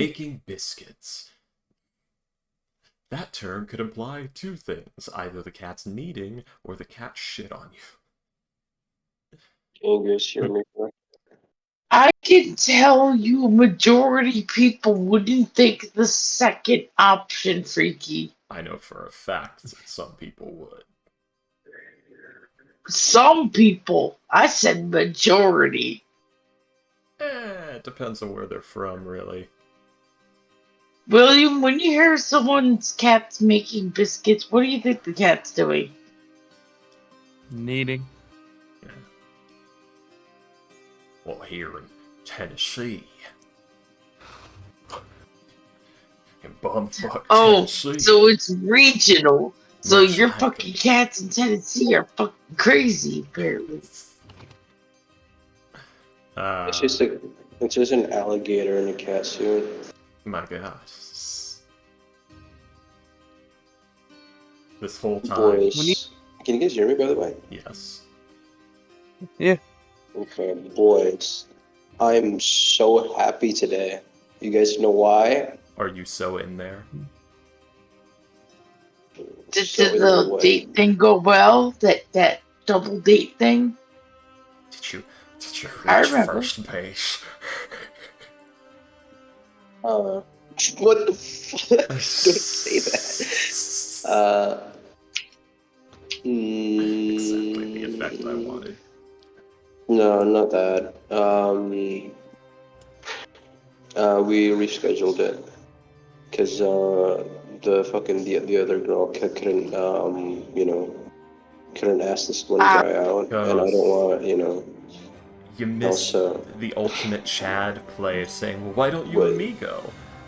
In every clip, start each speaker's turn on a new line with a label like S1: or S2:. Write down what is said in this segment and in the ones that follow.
S1: making biscuits. That term could imply two things: either the cat's kneading or the cat shit on you.
S2: Ogres, hear me, bro.
S3: I can tell you a majority people wouldn't think the second option freaky.
S1: I know for a fact that some people would.
S3: Some people. I said majority.
S1: It depends on where they're from, really.
S3: William, when you hear someone's cat's making biscuits, what do you think the cat's doing?
S4: Kneading.
S1: Yeah. Well, here in Tennessee, in bumfuck Tennessee.
S3: So it's regional. So
S1: Most
S3: your
S1: likely.
S3: fucking cats in Tennessee are fucking crazy, apparently.
S2: It's just an alligator in a cat suit.
S1: My god. This whole time.
S2: Boys, can you guys hear me, by the way?
S1: Yes.
S4: Yeah.
S2: Okay, boys, I'm so happy today. You guys know why?
S1: Are you so in there?
S3: Did
S2: So in
S3: the
S2: what?
S3: date thing go well? That double date thing?
S1: Did you
S3: I
S1: reach
S3: remember.
S1: first base?
S2: What the fuck? Don't say that.
S1: Exactly the effect I wanted.
S2: No, not that. We rescheduled it because the other girl couldn't couldn't ask this one guy out, and I don't want
S1: You missed
S2: Also-
S1: the ultimate Chad play saying, well, why don't you and me go?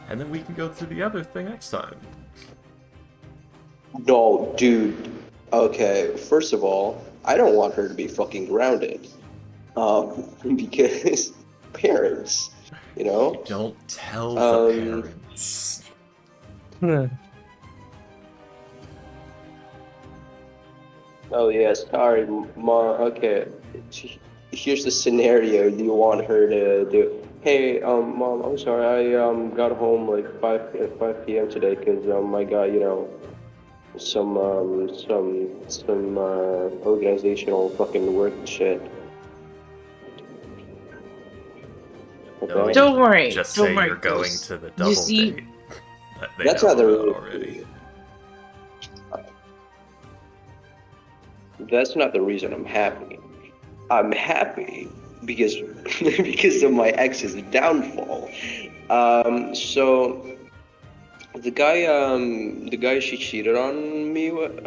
S1: And then we can go to the other thing next time.
S2: No, dude. Okay, first of all, I don't want her to be fucking grounded. Because parents,
S1: Don't tell the parents.
S2: Oh yeah, sorry, mom. Okay, here's the scenario you want her to do. Hey, mom, I'm sorry. I got home like 5 p.m. today because I got some organizational fucking work shit.
S1: No,
S2: Okay.
S3: Don't worry.
S1: Just
S3: don't
S1: say
S3: worry,
S1: you're going
S3: Chris.
S1: to the
S3: You
S1: double
S3: see-
S1: date. They
S2: That's
S1: know
S2: not the
S1: about
S2: reason.
S1: already.
S2: That's not the reason I'm happy. I'm happy because because of my ex's downfall. So the guy she cheated on me with.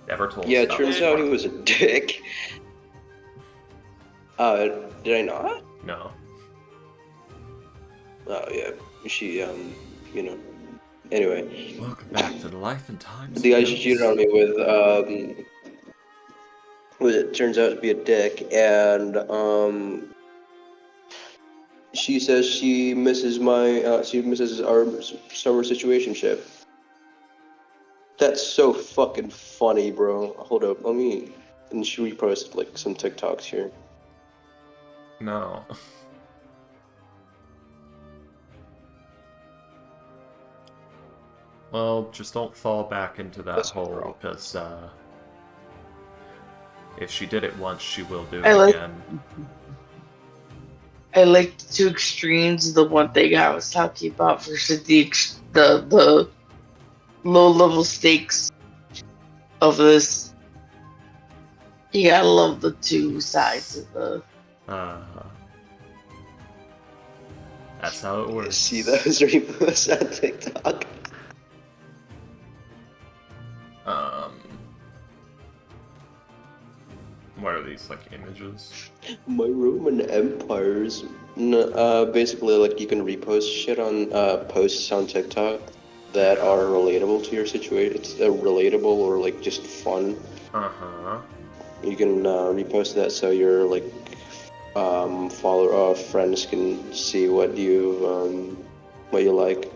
S1: Never told
S2: Yeah,
S1: us
S2: it
S1: about
S2: turns
S1: this
S2: out
S1: part.
S2: he was a dick. Did I not?
S1: No.
S2: Oh yeah, she Anyway,
S1: Welcome back to the life and times.
S2: the guy
S1: of
S2: she
S1: Ghosts.
S2: cheated on me with it turns out to be a dick, and she says she misses our summer situationship. That's so fucking funny, bro. Hold up, and she reposted like some TikToks here.
S1: No. Well, just don't fall back into that
S2: That's
S1: hole,
S2: wrong.
S1: because, if she did it once, she will do
S3: I
S1: it
S3: like-
S1: again.
S3: I like the two extremes. The one thing I was talking about versus the low level stakes of this. You gotta love the two sides of the.
S1: That's how it
S2: You
S1: works.
S2: see those reposts on TikTok?
S1: What are these, like, images?
S2: My Roman empires. Basically, like you can repost shit on posts on TikTok that are relatable to your situation. It's relatable or like just fun.
S1: Uh-huh.
S2: You can repost that so your like follower friends can see what you like.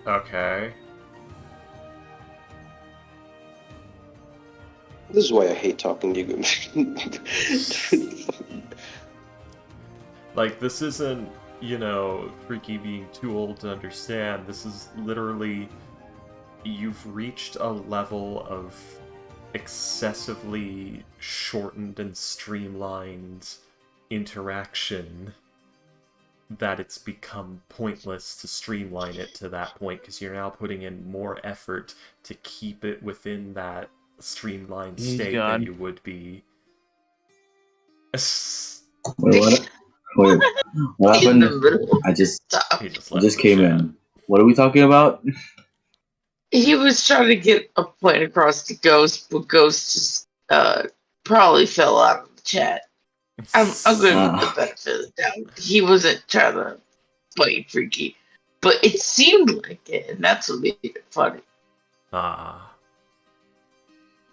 S1: Okay.
S2: This is why I hate talking to you.
S1: Like, this isn't, Freaky being too old to understand. This is literally, you've reached a level of excessively shortened and streamlined interaction that it's become pointless to streamline it to that point, because you're now putting in more effort to keep it within that streamlined
S4: He's
S1: state
S4: gone.
S1: that you would be.
S5: Wait, what? Wait, what
S3: In
S5: happened?
S3: the middle.
S5: I just
S1: He just
S5: I
S1: left
S5: just
S1: the
S5: came
S1: chat.
S5: in. What are we talking about?
S3: He was trying to get a point across to Ghost, but Ghost just probably fell out of the chat. I'm going with the benefit of the doubt. He wasn't trying to play Freaky, but it seemed like it, and that's what made it funny.
S1: Ah.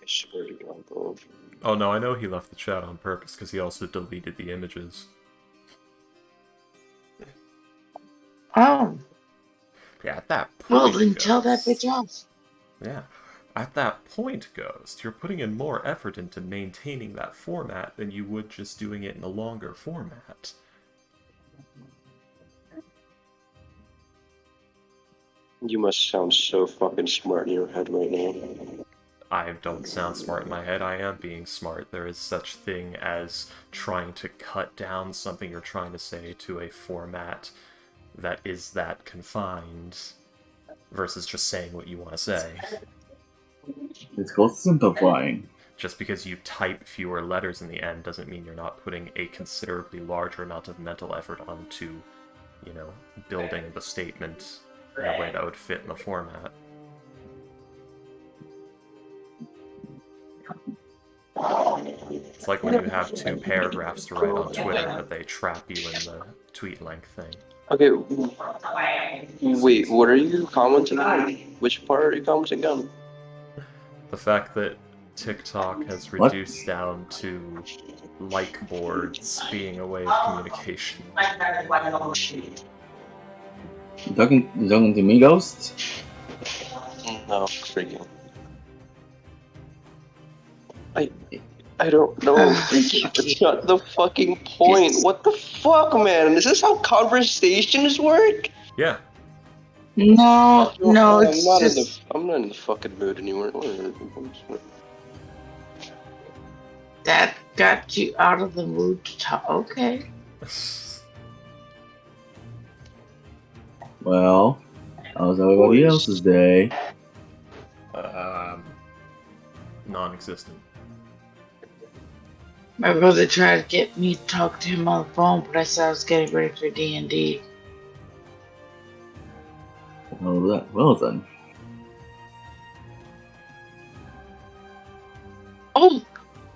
S2: I swear to God, bro.
S1: Oh no, I know he left the chat on purpose because he also deleted the images.
S3: Oh,
S1: Yeah, at that point.
S3: well then tell that
S1: Ghost.
S3: bitch off.
S1: Yeah. At that point, Ghost, you're putting in more effort into maintaining that format than you would just doing it in a longer format.
S2: You must sound so fucking smart in your head right now.
S1: I don't sound smart in my head, I am being smart. There is such thing as trying to cut down something you're trying to say to a format that is that confined, versus just saying what you want to say.
S5: It's called simplifying.
S1: Just because you type fewer letters in the end doesn't mean you're not putting a considerably larger amount of mental effort onto, building the statement in a way that would fit in the format. It's like when you have 2 paragraphs to write on Twitter, but they trap you in the tweet length thing.
S2: Okay, wait, what are you commenting on? Which part are you commenting on?
S1: The fact that TikTok has
S5: What?
S1: reduced down to like boards being a way of communication.
S5: You talking to me, Ghost?
S2: No, freaking. I don't know. That's not the fucking point. What the fuck, man? Is this how conversations work?
S1: Yeah.
S3: No, it's
S2: I'm not
S3: just
S2: I'm not in the fucking mood anymore.
S3: that got you out of the mood to talk. Okay.
S5: Well, how's everybody
S2: Boys.
S5: else's day?
S1: Non-existent.
S3: My brother tried to get me to talk to him on the phone, but I said I was getting ready for D&D.
S5: Well then.
S3: Oh,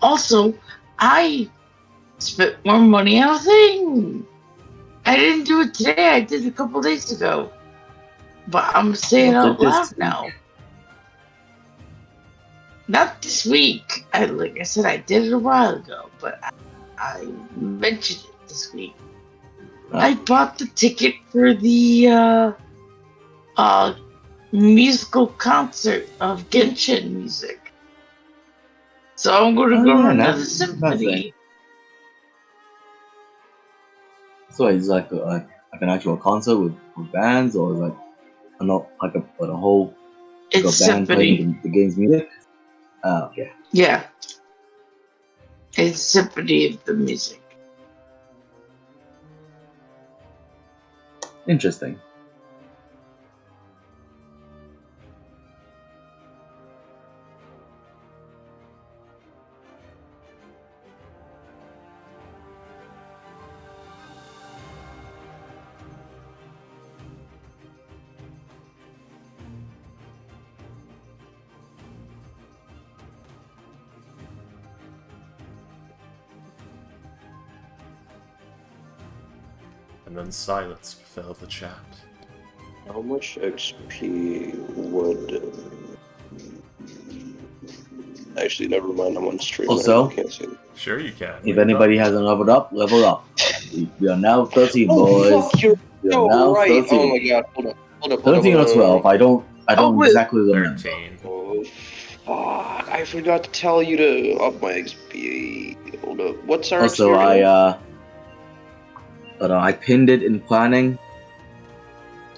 S3: also, I spent more money on a thing. I didn't do it today. I did it a couple days ago. But I'm saying
S5: What's
S3: out
S5: it this
S3: loud now. Not this week. Like I said, I did it a while ago, but I mentioned it this week. I bought the ticket for the musical concert of Genshin music. So I'm going to go to the symphony.
S5: So it's like an actual concert with bands, or like a whole
S3: It's
S5: a band
S3: symphony.
S5: playing the game's music? Oh, okay.
S3: Yeah. It's symphony of the music.
S5: Interesting.
S1: And then silence befell the chat.
S2: How much XP would... Actually, never mind. I'm on stream.
S5: Also,
S2: I can't say that.
S1: Sure you can.
S5: if anybody hasn't leveled up, level up. We are now 13, boys.
S2: Oh, fuck, you're
S5: We are
S2: so
S5: now
S2: right.
S5: 13.
S2: Oh my god, hold up.
S5: 13 or 12. I don't
S3: wait.
S5: exactly remember.
S1: 13.
S2: Oh, fuck. I forgot to tell you to up my XP. Hold up. What's our
S5: Also,
S2: XP right now?
S5: But I pinned it in planning.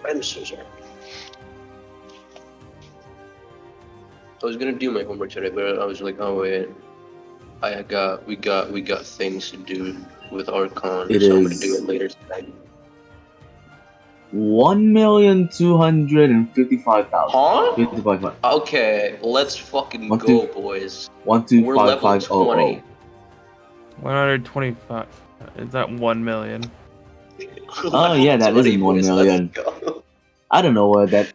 S2: I'm so sorry. I was gonna do my homework today, but I was like, oh wait, we got things to do with Archon,
S5: It
S2: so I'm gonna do
S5: is
S2: it later tonight.
S5: 1,255,000.
S2: Huh?
S5: 55.
S2: Okay, let's fucking
S5: One,
S2: go,
S5: two-
S2: boys. We're level
S5: 125500.
S2: 20.
S4: 125. Is that 1 million?
S5: Oh yeah, that
S2: Level
S5: isn't
S2: 20,
S5: 1
S2: boys.
S5: million.
S2: Let's go.
S5: I don't know where that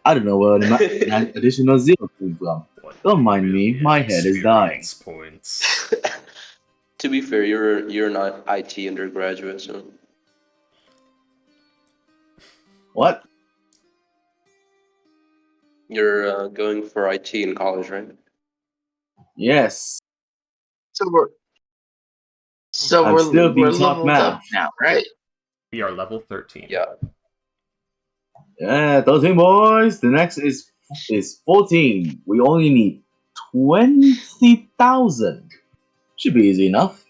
S5: additional zero came from. Don't mind me, my head is dying.
S1: Experience points.
S2: To be fair, you're not IT undergraduate, so
S5: What?
S2: you're going for IT in college, right?
S5: Yes.
S3: So we're
S5: I'm still being
S3: we're
S5: taught
S3: leveled up
S5: math.
S3: now, right?
S1: We are level 13.
S2: Yeah.
S5: Yeah, 13 boys. The next is 14. We only need 20,000. Should be easy enough.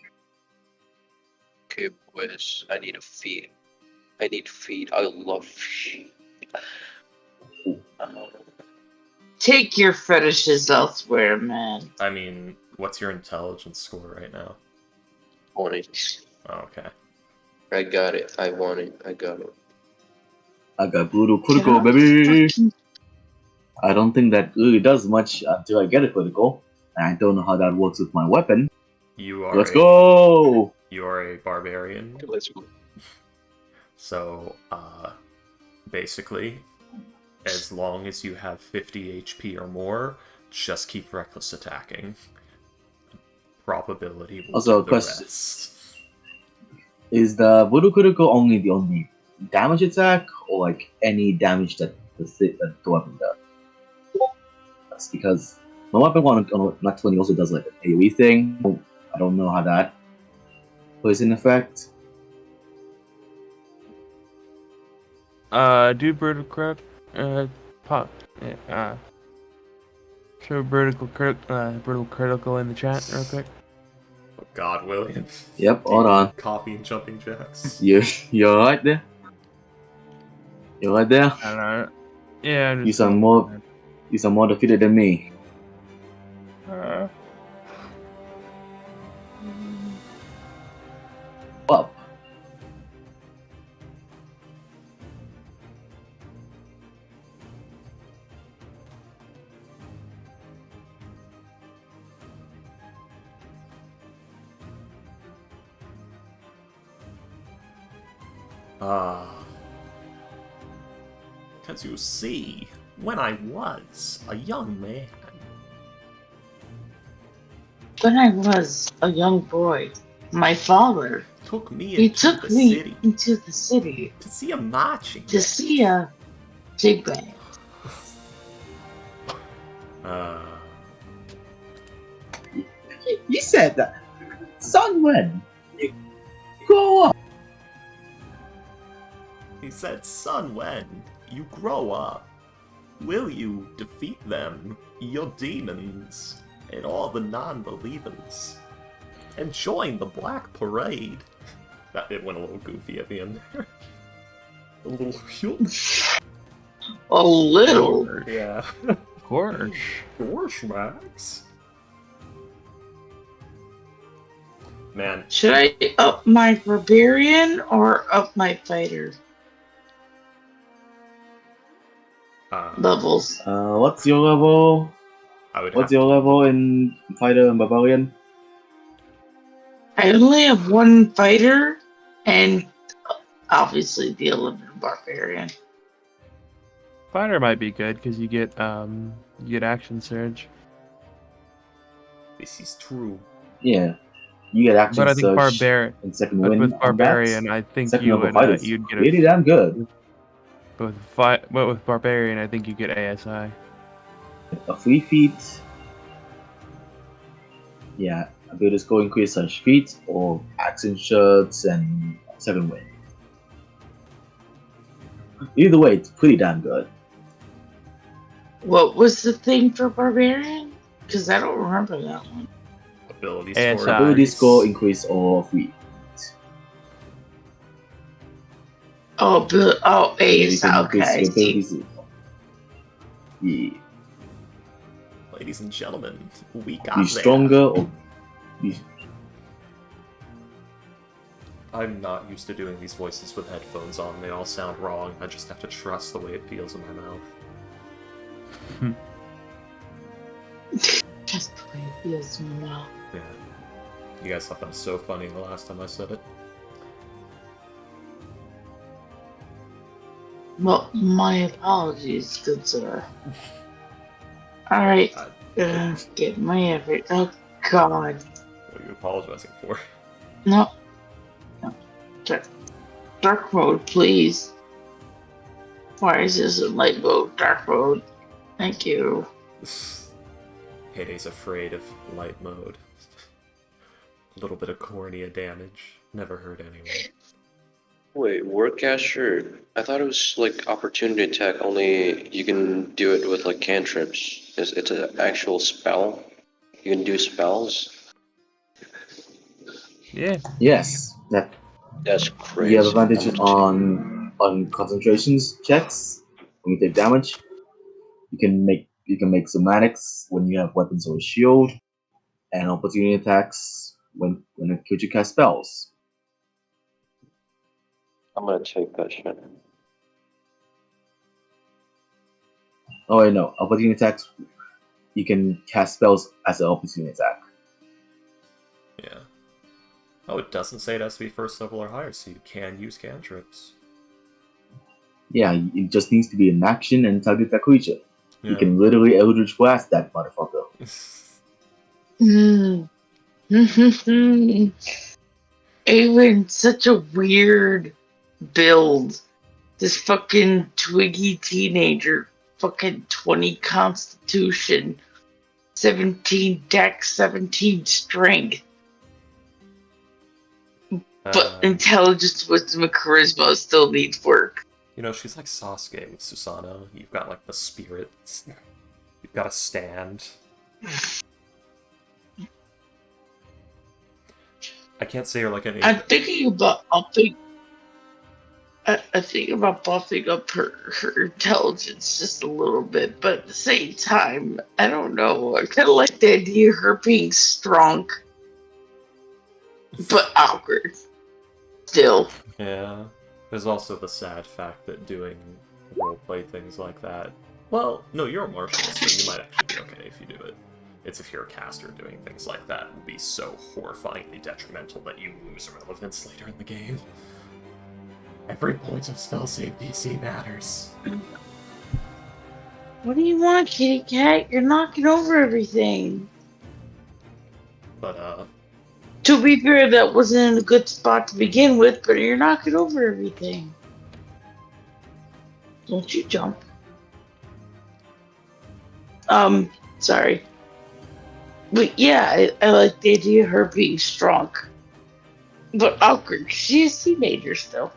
S2: Okay, boys. I need a feed. I need feed. I love feed.
S3: Take your fetishes elsewhere, man.
S1: I mean, what's your intelligence score right now?
S2: 20.
S1: Oh, okay.
S2: I got it. I want it. I got it.
S5: I got brutal
S3: Get
S5: critical,
S3: off
S5: baby.
S3: fucking-
S5: I don't think that really does much until I get a critical. And I don't know how that works with my weapon.
S1: You are
S5: Let's go!
S1: You are a barbarian.
S2: Let's go.
S1: So, basically, as long as you have 50 HP or more, just keep reckless attacking. Probability will
S5: Also,
S1: do the
S5: question.
S1: rest.
S5: Is the brutal critical only the only damage attack, or like any damage that the weapon does? That's because my weapon on next 20 also does like an AoE thing. I don't know how that plays in effect.
S4: Do brutal crit. Pop. Show brutal critical in the chat real quick.
S1: Oh God, William.
S5: Yep, hold on.
S1: Copy and jumping jacks.
S5: You're right there. You're right there.
S4: I don't know. Yeah, I'm
S5: You
S4: just
S5: sound more defeated than me. Up.
S1: Because you see, when I was a young man,
S3: When I was a young boy, my father
S1: took me
S3: he
S1: into
S3: took
S1: the
S3: me
S1: city
S3: into the city
S1: to see a marching
S3: to
S1: band.
S3: see a big band.
S5: You said that. Son, when? You grow up.
S1: He said, son, when you grow up, will you defeat them, your demons, and all the non-believers, and join the Black Parade? It went a little goofy at the end there. A little...
S3: A little.
S1: Yeah.
S4: Of course.
S1: Gosh, Max. Man,
S3: Should I up my barbarian or up my fighter levels?
S5: What's your level?
S1: I would
S5: What's
S1: have
S5: your
S1: to...
S5: level in fighter and barbarian?
S3: I only have one fighter and obviously the 11 barbarian.
S4: Fighter might be good because you get action surge.
S1: This is true.
S5: Yeah, you get action
S4: But I think
S5: surge
S4: barbarian.
S5: and second
S4: But
S5: win
S4: with
S5: on
S4: barbarian,
S5: that.
S4: I think
S5: Second
S4: you
S5: level
S4: would
S5: fighters
S4: you'd get
S5: really damn good.
S4: But with barbarian, I think you get ASI.
S5: A free feat. Yeah, abilities go increase such feats or action shirts and 7 win. Either way, it's pretty damn good.
S3: What was the thing for barbarian? Because I don't remember that one.
S1: Ability
S4: ASI.
S1: score.
S5: Ability score increase or free.
S3: Ace.
S5: you
S3: Okay.
S5: your abilities. Yeah.
S1: Ladies and gentlemen, we got
S5: Be
S1: there.
S5: stronger or be.
S1: I'm not used to doing these voices with headphones on. They all sound wrong. I just have to trust the way it feels in my mouth.
S3: Just the way it feels now.
S1: Yeah. You guys thought that was so funny the last time I said it.
S3: Well, my apologies, good sir. Alright, get my effort. Oh, God.
S1: What are you apologizing for?
S3: No. No. Dark mode, please. Why is this in light mode? Dark mode. Thank you.
S1: Payday's afraid of light mode. A little bit of cornea damage. Never hurt anyone.
S2: Wait, Warcaster? I thought it was like opportunity attack, only you can do it with like cantrips. It's an actual spell? You can do spells?
S4: Yeah.
S5: Yes, that
S2: That's
S5: you have
S2: crazy.
S5: advantage
S2: I'm
S5: on concentrations checks when you take damage. You can make somatics when you have weapons or a shield, and opportunity attacks when a creature casts spells.
S2: gonna take that shit.
S5: Oh wait, no, opportunity attacks. You can cast spells as an opportunity attack.
S1: Yeah. Oh, it doesn't say it has to be first level or higher, so you can use cantrips.
S5: Yeah, it just needs to be an action and target that creature.
S1: Yeah.
S5: You can literally Eldritch Blast that motherfucker.
S3: Even such a weird build. This fucking twiggy teenager, fucking 20 constitution, 17 dex, 17 strength. But intelligence, wisdom, and charisma still needs work.
S1: You know, she's like Sasuke with Susanoo. You've got like the spirits. You've got a stand. I can't say her like any.
S3: I'm thinking about upping. I think about buffing up her intelligence just a little bit, but at the same time, I don't know. I kind of like the idea of her being strong, but awkward. Still.
S1: Yeah. There's also the sad fact that doing roleplay things like that. Well, no, you're a martial, so you might actually be okay if you do it. It's if you're a caster doing things like that will be so horrifyingly detrimental that you lose relevance later in the game. Every point of spell save DC matters.
S3: What do you want, kitty cat? You're knocking over everything.
S1: But,
S3: To be fair, that wasn't in a good spot to begin with, but you're knocking over everything. Don't you jump. Sorry. But yeah, I like the idea of her being strong. But awkward. She's a teenager still.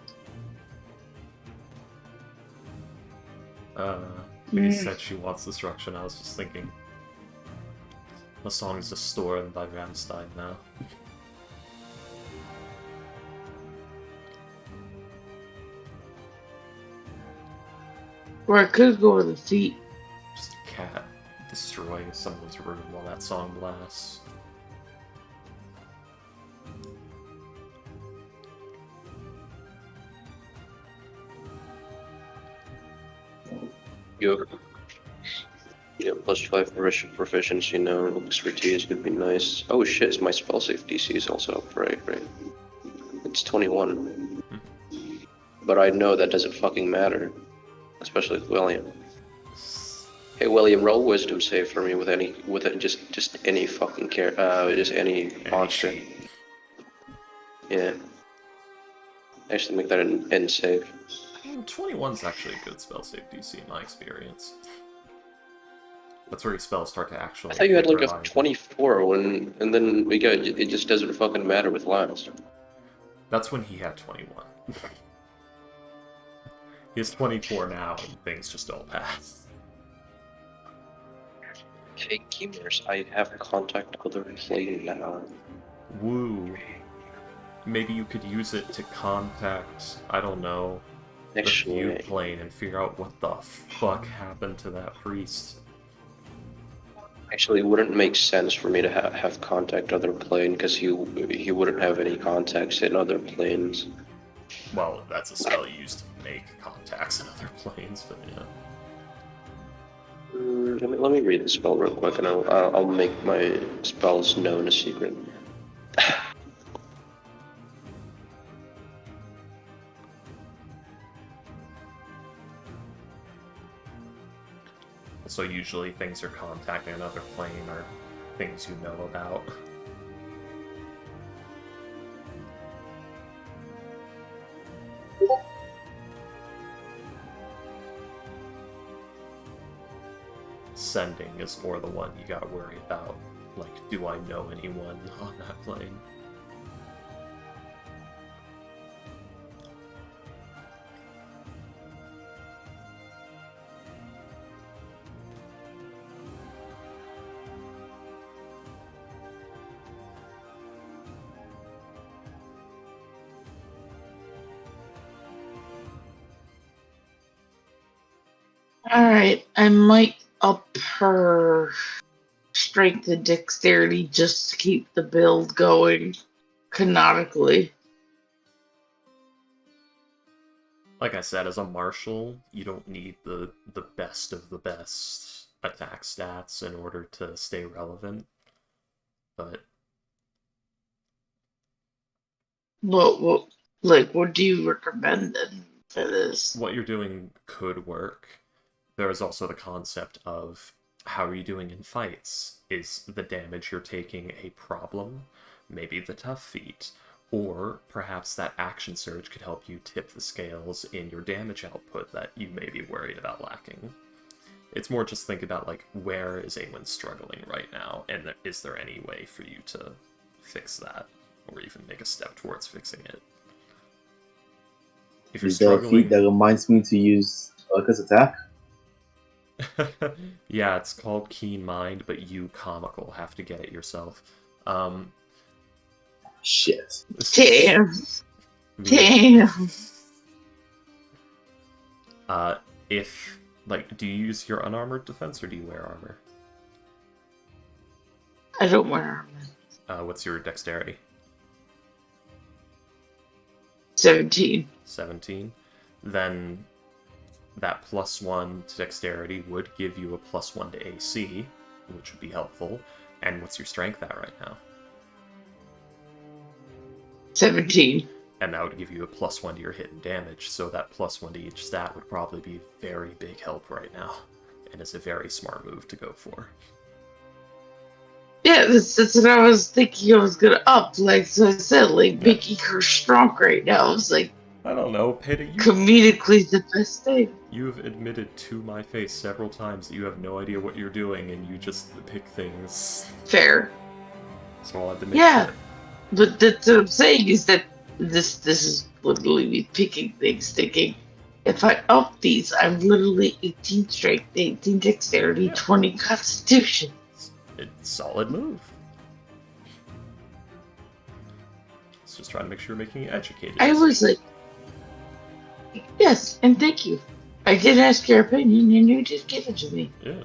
S1: when you said she wants destruction, I was just thinking, the song is just stolen by Rammstein now.
S3: Or I could go with the feet.
S1: Just a cat destroying someone's room while that song blasts.
S2: Yo. Yeah, +5 proficiency now. Expertise could be nice. Oh shit, my spell save DC is also up. Right. It's 21. But I know that doesn't fucking matter. Especially with William. Hey William, roll wisdom save for me with just any fucking just any monster. Yeah. Actually make that an end save.
S1: 21's actually a good spell save DC in my experience. That's where your spells start to actually.
S2: I thought you had like a
S1: rely.
S2: 24 and then it just doesn't fucking matter with last.
S1: That's when he had 21. He has 24 now, and things just don't pass.
S2: Hey gamers, I have contact other plane now.
S1: Woo. Maybe you could use it to contact, I don't know, the
S2: Actually,
S1: view plane and figure out what the fuck happened to that priest.
S2: Actually, it wouldn't make sense for me to have contact other plane because he wouldn't have any contacts in other planes.
S1: Well, that's a spell you use to make contacts in other planes, but yeah.
S2: Let me read the spell real quick, and I'll make my spells known a secret.
S1: So usually things you're contacting another plane are things you know about. Sending is more the one you gotta worry about. Like, do I know anyone on that plane?
S3: Alright, I might up her strength and dexterity just to keep the build going canonically.
S1: Like I said, as a marshal, you don't need the best of the best attack stats in order to stay relevant. But
S3: What do you recommend then for this?
S1: what you're doing could work. There is also the concept of how are you doing in fights? Is the damage you're taking a problem? Maybe the tough feat. Or perhaps that action surge could help you tip the scales in your damage output that you may be worried about lacking. It's more just think about, like, where is Awen struggling right now, and is there any way for you to fix that, or even make a step towards fixing it? If you're
S5: Is there a feat
S1: struggling...
S5: that reminds me to use Urka's attack?
S1: Yeah, it's called Keen Mind, but you, comical, have to get it yourself.
S5: Shit.
S3: Damn. Damn.
S1: If, like, do you use your unarmored defense, or do you wear armor?
S3: I don't wear armor.
S1: What's your dexterity?
S3: 17.
S1: 17. Then that +1 to dexterity would give you a +1 to AC, which would be helpful. And what's your strength at right now?
S3: 17.
S1: And that would give you a +1 to your hit and damage, so that +1 to each stat would probably be very big help right now, and is a very smart move to go for.
S3: Yeah, that's what I was thinking I was gonna up. Like, so I said, like, making her strong right now was like,
S1: I don't know, Peta,
S3: comedically the best thing.
S1: you have admitted to my face several times that you have no idea what you're doing, and you just pick things.
S3: Fair.
S1: So I'll have to make
S3: Yeah.
S1: sure.
S3: But that's what I'm saying is that this is literally me picking things, thinking, if I up these, I'm literally 18 strength, 18 dexterity, 20 constitution.
S1: It's a solid move. It's just trying to make sure you're making an educated
S3: I was
S1: decision.
S3: like, yes, and thank you. I did ask your opinion, and you did give it to me.
S1: Yes.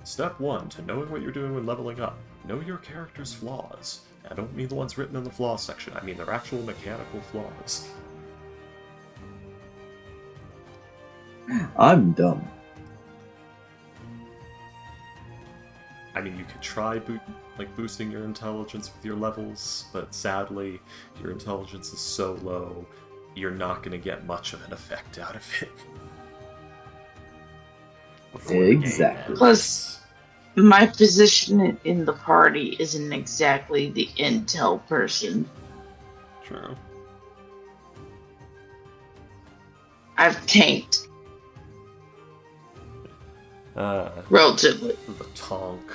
S1: Step 1 to knowing what you're doing when leveling up. Know your character's flaws. I don't mean the ones written in the flaws section, I mean their actual mechanical flaws.
S5: I'm dumb.
S1: I mean, you could try boosting your intelligence with your levels, but sadly, your intelligence is so low, you're not going to get much of an effect out of it. Before the game
S5: Exactly.
S1: ends.
S3: Plus, my position in the party isn't exactly the intel person.
S1: True.
S3: I've tanked relatively.
S1: The tonk.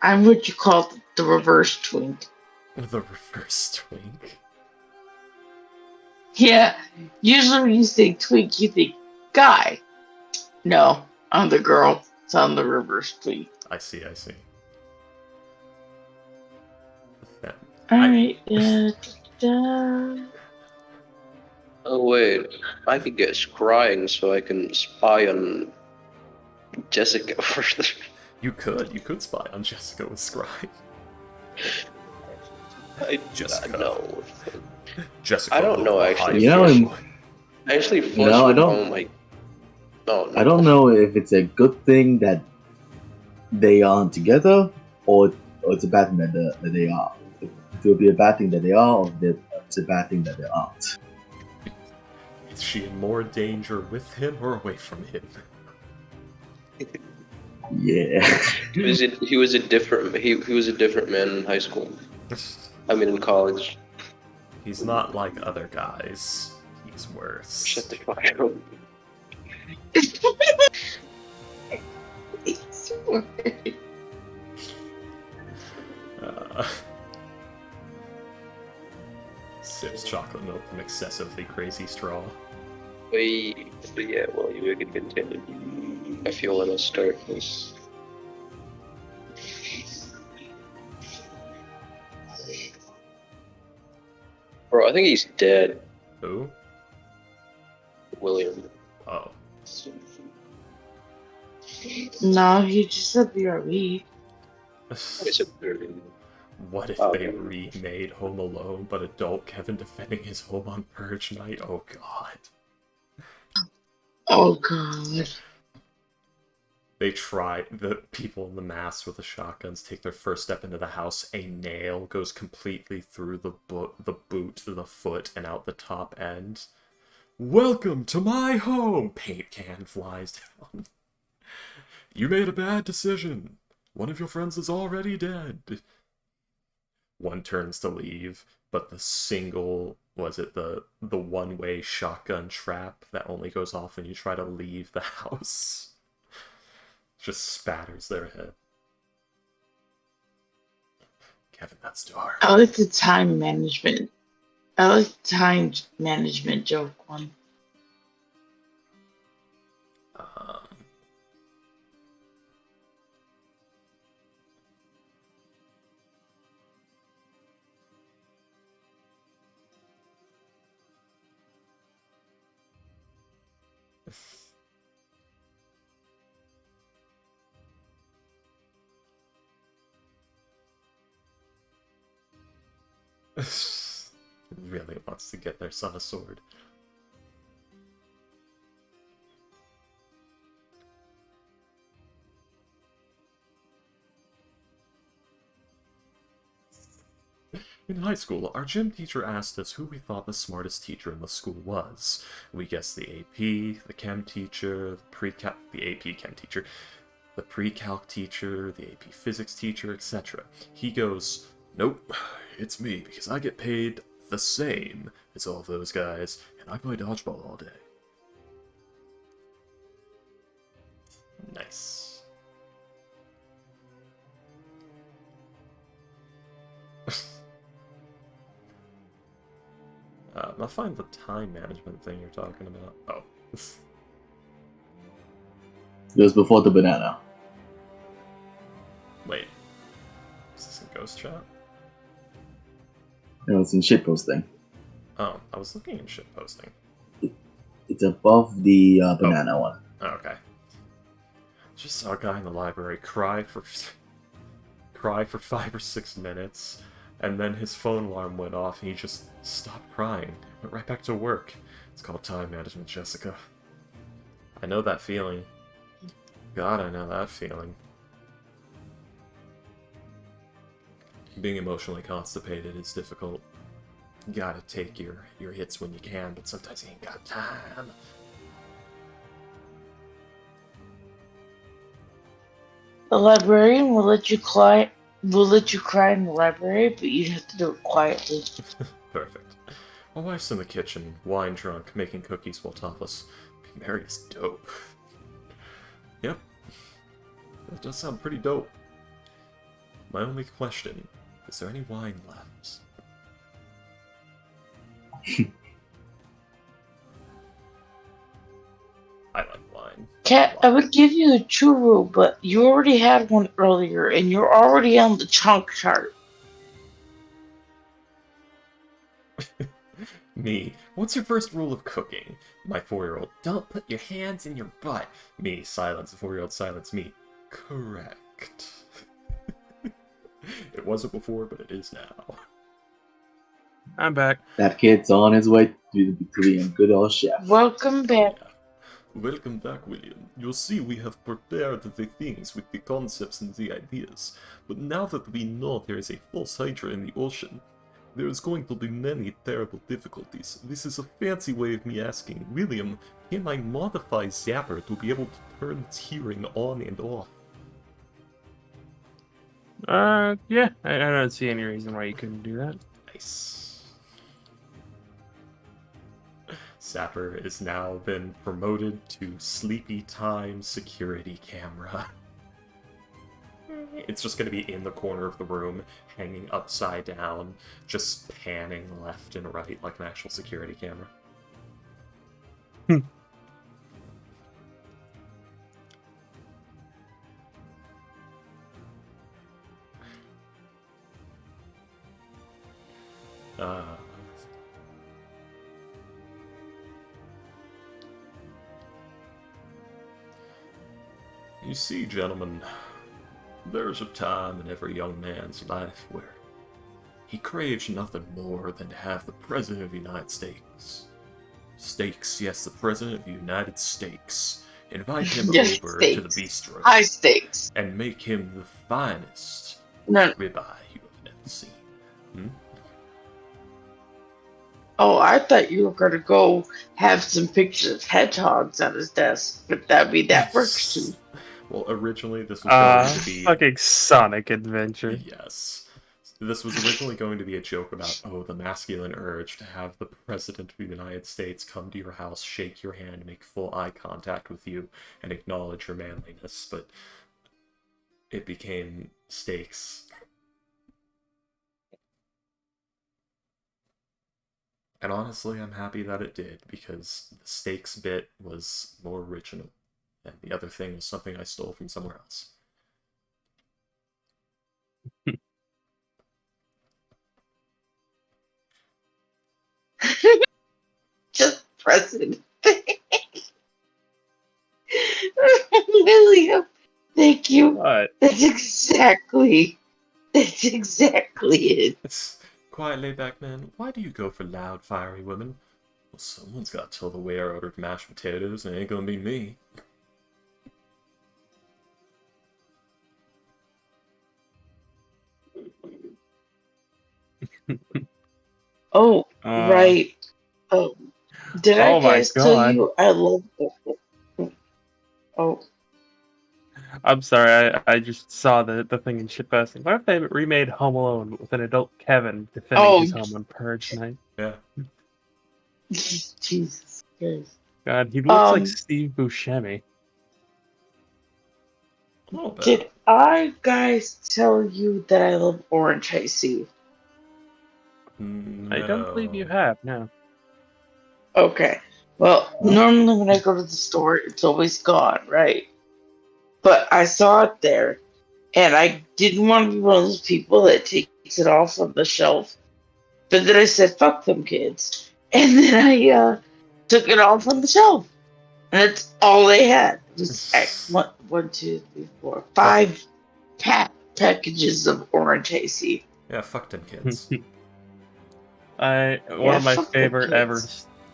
S3: I'm what you call the reverse twink.
S1: The reverse twink.
S3: Yeah, usually when you say twink, you think guy. No, I'm the girl. It's on the river street.
S1: I see. Yeah.
S3: Alright, da.
S2: Oh wait, I could get scrying so I can spy on Jessica further.
S1: You could spy on Jessica with Scry. Jessica.
S2: No.
S1: Jessica.
S2: I don't know,
S1: look
S2: actually.
S1: behind
S5: You
S2: I actually
S5: know,
S2: flushed
S5: I
S2: with
S5: don't-
S2: home, like... No.
S5: I don't know if it's a good thing that they aren't together, or it's a bad thing that they are. It will be a bad thing that they are, or it's a bad thing that they aren't.
S1: Is she in more danger with him or away from him?
S5: Yeah.
S2: He was a different man in high school. I mean, in college.
S1: He's not like other guys. He's worse.
S2: Shut the fuck up.
S1: Sips chocolate milk from excessively crazy straw.
S2: But yeah, well, you can continue. I feel when I start this. Bro, I think he's dead,
S1: Who?
S2: William.
S1: Oh.
S3: No, he just said BRB.
S2: It's a bird.
S1: What if
S2: Oh,
S1: they
S2: okay.
S1: remade Home Alone, but adult Kevin defending his home on Purge Night? Oh god.
S3: Oh god.
S1: They try, the people in the masks with the shotguns take their first step into the house. A nail goes completely through the boot, the foot, and out the top end. Welcome to my home! Paint can flies down. You made a bad decision. One of your friends is already dead. One turns to leave, but the single, the one-way shotgun trap that only goes off when you try to leave the house just spatters their head. Kevin, that's dark.
S3: I like the time management. I like the time management joke one.
S1: Really wants to get their son a sword. In high school, our gym teacher asked us who we thought the smartest teacher in the school was. We guessed the AP, the chem teacher, the AP chem teacher, the pre-calc teacher, the AP physics teacher, etc. He goes, "Nope, it's me, because I get paid the same as all those guys, and I play dodgeball all day." Nice. I'll find the time management thing you're talking about. Oh.
S5: It was before the banana.
S1: Wait. Is this in Ghost Chat?
S5: It was in shitposting.
S1: Oh, I was looking in shit posting.
S5: It's above the banana one.
S1: Oh, okay. Just saw a guy in the library cry for 5 or 6 minutes, and then his phone alarm went off and he just stopped crying. Went right back to work. It's called time management, Jessica. I know that feeling. God, I know that feeling. Being emotionally constipated is difficult. You gotta take your hits when you can, but sometimes you ain't got time.
S3: The librarian will let you cry. Will let you cry in the library, but you have to do it quietly.
S1: Perfect. My wife's in the kitchen, wine drunk, making cookies while topless. Being married is dope. Yep. That does sound pretty dope. My only question, is there any wine left? I like wine.
S3: Cat, I would give you a churro, but you already had one earlier, and you're already on the chunk chart.
S1: Me, what's your first rule of cooking? My 4-year-old, don't put your hands in your butt. Me, silence. The 4-year-old, silence. Me, correct. It wasn't before, but it is now.
S4: I'm back.
S5: That kid's on his way to being a good old chef.
S3: Welcome back.
S1: Yeah. Welcome back, William. You'll see we have prepared the things with the concepts and the ideas. But now that we know there is a false hydra in the ocean, there is going to be many terrible difficulties. This is a fancy way of me asking, William, can I modify Zapper to be able to turn its hearing on and off?
S4: Yeah, I don't see any reason why you couldn't do that.
S1: Nice. Zapper has now been promoted to Sleepy Time Security Camera. It's just going to be in the corner of the room, hanging upside down, just panning left and right like an actual security camera. You see, gentlemen, there's a time in every young man's life where he craves nothing more than to have the President of the United States. Steaks, yes, the President of the United States. Invite him
S3: Yes,
S1: over
S3: steaks.
S1: to the bistro
S3: High stakes.
S1: and make him the finest
S3: No.
S1: ribeye you have ever seen.
S3: Oh, I thought you were gonna go have some pictures of hedgehogs on his desk, but that works too.
S1: Well, originally this was going to be...
S4: Fucking Sonic Adventure.
S1: Yes. This was originally going to be a joke about, oh, the masculine urge to have the President of the United States come to your house, shake your hand, make full eye contact with you, and acknowledge your manliness, but it became steaks. And honestly, I'm happy that it did, because the steaks bit was more original, and the other thing was something I stole from somewhere else.
S3: Just President. William, thank you.
S4: What?
S3: That's exactly it.
S1: It's quiet, laid-back man. Why do you go for loud, fiery women? Well, someone's got to tell the waiter I ordered mashed potatoes, and it ain't gonna be me.
S3: Oh, right. Oh, did I
S4: Oh my
S3: guys tell
S4: God.
S3: you I love? Oh,
S4: I'm sorry, I just saw the thing in shitposting. What if they remade Home Alone with an adult Kevin defending his home on Purge night?
S1: Yeah.
S3: Jesus Christ.
S4: God, he looks like Steve Buscemi.
S1: A little bit.
S3: Did I guys tell you that I love orange icy?
S1: No.
S4: I don't believe you have, no.
S3: Okay. Well, normally when I go to the store, it's always gone, right? But I saw it there, and I didn't want to be one of those people that takes it off of the shelf. But then I said, fuck them kids. And then I took it off on the shelf. And that's all they had. It was one, two, three, four, 5 packages of orange icy.
S1: Yeah, fuck them kids.
S4: One of my favorite ever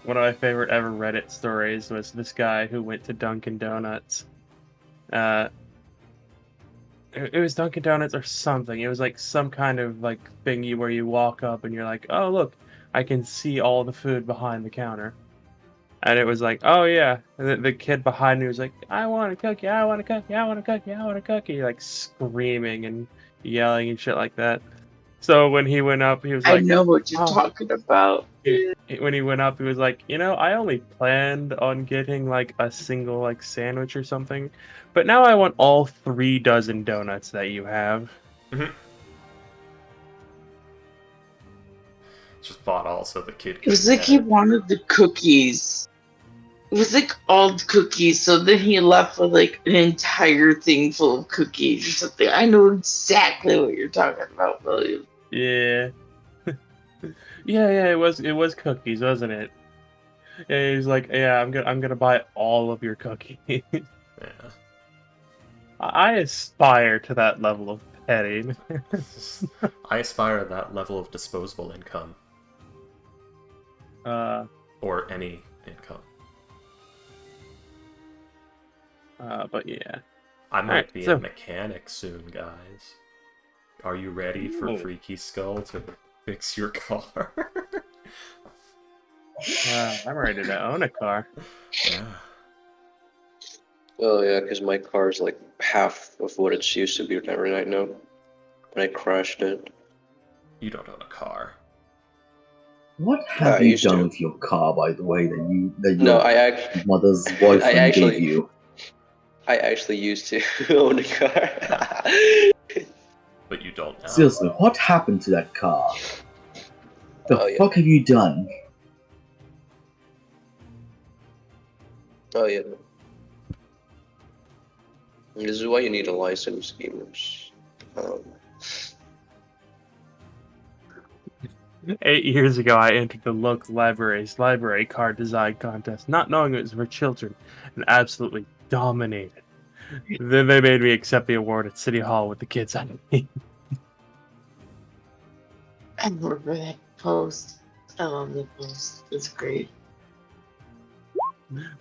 S4: Reddit stories was this guy who went to Dunkin' Donuts. It was Dunkin' Donuts or something. It was like some kind of like thingy where you walk up and you're like, oh look, I can see all the food behind the counter. And it was like, oh yeah. And the kid behind me was like, I want a cookie, I want a cookie, I want a cookie, I want a cookie, like screaming and yelling and shit like that. So when he went up, he was like,
S3: I know what you're talking about.
S4: When he went up, he was like, I only planned on getting like a single like sandwich or something, but now I want all 3 dozen donuts that you have.
S1: Just thought also the kid.
S3: It was like he wanted the cookies. was like all cookies. So then he left with like an entire thing full of cookies or something. I know exactly what you're talking about, William.
S4: Yeah. Yeah, it was cookies, wasn't it? Yeah, he was like, yeah, I'm gonna buy all of your cookies.
S1: Yeah.
S4: I aspire to that level of petting.
S1: I aspire to that level of disposable income. Or any income.
S4: But yeah.
S1: I might
S4: Alright,
S1: be
S4: so
S1: a mechanic soon, guys. Are you ready for
S4: Ooh.
S1: Freaky Skull to fix your car?
S4: I'm ready to own a car.
S1: Yeah.
S2: Oh yeah, because my car is like half of what it's used to be right now. When I crashed it.
S1: You don't own a car.
S5: What have
S2: I
S5: you
S2: used
S5: done
S2: to.
S5: with your car, by the way, that
S2: No,
S5: your
S2: I actually,
S5: mother's
S2: I
S5: boyfriend gave
S2: actually,
S5: you?
S2: I actually used to own a car.
S1: But you don't now.
S5: Seriously, what happened to that car? The
S2: Oh yeah,
S5: fuck have you done?
S2: oh yeah. This is why you need a license, gamers.
S4: 8 years ago, I entered the local library's library card design contest, not knowing it was for children, and absolutely dominated. Then they made me accept the award at City Hall with the kids on me.
S3: I remember that post. I love the post. It's great.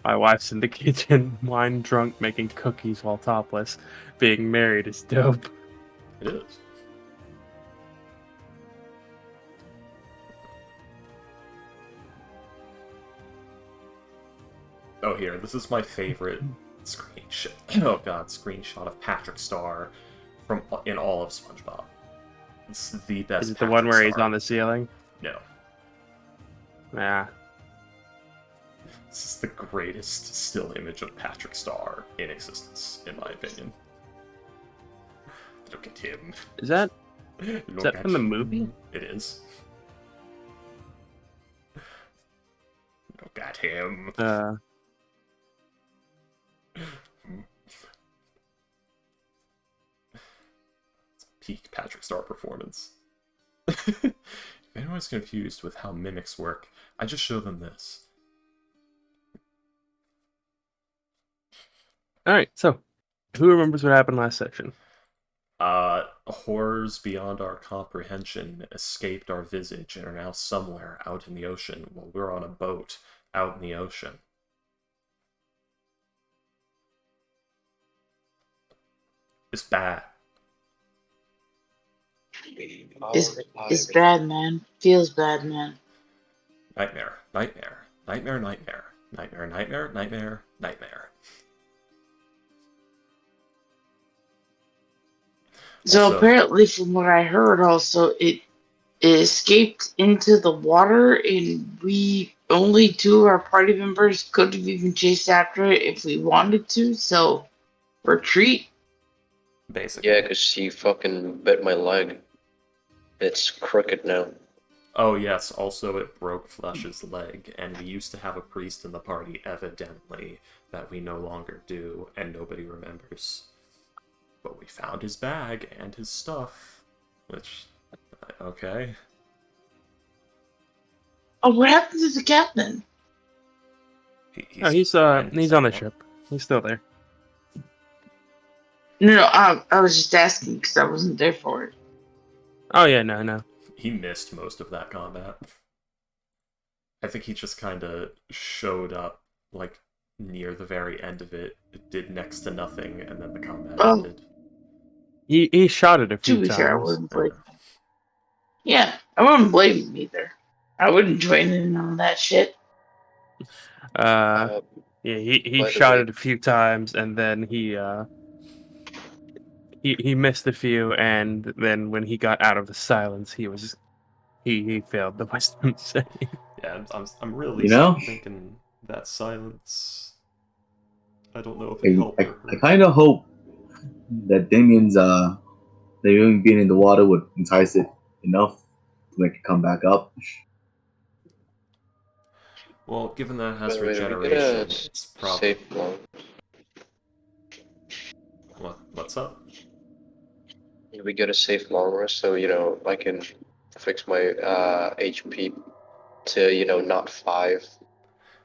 S4: My wife's in the kitchen, wine drunk, making cookies while topless. Being married is dope.
S1: It is. Oh, here. This is my favorite screenshot. Oh god, screenshot of Patrick Star from in all of SpongeBob. It's the best.
S4: Is it the
S1: Patrick
S4: one where he's
S1: Star.
S4: on the ceiling?
S1: No.
S4: Yeah.
S1: This is the greatest still image of Patrick Star in existence, in my opinion. Look at him.
S4: Is that
S1: Look
S4: that
S1: at
S4: from the
S1: him.
S4: movie?
S1: It is. Look at him. It's a peak Patrick Star performance. If anyone's confused with how mimics work, I just show them this.
S4: Alright, so who remembers what happened last section?
S1: Horrors beyond our comprehension escaped our visage and are now somewhere out in the ocean while we're on a boat out in the ocean. It's bad.
S3: It's bad, man. Feels bad, man.
S1: Nightmare, nightmare, nightmare, nightmare, nightmare, nightmare, nightmare, nightmare.
S3: So
S1: Also,
S3: apparently, from what I heard, also it escaped into the water, and we only two of our party members could have even chased after it if we wanted to. So retreat.
S1: basically.
S2: Yeah, because he fucking bit my leg. It's crooked now.
S1: Oh yes, also it broke Flesh's leg, and we used to have a priest in the party, evidently, that we no longer do, and nobody remembers. But we found his bag and his stuff, which, okay.
S3: Oh, what happened to the captain?
S4: He's on the ship. He's still there.
S3: No, I was just asking because I wasn't there for it.
S4: Oh yeah, no.
S1: He missed most of that combat. I think he just kind of showed up, like, near the very end of it, did next to nothing, and then the combat ended.
S4: He shot it a few
S3: To be
S4: times.
S3: fair, I wouldn't blame him. Yeah, I wouldn't blame him either. I wouldn't join in on that shit.
S4: Yeah, he shot it a few times, and then he missed a few, and then when he got out of the silence, he failed the wisdom save.
S1: Yeah, I'm really thinking that silence. I don't know if it helped or hurt.
S5: I kind of hope that Damien's Damien being in the water would entice it enough to make it come back up.
S1: Well, given that it has
S2: By the way, did we get
S1: regeneration,
S2: a
S1: it's probably...
S2: safe long?
S1: What's up?
S2: Did we get a safe long rest so, I can fix my HP to, not 5?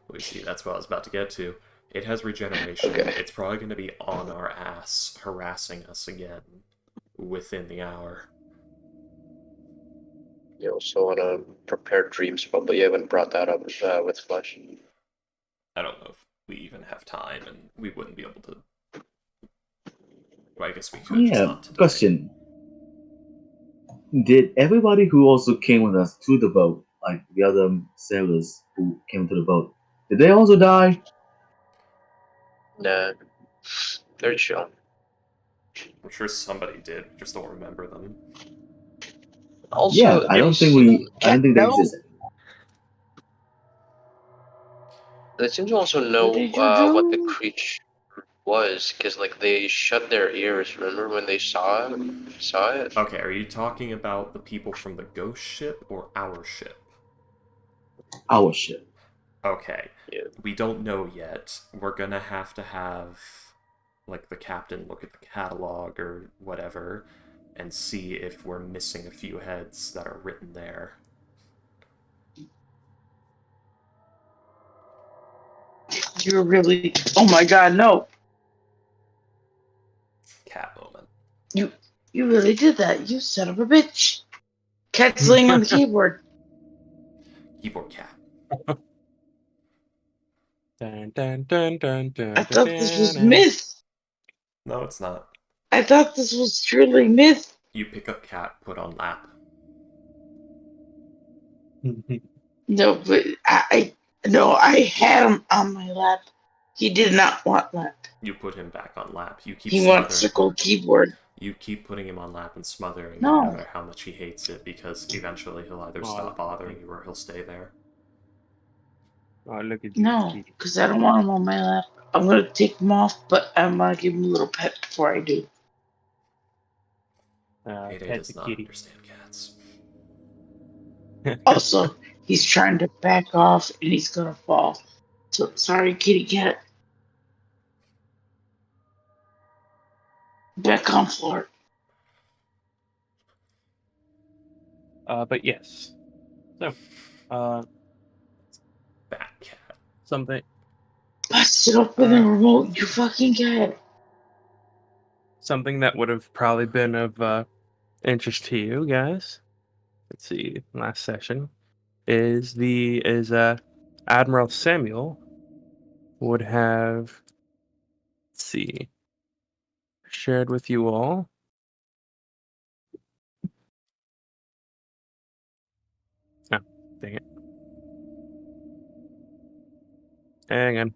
S1: We see, that's what I was about to get to. It has regeneration.
S2: Okay.
S1: It's probably going to be on our ass, harassing us again within the hour.
S2: You also want to prepare dream spell, but you haven't brought that up with Flesh.
S1: I don't know if we even have time, and we wouldn't be able to... Well, I guess we could, just
S5: Yeah,
S1: not today.
S5: question. Did everybody who also came with us to the boat, like the other sailors who came to the boat, did they also die?
S2: Nah, they're chill.
S1: I'm sure somebody did, we just don't remember them.
S2: Also,
S5: Yeah, I don't think they
S3: No.
S5: exist.
S2: They seem to also know
S3: What did you do?
S2: what the creature was, because like they shut their ears. Remember when they saw it?
S1: Okay, are you talking about the people from the ghost ship or our ship?
S5: Our ship.
S1: Okay.
S2: Yeah.
S1: We don't know yet. We're gonna have to have, like, the captain look at the catalog or whatever and see if we're missing a few heads that are written there.
S3: You're really. Oh my god, no!
S1: Cat moment.
S3: You really did that, you son of a bitch! Cat's laying on the keyboard.
S1: Keyboard cat.
S4: Dun, dun, dun, dun, dun,
S3: I thought this was
S4: dun.
S3: myth.
S1: No, it's not.
S3: I thought this was truly myth.
S1: You pick up cat, put on lap.
S3: No, but I had him on my lap. He did not want lap.
S1: You put him back on lap. You keep
S3: He wants
S1: smothering
S3: circle
S1: him.
S3: keyboard.
S1: You keep putting him on lap and smothering him no
S3: No.
S1: matter how much he hates it, because eventually he'll either
S4: Oh,
S1: stop bothering you or he'll stay there.
S4: Oh, look at you,
S3: No,
S4: kitty.
S3: because I don't want him on my lap. I'm gonna take him off, but I'm gonna give him a little pet before I do.
S1: Mayday
S4: Pet
S1: does
S4: the
S1: not
S4: kitty.
S1: understand cats.
S3: Also, he's trying to back off and he's gonna fall. So sorry, kitty cat. Back on floor.
S4: But yes. So,
S1: Bat cat.
S4: something
S3: Busted open the remote, you fucking cat.
S4: something that would have probably been of interest to you guys. Let's see, last session is Admiral Samuel would have, let's see, shared with you all. Oh, dang it. Hang on.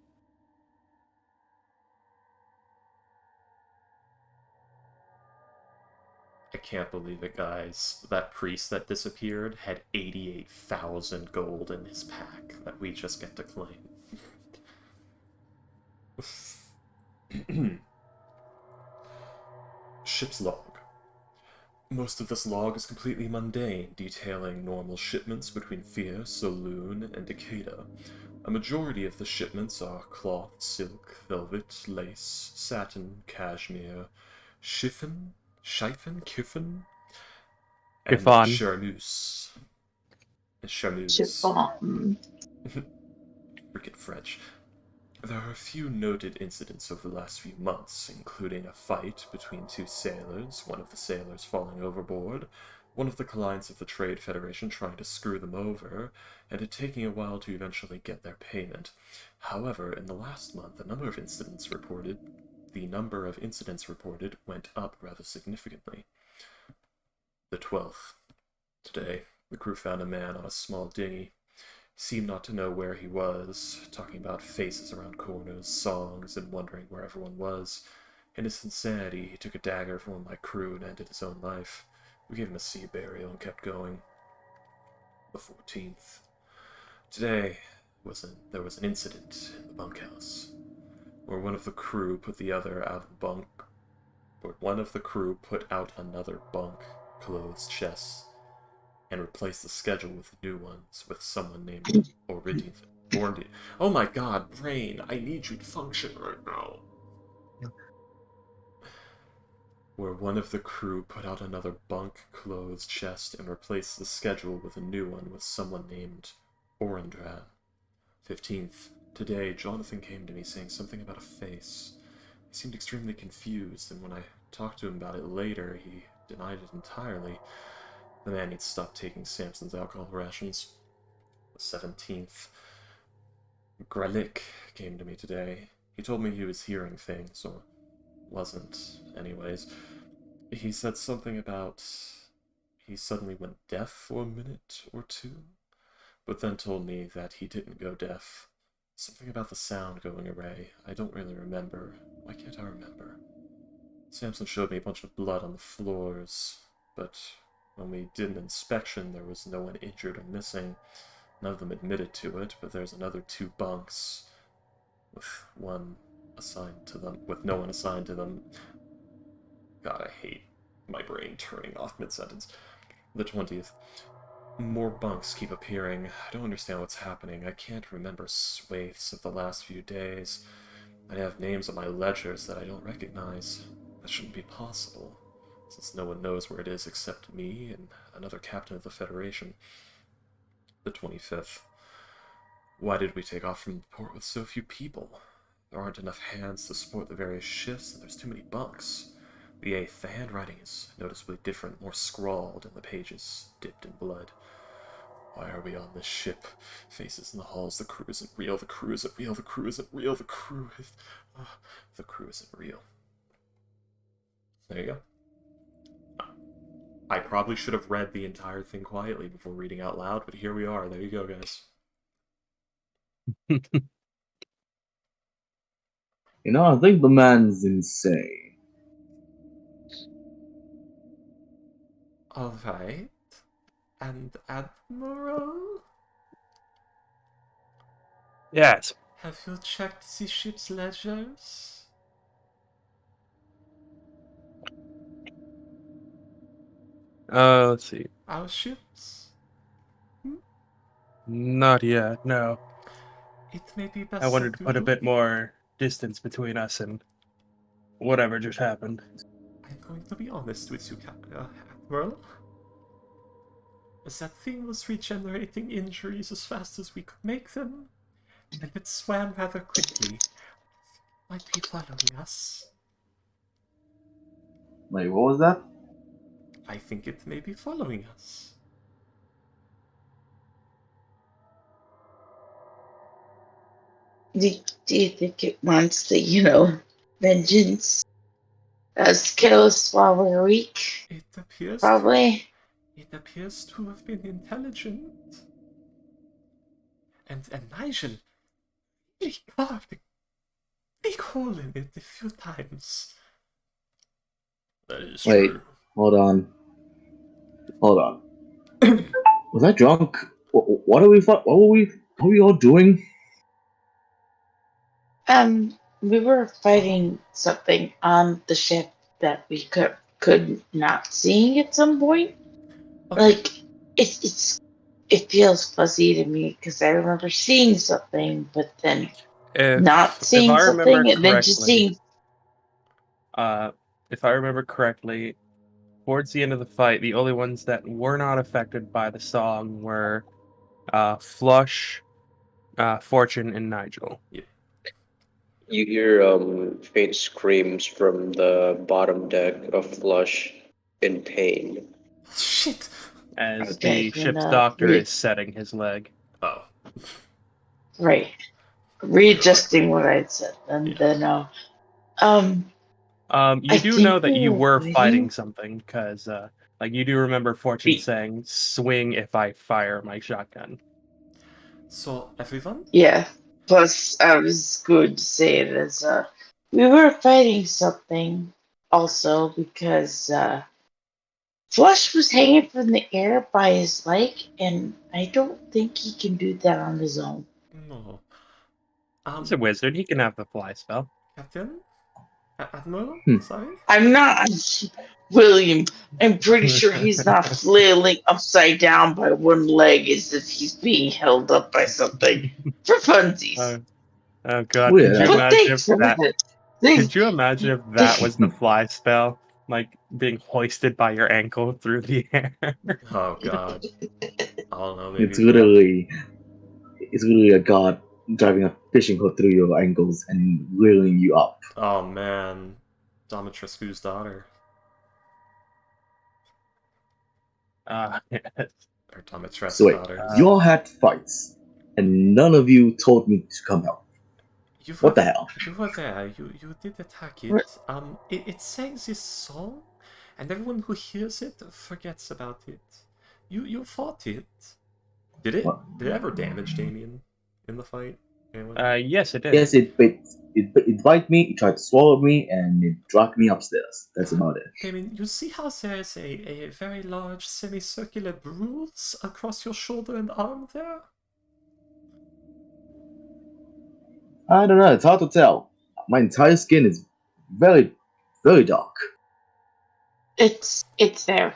S1: I can't believe it, guys. That priest that disappeared had 88,000 gold in his pack that we just get to claim. Ship's log. Most of this log is completely mundane, detailing normal shipments between Fear, Saloon, and Decatur. A majority of the shipments are cloth, silk, velvet, lace, satin, cashmere, chiffon, kiffin, and
S4: Chiffon.
S1: charmeuse.
S3: Chiffon.
S1: Freaking French. There are a few noted incidents over the last few months, including a fight between two sailors, one of the sailors falling overboard, one of the clients of the Trade Federation trying to screw them over, and it taking a while to eventually get their payment. However, in the last month, the number of incidents reported went up rather significantly. The 12th. Today, the crew found a man on a small dinghy. Seemed not to know where he was, talking about faces around corners, songs, and wondering where everyone was. In his insanity, he took a dagger from one of my crew and ended his own life. We gave him a sea burial and kept going. The 14th. Today, there was an incident in the bunkhouse, where one of the crew put out another bunk, clothes, chests, and replaced the schedule with new ones with someone named born to... Oh my god, brain, I need you to function right now. Where one of the crew put out another bunk clothes chest and replaced the schedule with a new one with someone named Orandran. 15th. Today, Jonathan came to me saying something about a face. He seemed extremely confused, and when I talked to him about it later, he denied it entirely. The man needs to stop taking Samson's alcohol rations. The 17th. Gralik came to me today. He told me he was hearing things, or wasn't, anyways. He said something about he suddenly went deaf for a minute or two, but then told me that he didn't go deaf. Something about the sound going away. I don't really remember. Why can't I remember? Samson showed me a bunch of blood on the floors, but when we did an inspection, there was no one injured or missing. None of them admitted to it, but there's another 2 bunks with one assigned to them, with no one assigned to them. God, I hate my brain turning off mid-sentence. The 20th. More bunks keep appearing. I don't understand what's happening. I can't remember swathes of the last few days. I have names on my ledgers that I don't recognize. That shouldn't be possible, since no one knows where it is except me and another captain of the Federation. The 25th. Why did we take off from the port with so few people? There aren't enough hands to support the various shifts, and there's too many bunks. The 8th. The handwriting is noticeably different, more scrawled, and the pages dipped in blood. Why are we on this ship? Faces in the halls. The crew isn't real. The crew isn't real. The crew isn't real. The crew is... the crew isn't real. There you go. I probably should have read the entire thing quietly before reading out loud, but here we are. There you go, guys.
S5: You know, I think the man's insane.
S1: Alright. And Admiral?
S4: Yes.
S1: Have you checked the ship's ledgers?
S4: Let's see.
S1: Our ships?
S4: Not yet, no.
S1: It may be best
S4: I wanted
S1: that
S4: to
S1: you
S4: put a
S1: look.
S4: bit more distance between us and whatever just happened.
S1: I'm going to be honest with you, Admiral. That thing was regenerating injuries as fast as we could make them, and it swam rather quickly. Might be following us.
S5: Wait, what was that?
S1: I think it may be following us.
S3: Do you think it wants vengeance? As kill us while we're weak?
S1: It appears
S3: Probably.
S1: It appears to have been intelligent. And Nigel really carved a big hole in it a few times. That is
S5: Wait,
S1: true.
S5: hold on. Was I drunk? What were we all doing?
S3: We were fighting something on the ship that we could not seeing at some point.
S1: Okay.
S3: Like it feels fuzzy to me because I remember seeing something, but then not
S4: If
S3: seeing
S4: I remember
S3: something, and then just
S4: correctly,
S3: seeing.
S4: if I remember correctly, towards the end of the fight, the only ones that were not affected by the song were Flush, Fortune, and Nigel.
S2: You hear faint screams from the bottom deck of Flush in pain.
S1: Shit!
S4: As
S3: Okay,
S4: the
S3: then
S4: ship's doctor is setting his leg.
S1: Oh.
S3: right, readjusting what I'd said, and then
S4: You
S3: I
S4: do
S3: think
S4: know that
S3: we
S4: you
S3: were
S4: were fighting
S3: fighting.
S4: something, because you do remember Fortune saying, "Swing if I fire my shotgun."
S1: So, everyone?
S3: Yeah. Plus, I was going to say it as we were fighting something also because Flush was hanging from the air by his leg, and I don't think he can do that on his own.
S1: No.
S4: He's a wizard. He can have the fly spell.
S1: Captain? Admiral?
S5: Hmm.
S1: Sorry?
S3: I'm not. William, I'm pretty sure he's not flailing upside down by one leg as if he's being held up by something for funsies.
S4: Oh god,
S5: Oh, yeah,
S4: could you
S5: that's-
S3: But
S4: imagine
S3: thanks
S4: if
S3: for
S4: that?
S3: that.
S4: Could you imagine if that was the
S5: Hmm.
S4: fly spell, like being hoisted by your ankle through the air?
S1: Oh god. I don't know, maybe
S5: It's
S1: for
S5: literally, it's literally a god driving a fishing hook through your ankles and reeling you up.
S1: Oh man. Domitrescu's daughter.
S4: Yes.
S1: Or Domitrescu's
S5: So wait,
S1: daughter.
S5: you all had fights, and none of you told me to come help.
S1: You
S5: What the
S1: were,
S5: hell?
S1: you were there. You did attack
S3: What?
S1: it. It sang this song, and everyone who hears it forgets about it. You fought it.
S5: What?
S1: Did it ever damage Damien in the fight? Anyone?
S4: Yes, it did.
S5: Yes, it bit me, it tried to swallow me, and it dragged me upstairs. That's about it.
S1: Damien, you see how there's a very large semicircular bruise across your shoulder and arm there?
S5: I don't know, it's hard to tell. My entire skin is very, very dark.
S3: It's there.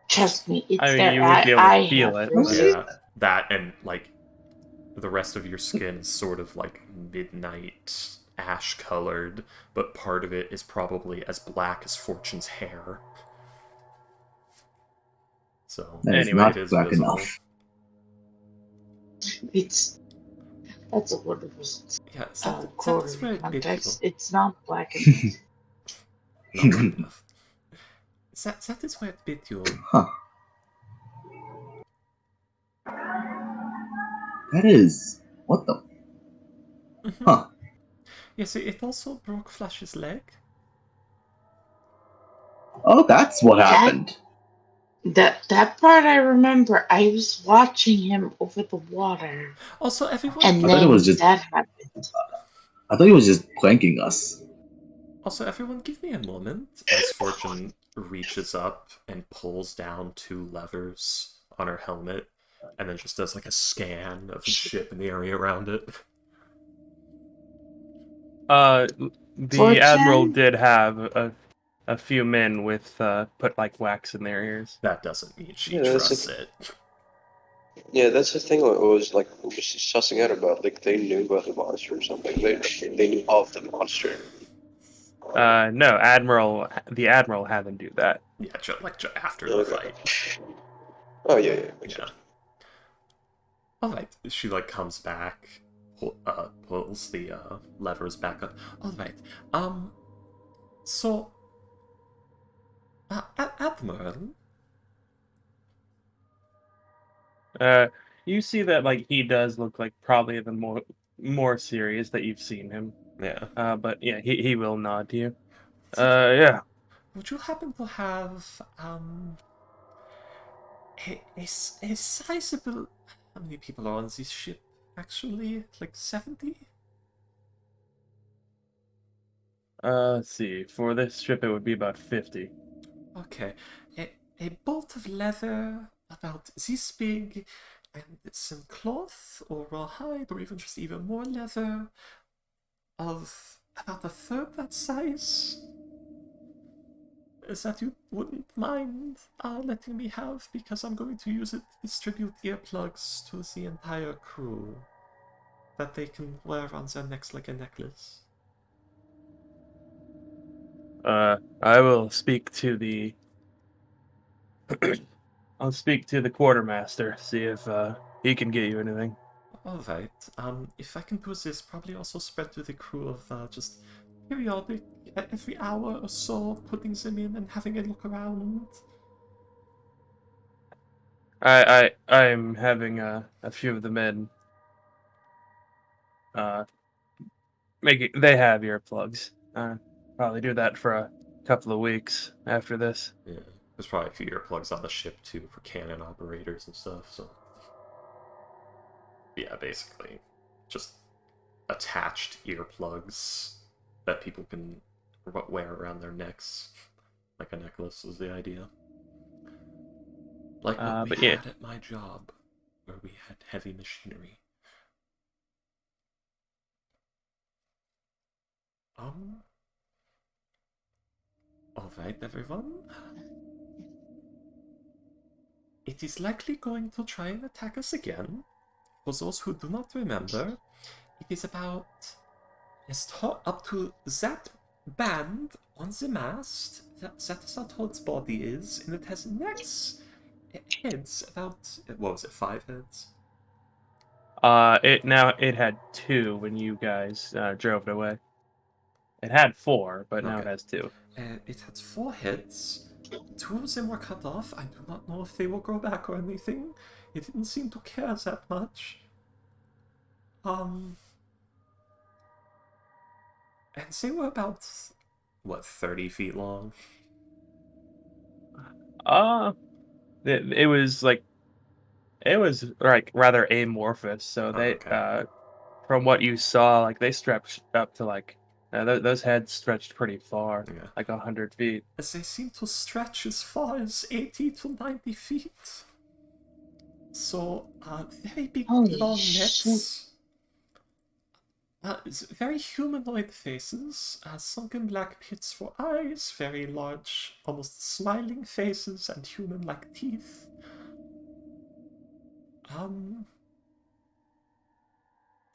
S3: Trust me, it's
S4: I mean,
S3: there.
S4: you would be able to
S3: I
S4: feel
S3: have
S4: it.
S3: no
S4: but-
S1: Yeah, that and like the rest of your skin is sort of like midnight ash colored, but part of it is probably as black as Fortune's hair. So
S5: That is
S4: Anyway,
S5: not
S1: it is
S5: black
S1: visible.
S5: enough.
S3: That's a wonderful
S1: Yeah,
S3: quote
S1: that is
S3: in
S1: where it bit you.
S3: context. It's not black enough.
S1: Not black enough. That is where it bit you.
S5: Huh. That is. What the?
S1: Mhm.
S5: Huh.
S1: Yes, it also broke Flash's leg.
S5: Oh, that's what happened.
S3: That part I remember. I was watching him over the water,
S1: Also, everyone.
S3: and
S5: I thought it
S3: then
S5: was just.
S3: that happened.
S5: I thought he was just pranking us.
S1: Also, everyone, give me a moment as Fortune reaches up and pulls down two levers on her helmet, and then just does like a scan of the ship and the area around it.
S4: The
S3: Fortune?
S4: admiral did have a few men with put like wax in their ears.
S1: That doesn't mean she
S2: Yeah, that's
S1: trusts it.
S2: Yeah, that's the thing. I was like just sussing out about. Like they knew about the monster or something. They knew of the monster.
S4: No, the admiral had them do that.
S1: Yeah, after the
S2: Okay.
S1: fight.
S2: Oh yeah, makes
S1: Yeah.
S2: sense.
S1: Alright, she like comes back, pulls the levers back up. Alright, so, Admiral,
S4: You see that like he does look like probably the more serious that you've seen him.
S1: yeah,
S4: But yeah, he will nod to you. Yeah.
S1: would you happen to have, a sizable, how many people are on this ship, actually? Like 70?
S4: Let's see. For this trip, it would be about 50.
S1: Okay, a bolt of leather about this big, and some cloth or rawhide, or even more leather of about a third that size. Is that you wouldn't mind letting me have, because I'm going to use it to distribute earplugs to the entire crew that they can wear around their necks like a necklace.
S4: I will speak to the. I'll speak to the quartermaster, see if he can get you anything.
S1: Alright, if I can do this, probably also spread to the crew of just periodic, every hour or so, putting them in and having a look around.
S4: I'm having a few of the men. They have earplugs. Probably do that for a couple of weeks after this.
S1: Yeah, there's probably a few earplugs on the ship too for cannon operators and stuff, so. Yeah, basically. Just attached earplugs that people can wear around their necks. Like a necklace is the idea. Like what we
S4: But yeah.
S1: had at my job, where we had heavy machinery. Alright, everyone. It is likely going to try and attack us again. For those who do not remember, it is about up to that band on the mast. That is how its body is, and it has necks, heads about, what was it, 5 heads?
S4: It had 2 when you guys drove it away. It had 4, but now it
S1: Okay.
S4: has 2.
S1: It has 4 heads. 2 of them were cut off. I do not know if they will grow back or anything. It didn't seem to care that much. And they were about, what, 30 feet long?
S4: It was like rather amorphous. So they
S1: Okay.
S4: from what you saw, like they stretched up to like those heads stretched pretty far,
S1: Yeah.
S4: like 100 feet.
S1: They seem to stretch as far as 80 to 90 feet. So, very big,
S3: Holy
S1: long
S3: shit.
S1: necks. Very humanoid faces, sunken black pits for eyes, very large, almost smiling faces, and human-like teeth.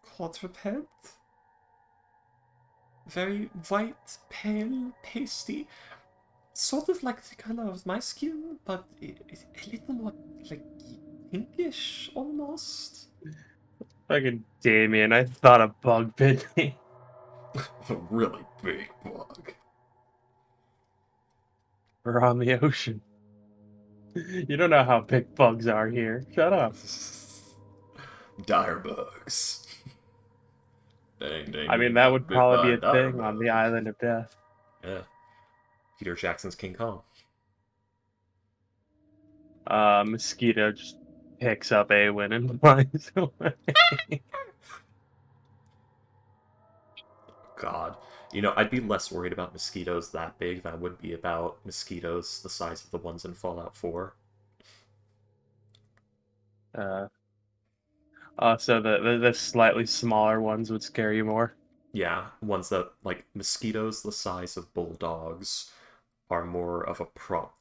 S1: Quadruped. Very white, pale, pasty. Sort of like the color of my skin, but a little more, like, pinkish, almost.
S4: Fucking Damien, I thought a bug bit me.
S1: A really big bug.
S4: We're on the ocean. You don't know how big bugs are here. Shut up.
S1: Dire bugs. Dang, dang,
S4: I
S1: you
S4: mean, that
S1: got
S4: would
S1: bit
S4: probably
S1: by
S4: be
S1: a
S4: a
S1: dire
S4: thing on the
S1: bug.
S4: Island of Death.
S1: Yeah. Peter Jackson's King Kong.
S4: Mosquito just picks up Awen and flies away.
S1: God. You know, I'd be less worried about mosquitoes that big than I would be about mosquitoes the size of the ones in Fallout 4.
S4: Uh, so the slightly smaller ones would scare you more.
S1: Yeah, ones that, like, mosquitoes the size of bulldogs are more of a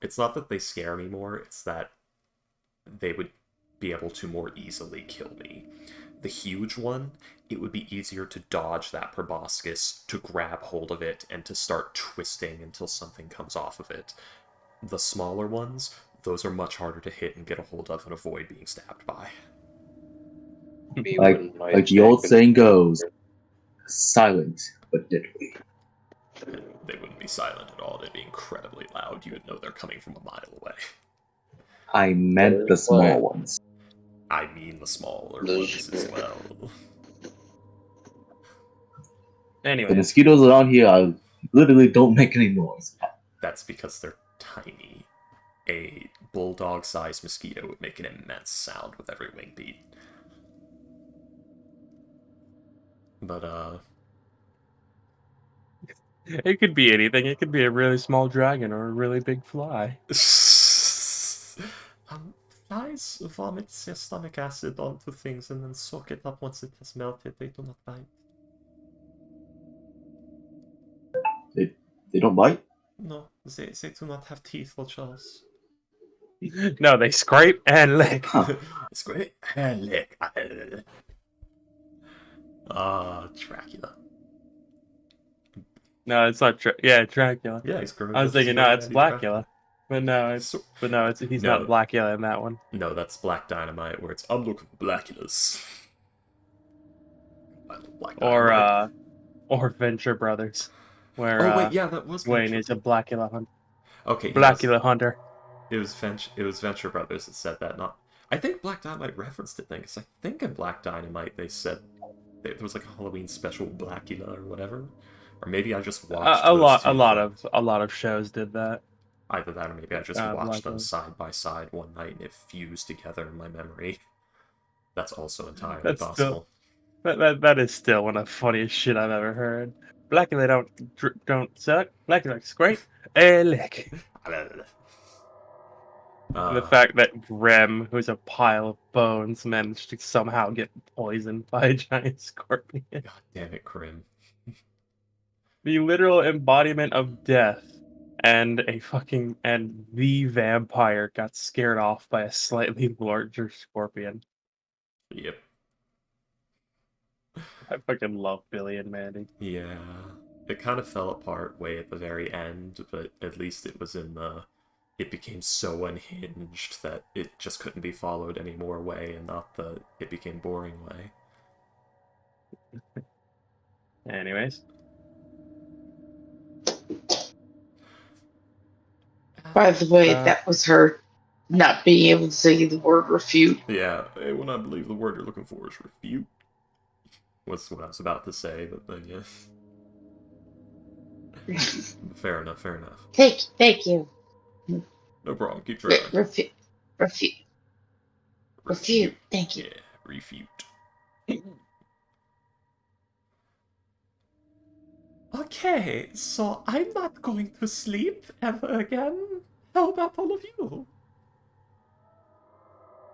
S1: It's not that they scare me more, it's that they would be able to more easily kill me. The huge one, it would be easier to dodge that proboscis, to grab hold of it, and to start twisting until something comes off of it. The smaller ones, those are much harder to hit and get a hold of and avoid being stabbed by.
S2: We
S5: Like
S2: wouldn't
S5: like
S2: mind
S5: the old
S2: checking.
S5: saying goes, silent but deadly.
S1: They wouldn't be silent at all, they'd be incredibly loud. You would know they're coming from a mile away.
S5: I meant the small ones.
S1: I mean the smaller
S2: Those-
S1: ones as well.
S5: The
S4: Anyways,
S5: mosquitoes around here literally don't make any noise.
S1: That's because they're tiny. A bulldog-sized mosquito would make an immense sound with every wing beat. But,
S4: it could be anything. It could be a really small dragon or a really big fly.
S1: Flies vomit their stomach acid onto things and then soak it up once it has melted. They do not bite.
S5: They don't bite?
S1: No, they do not have teeth or jaws.
S4: No, they scrape and lick.
S5: Huh.
S1: It's great. And lick. Ah, Dracula.
S4: No, it's not. Dracula.
S1: Yeah, he's grown.
S4: I was thinking, no, it's Blackula. But no, he's
S1: No.
S4: not Blackula in that one.
S1: No, that's Black Dynamite, where it's I'm looking for Blackulas. Black Dynamite.
S4: Or Venture Brothers, where
S1: Oh wait, yeah, that was
S4: Wayne
S1: Venture.
S4: is a Blackula hunter.
S1: Okay,
S4: Blackula hunter.
S1: It was Venture Brothers that said that. Not, I think Black Dynamite referenced it then, because I think in Black Dynamite they said there was like a Halloween special Blackula or whatever, or maybe I just watched
S4: A
S1: those two
S4: lot
S1: films.
S4: of shows did that.
S1: Either that, or maybe I just watched them
S4: Blackula.
S1: side by side one night and it fused together in my memory. That's also entirely
S4: That's
S1: possible.
S4: that is still one of the funniest shit I've ever heard. Blackula don't suck. Blackula scrape and lick. The fact that Grem, who's a pile of bones, managed to somehow get poisoned by a giant scorpion.
S1: God damn it, Krim.
S4: The literal embodiment of death, and the vampire got scared off by a slightly larger scorpion.
S1: Yep.
S4: I fucking love Billy and Mandy.
S1: Yeah. It kind of fell apart way at the very end, but at least it was in the... It became so unhinged that it just couldn't be followed any more way, and not the it became boring way.
S4: Anyways,
S3: By the way,
S4: Uh,
S3: that was her not being able to say the word refute.
S1: Yeah, I will not believe the word you're looking for is refute. Was what I was about to say, but then yeah. Fair enough, fair enough.
S3: Thank you.
S1: No problem, keep trying.
S3: Refute.
S1: Refute.
S3: Thank you.
S1: Yeah, refute. Okay, so I'm not going to sleep ever again. How about all of you?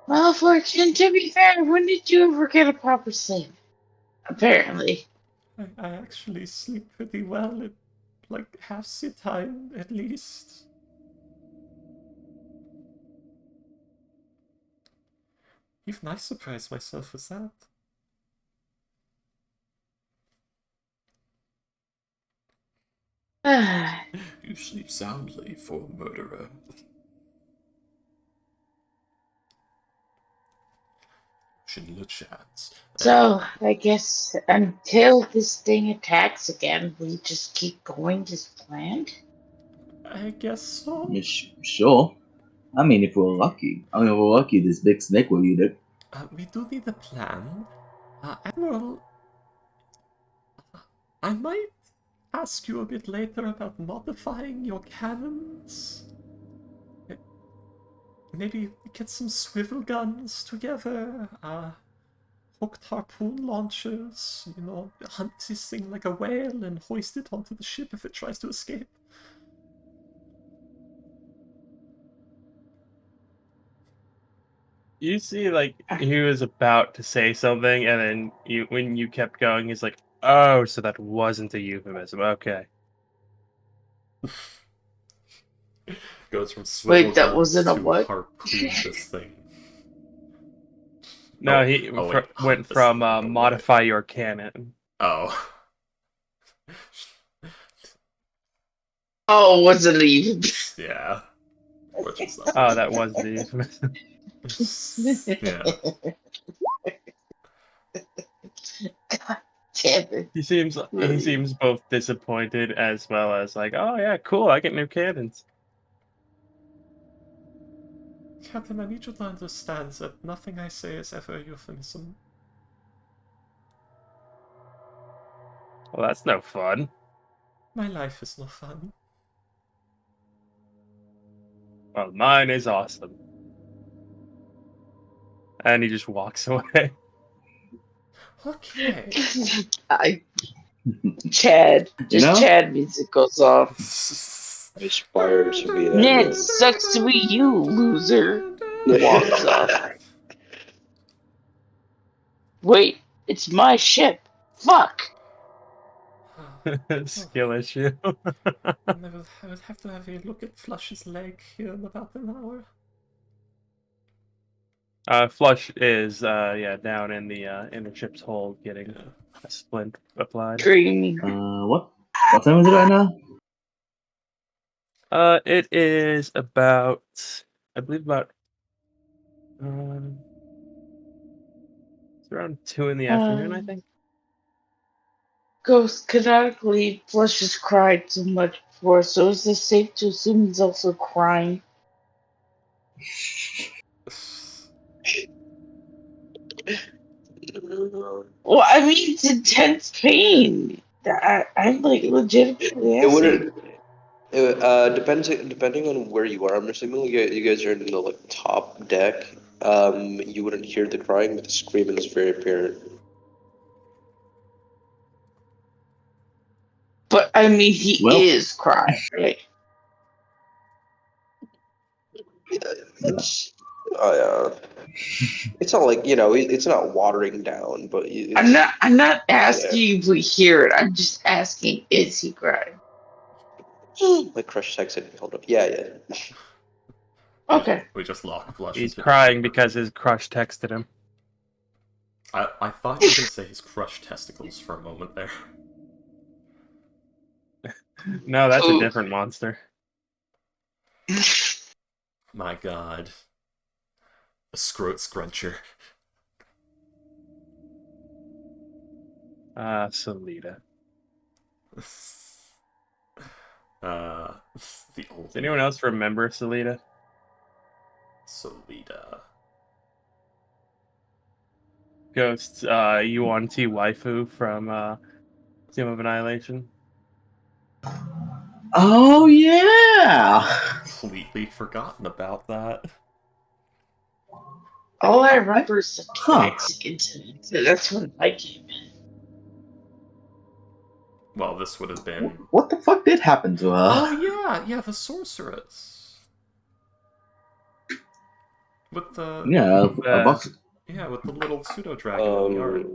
S3: Well, Fortune, to be fair, when did you ever get a proper sleep? Apparently.
S1: I actually sleep pretty well at like half the time at least. Even I surprised myself with that. You sleep soundly for a murderer. Shouldn't look chance.
S3: So, I guess until this thing attacks again, we just keep going as planned?
S1: I guess so.
S5: Yeah, sure. I mean, if we're lucky. I mean, if we're lucky, this big snake will eat it.
S1: We do need a plan. Admiral, I might ask you a bit later about modifying your cannons. Maybe get some swivel guns together, hooked harpoon launchers, hunt this thing like a whale and hoist it onto the ship if it tries to escape.
S4: you see, like, he was about to say something, and then when you kept going, he's like, "Oh, so that wasn't a euphemism." Okay.
S1: Goes from swivel
S3: Wait, that
S1: guns
S3: wasn't a
S1: to
S3: what?
S1: harpoon this thing.
S4: No,
S1: Oh,
S4: he
S1: wait,
S4: went
S1: this
S4: from
S1: thing like a whale.
S4: modify your cannon.
S1: Oh.
S3: Oh, wasn't even.
S1: Yeah. Which is not
S4: Oh, that was the euphemism.
S1: Yeah.
S3: God damn it.
S4: He seems both disappointed as well as like, "Oh yeah, cool, I get new cannons."
S1: Captain, I need you to understand that nothing I say is ever a euphemism.
S4: Well, that's no fun.
S1: My life is no fun.
S4: Well, mine is awesome. And he just walks away.
S1: Okay.
S3: Chad.
S5: You
S3: Just
S5: know?
S3: Chad music goes off.
S2: I aspire to be that
S3: Ned,
S2: man.
S3: sucks to be you, loser. Walks off. Wait, it's my ship. Fuck.
S4: Skill issue.
S1: I would have to have a look at Flush's leg here in about an hour.
S4: Flush is down in the ship's hold getting
S1: Yeah.
S4: a splint applied.
S3: Dreamy.
S5: What time is it right now?
S4: It is about, I believe about it's around 2 in the afternoon, I think.
S3: Ghost canonically Flush has cried so much before, so is it safe to assume he's also crying? Well, I mean, it's intense pain. I'm like legitimately
S2: It
S3: asking.
S2: wouldn't. Depending on where you are. I'm assuming you guys are in the like top deck. You wouldn't hear the crying, but the screaming is very apparent.
S3: But I mean, he
S5: Well,
S3: is crying, right?
S2: It's, it's not like it's not watering down, but
S3: I'm
S2: it's
S3: not. I'm not
S2: yeah.
S3: asking if we hear it. I'm just asking, is he crying?
S2: My crush texted me. Hold up. Yeah.
S3: Okay.
S1: We just lock flush.
S4: He's
S1: into
S4: crying because his crush texted him.
S1: I thought you were gonna say his crush testicles for a moment there.
S4: No, that's a
S3: Ooh.
S4: different monster.
S1: My god. A scrot scruncher.
S4: Salida.
S1: The old
S4: Does anyone else remember Salida?
S1: Solida.
S4: Ghosts, UNT waifu from Team of Annihilation.
S5: Oh yeah.
S1: Completely forgotten about that.
S3: All I remember is the
S5: Huh.
S3: Mexican town. So that's when I came in.
S1: Well, this would have been.
S5: What the fuck did happen to her?
S1: Oh yeah, the sorceress. With the
S5: Yeah, a box.
S1: with the little pseudo dragon in the art.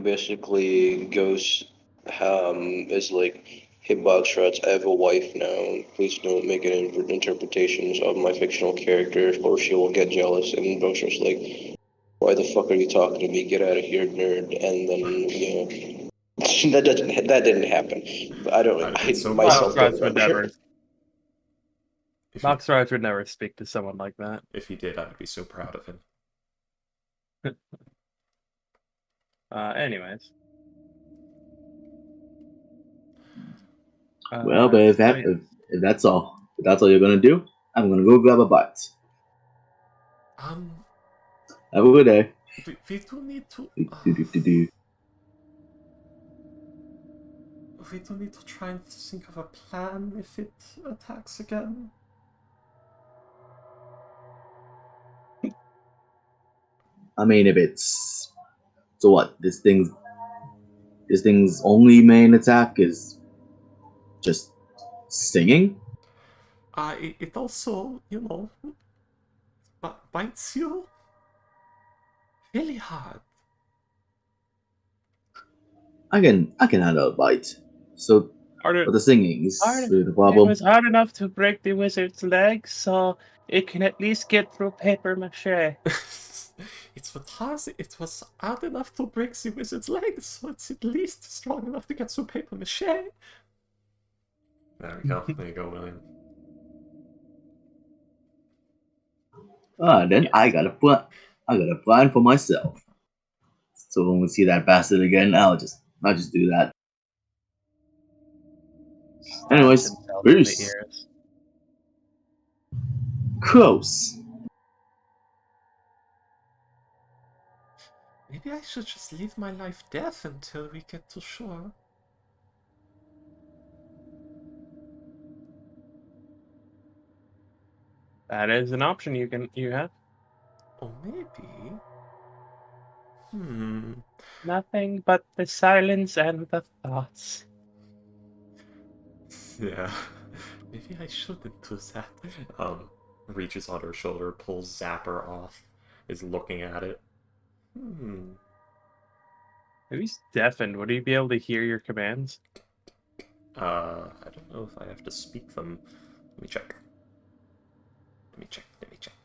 S2: Basically, Ghost is like, hey, Boxrots, I have a wife now. Please don't make any interpretations of my fictional character, or she will get jealous. And Boxrot's like, why the fuck are you talking to me? Get out of here, nerd. And then, that didn't happen. But I don't.
S1: I'd have been so
S2: myself
S1: proud.
S2: don't remember.
S4: Boxraj would never speak to someone like that.
S1: If he did, I would be so proud of him.
S4: Anyways.
S5: Well, but if that's all you're gonna do, I'm gonna go grab a bite. Have a good day.
S1: We do need to. We do need to try and think of a plan if it attacks again.
S5: I mean, if it's so what? This thing's only main attack is just singing.
S1: It also, bites you really hard.
S5: I can handle a bite. So, but the singing is the
S4: It
S5: problem.
S4: was hard enough to break the wizard's leg, so it can at least get through paper mache.
S1: It was hard enough to break the wizard's legs, so it's at least strong enough to get through paper mache. There we go. There you go, William.
S5: Then
S4: Yes.
S5: I got a plan for myself. So when we see that bastard again, I'll just do that. Anyways,
S4: Himself in the
S5: peace.
S4: ears.
S5: Close.
S1: Maybe I should just leave my life deaf until we get to shore.
S4: That is an option you have.
S1: Or maybe.
S4: Nothing but the silence and the thoughts.
S1: Yeah. Maybe I shouldn't do that. Reaches on her shoulder, pulls Zapper off, is looking at it.
S4: If he's deafened, would he be able to hear your commands?
S1: I don't know if I have to speak them. Let me check.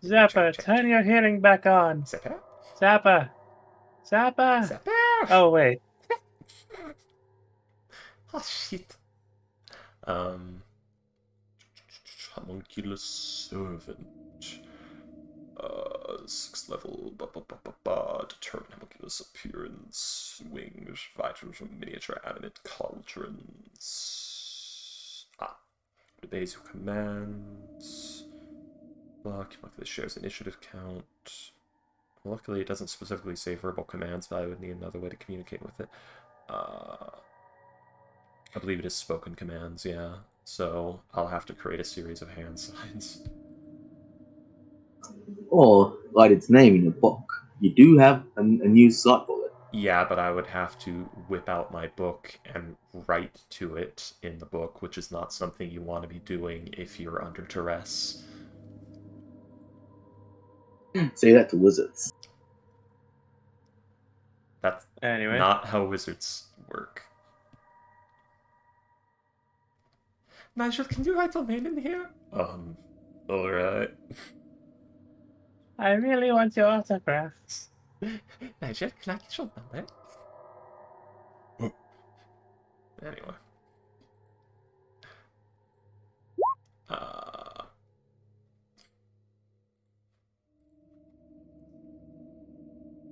S4: Zappa, turn your hearing back on.
S1: Zapper?
S4: Zappa. Zappa.
S1: Zapper!
S4: Oh, wait.
S1: Oh, shit. Homunculus Servant. 6th level, determine homunculus appearance, wings, vitals from miniature animate cauldrons. Obeys your commands. Luckily, this shares initiative count. Luckily, it doesn't specifically say verbal commands, but I would need another way to communicate with it. I believe it is spoken commands, yeah. So I'll have to create a series of hand signs.
S5: Or write its name in a book. You do have a new slot for it.
S1: Yeah, but I would have to whip out my book and write to it in the book, which is not something you want to be doing if you're under duress.
S5: Say that to wizards.
S1: That's not how wizards work. Nigel, can you write your name in here? Alright.
S4: I really want your autograph.
S1: Nigel, can I get your number? Anyway.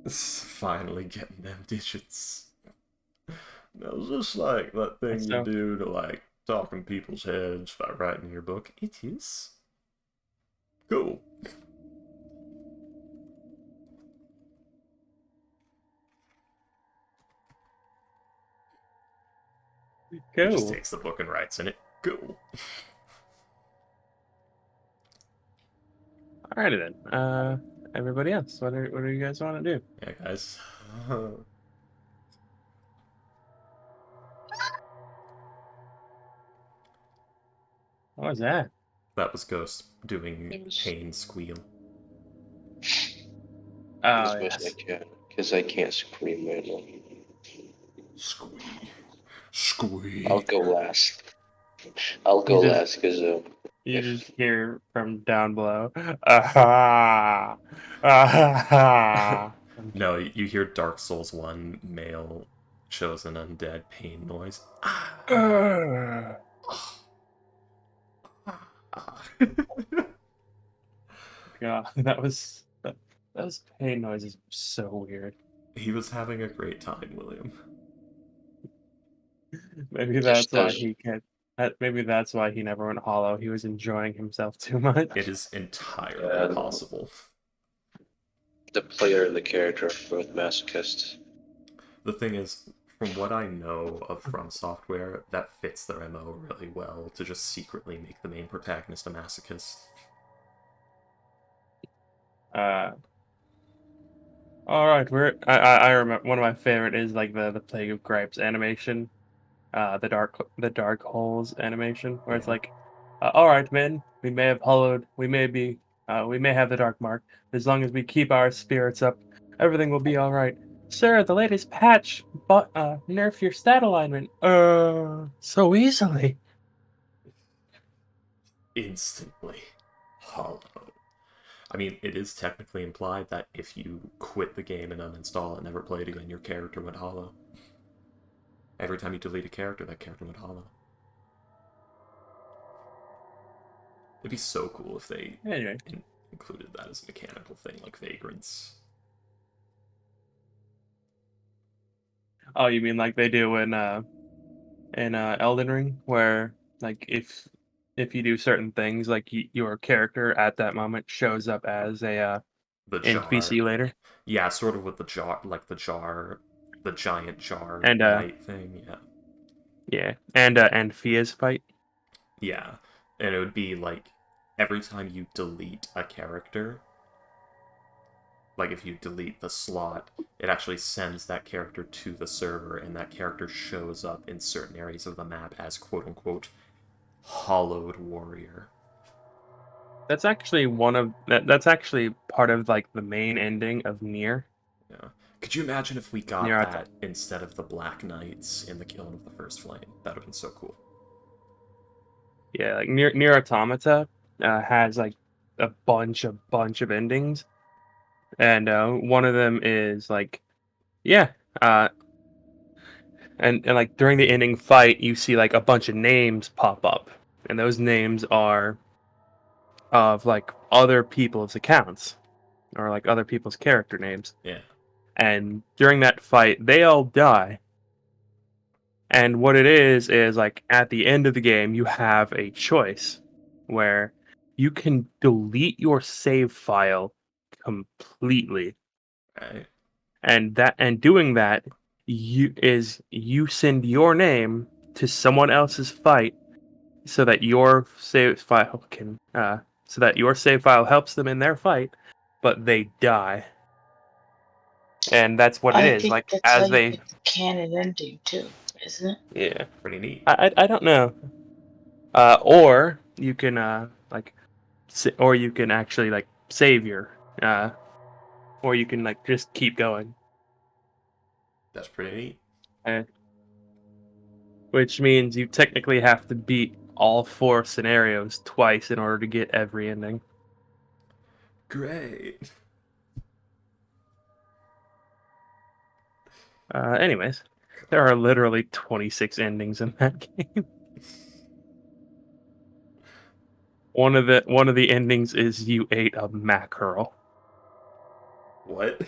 S1: Finally getting them digits. Now, is this like that thing you
S4: So-
S1: do to like talk in people's heads by writing your book? It is. Cool. He just
S4: Cool.
S1: takes the book and writes in it. Cool.
S4: Alrighty then. Everybody else, what do you guys want to do?
S1: Yeah, guys.
S4: What was that?
S1: That was Ghost doing
S2: It was-
S1: pain squeal.
S4: Oh
S2: Because
S4: yes.
S2: because I can't scream right now.
S1: Squee. Squee.
S2: I'll go last. I'll
S4: You
S2: go
S4: just-
S2: last because
S4: You just hear from down below. Ah, ah.
S1: No, you hear Dark Souls 1 male chosen undead pain noise.
S4: God, that those pain noises were so weird.
S1: He was having a great time, William.
S4: Maybe
S2: Just
S4: that's why
S2: does-
S4: he can't. Maybe that's why he never went hollow. He was enjoying himself too much.
S1: It is entirely
S2: Yeah.
S1: possible.
S2: the player and the character are both masochists.
S1: The thing is, from what I know of From Software, that fits their MO really well to just secretly make the main protagonist a masochist.
S4: All right, I remember one of my favorite is like the Plague of Gripes animation, the dark holes animation, where it's
S1: Yeah.
S4: like, all right, men, we may have hollowed, we may have the dark mark. As long as we keep our spirits up, everything will be all right. Sir, the latest patch, but nerf your stat alignment. So easily.
S1: Instantly hollow. I mean, it is technically implied that if you quit the game and uninstall it, never play it again, your character went hollow. Every time you delete a character, that character went hollow. It'd be so cool if they
S4: Anyway,
S1: included that as a mechanical thing, like vagrants.
S4: oh, you mean like they do in Elden Ring, where like if you do certain things, like your character at that moment shows up as a
S1: The jar.
S4: NPC later,
S1: Yeah, sort of with the jar, like the giant jar
S4: and
S1: knight thing. Yeah,
S4: and Fia's fight.
S1: yeah, and it would be like every time you delete a character, like if you delete the slot, it actually sends that character to the server, and that character shows up in certain areas of the map as quote unquote hollowed warrior.
S4: That's actually that's actually part of like the main ending of Nier.
S1: Yeah. Could you imagine if we got
S4: Nier
S1: that instead of the Black Knights in the Kiln of the First Flame? That would have been so cool.
S4: Yeah, like Nier Automata has like a bunch of endings, and one of them is like, yeah, and like during the ending fight, you see like a bunch of names pop up, and those names are of like other people's accounts or like other people's character names.
S1: Yeah.
S4: And during that fight, they all die. And what it is like at the end of the game, you have a choice where you can delete your save file completely.
S1: Right.
S4: And doing that, you send your name to someone else's fight so that your save file helps them in their fight, but they die. And that's what it
S3: I
S4: is.
S3: think
S4: Like
S3: that's how
S4: as
S3: you
S4: they
S3: get the canon ending too, isn't it?
S4: yeah.
S1: Pretty neat.
S4: I don't know. Or you can or you can actually like save your or you can like just keep going.
S1: That's pretty neat.
S4: Which means you technically have to beat all 4 scenarios twice in order to get every ending.
S1: Great.
S4: Anyways, there are literally 26 endings in that game. One of the endings is you ate a mackerel.
S1: What?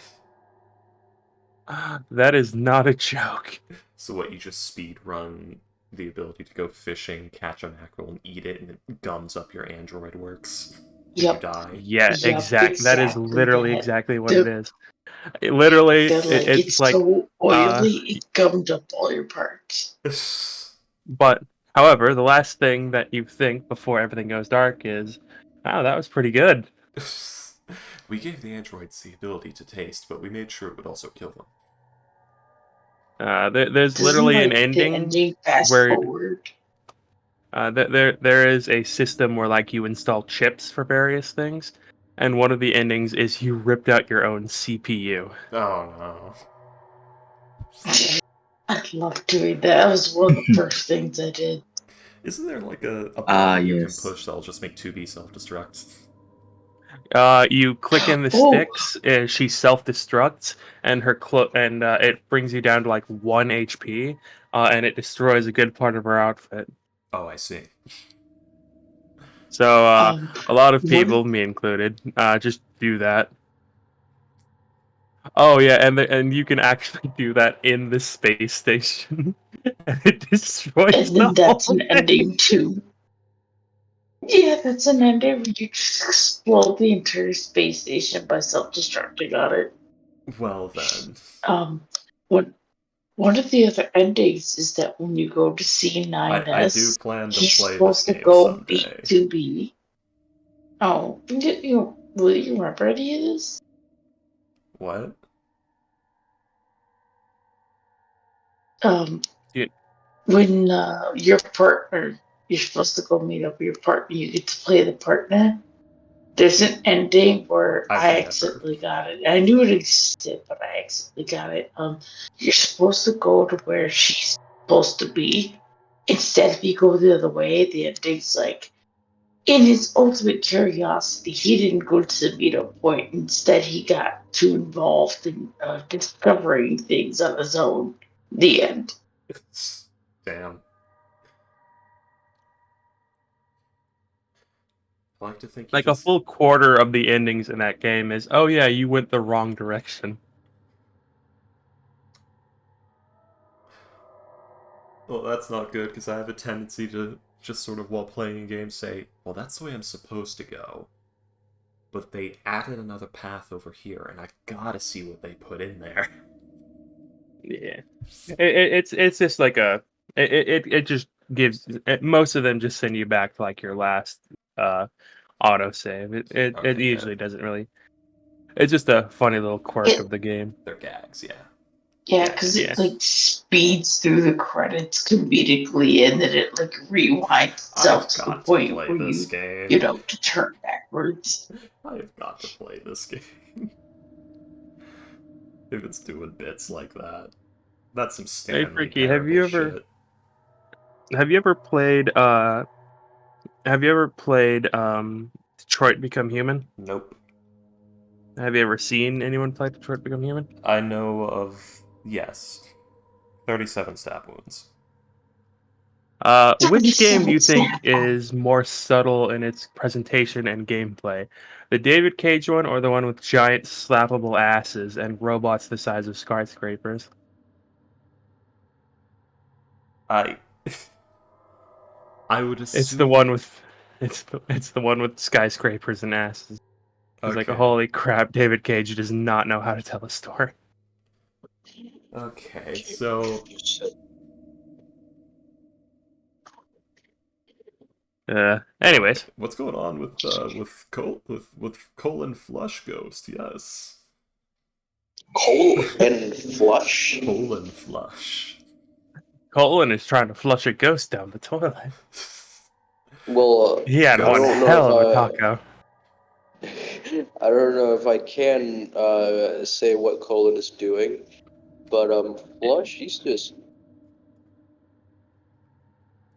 S4: That is not a joke.
S1: So what, you just speed run the ability to go fishing, catch a mackerel, and eat it, and it gums up your android works? And
S3: Yep.
S1: you die?
S4: Yeah,
S3: Yep,
S4: That is
S3: exactly
S4: literally
S3: that.
S4: exactly what it is. It's
S3: It's
S4: like,
S3: so oily, it gummed up all your parts.
S4: but however, the last thing that you think before everything goes dark is, "Wow, that was pretty good."
S1: We gave the androids the ability to taste, but we made sure it would also kill them.
S4: There's
S3: Doesn't
S4: literally an
S3: like the
S4: ending
S3: ending fast
S4: where
S3: forward.
S4: there is a system where like you install chips for various things, and one of the endings is you ripped out your own CPU.
S1: Oh no.
S3: I love doing that. That was one of the first things I did.
S1: Isn't there like a button you can
S5: Yes.
S1: push that'll just make 2B self-destruct?
S4: You click in the
S3: Oh.
S4: sticks, she self-destructs, and it brings you down to like 1 HP, and it destroys a good part of her outfit.
S1: Oh, I see.
S4: So a lot of
S3: One
S4: people, me included, just do that. Oh yeah, and you can actually do that in the space station, and it destroys
S3: and then
S4: the
S3: that's
S4: whole
S3: an ending too. Yeah, that's an ending where you just explode the entire space station by self-destructing on it.
S1: Well then.
S3: One one of the other endings is that when you go to
S1: I do
S3: C9S,
S1: plan to
S3: he's
S1: play this
S3: supposed to
S1: game
S3: go
S1: someday.
S3: B2B. Oh, will you remember any of this?
S1: What?
S4: Yeah.
S3: When your partner, you're supposed to go meet up with your partner, you get to play the partner. There's an ending where
S1: I
S3: I
S1: think I've heard.
S3: accidentally got it. I knew it existed, but I accidentally got it. You're supposed to go to where she's supposed to be. Instead, if you go the other way, the ending's like, in his ultimate curiosity, he didn't go to the meetup point. Instead, he got too involved in discovering things on his own. The end.
S1: Damn. I like to think you
S4: Like a
S1: just...
S4: full quarter of the endings in that game is, oh yeah, you went the wrong direction.
S1: Well, that's not good, because I have a tendency to just sort of, while playing a game, say, well, that's the way I'm supposed to go. But they added another path over here, and I gotta see what they put in there.
S4: Yeah, it's just like it just gives most of them just send you back to like your last autosave. It
S1: Okay,
S4: usually doesn't really. It's just a funny little quirk
S3: It,
S4: of the game.
S1: they're gags, yeah.
S3: yeah,
S1: Yeah,
S3: because
S4: Yeah.
S3: it like speeds through the credits comedically, and then it like rewinds itself
S1: I've
S3: to the
S1: got to
S3: point
S1: play
S3: where
S1: this
S3: you
S1: game.
S3: to turn backwards.
S1: I've got to play this game. If it's doing bits like that. That's some
S4: Hey,
S1: Stanley
S4: Freaky,
S1: Parable shit.
S4: have you ever played Detroit Become Human?
S1: Nope.
S4: Have you ever seen anyone play Detroit Become Human?
S1: I know of... yes. 37 stab wounds.
S4: Which game do you think
S3: Snap.
S4: is more subtle in its presentation and gameplay? The David Cage one or the one with giant slappable asses and robots the size of skyscrapers?
S1: I... I would
S4: It's the
S1: assume...
S4: one with it's the one with skyscrapers and asses. It's like,
S1: Okay.
S4: holy crap, David Cage does not know how to tell a story.
S1: Okay, so...
S4: Anyways,
S1: what's going on with Colon Flush Ghost? Yes.
S2: Coal and flush.
S1: Colon Flush.
S4: Colin is trying to flush a ghost down the toilet.
S2: Well,
S4: He had
S2: I
S4: one
S2: don't
S4: hell of a
S2: know
S4: taco.
S2: I don't know if I can say what Colin is doing, but Flush, he's just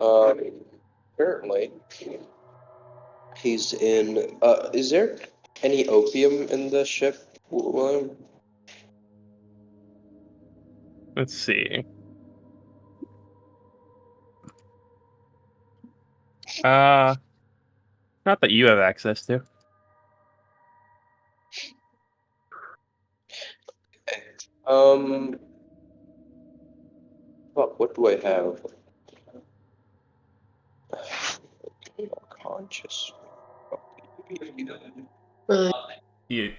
S2: um Apparently, he's in. Is there any opium in the ship, William?
S4: Let's see. Not that you have access to.
S2: Fuck, what do I have? Conscious.
S3: But
S1: You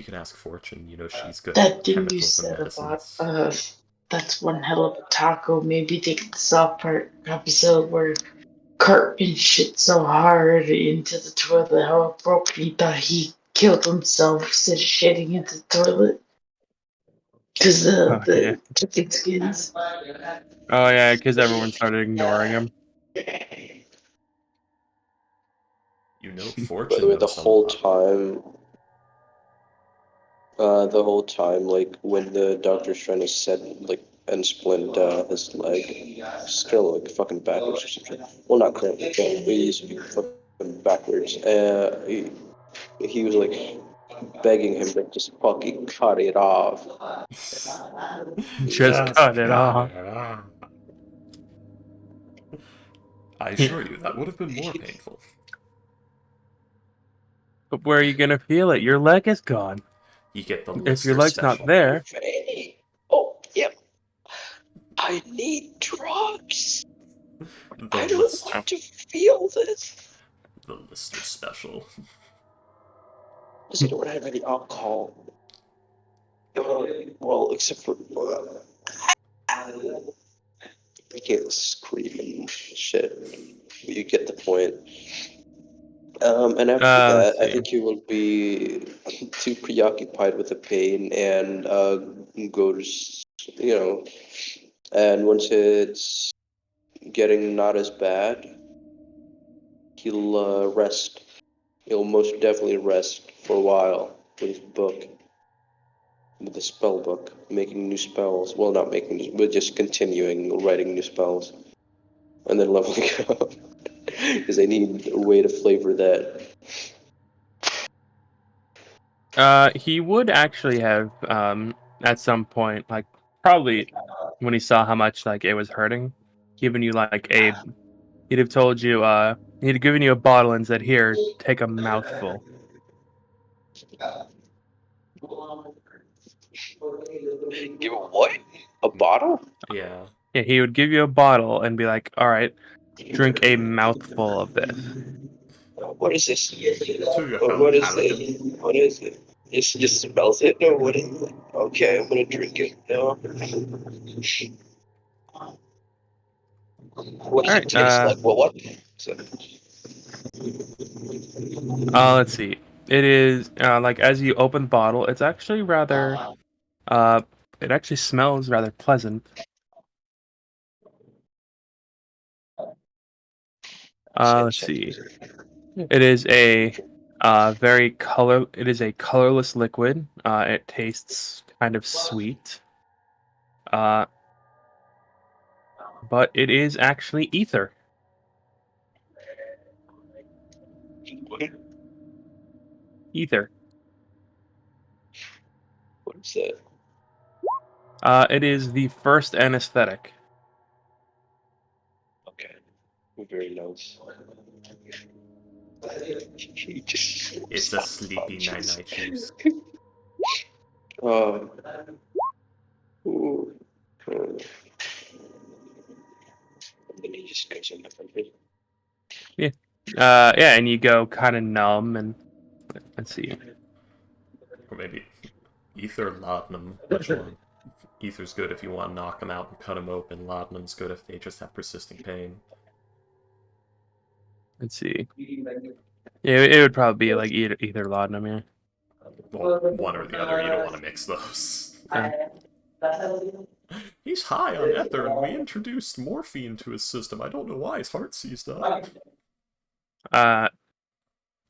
S1: can ask Fortune. You know she's good at
S3: that thing you
S1: chemicals and
S3: said about
S1: medicines.
S3: that's one hell of a taco. Maybe take the soft part episode where Cartman shit so hard into the toilet how it broke he thought he killed himself instead of shitting into the toilet. Because
S4: Oh, yeah.
S3: the chicken skins.
S4: Oh, yeah, because everyone started ignoring him.
S1: You know
S2: By the
S1: Fortune
S2: way, the
S1: knows a
S2: whole
S1: lot.
S2: time, like when the doctor's trying to set, like, and splint his leg, he's kind of like fucking backwards or something. Well, not currently, but he's fucking backwards. He was like begging him to just fucking cut it off.
S4: Just cut it off.
S1: it off. I assure you, that would have been more painful.
S4: But where are you gonna feel it? Your leg is gone.
S1: You get the
S4: If your
S1: Lister
S4: leg's not
S1: special.
S4: there,
S2: Oh, yep. I need drugs.
S1: The
S2: I don't
S1: Lister,
S2: want to feel this.
S1: the Lister special.
S2: Does anyone have any alcohol? Well, except for I can't scream and shit. You get the point. And after that,
S4: let's
S2: I
S4: see.
S2: think you will be too preoccupied with the pain and go to, you know, and once it's getting not as bad, he'll rest. He'll most definitely rest for a while with his book, with the spell book, making new spells. Well, not making new, but just continuing writing new spells, and then leveling up because they need a way to flavor that.
S4: He would actually have, at some point, like, probably when he saw how much, like, it was hurting, given you, like, he'd have told you, he'd have given you a bottle and said, here, take a mouthful.
S2: Give a what? A bottle?
S1: Yeah.
S4: Yeah, he would give you a bottle and be like, all right, drink a mouthful of this.
S2: What is this?
S1: To your
S2: What
S1: health,
S2: is
S1: Halligan.
S2: it? What is it? It just smells it. No, what is it? Okay, I'm gonna drink it. No. What does
S4: All
S2: it
S4: right,
S2: taste like? Well, what? So,
S4: let's see. It is, like, as you open the bottle, it's actually rather, it actually smells rather pleasant. Let's see. It is a it is a colorless liquid. It tastes kind of sweet. Uh, but it is actually ether. Ether.
S2: what is that?
S4: It is the first anesthetic.
S2: Okay, very nice. He just
S1: It's a sleepy night-night juice.
S2: Um. Ooh. And then he just goes in the country.
S4: Yeah, and you go kind of numb and let's see.
S1: Or maybe Ether, Laudanum. Which one? Ether's good if you want to knock them out and cut them open. Laudanum's good if they just have persisting pain.
S4: Let's see. Yeah, it would probably be like either laudanum. Yeah.
S1: Well, one or the other. You don't want to mix those. He's high on ether, and we introduced morphine to his system. I don't know why his heart seized up.
S4: At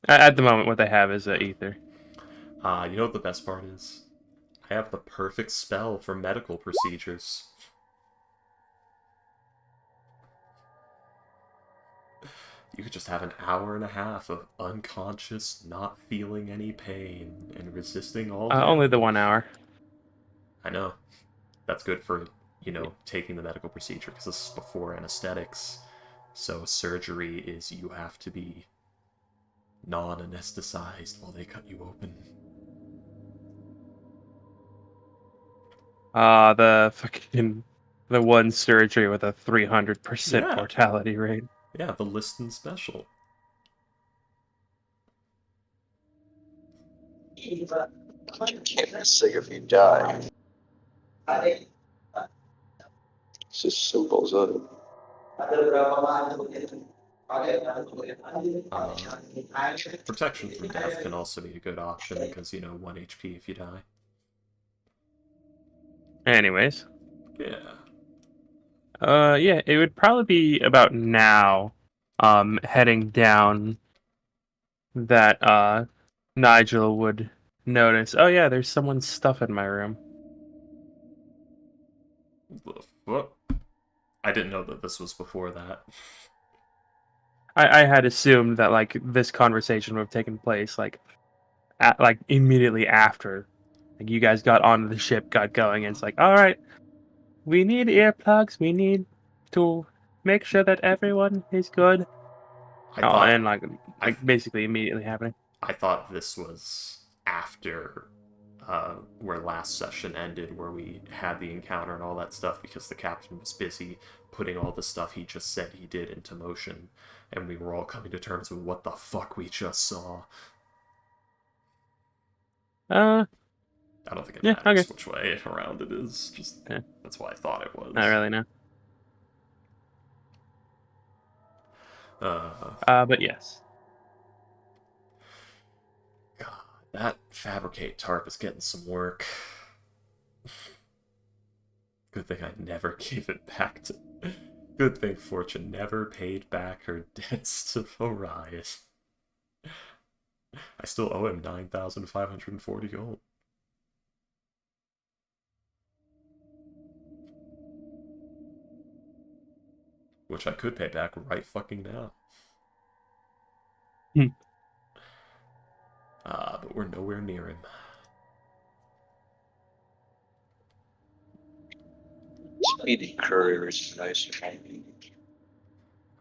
S4: the moment, what they have is ether.
S1: You know what the best part is? I have the perfect spell for medical procedures. You could just have an hour and a half of unconscious, not feeling any pain, and resisting all damage.
S4: Only the 1 hour.
S1: I know. That's good for, taking the medical procedure, because this is before anesthetics. So surgery is you have to be non-anesthetized while they cut you open.
S4: The one surgery with a 300%
S1: Yeah.
S4: mortality rate.
S1: Yeah, the Liston special.
S2: You can't be sick if you die. It's as simple as that.
S1: Protection from death can also be a good option, because, 1 HP if you die.
S4: Anyways.
S1: Yeah.
S4: Yeah, it would probably be about now, heading down, that Nigel would notice, oh yeah, there's someone's stuff in my room.
S1: What? I didn't know that this was before that.
S4: I had assumed that like this conversation would have taken place like immediately after, like you guys got onto the ship, got going, and it's like, all right, we need earplugs. We need to make sure that everyone is good. And basically immediately happening.
S1: I thought this was after where last session ended, where we had the encounter and all that stuff, because the captain was busy putting all the stuff he just said he did into motion, and we were all coming to terms with what the fuck we just saw. I don't think it matters which way around it is. Just that's why I thought it was.
S4: Not really, no. But yes.
S1: God, that fabricate tarp is getting some work. Good thing I never gave it back to... Good thing Fortune never paid back her debts to Orion. I still owe him 9,540 gold. Which I could pay back right fucking now. But we're nowhere near him.
S2: Speedy courier is nice.
S1: I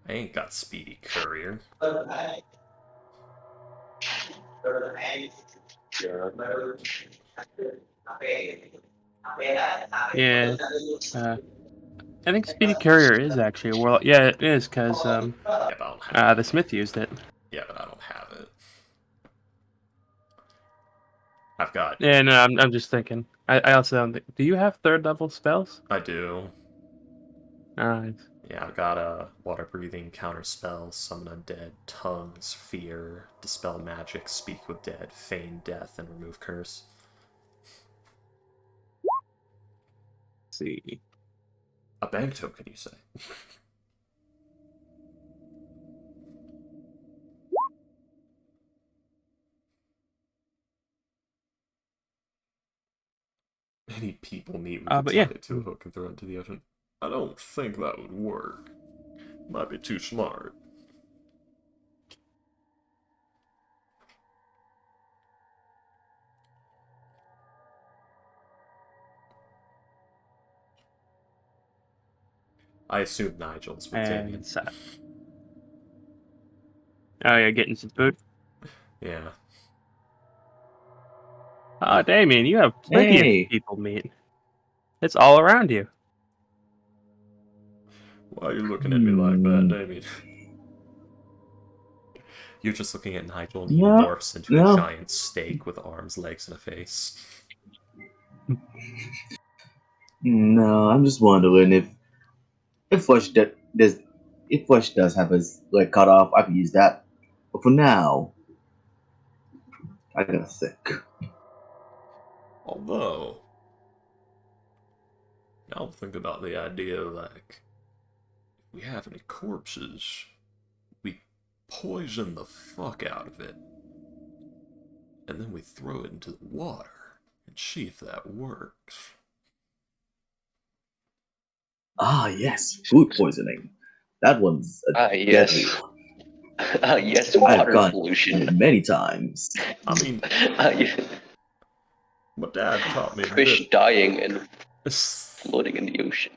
S1: ain't got speedy courier.
S4: Yeah. I think Speedy Courier is actually a world. Yeah, it is, because
S1: yeah, but I don't have
S4: the Smith used it.
S1: Yeah, but I don't have it. I've got...
S4: Yeah, no, I'm just thinking. I also don't think... Do you have 3rd level spells?
S1: I do.
S4: Alright.
S1: Yeah, I've got a water breathing, counter spells, summon undead, tongues, fear, dispel magic, speak with dead, feign death, and remove curse.
S4: Let's see.
S1: A bank token, you say? Any people meet, we could tie it to a hook and throw it to the ocean. I don't think that would work. Might be too smart. I assume Nigel's with Damien.
S4: Oh yeah, getting some food?
S1: Yeah.
S4: Oh, Damien, you have plenty of people meet. It's all around you.
S1: Why are you looking at me like that, Damien? You're just looking at Nigel, and he morphs into a giant steak with arms, legs, and a face.
S5: No, I'm just wondering if flesh does have his leg cut off, I could use that. But for now, I gotta think.
S1: Although, now I'm thinking about the idea of, like, if we have any corpses, we poison the fuck out of it, and then we throw it into the water and see if that works.
S5: Ah, yes, food poisoning. That one's a deadly one.
S2: Yes,
S5: I've
S2: water
S5: gone
S2: pollution.
S5: many times.
S1: I mean, my dad taught me a
S2: Fish
S1: bit.
S2: dying and floating in the ocean.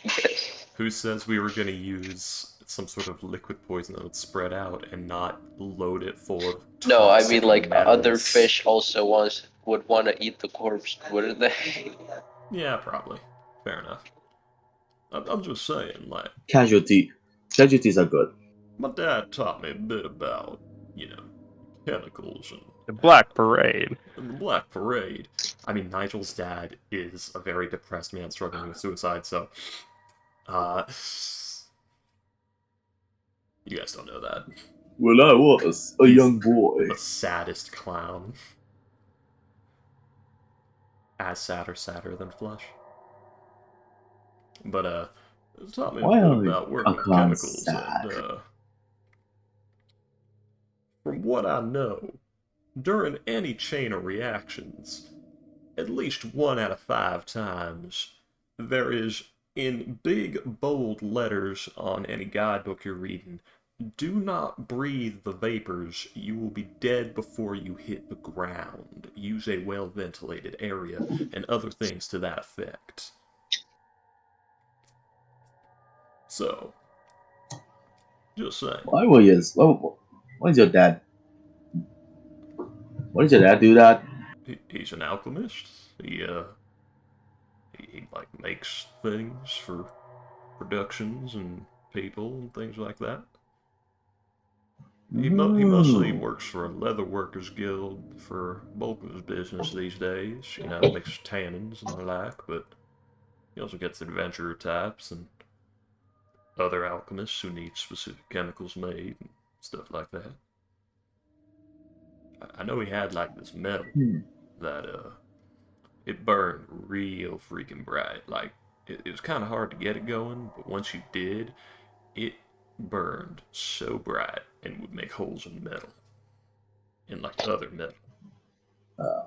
S2: Yes.
S1: Who says we were going to use some sort of liquid poison that would spread out and not load it full of
S2: No, I mean
S1: toxic
S2: like other
S1: metals?
S2: fish also would want to eat the corpse, wouldn't they?
S1: Yeah, probably. Fair enough. I'm just saying, like,
S5: Casualties are good.
S1: my dad taught me a bit about, chemicals
S4: The Black Parade.
S1: and the Black Parade. I mean, Nigel's dad is a very depressed man struggling with suicide, so, you guys don't know that.
S5: Well, I was a
S1: He's
S5: young boy.
S1: The saddest clown. As sadder than flesh. But, it taught me a
S5: Why
S1: bit
S5: are
S1: about working with
S5: clowns
S1: chemicals,
S5: sad?
S1: and, from what I know, during any chain of reactions, at least 1 out of 5 times, there is, in big, bold letters on any guidebook you're reading, do not breathe the vapors. You will be dead before you hit the ground. Use a well-ventilated area, and other things to that effect. So, just saying.
S5: Why is your dad? Why did your dad do that?
S1: He's an alchemist. He like makes things for productions and people and things like that. He mostly works for a leather workers guild for bulk of his business these days. Makes tannins and the like, but he also gets adventurer types and other alchemists who need specific chemicals made and stuff like that. I know he had like this metal that it burned real freaking bright. Like it was kind of hard to get it going, but once you did, it burned so bright and would make holes in metal, in like other metal. I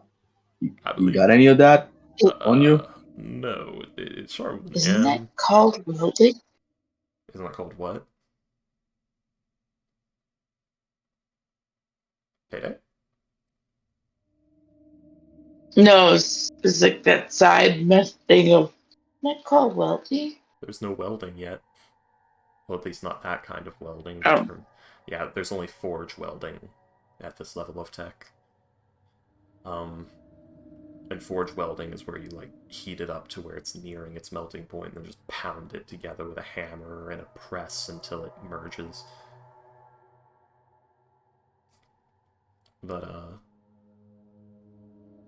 S5: You
S1: believe.
S5: got any of that on you?
S1: No, it started with an
S3: Isn't that
S1: M.
S3: called welding?
S1: Isn't that called what? Payday?
S3: No, it's like that side meth thing of. Isn't that called welding?
S1: There's no welding yet. Well, at least not that kind of welding.
S3: Oh.
S1: Yeah, there's only forge welding at this level of tech. And forge welding is where you like heat it up to where it's nearing its melting point and then just pound it together with a hammer and a press until it merges. But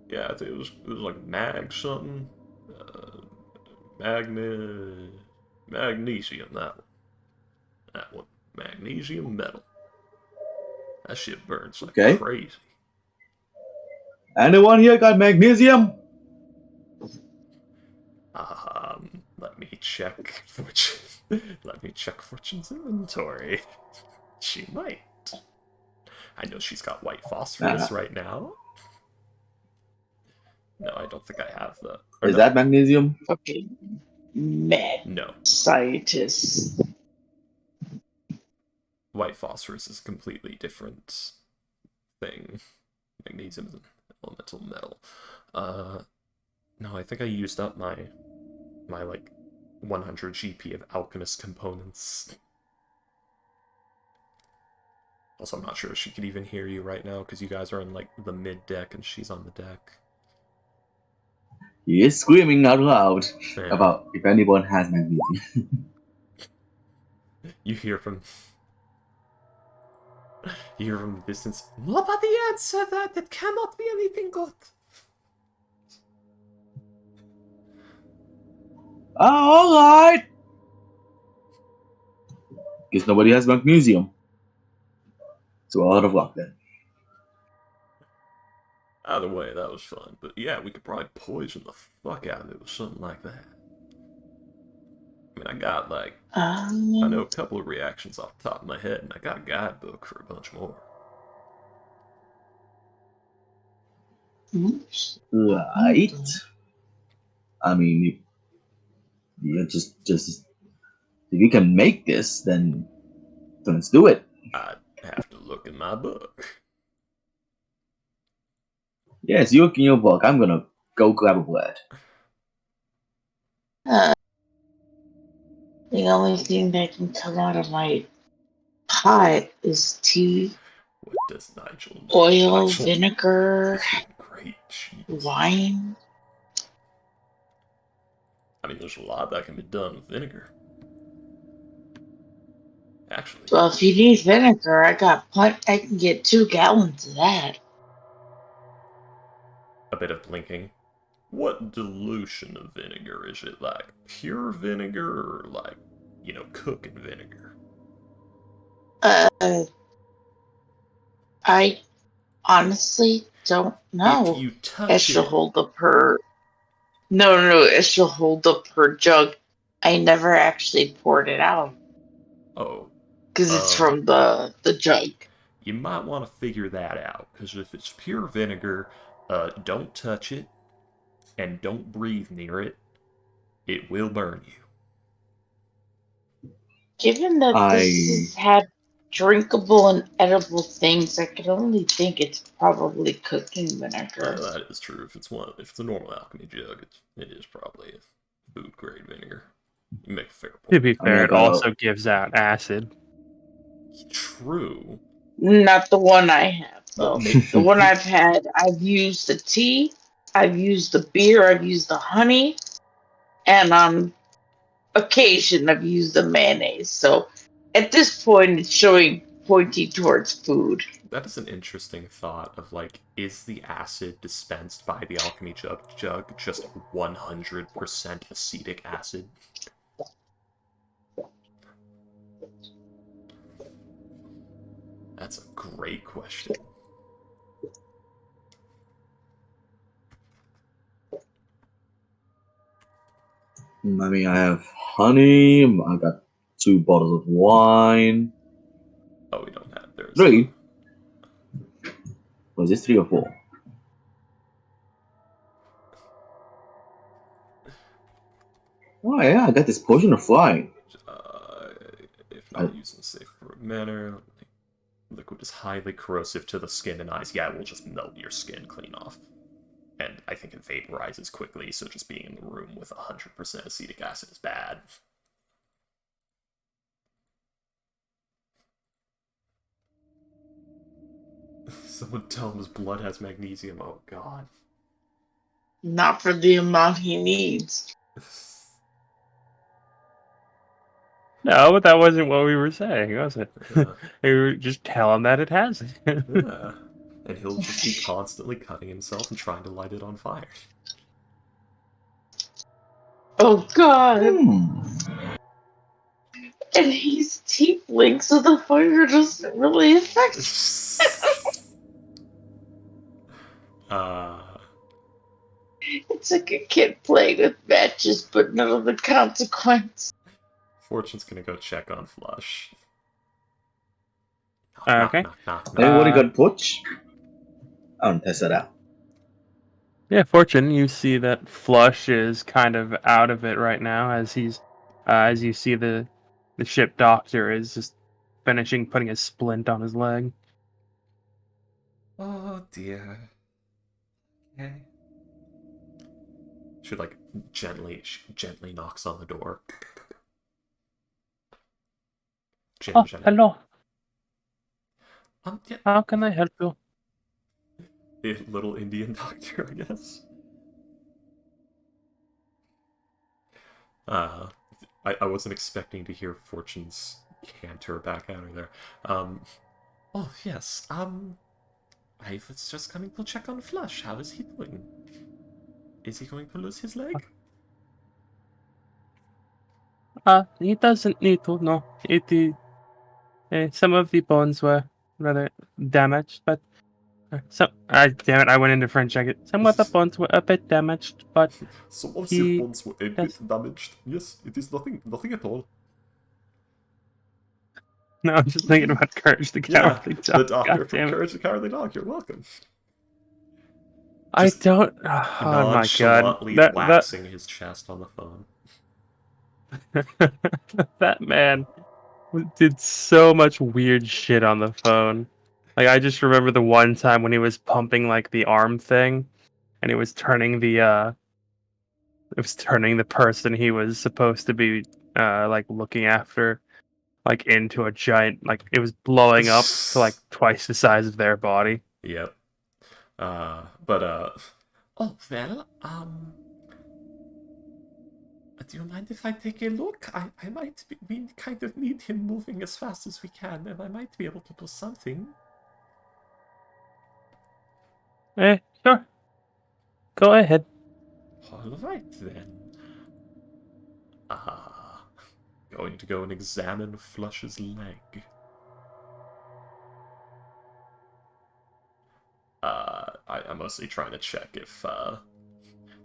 S1: yeah, I think it was like mag something, magnesium. That one, magnesium metal. That shit burns like
S5: Okay.
S1: crazy.
S5: Anyone here got magnesium?
S1: Let me check Fortune's inventory. She might. I know she's got white phosphorus right now. No, I don't think I have that.
S5: Is that magnesium?
S3: Okay. Mad
S1: No.
S3: scientists.
S1: White phosphorus is a completely different thing. Magnesium is an elemental metal. No, I think I used up my like 100 GP of alchemist components. Also, I'm not sure if she could even hear you right now because you guys are in like the mid deck and she's on the deck.
S5: He is screaming out loud
S1: Yeah.
S5: about if anyone has magnesium.
S1: You hear from the distance. Nobody answer that. It cannot be anything good.
S5: Alright! Guess nobody has magnesium. So a lot of luck then.
S1: Either way, that was fun. But yeah, we could probably poison the fuck out of it with something like that. I mean, I got like, I know a couple of reactions off the top of my head, and I got a guidebook for a bunch more.
S5: Right. I mean, yeah, just if you can make this, then let's do it.
S1: look in my book.
S5: Yes, you look in your book. I'm gonna go grab a blade.
S3: The only thing that can come out of my pot is tea,
S1: What does Nigel know?
S3: oil,
S1: Nigel
S3: vinegar,
S1: is doing great. Jeez.
S3: wine.
S1: I mean, there's a lot that can be done with vinegar. Actually,
S3: Well, if you need vinegar, I can get 2 gallons of that.
S1: a bit of blinking. What dilution of vinegar is it? Like pure vinegar or like, cooking vinegar?
S3: Uh, I honestly don't
S1: If
S3: know.
S1: you
S3: It
S1: touch
S3: should
S1: it,
S3: hold up her. No, it should hold up her jug. I never actually poured it out
S1: oh,
S3: because it's
S1: um,
S3: from the jug.
S1: you might want to figure that out, because if it's pure vinegar, don't touch it and don't breathe near it. It will burn you.
S3: Given that this
S5: I
S3: has had drinkable and edible things, I could only think it's probably cooking vinegar.
S1: That is true. If it's a normal alchemy jug, it is probably a food grade vinegar. You make a fair
S4: To
S1: point.
S4: be
S5: I mean,
S4: fair,
S5: I
S4: it
S5: got
S4: also gives out acid.
S1: True.
S3: Not the one I have,
S1: Well,
S3: though. The one I've had, I've used the tea, I've used the beer, I've used the honey, and on occasion I've used the mayonnaise. So at this point, it's pointing towards food.
S1: that is an interesting thought of like, is the acid dispensed by the alchemy jug just 100% acetic acid? That's a great question.
S5: I mean, I have honey. I got 2 bottles of wine.
S1: Oh, we don't have. There's
S5: 3. Was this 3 or 4? Oh yeah, I got this potion of flying.
S1: If
S5: I,
S1: not used in a safe manner, liquid is highly corrosive to the skin and eyes. Yeah, it will just melt your skin clean off. And I think it vaporizes quickly, so just being in the room with 100% acetic acid is bad. Someone tell him his blood has magnesium. Oh, God.
S3: Not for the amount he needs.
S4: No, but that wasn't what we were saying, was it?
S1: Yeah.
S4: We were just telling that it has it.
S1: Yeah. And he'll just be constantly cutting himself and trying to light it on fire.
S3: Oh God!
S5: hmm.
S3: And he's tiefling, so the fire doesn't really affect
S1: uh,
S3: It's like a kid playing with matches, but none of the consequence.
S1: Fortune's gonna go check on Flush.
S4: Okay.
S1: Knock.
S5: Anybody got torch? I don't test that out.
S4: Yeah, Fortune, you see that Flush is kind of out of it right now as as you see the ship doctor is just finishing putting a splint on his leg.
S1: Oh, dear. Okay. She gently knocks on the door.
S4: Oh,
S1: Gently.
S4: hello.
S1: Yeah,
S4: How can I help you?
S1: the little Indian doctor, I guess. Uh, I wasn't expecting to hear Fortune's canter back out of there. Oh yes. I was just coming to check on Flush. How is he doing? Is he going to lose his leg?
S4: He doesn't need to. No, it is. Some of the bones were rather damaged, but damn it, I went into French check it. Some of the bones were a bit damaged, but
S1: Some of your
S4: he
S1: bones were a
S4: does.
S1: bit damaged. Yes, it is nothing at all.
S4: No, I'm just thinking about Courage the
S1: Yeah,
S4: Cowardly
S1: the
S4: Dog.
S1: doctor
S4: God
S1: from
S4: damn it.
S1: Courage the Cowardly Dog. You're welcome.
S4: I
S1: Just
S4: don't. Oh my god.
S1: nonchalantly waxing his chest on the phone.
S4: That man did so much weird shit on the phone. Like I just remember the one time when he was pumping like the arm thing, and it was turning the person he was supposed to be like looking after like into a giant, like it was blowing up to like twice the size of their body.
S1: Yep. But oh well. Do you mind if I take a look? I might be, we kind of need him moving as fast as we can, and I might be able to do something.
S4: Sure. Go ahead.
S1: All right then. Going to go and examine Flush's leg. I'm mostly trying to check if,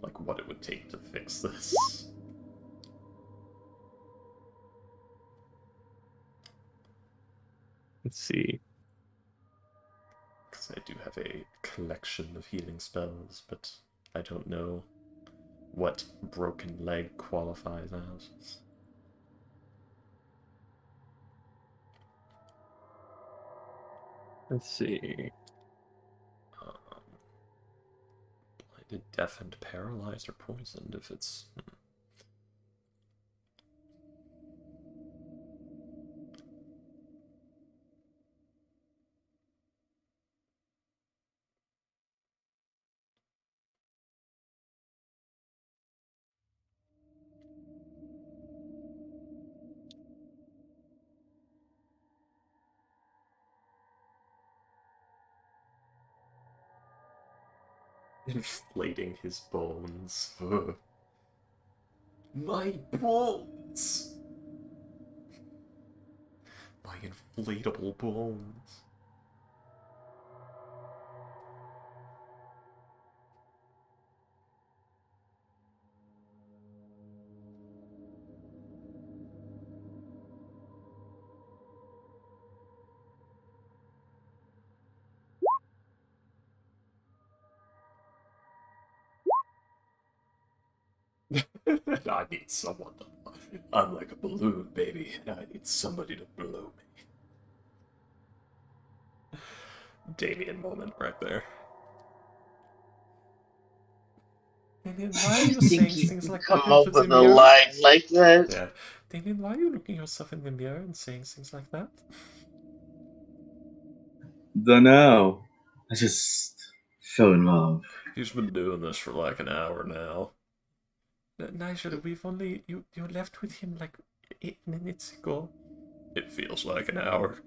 S1: like, what it would take to fix this.
S4: Let's see.
S1: Because I do have a collection of healing spells, but I don't know what broken leg qualifies as.
S4: Let's see.
S1: Blinded, deafened, paralyzed, or poisoned if it's... Inflating his bones. Ugh. My bones! My inflatable bones. I need someone to... I'm like a balloon, baby, and I need somebody to blow me. Damien moment right there. Damien, why are
S3: You
S1: you
S3: think
S1: saying
S3: you
S1: things
S3: can
S1: like
S3: come
S1: that
S3: up
S1: into the
S3: with a
S1: mirror?
S3: line like that?
S1: Yeah. Damien, why are you looking yourself in the mirror and saying things like that?
S5: Dunno. I just fell in love.
S1: He's been doing this for like an hour now. Nigel, we've only... You left with him like 8 minutes ago. It feels like an hour.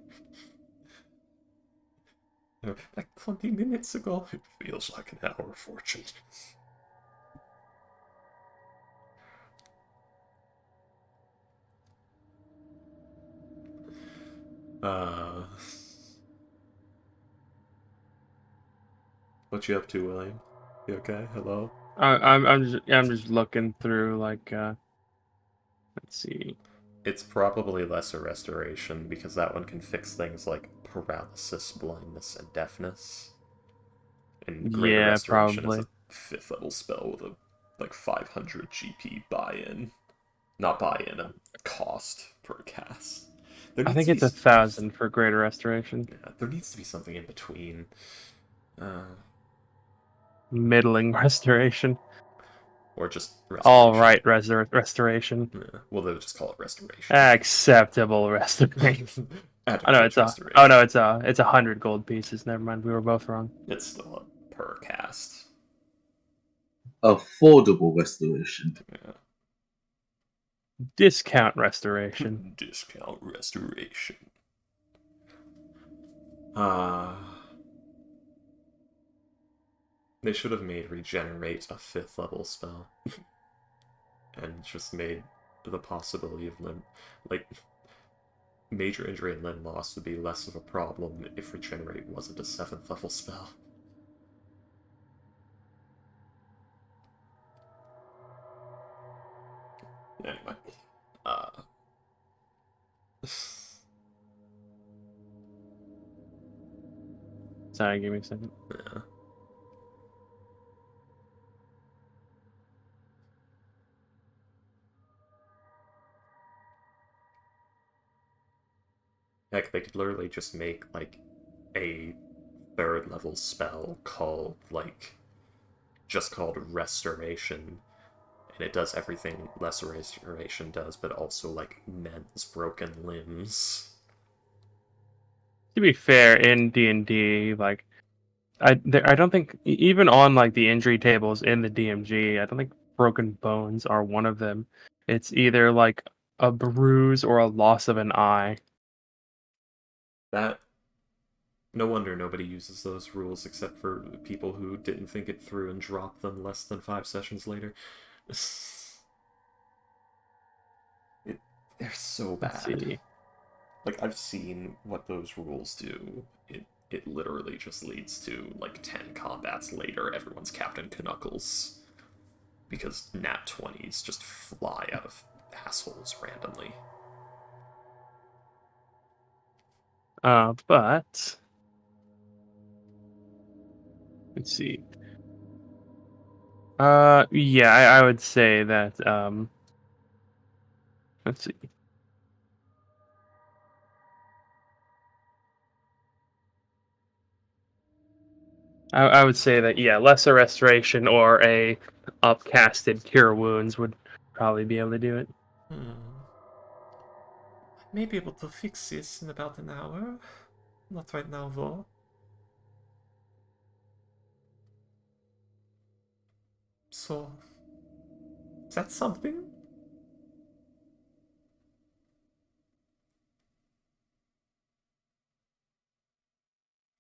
S1: Like 20 minutes ago. It feels like an hour, Fortune. Uh... What you up to, William? You okay? Hello?
S4: I'm just looking through like let's see.
S1: It's probably lesser restoration because that one can fix things like paralysis, blindness, and deafness. And greater
S4: Yeah,
S1: restoration is
S4: probably.
S1: a 5th level spell with a like 500 GP buy-in. Not buy-in, a cost per cast. There
S4: I
S1: needs
S4: think
S1: to be
S4: it's 1,000 for greater restoration.
S1: yeah, there needs to be something in between.
S4: Middling restoration.
S1: Or just
S4: All
S1: restoration.
S4: right, restoration.
S1: Yeah. Well, they'll just call it restoration.
S4: Acceptable restoration. Oh no,
S1: Adequate
S4: oh no,
S1: restoration.
S4: it's 100 gold pieces. Never mind, we were both wrong.
S1: It's still a per cast.
S5: Affordable restoration.
S1: Yeah.
S4: Discount restoration.
S1: Discount restoration. They should have made regenerate a 5th level spell. And just made the possibility of limb, like, major injury and limb loss would be less of a problem if regenerate wasn't a 7th level spell. Anyway.
S4: Sorry, give me a second.
S1: Yeah. Heck, they could literally just make, like, a third level spell called, like, just called Restoration. And it does everything Lesser Restoration does, but also, like, mends broken limbs.
S4: To be fair, in D&D, like, I don't think, even on, like, the injury tables in the DMG, I don't think broken bones are one of them. It's either, like, a bruise or a loss of an eye.
S1: That. No wonder nobody uses those rules except for people who didn't think it through and dropped them less than 5 sessions later. They're so
S4: Let's
S1: bad.
S4: see.
S1: Like, I've seen what those rules do. It literally just leads to, like, 10 combats later, everyone's Captain Knuckles. Because nat 20s just fly out of assholes randomly.
S4: But let's see. Yeah, I would say that. Let's see. I would say that, yeah, lesser restoration or a upcasted cure wounds would probably be able to do it.
S1: I may be able to fix this in about an hour. Not right now, though. So, is that something?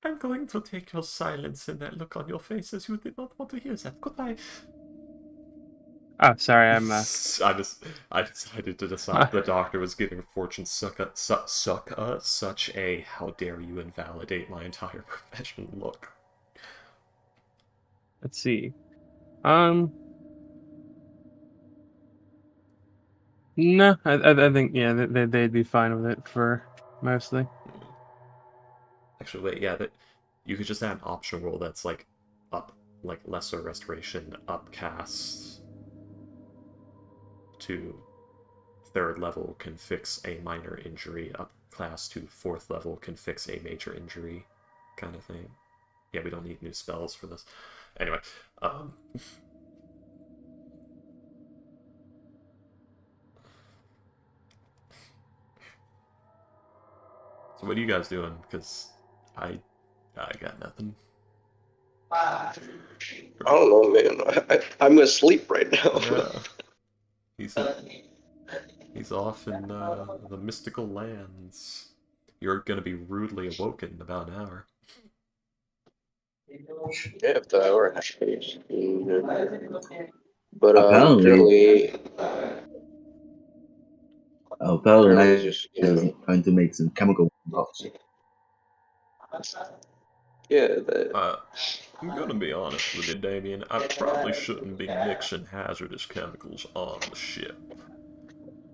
S1: I'm going to take your silence and that look on your face as you did not want to hear that. Goodbye.
S4: Oh, sorry, I'm.
S1: I decided to decide the doctor was giving Fortune such a how dare you invalidate my entire profession look.
S4: Let's see. No, I think, yeah, they'd be fine with it for mostly.
S1: Actually, wait, yeah, that you could just add an optional roll that's like up, like lesser restoration, upcast to third level can fix a minor injury, up class to fourth level can fix a major injury, kind of thing. Yeah, we don't need new spells for this. Anyway, so what are you guys doing? Because I got nothing.
S2: I don't know, man. I'm gonna sleep right now.
S1: Yeah, he's off in the mystical lands. You're gonna be rudely awoken in about an hour.
S2: Yeah, if the hour has but
S5: Apparently,
S2: apparently
S5: apparently,
S2: just
S5: is going to make some chemical bombs.
S2: yeah. That
S1: I'm gonna be honest with you, Damien. I probably shouldn't be mixing hazardous chemicals on the ship.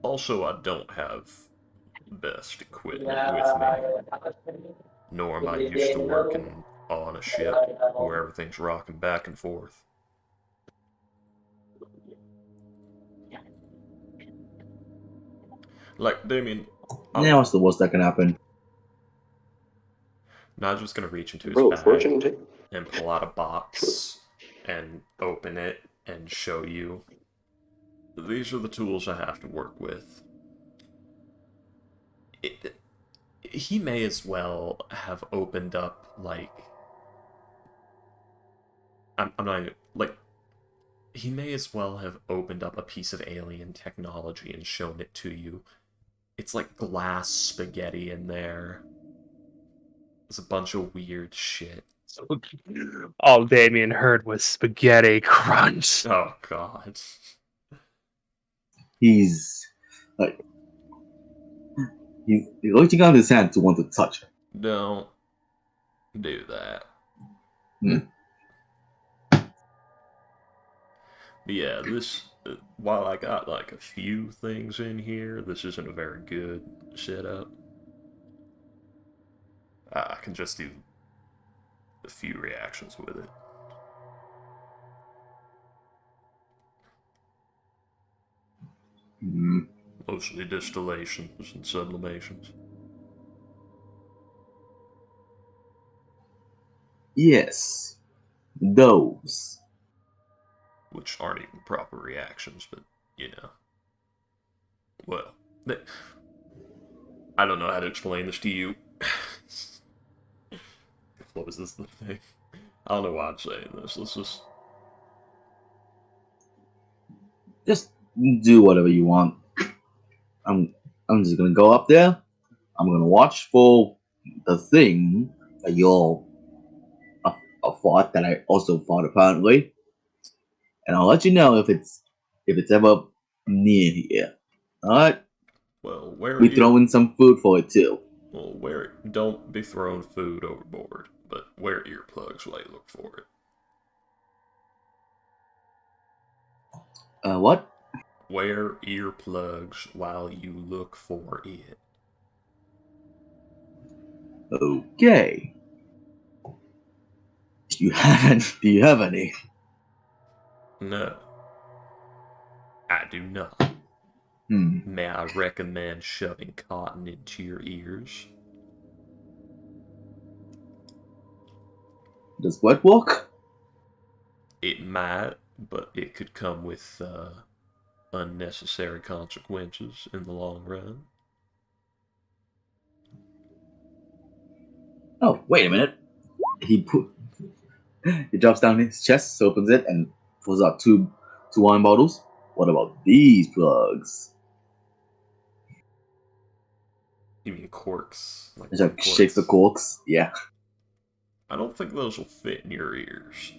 S1: Also, I don't have the best equipment with me, nor am I used to working on a ship where everything's rocking back and forth. Like, Damien,
S5: Yeah, what's the worst that can happen?
S1: Naja's gonna reach into his
S2: bro,
S1: bag
S2: fortune.
S1: and pull out a box and open it and show you. These are the tools I have to work with. He may as well have opened up, like, I'm not even, like, he may as well have opened up a piece of alien technology and shown it to you. It's like glass spaghetti in there. There's a bunch of weird shit.
S4: All Damien heard was spaghetti crunch.
S1: Oh god.
S5: He's like he's reaching out his hand to want to touch her.
S1: Don't do that.
S5: Hmm.
S1: But yeah, this, while I got like a few things in here, this isn't a very good setup. I can just do a few reactions with it.
S5: Hmm.
S1: Mostly distillations and sublimations.
S5: Yes, those.
S1: Which aren't even proper reactions, but, you know. Well, th- I don't know how to explain this to you. What was this thing? I don't know why I'm saying this. Let's just.
S5: Just do whatever you want. I'm I'm just gonna go up there. I'm gonna watch for the thing that you all fought that I also fought apparently, and I'll let you know if it's ever near here. All right.
S1: Well, where
S5: We throw in some food for it too.
S1: Well, wear. Don't be throwing food overboard, but wear earplugs while you look for it.
S5: What?
S1: Wear earplugs while you look for it.
S5: Okay. Do you have any?
S1: No, I do not.
S5: Hmm.
S1: May I recommend shoving cotton into your ears?
S5: Does what work?
S1: It might, but it could come with unnecessary consequences in the long run.
S5: Oh, wait a minute. He put he drops down his chest, opens it, and pulls out two wine bottles. What about these plugs?
S1: You mean corks? Like
S5: He
S1: wine
S5: just shakes the
S1: corks?
S5: corks. Yeah.
S1: I don't think those will fit in your ears.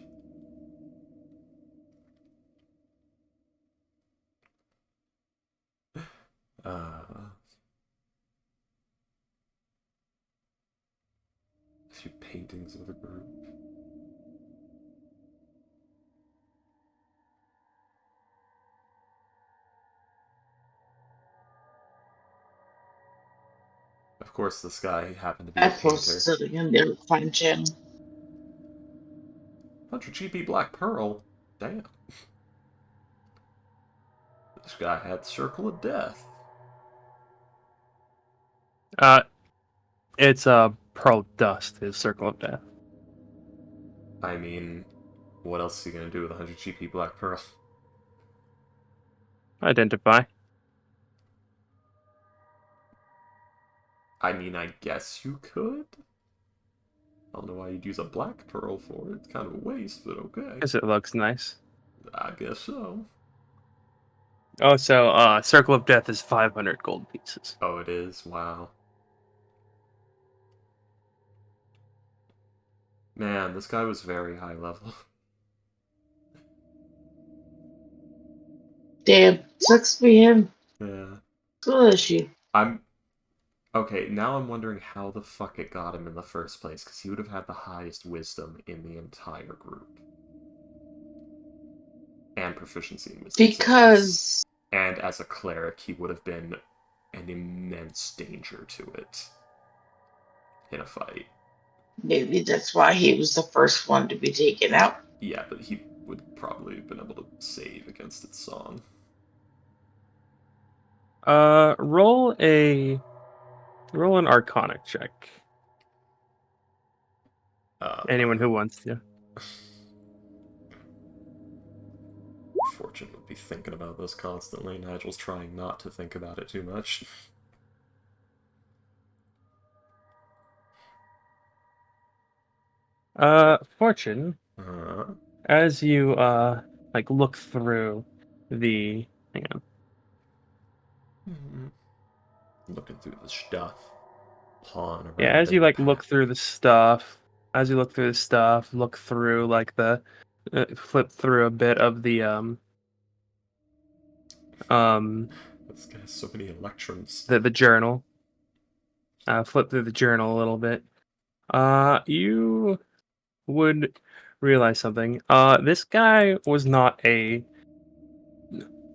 S1: A few paintings of the group. Of course, this guy happened to be
S3: I
S1: a painter.
S3: posted it in their fine channel.
S1: 100 GP Black Pearl? Damn. This guy had Circle of Death.
S4: It's pearl dust. His circle of death.
S1: I mean, what else is he gonna do with 100 GP Black Pearl?
S4: Identify.
S1: I mean, I guess you could? I don't know why you'd use a black pearl for it. It's kind of a waste, but okay.
S4: Because it looks nice.
S1: I guess so.
S4: Oh, so circle of death is 500 gold pieces.
S1: Oh, it is? Wow. Man, this guy was very high level.
S3: Damn, sucks to be him.
S1: Yeah.
S3: Cool issue.
S1: I'm... Okay, now I'm wondering how the fuck it got him in the first place, because he would have had the highest wisdom in the entire group. And proficiency in wisdom saves.
S3: Because
S1: And as a cleric, he would have been an immense danger to it in a fight.
S3: maybe that's why he was the first one to be taken out.
S1: Yeah, but he would probably have been able to save against its song.
S4: Roll an Arcana check. Anyone who wants to.
S1: Fortune would be thinking about this constantly. Nigel's trying not to think about it too much.
S4: Fortune.
S1: Uh,
S4: As you like look through the hang on.
S1: Looking through the stuff. Pawing around
S4: Yeah, as
S1: in
S4: you
S1: the
S4: like
S1: pack.
S4: look through the stuff, look through like the flip through a bit of the
S1: This guy has so many electrons.
S4: the journal. Flip through the journal a little bit. You would realize something. This guy was not a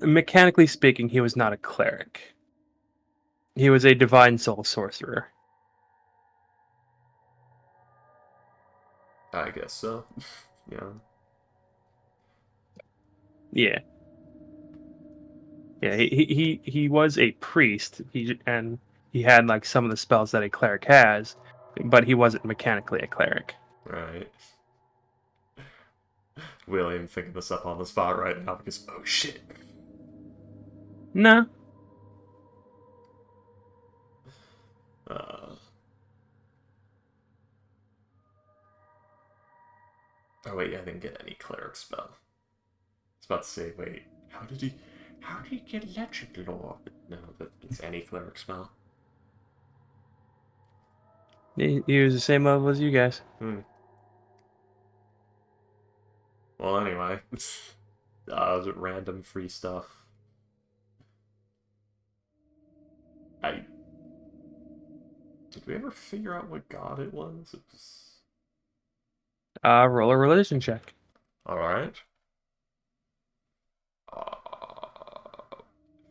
S4: mechanically speaking, he was not a cleric. He was a divine soul sorcerer.
S1: I guess so. Yeah.
S4: Yeah. Yeah, he was a priest. He had like some of the spells that a cleric has, but he wasn't mechanically a cleric.
S1: Right. William thinking this up on the spot right now because, oh shit.
S4: No.
S1: Oh wait, I didn't get any cleric spell. I was about to say, wait, how did he get Legend Lore? No, it's any cleric spell.
S4: He was the same level as you guys.
S1: Well, anyway, random free stuff. Did we ever figure out what god it was?
S4: Roll a religion check.
S1: Alright.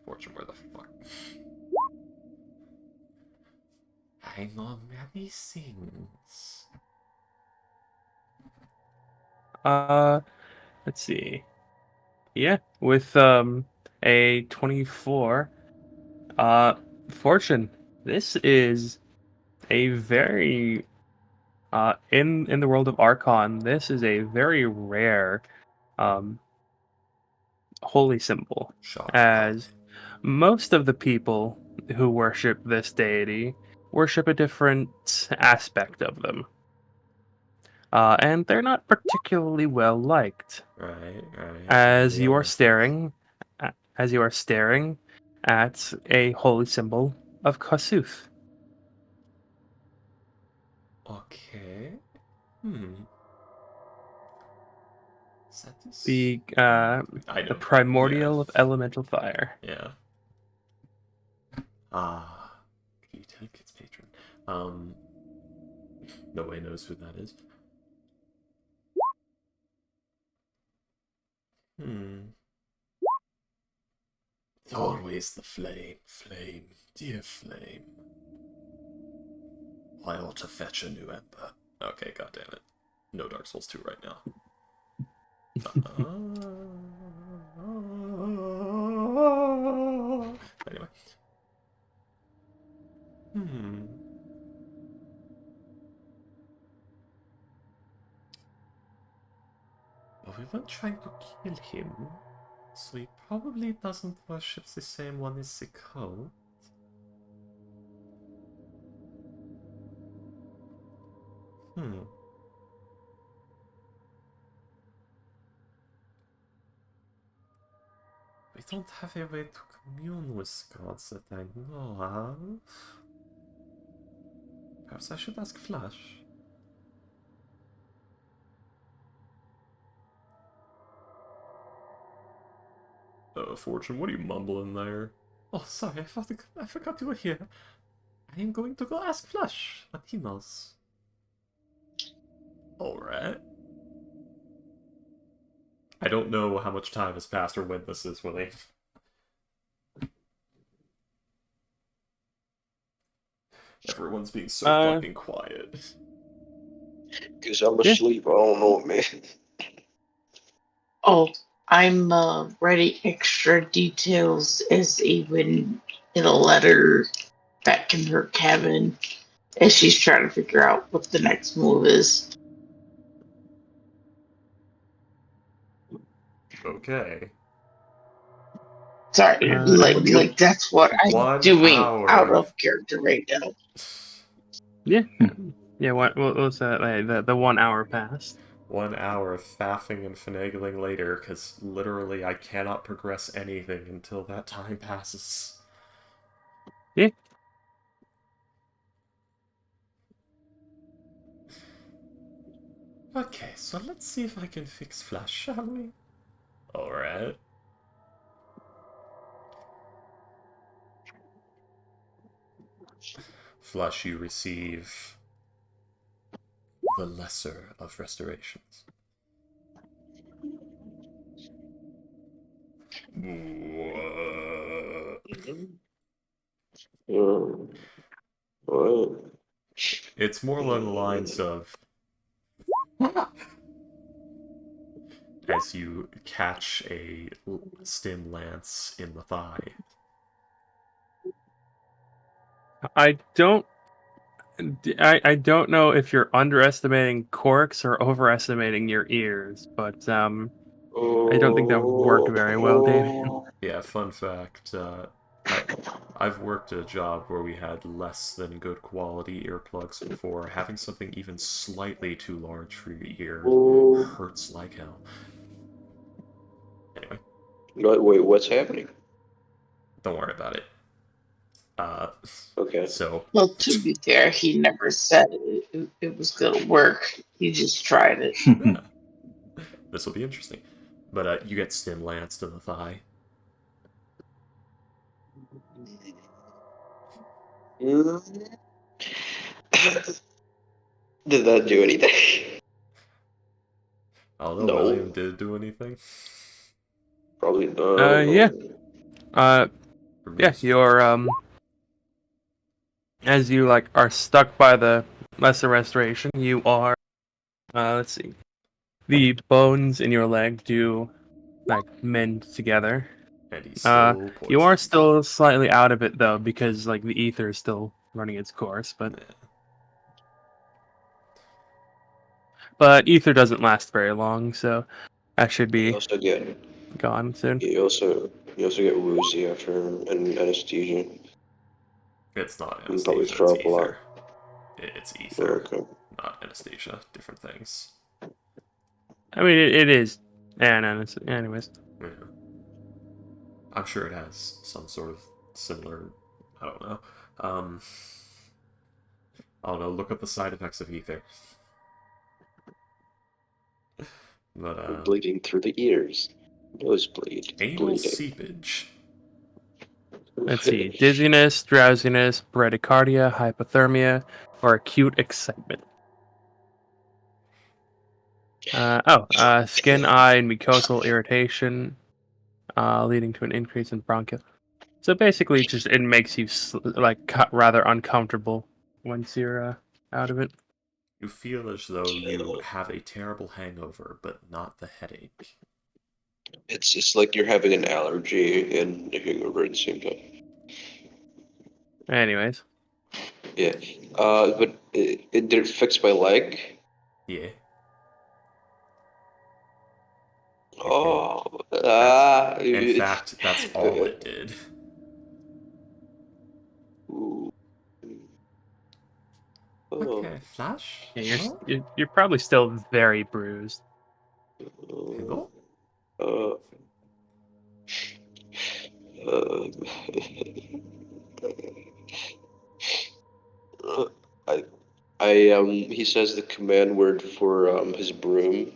S1: Fortune, where the fuck? I know many things.
S4: Let's see. Yeah, with a 24, fortune. This is a very in the world of Archon, this is a very rare holy symbol, as most of the people who worship this deity worship a different aspect of them. And they're not particularly well liked.
S1: Right.
S4: As you are staring at a holy symbol of Kasuth.
S1: Okay. Is that this?
S4: The
S1: I know.
S4: the primordial of elemental fire.
S1: Yeah. Can you tell its patron? Nobody knows who that is. It's always the flame, dear flame. I ought to fetch a new ember. Okay, goddammit. No Dark Souls 2 right now. Anyway. Well, we weren't trying to kill him, so he probably doesn't worship the same one as the cult. We don't have a way to commune with gods that I know of. Perhaps I should ask Flash. Fortune, what are you mumbling there? Oh, sorry, I forgot you were here. I am going to go ask Flash what he knows. Alright. I don't know how much time has passed or when this is, Willie. Everyone's being so fucking quiet.
S2: Because I'm asleep, I don't know, man.
S3: Oh, I'm writing extra details as even in a letter back in her cabin as she's trying to figure out what the next move is.
S1: Okay.
S3: Sorry, like that's what I'm
S1: 1
S3: doing
S1: hour.
S3: out of character right now.
S4: Yeah. Yeah, what was that? The 1 hour passed.
S1: 1 hour of faffing and finagling later, because literally I cannot progress anything until that time passes.
S4: Yeah.
S1: Okay, so let's see if I can fix Flash, shall we? Alright. Flash, you receive the lesser of restorations.
S2: What?
S1: It's more along the lines of as you catch a stim lance in the thigh.
S4: I don't I don't know if you're underestimating corks or overestimating your ears, but I don't think that would work very well, Damien.
S1: Yeah, fun fact. I've worked a job where we had less than good quality earplugs before. Having something even slightly too large for your ear hurts like hell. Anyway,
S2: Wait, what's happening?
S1: don't worry about it.
S2: Okay.
S1: So
S3: Well, to be fair, he never said it was gonna work. He just tried it.
S1: yeah, this will be interesting. But you get stim lanced in the thigh.
S2: Did that do anything?
S1: I don't know,
S2: No,
S1: William, did it do anything?
S2: probably not.
S4: Yeah.
S1: For me,
S4: Yeah, you're as you like are stuck by the lesser restoration, you are let's see. The bones in your leg do like mend together.
S1: and he's still
S4: You are
S1: poisoned.
S4: still slightly out of it though, because like the ether is still running its course,
S1: Yeah.
S4: but ether doesn't last very long, so that should
S2: You
S4: be
S2: also get
S4: gone soon.
S2: you also get woozy after an anesthesia.
S1: It's not
S2: You probably
S1: anesthesia,
S2: throw
S1: it's
S2: up a lot.
S1: ether. It's ether,
S2: Okay.
S1: not anesthesia. Different things.
S4: I mean, it is, and anyways,
S1: Yeah. I'm sure it has some sort of similar. I don't know. I don't know. Look up the side effects of ether. But
S2: Bleeding through the ears. Nosebleed.
S1: anal
S2: Bleeding.
S1: seepage.
S4: let's see: dizziness, drowsiness, bradycardia, hypothermia, or acute excitement. Skin, eye, and mucosal irritation, leading to an increase in bronchial. So basically, just it makes you rather uncomfortable once you're out of it.
S1: You feel as though you have a terrible hangover, but not the headache.
S2: It's like you're having an allergy and a hangover at the same time.
S4: Anyways,
S2: Yeah. But it did it fix my leg?
S1: Yeah.
S2: Oh.
S1: That's.
S2: Ah.
S1: In fact, that's all it did.
S2: Ooh. Oh.
S1: Okay, Flash.
S4: yeah,
S1: Hello.
S4: you're probably still very bruised.
S1: Hello.
S2: Uh, uh, I, he says the command word for his broom.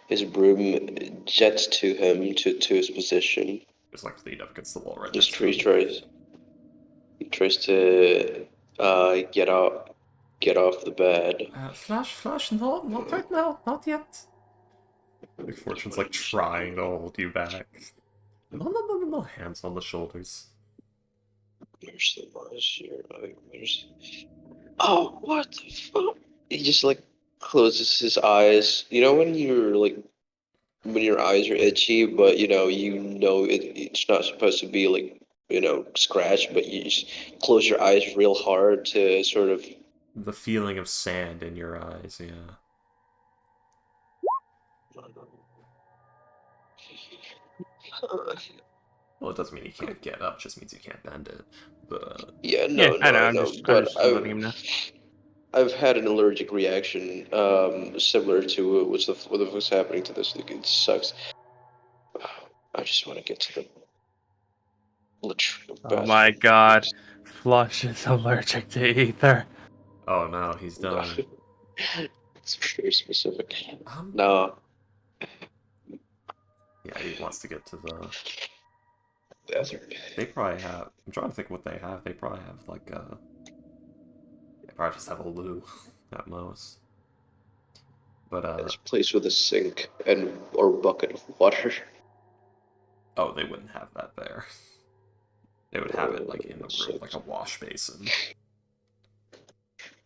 S2: His broom jets to him to his position.
S1: Just like lean up against the wall right
S2: Just
S1: next to him.
S2: he tries to get off the bed.
S1: Flash, no, not right now, not yet. Like Fortune's like trying to hold you back. No, hands on the shoulders.
S2: Where's the monster? Oh, what the fuck? He just like closes his eyes. You know when you're like when your eyes are itchy, but it's not supposed to be like scratched, but you just close your eyes real hard to sort of.
S1: The feeling of sand in your eyes, yeah. Well, it doesn't mean you can't get up, just means you can't bend it. But,
S2: Yeah,
S4: Yeah, I know.
S2: I
S4: I'm
S2: know,
S4: just
S2: but
S4: letting him know.
S2: I've had an allergic reaction similar to what was happening to this. It sucks. I just want to get to the latrine
S4: Oh my
S2: bathroom.
S4: god, Flush is allergic to ether.
S1: oh no, he's done.
S2: It's very specific.
S1: Um,
S2: No,
S1: yeah, he wants to get to the.
S2: bathroom.
S1: They probably have. I'm trying to think what they have. They probably have like a. They probably just have a loo at most. But
S2: It's a place with a sink and or bucket of water.
S1: oh, they wouldn't have that there. They would have it like in the room, like
S2: Sucks.
S1: a wash basin.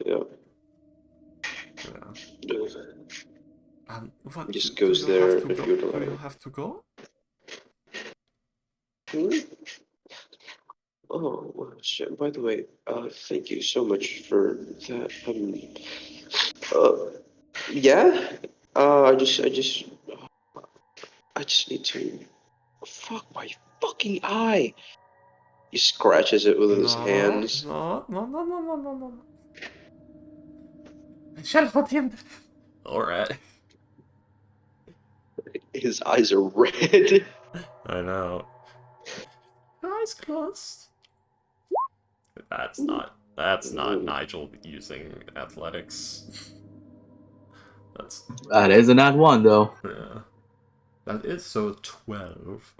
S2: Yeah.
S1: Yeah. What
S2: Just
S1: do
S2: goes
S1: you have
S2: there
S1: to
S2: if
S1: go?
S2: you're
S1: Do you
S2: allowed.
S1: have to go?
S2: Oh, well, shit. By the way, thank you so much for that. Yeah. I just need to. Fuck my fucking eye. He scratches it with his
S1: No,
S2: hands.
S1: no, no, no, no, no, no, no. I shall put him. Alright.
S2: His eyes are red.
S1: I know. Eyes closed. That's not Nigel using athletics. That's
S5: That is a nat 1, though.
S1: yeah. That is so 12.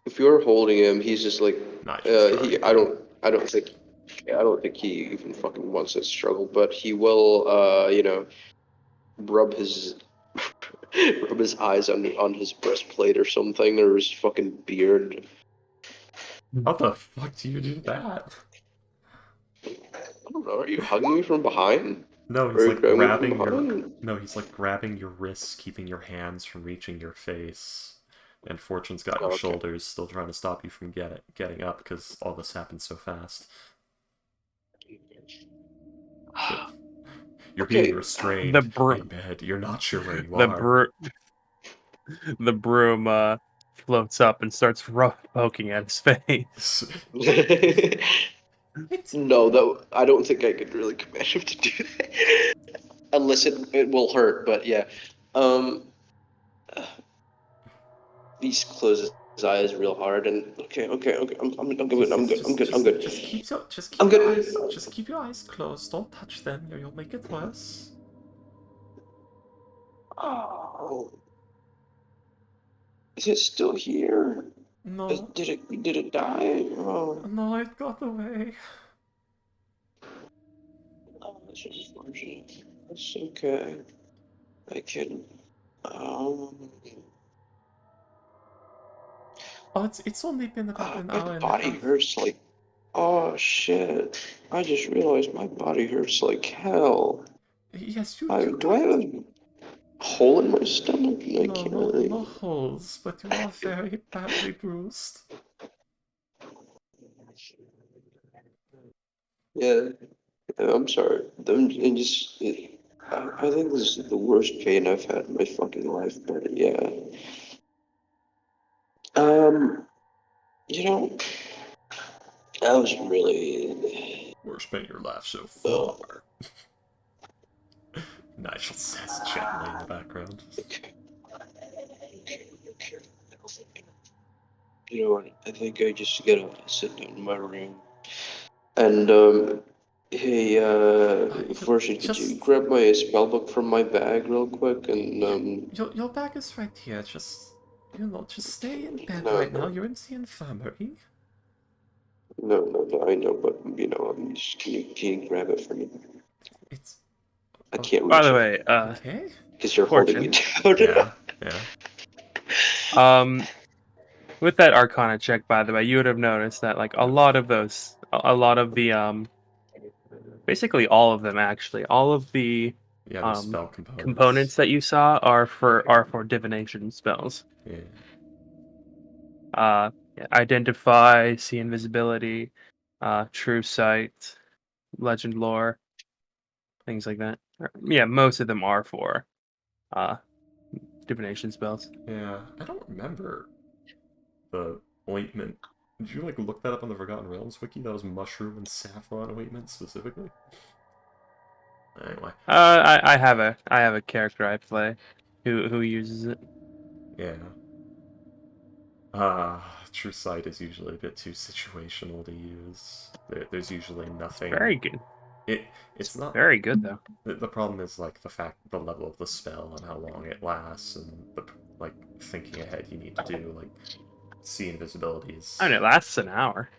S2: If you're holding him, he's just like,
S1: Nigel's trying to.
S2: I don't think he even fucking wants to struggle, but he will, rub his, rub his eyes on his breastplate or something, or his fucking beard.
S1: How the fuck do you do that?
S2: I don't know. Are you hugging me from behind?
S1: No,
S2: Or
S1: he's
S2: are you
S1: like
S2: grabbing me from
S1: grabbing your.
S2: behind?
S1: No, he's like grabbing your wrists, keeping your hands from reaching your face. And Fortune's got your
S2: Oh, okay.
S1: shoulders, still trying to stop you from getting up because all this happened so fast. So, you're being
S2: Okay.
S1: restrained.
S4: The
S1: I
S4: broom,
S1: bet you're not sure where you
S4: the
S1: are.
S4: broom, the broom floats up and starts poking at his face.
S1: It's
S2: No, though I don't think I could really command him to do that, unless it will hurt. But yeah, um, he closes his eyes real hard and okay, I'm good,
S1: just
S2: I'm
S1: keep your
S2: good.
S1: eyes closed. Don't touch them, or you'll make it worse.
S2: Oh, is it still here?
S1: No,
S2: Did it die? Oh,
S1: no, it got away.
S2: that's unfortunate. That's okay. I can. Um,
S1: Oh, it's only been about an
S2: my
S1: hour and a
S2: body
S1: half.
S2: hurts like. Oh shit! I just realized my body hurts like hell.
S1: Yes, you
S2: Do I
S1: got
S2: have a hole in my stomach? I can't.
S1: no holes, but you are very badly bruised.
S2: Yeah, I'm sorry. I think this is the worst pain I've had in my fucking life. But yeah, um, you know, I was really.
S1: Worst pain your life so
S2: Uh,
S1: far. Nigel says gently in the background.
S2: okay, okay. You know what? I think I just gotta sit down in my room. And hey, Fortune, could you
S1: Just
S2: grab my spellbook from my bag real quick? And
S1: your bag is right here. Just just stay in bed
S2: no,
S1: right now.
S2: no,
S1: You're in the infirmary.
S2: no, I know, but can you grab it for me?
S1: It's
S2: I
S1: oh,
S2: can't
S4: By
S2: reach
S4: the
S2: it
S4: way,
S1: okay.
S2: because you're holding me
S4: Fortune.
S2: down.
S1: Yeah, yeah.
S4: Um, with that Arcana check, by the way, you would have noticed that like a lot of the basically all of them actually, all of the
S1: Yeah, there's spell components.
S4: components that you saw are for divination spells.
S1: Yeah.
S4: Identify, see invisibility, true sight, legend lore, things like that. Yeah, most of them are for uh divination spells.
S1: Yeah, I don't remember the ointment. Did you like look that up on the Forgotten Realms wiki? That was mushroom and saffron ointment specifically. Anyway,
S4: I have a character I play who uses it.
S1: yeah. True sight is usually a bit too situational to use. There's usually
S4: It's
S1: nothing.
S4: very good.
S1: It's not.
S4: Very good though.
S1: The problem is like the level of the spell and how long it lasts, and the like thinking ahead you need to do. Like see invisibility
S4: I
S1: is.
S4: mean, it lasts an hour.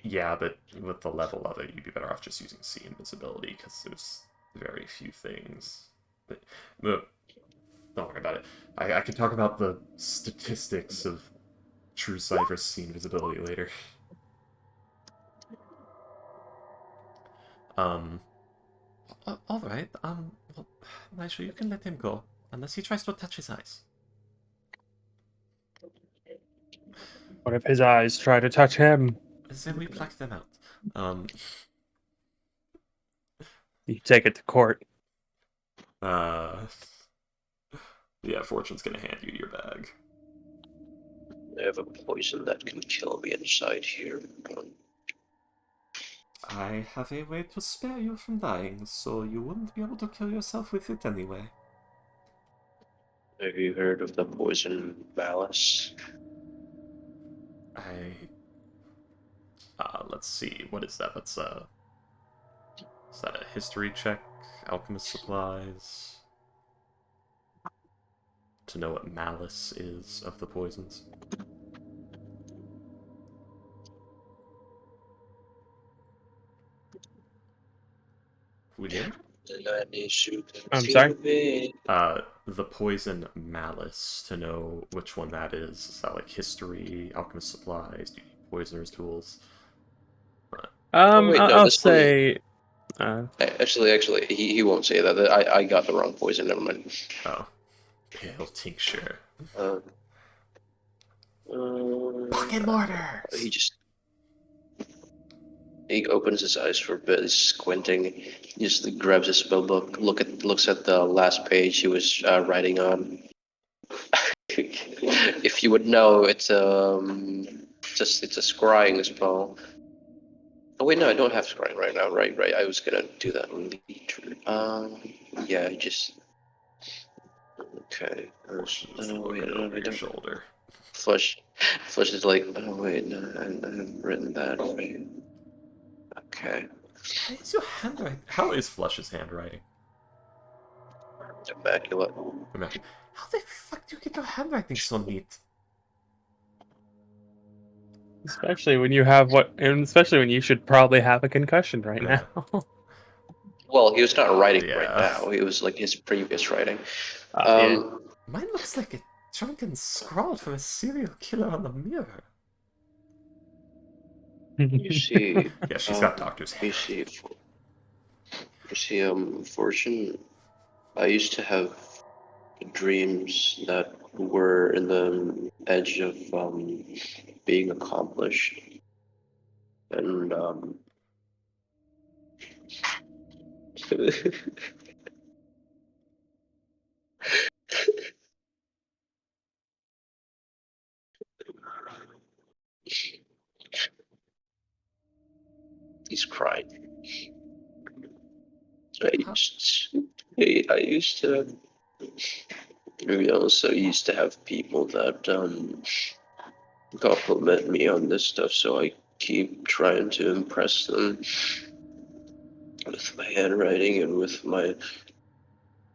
S1: Yeah, but with the level of it, you'd be better off just using see invisibility because there's very few things. But don't worry about it. I can talk about the statistics of true sight versus see invisibility later. Um. All right. Well, Nigel, you can let him go unless he tries to touch his eyes.
S4: What if his eyes try to touch him?
S1: Then we pluck them out.
S4: You take it to court.
S1: Yeah, Fortune's gonna hand you your bag.
S2: I have a poison that can kill me inside here.
S1: I have a way to spare you from dying, so you wouldn't be able to kill yourself with it anyway.
S2: Have you heard of the poison malice?
S1: Let's see, what is that? Is that a history check? Alchemist supplies? To know what malice is of the poisons. William?
S4: I'm sorry?
S1: The poison malice, to know which one that is. Is that like history, alchemist supplies, do you need poisoner's tools? Right.
S2: Oh, wait, no,
S4: I'll
S2: this one-
S4: say.
S2: Actually, he won't say that. I got the wrong poison. Never mind.
S1: Oh. Pale tincture.
S2: Pocket
S1: mortar!
S2: He opens his eyes for a bit, he's squinting. He just grabs his spell book, looks at the last page he was writing on. If you would know, it's a scrying spell. Oh wait, no, I don't have scrying right now. Right. I was gonna do that later. Yeah, just okay.
S1: Just looking over your shoulder.
S2: Flush is like, oh wait, no, I haven't written that. Right. Okay.
S1: How is your handwriting? How is Flush's handwriting?
S2: Immaculate.
S1: How the fuck do you get your handwriting so neat?
S4: Especially when you have especially when you should probably have a concussion right
S1: Yeah.
S4: now.
S2: Well, he was not writing right
S1: Yeah.
S2: now. It was like his previous writing.
S1: Mine looks like a drunken scrawl from a serial killer on the mirror.
S2: You see.
S1: Yeah, she's got doctor's hair.
S2: You see, Fortune. I used to have dreams that were in the edge of being accomplished, and he's crying. I used to. We also used to have people that compliment me on this stuff, so I keep trying to impress them with my handwriting and with my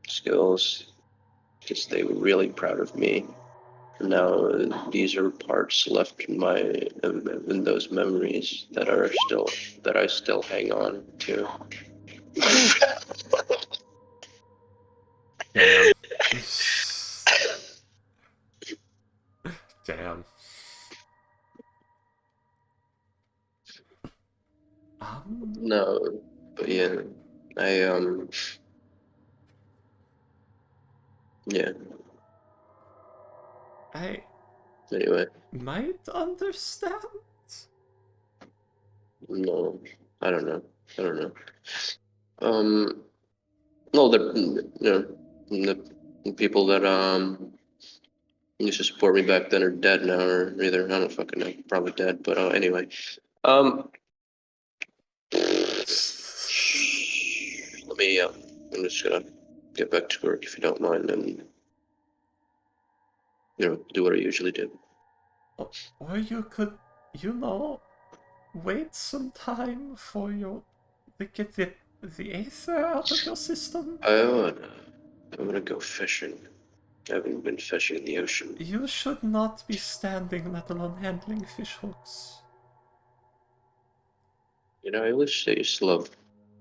S2: skills, because they were really proud of me. Now these are parts left in those memories that I still hang on to.
S1: Damn. Damn.
S2: No, but yeah, yeah.
S1: I
S2: Anyway,
S1: might understand.
S2: no, I don't know. No, the people that used to support me back then are dead now, or either I don't fucking know, probably dead. But anyway, let me. I'm just gonna get back to work if you don't mind, and do what I usually do.
S1: Or you could, wait some time for to get the aether out of your system.
S2: I'm gonna go fishing. I haven't been fishing in the ocean.
S1: You should not be standing, let alone handling fish hooks.
S2: I used to love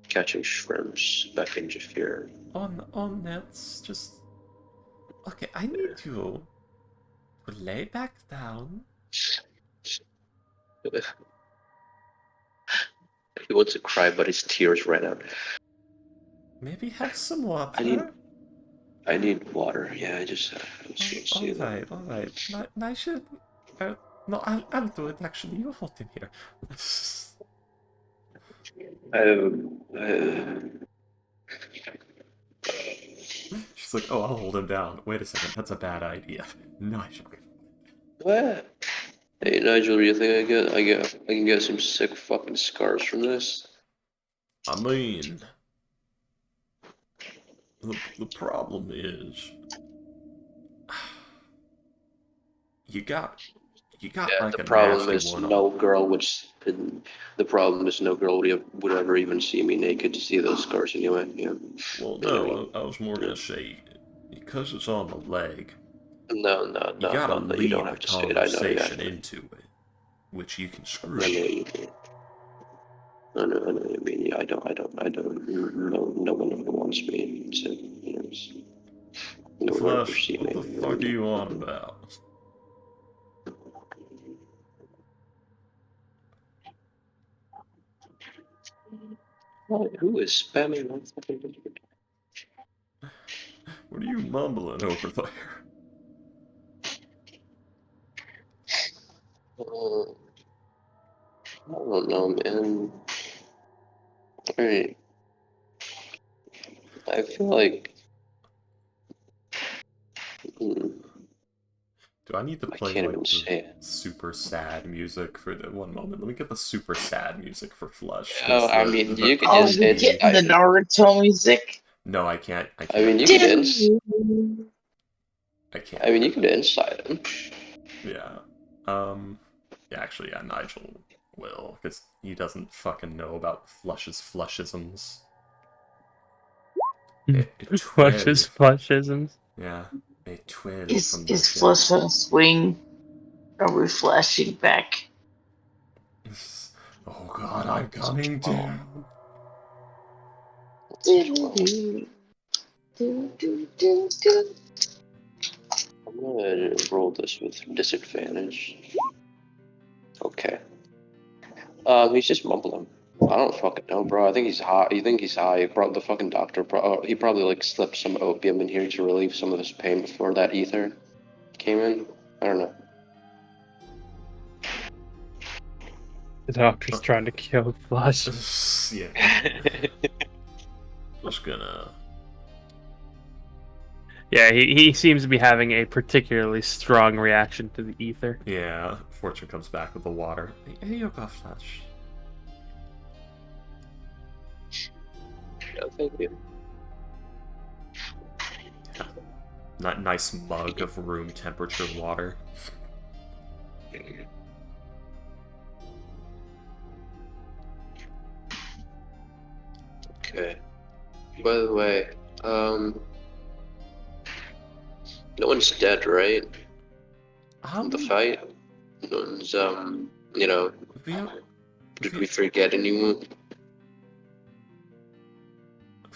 S2: catching shrimps back in Jafir.
S1: On nets, just... Okay, I need you to lay back down.
S2: He wants to cry, but his tears ran out.
S1: Maybe have some water.
S2: I need water. Yeah, I just
S1: Alright. I should No, I'll do it, actually. You hold him here. She's like, oh, I'll hold him down. Wait a second, that's a bad idea. Nigel.
S2: What? Hey Nigel, do you think I can get some sick fucking scars from this?
S1: I mean, the problem is, you got
S2: Yeah,
S1: like
S2: the
S1: a
S2: problem
S1: nasty
S2: is
S1: one on.
S2: no girl would. The problem is no girl would ever even see me naked to see those scars anyway. Yeah.
S1: Well,
S2: Anyway.
S1: no, I was more gonna say, because it's on the leg,
S2: No, no,
S1: you
S2: no,
S1: gotta
S2: no, no. You don't
S1: lead the
S2: have to say it. I know you.
S1: conversation into it, which you can
S2: I
S1: screw.
S2: know you. I know what you mean. Yeah, I don't. No one ever wants me to. No one ever
S1: Flush,
S2: see
S1: what the fuck are
S2: me.
S1: you on about?
S2: What? Who is spamming my fucking?
S1: What are you mumbling over there?
S2: I don't know, man. Alright. I feel like. Hmm,
S1: Do I need to
S2: I
S1: play
S2: can't
S1: like
S2: even
S1: the
S2: say it.
S1: super sad music for the one moment? Let me get the super sad music for Flush,
S2: Oh,
S1: because
S2: I
S1: the
S2: mean,
S1: the
S2: you could
S3: Oh,
S2: just
S3: we
S1: creepy.
S3: getting the Naruto music.
S1: No, I can't.
S2: I mean, you could
S1: play.
S2: ins.
S1: I can't
S2: I mean, you
S1: play.
S2: could inside him.
S1: Yeah. Yeah, actually, yeah, Nigel will, because he doesn't fucking know about Flush's flushisms.
S4: Flushes
S1: 12.
S4: flushisms.
S1: Yeah. A 12
S3: Is
S1: from the
S3: is
S1: shadow.
S3: Flush on a swing? Are we flashing back?
S1: Oh god, I'm coming down.
S2: I'm gonna roll this with disadvantage. Okay. He's just mumbling. I don't fucking know, bro. I think he's high. You think he's high? The fucking doctor. He probably like slipped some opium in here to relieve some of his pain before that ether came in. I don't know.
S4: The doctor's trying to kill Flush.
S1: Yeah. Just gonna.
S4: Yeah, he seems to be having a particularly strong reaction to the ether.
S1: Yeah, Fortune comes back with the water. Here you go, Flush.
S2: No, thank you.
S1: Nice mug of room temperature water.
S2: Okay. By the way, no one's dead, right? From the fight. No one's Did we forget anyone?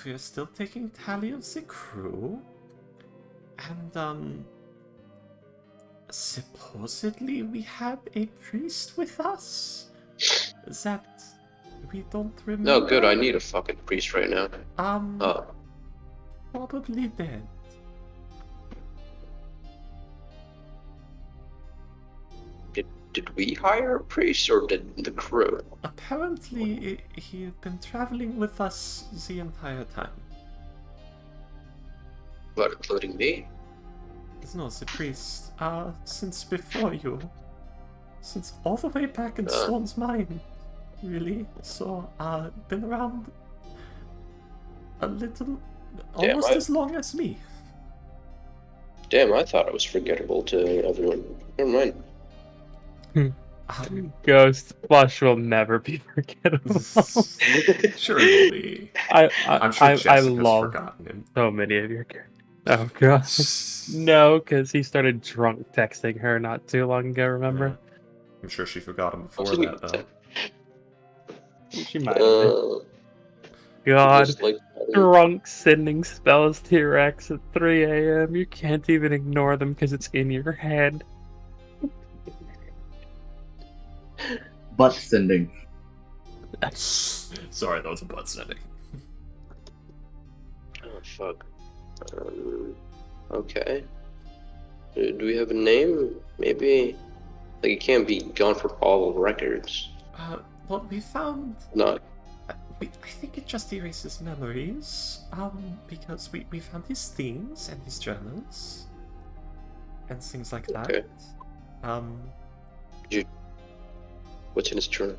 S1: We are still taking tally of the crew. And, supposedly we had a priest with us? That we don't remember?
S2: No, good. I need a fucking priest right now. Oh.
S1: Probably dead.
S2: Did we hire a priest or did the crew?
S1: Apparently, he had been traveling with us the entire time.
S2: But including me?
S1: No, the priest, since before you. Since all the way back in Storm's Mine, really. So, been around a little, almost as long as me.
S2: Damn, I thought it was forgettable to everyone. Never mind.
S4: Ghost Flush will never be forgettable.
S1: Sure it will be. I'm sure Jessica's forgotten him.
S4: So many of your characters. Oh god. No, because he started drunk texting her not too long ago, remember?
S1: Yeah. I'm sure she forgot him before that, though.
S4: She might have been. God, drunk sending spells to your ex at 3 a.m. You can't even ignore them because it's in your head.
S5: Butt sending.
S1: Sorry, that was a butt sending.
S2: Oh, fuck. Okay. Do we have a name? Maybe Like, it can't be gone for all records.
S1: Well, we found...
S2: Not.
S1: I think it just erases memories, because we found his things and his journals. And things like
S2: Okay.
S1: that.
S2: What's in his journal?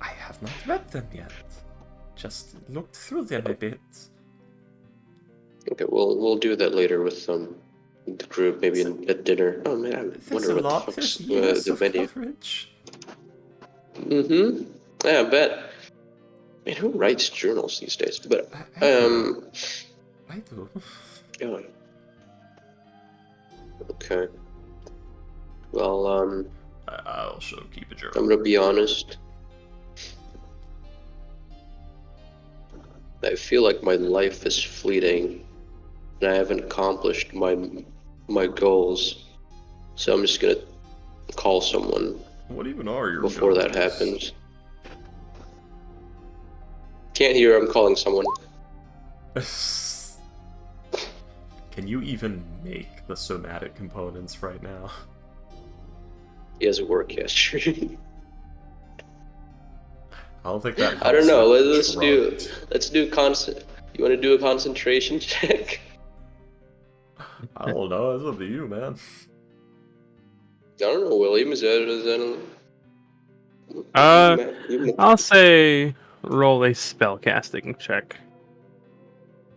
S1: I have not read them yet. Just looked through them a bit.
S2: Okay, we'll do that later with the group, maybe at dinner. Oh man, I
S1: There's
S2: wonder
S1: a
S2: what the
S1: lot,
S2: fuck's
S1: there's years
S2: the
S1: of
S2: menu.
S1: coverage.
S2: Mm-hmm. Yeah, I bet. Man, who writes journals these days? But
S1: I do.
S2: yeah. Okay. Well,
S1: I also keep a journal.
S2: I'm gonna be honest. I feel like my life is fleeting, and I haven't accomplished my goals. So I'm just gonna call someone
S1: What even are your
S2: before
S1: goals?
S2: that happens. Can't hear. I'm calling someone.
S1: Can you even make the somatic components right now?
S2: He has work history.
S1: I don't think that helps.
S2: I don't know.
S1: with
S2: Let's do constant. You want to do a concentration check?
S1: I don't know. It's up to you, man.
S2: I don't know, William. Is that
S4: I'll say roll a spellcasting check.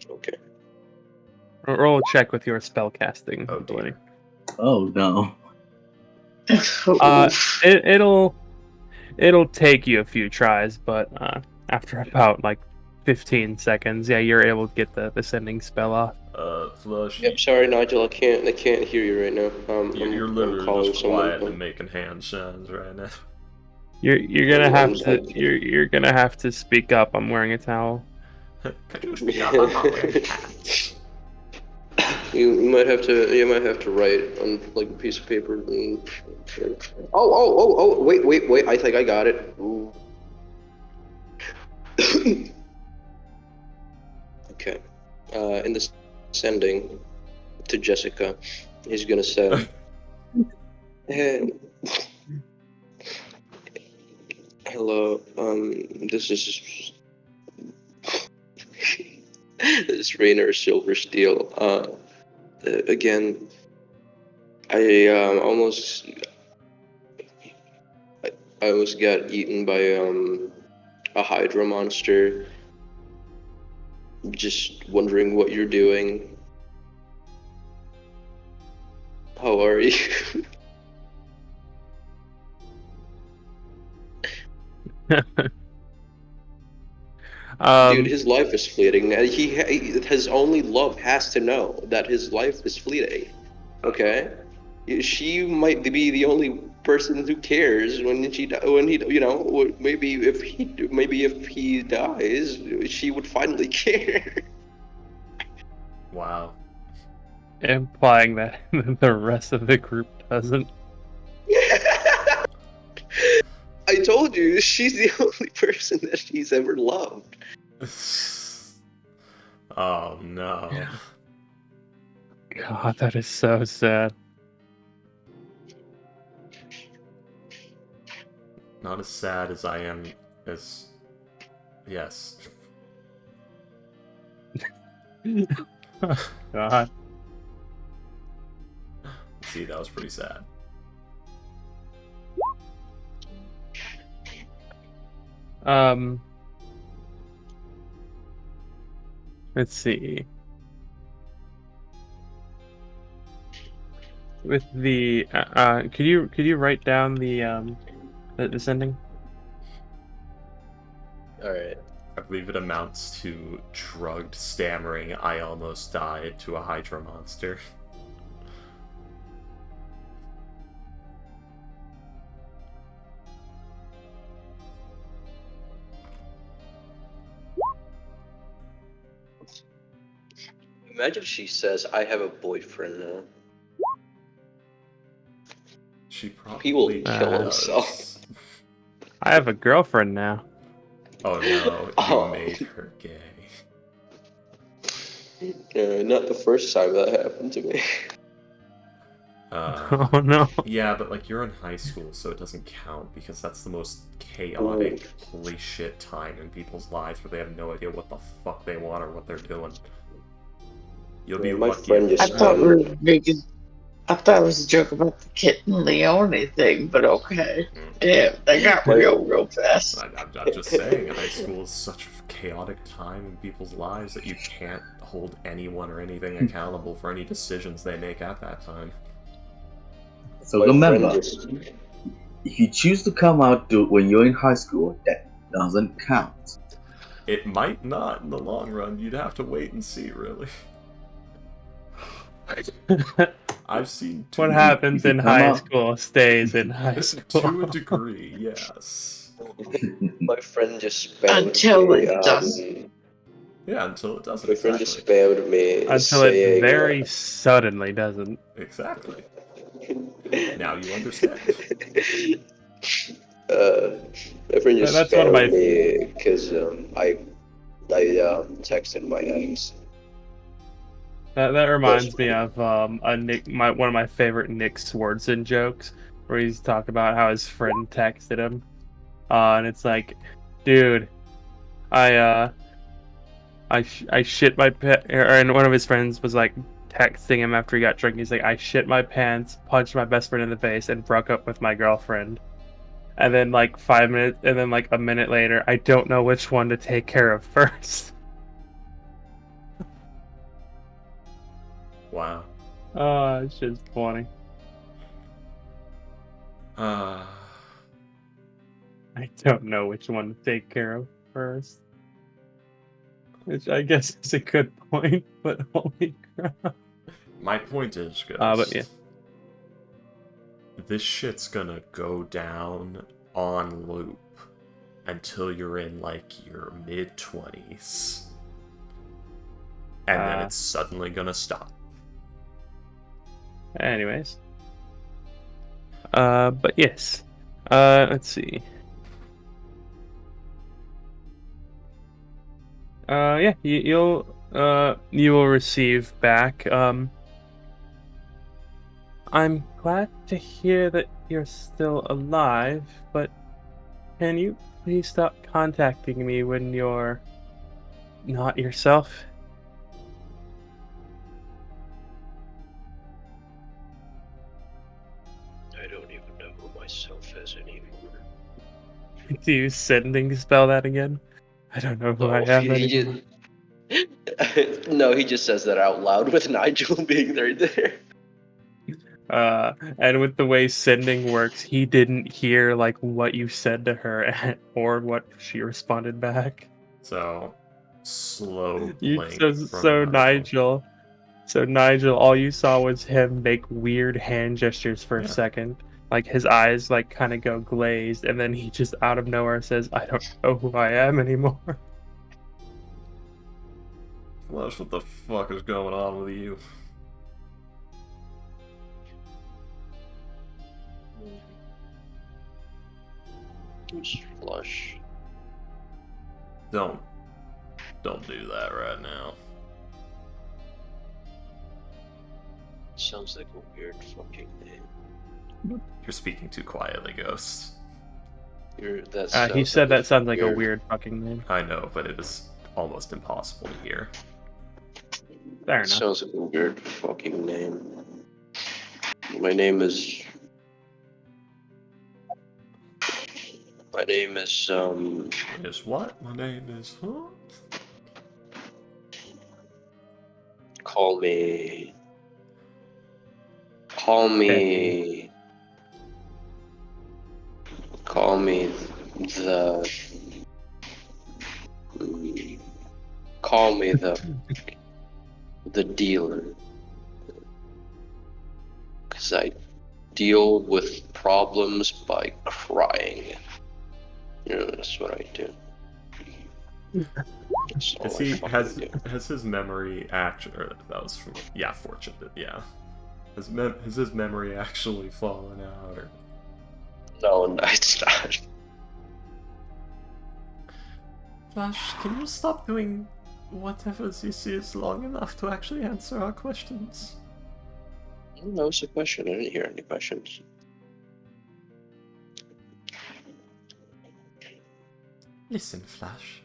S2: Okay.
S4: Roll a check with your spellcasting
S1: Oh,
S4: ability.
S1: dear.
S5: Oh no.
S4: It'll take you a few tries, but after about like 15 seconds, yeah, you're able to get the sending spell off.
S1: Flush.
S2: Yep. Sorry, Nigel. I can't hear you right now.
S1: You're
S2: I'm
S1: literally
S2: calling
S1: just quiet
S2: someone.
S1: and making hand sounds right now.
S4: You're gonna have to you're gonna have to speak up. I'm wearing a towel.
S1: Could you speak up? I'm not wearing pants.
S2: You might have to write on like a piece of paper. Oh! Wait! I think I got it. Ooh. Okay. In the sending to Jessica, he's gonna say, "Hey, hello. This is Rainer Silversteel. Again, I almost got eaten by a Hydra monster. Just wondering what you're doing. How are you?" Dude, his life is fleeting. His only love has to know that his life is fleeting. Okay, she might be the only person who cares when he maybe if he dies, she would finally care.
S1: Wow.
S4: Implying that the rest of the group doesn't.
S2: I told you, she's the only person that he's ever loved.
S1: Oh no.
S4: God, that is so sad.
S1: Not as sad as I am as... Yes.
S4: God.
S1: See, that was pretty sad.
S4: Let's see. With the could you write down the sending?
S2: All right.
S1: I believe it amounts to drugged, stammering, I almost died to a Hydra monster.
S2: Imagine she says, "I have a boyfriend now."
S1: She probably
S2: He will kill
S1: does.
S2: himself.
S4: I have a girlfriend now.
S1: Oh no, you made her gay.
S2: Not the first time that happened to me.
S4: Oh no.
S1: Yeah, but like you're in high school, so it doesn't count because that's the most chaotic, holy shit time in people's lives where they have no idea what the fuck they want or what they're doing. You'll be
S2: My
S1: lucky
S2: friend
S1: if
S3: I
S2: just
S3: thought we
S2: found
S3: were making. I thought it was a joke about the Kitten Leone thing, but okay. Damn, that got
S2: My-
S3: real fast.
S1: I'm just saying, high school is such a chaotic time in people's lives that you can't hold anyone or anything accountable for any decisions they make at that time.
S5: So
S2: my friend
S5: remember,
S2: just
S5: if you choose to come out when you're in high school, that doesn't count.
S1: It might not in the long run. You'd have to wait and see, really. I've seen
S4: What
S1: two
S4: happens
S5: you
S4: in
S5: come
S4: high
S5: out-
S4: school stays in high school.
S1: to a degree, yes.
S2: my friend just spammed
S3: Until
S2: me.
S3: it doesn't.
S1: Yeah, until it doesn't.
S2: My friend just
S1: Exactly.
S2: spammed me
S4: Until it
S2: saying,
S4: very suddenly doesn't.
S1: Exactly. Now you understand.
S2: my friend just
S4: That's one of my-
S2: spammed me because I texted my ex.
S4: That reminds me of one of my favorite Nick Swardson jokes, where he's talking about how his friend texted him, and it's like, dude, I shit my and one of his friends was like texting him after he got drunk. He's like, I shit my pants, punched my best friend in the face, and broke up with my girlfriend. And then like 5 minutes, and then like a minute later, I don't know which one to take care of first.
S1: Wow.
S4: Oh, it's just funny.
S1: Uh,
S4: I don't know which one to take care of first. Which I guess is a good point, but holy crap.
S1: my point is, Ghost,
S4: But yeah.
S1: this shit's gonna go down on loop until you're in like your mid-20s. And then it's suddenly gonna stop.
S4: Anyways. But yes. Let's see. Yeah, you will receive back. I'm glad to hear that you're still alive, but can you please stop contacting me when you're not yourself?
S2: I don't even know who myself is anymore.
S4: Do you sending spell that again? I don't know who I am anymore.
S2: No, he just says that out loud with Nigel being right there.
S4: And with the way sending works, he didn't hear like what you said to her or what she responded back.
S1: So, slow
S4: You,
S1: blink
S4: so,
S1: from
S4: so Nigel, all you saw was him make weird hand gestures for a
S1: Yeah.
S4: second, like his eyes like kind of go glazed, and then he just out of nowhere says, "I don't know who I am anymore."
S1: Flush, what the fuck is going on with you?
S2: Just flush.
S1: Don't do that right now.
S2: Sounds like a weird fucking name.
S1: You're speaking too quietly, Ghost.
S4: He said that sounds like a weird fucking name.
S1: I know, but it is almost impossible to hear.
S4: Fair enough.
S2: Sounds like a weird fucking name. My name is.
S1: Is what? My name is, huh?
S2: Call me. Call me the. Call me the dealer. Because I deal with problems by crying. You know, that's what I do. That's all
S1: Is
S2: I
S1: he
S2: fucking do.
S1: has his memory actually? That was from fortunate. Yeah, has his memory actually fallen out? Or
S2: No, it's not.
S1: Flash, can you stop doing whatever this is long enough to actually answer our questions?
S2: That was a question. I didn't hear any questions.
S1: Listen, Flash.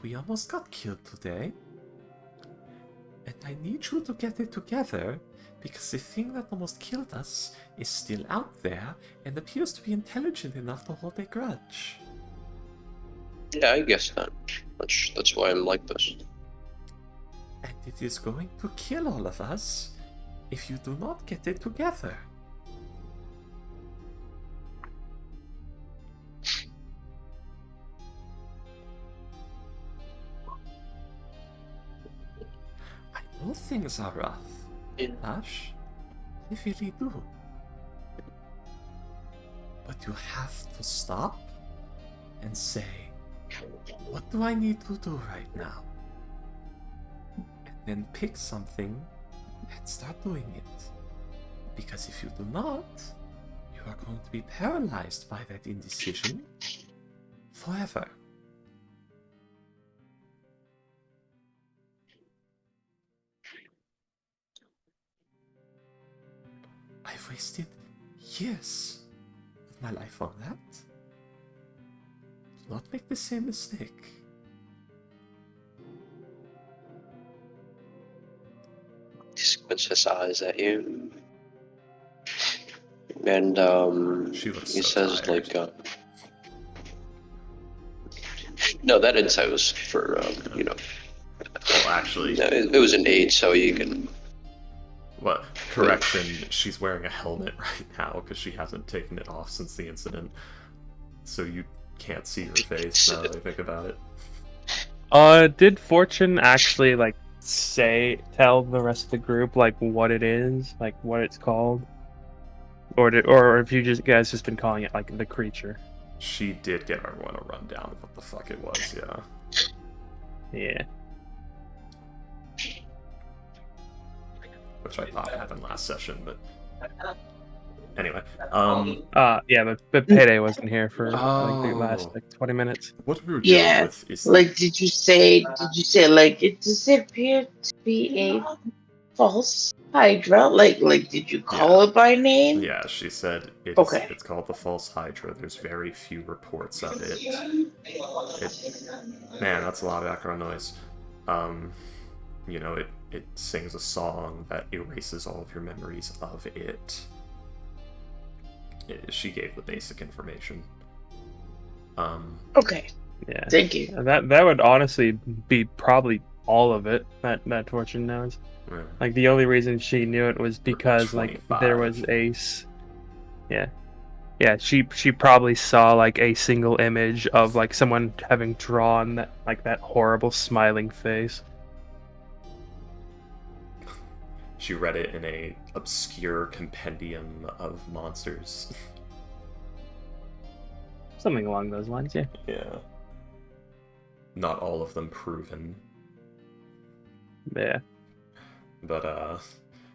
S1: We almost got killed today. And I need you to get it together, because the thing that almost killed us is still out there and appears to be intelligent enough to hold a grudge.
S2: Yeah, I guess that. That's why I'm like this.
S1: And it is going to kill all of us if you do not get it together. I know things are rough,
S2: Yeah.
S1: Ash. I really do. But you have to stop and say, what do I need to do right now? And then pick something and start doing it. Because if you do not, you are going to be paralyzed by that indecision forever. I've wasted years of my life on that. Do not make the same mistake.
S2: He squints his eyes at you. And
S1: She looks
S2: he
S1: so
S2: says
S1: tired.
S2: like no, that insight was for
S1: Well, actually,
S2: no, it was an 8, so you can.
S1: well, correction, she's wearing a helmet right now because she hasn't taken it off since the incident. So you can't see her face now that I think about it.
S4: Did Fortune actually like tell the rest of the group like what it is, like what it's called, or have you guys just been calling it like the creature?
S1: She did give everyone a rundown of what the fuck it was, yeah.
S4: Yeah.
S1: Which I thought happened last session, but anyway.
S4: Yeah, but Payday wasn't here for like the last
S1: Oh.
S4: like 20 minutes.
S1: What we were dealing
S3: Yeah,
S1: with is
S3: like did you say like does it appear to be a false Hydra? Like did you call it by name?
S1: yeah, she said
S3: Okay.
S1: it's called the False Hydra. There's very few reports of it. Man, that's a lot of background noise. You know, it sings a song that erases all of your memories of it. She gave the basic information.
S3: Okay.
S4: Yeah.
S3: Thank you.
S4: That would honestly be probably all of it that Fortune knows.
S1: Yeah.
S4: Like the only reason she knew it was because like there
S1: 25.
S4: was yeah, she probably saw like a single image of like someone having drawn that horrible smiling face.
S1: She read it in a obscure compendium of monsters.
S4: Something along those lines, yeah.
S1: Yeah. Not all of them proven.
S4: Yeah.
S1: But,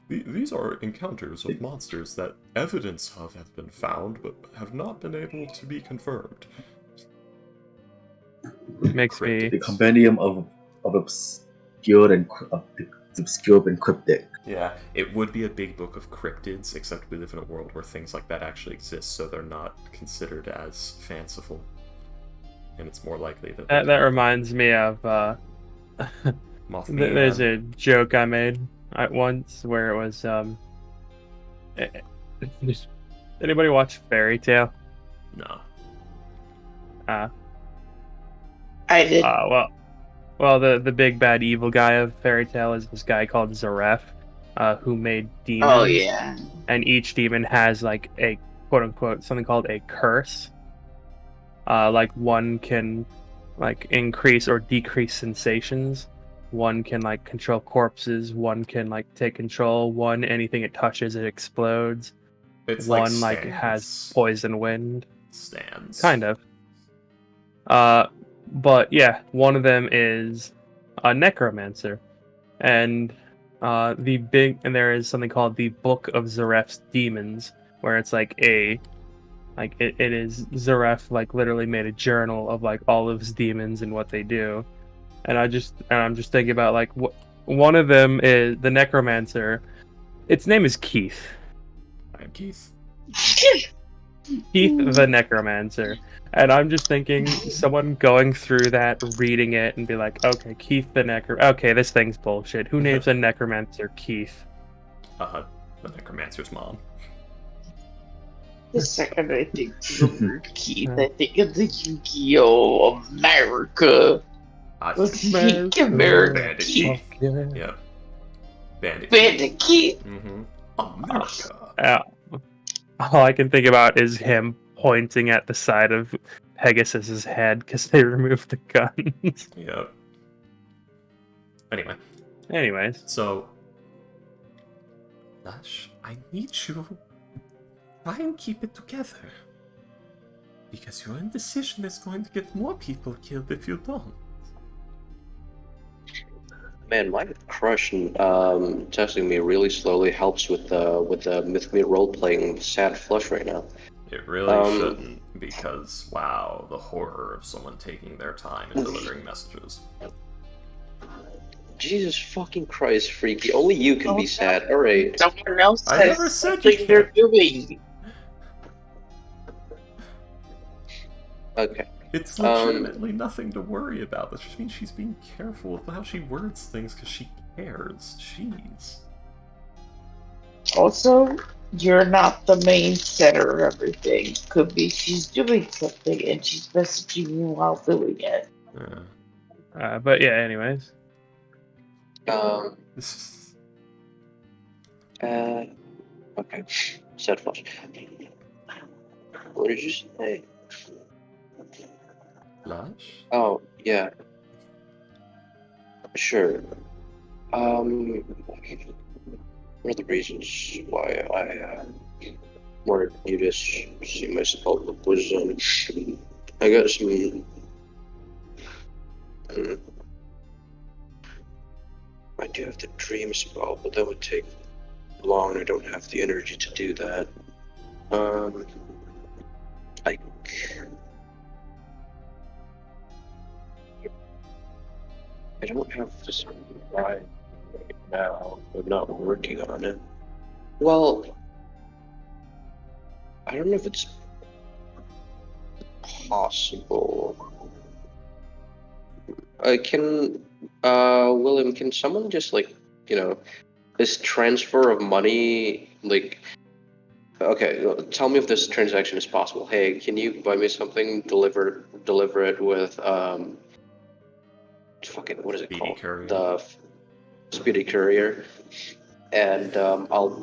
S1: these are encounters of monsters that evidence of have been found, but have not been able to be confirmed.
S4: Makes me
S5: The compendium of obscure and obscure and cryptic.
S1: Yeah, it would be a big book of cryptids, except we live in a world where things like that actually exist, so they're not considered as fanciful. And it's more likely that...
S4: that reminds me of
S1: Mothman.
S4: there's a joke I made at once where it was anybody watch Fairy Tale?
S1: No.
S3: I did.
S4: Well, the big bad evil guy of Fairy Tale is this guy called Zaref, who made demons.
S3: Oh yeah.
S4: And each demon has like a quote unquote something called a curse. Like one can like increase or decrease sensations. One can like control corpses. One can like take control. One, anything it touches, it explodes.
S1: It's
S4: One
S1: like
S4: like has
S1: stands.
S4: poison wind.
S1: Stands.
S4: Kind of. But yeah, one of them is a necromancer, and there is something called the Book of Zaref's Demons, where it's like it is Zaref like literally made a journal of like all of his demons and what they do, and I'm just thinking about like one of them is the necromancer Its name is Keith.
S1: I'm Keith.
S4: Keith the Necromancer. And I'm just thinking, someone going through that, reading it, and be like, okay, Keith the Okay, this thing's bullshit. Who names a Necromancer Keith?
S1: The Necromancer's mom.
S3: The second I think of the word Keith, I think of the Yu-Gi-Oh! America. America.
S1: Bandit
S3: Keith.
S1: Keith.
S4: Yeah.
S1: Yep. Bandit
S3: Bandit Keith.
S1: Mm-hmm. America.
S4: All I can think about is him pointing at the side of Pegasus's head because they removed the guns.
S1: Yep. Anyway.
S4: Anyways.
S1: So, Lash, I need you to try and keep it together. Because your indecision is going to get more people killed if you don't.
S2: Man, my crush texting me really slowly helps with me role playing sad flush right now.
S1: It really shouldn't, because wow, the horror of someone taking their time and delivering messages.
S2: Jesus fucking Christ, Freaky! Only you can be sad. All right.
S3: Someone else
S1: I
S3: has
S1: never said you
S3: something they're doing.
S2: Okay.
S1: It's legitimately nothing to worry about. That just means she's being careful with how she words things because she cares. Jeez.
S3: Also, you're not the main center of everything. Could be she's doing something and she's messaging you while doing it.
S4: But yeah, anyways.
S2: Okay. Sad flush. What did you say?
S1: Lash?
S2: Oh, yeah. Sure. One of the reasons why I wanted you to see my spellbook was I got some. I do have the dream spell, but that would take long, and I don't have the energy to do that. I don't have this right now. I'm not working on it. Well, I don't know if it's possible. William, can someone just this transfer of money, okay, tell me if this transaction is possible. Hey, can you buy me something, deliver it with, what is it
S1: Speedy
S2: called?
S1: Courier.
S2: The Speedy Courier. And, I'll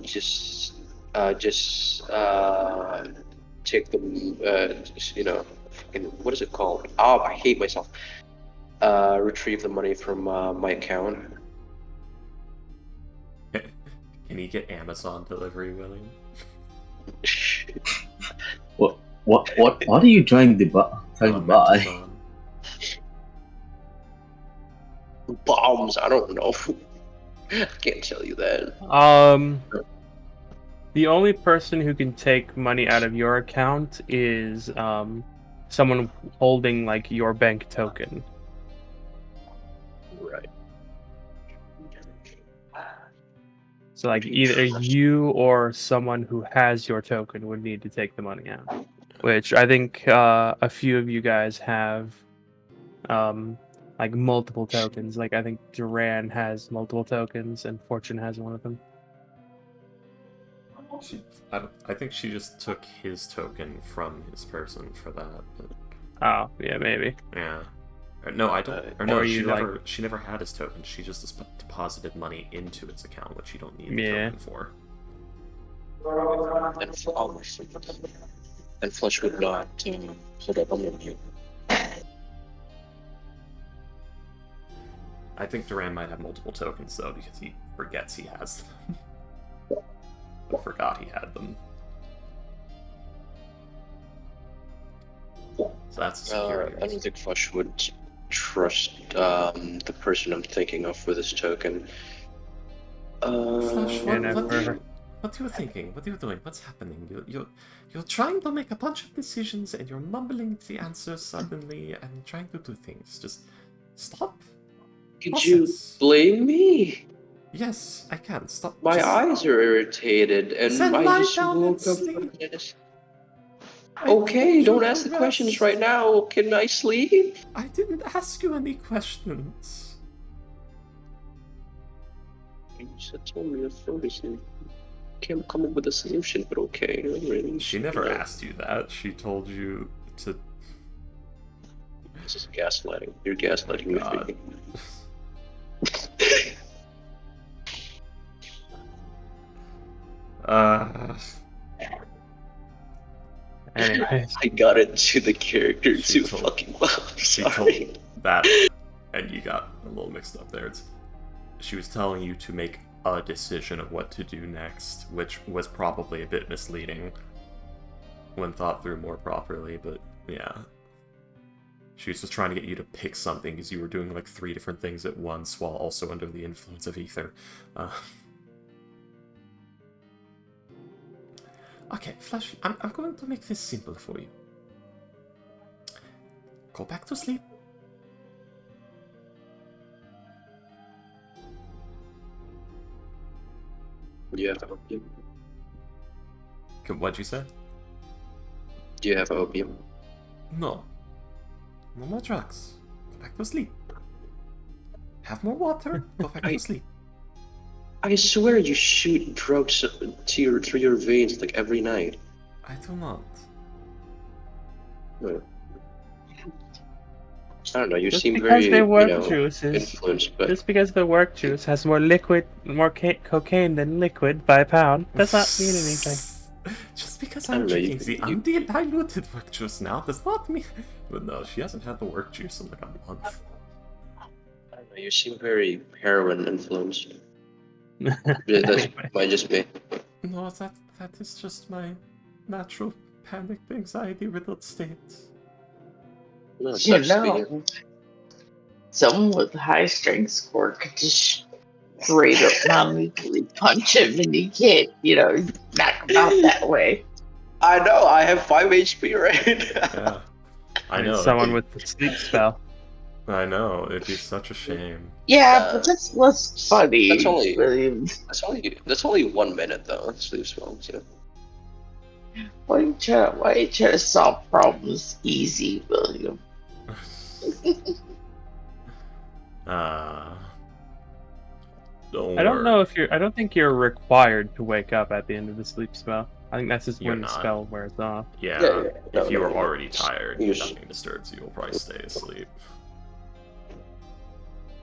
S2: just take them, what is it called? Oh, I hate myself. Retrieve the money from, my account.
S1: Can you get Amazon delivery, William?
S5: What are you trying to buy?
S1: Amazon.
S2: Bombs, I don't know. I can't tell you that.
S4: The only person who can take money out of your account is someone holding your bank token.
S2: Right.
S4: So either you or someone who has your token would need to take the money out. Which I think a few of you guys have multiple tokens. I think Duran has multiple tokens and Fortune has one of them.
S1: I think she just took his token from his person for that. But...
S4: Oh, yeah, maybe.
S1: Yeah. No, I don't. Or no,
S4: or
S1: she never had his token. She just deposited money into his account, which you don't need the token for.
S2: And Flush would not put up on you.
S1: I think Duran might have multiple tokens though, because he forgets he has them. I forgot he had them. So that's a security
S2: I don't think Flush would trust the person I'm thinking of with his token.
S1: Flush, what are you thinking? What are you doing? What's happening? You're trying to make a bunch of decisions and you're mumbling the answers suddenly and trying to do things. Just stop.
S2: Could you blame me?
S1: Yes, I can. Stop.
S2: My
S1: just-
S2: eyes are irritated, and
S1: Then
S2: I
S1: lie
S2: just
S1: down and
S2: woke up.
S1: sleep. I
S2: Okay,
S1: told
S2: don't
S1: you
S2: ask
S1: to
S2: the questions
S1: rest.
S2: right now. Can I sleep?
S1: I didn't ask you any questions.
S2: You just told me at first and can't come up with a solution, but okay. Really,
S1: She never asked you that. She told you to.
S2: This is gaslighting. You're gaslighting
S1: Oh my
S2: me.
S4: Anyways,
S2: I got into the character
S1: She
S2: too
S1: told-
S2: fucking well.
S1: She
S2: Sorry.
S1: told that, and you got a little mixed up there. She was telling you to make a decision of what to do next, which was probably a bit misleading when thought through more properly, but yeah. She was just trying to get you to pick something because you were doing like 3 different things at once while also under the influence of ether. Okay, Flash, I'm going to make this simple for you. Go back to sleep.
S2: Do you have opium?
S1: What'd you say?
S2: Do you have opium?
S1: No. No more drugs. Go back to sleep. Have more water. Go back to sleep.
S2: I swear you shoot drugs through your veins like every night.
S1: I do not.
S2: No. I don't know. You
S4: just
S2: seem
S4: because
S2: very,
S4: the work
S2: you know,
S4: juice is
S2: influenced, but
S4: just because the work juice has more cocaine than liquid by pound does not mean anything.
S1: Just because
S2: I
S1: I'm
S2: don't know,
S1: drinking the undiluted work juice now does not mean. But no, she hasn't had the work juice in like a month.
S2: I don't know. You seem very heroin influenced. Yeah, that's might just be.
S1: No, that is just my natural panicked anxiety-riddled state.
S2: No, it
S3: You
S2: sucks to be here.
S3: know, someone with a high strength score could just straight up non-lethally punch him, and you can't, knock him out that way.
S2: I know. I have 5 HP, right?
S1: Yeah, I know.
S4: Someone with the sleep spell.
S1: I know. It'd be such a shame.
S3: Yeah, but that's less funny.
S2: That's only-
S3: William.
S2: That's only 1 minute though. Sleep spells, you know.
S3: Why you try to solve problems easy, William?
S1: Don't
S4: I don't
S1: worry.
S4: know if I don't think you're required to wake up at the end of the sleep spell. I think that's just
S1: You're
S4: when the
S1: not.
S4: spell wears off.
S1: Yeah,
S2: Yeah.
S1: if you
S2: No,
S1: are
S2: no.
S1: already tired,
S2: You
S1: nothing disturbs you. You'll probably stay asleep.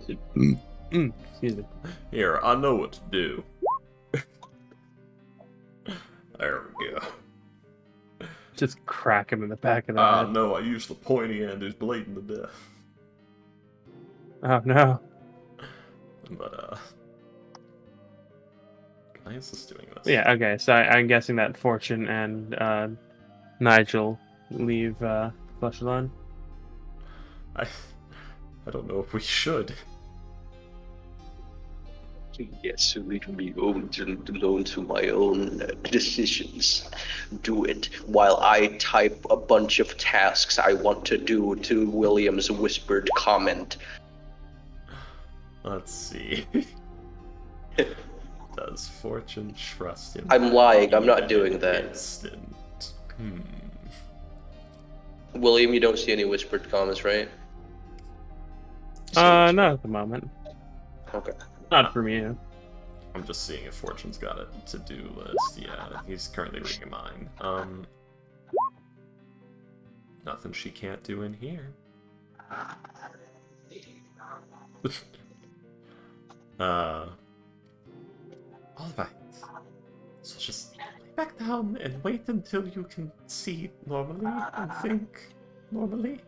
S4: Excuse me.
S1: Here, I know what to do. There we go.
S4: Just crack him in the back of the
S1: Ah,
S4: head.
S1: no, I used the pointy end who's bleeding to death.
S4: Oh no.
S1: But, why is this doing this?
S4: Yeah, okay, so I'm guessing that Fortune and Nigel leave Flush alone.
S1: I don't know if we should.
S2: Yes, leave me alone to my own decisions. Do it while I type a bunch of tasks I want to do to William's whispered comment.
S1: Let's see. Does Fortune trust him?
S2: I'm lying, I'm not
S1: Even
S2: doing
S1: an
S2: that.
S1: Instant.
S2: William, you don't see any whispered comments, right?
S4: Not at the moment.
S2: Okay.
S4: Not from you.
S1: I'm just seeing if Fortune's got a to-do list. Yeah, he's currently reading mine. Nothing she can't do in here. Alright. So just lay back down and wait until you can see normally and think normally.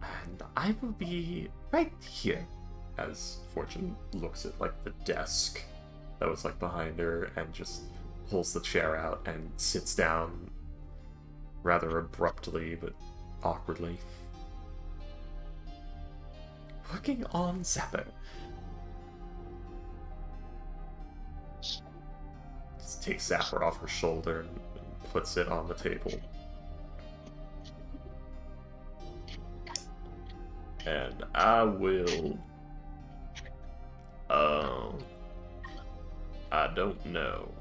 S1: And I will be right here. As Fortune looks at like the desk that was like behind her and just pulls the chair out and sits down rather abruptly but awkwardly. Working on Zapper. Just takes Zapper off her shoulder and puts it on the table. And I will... I don't know.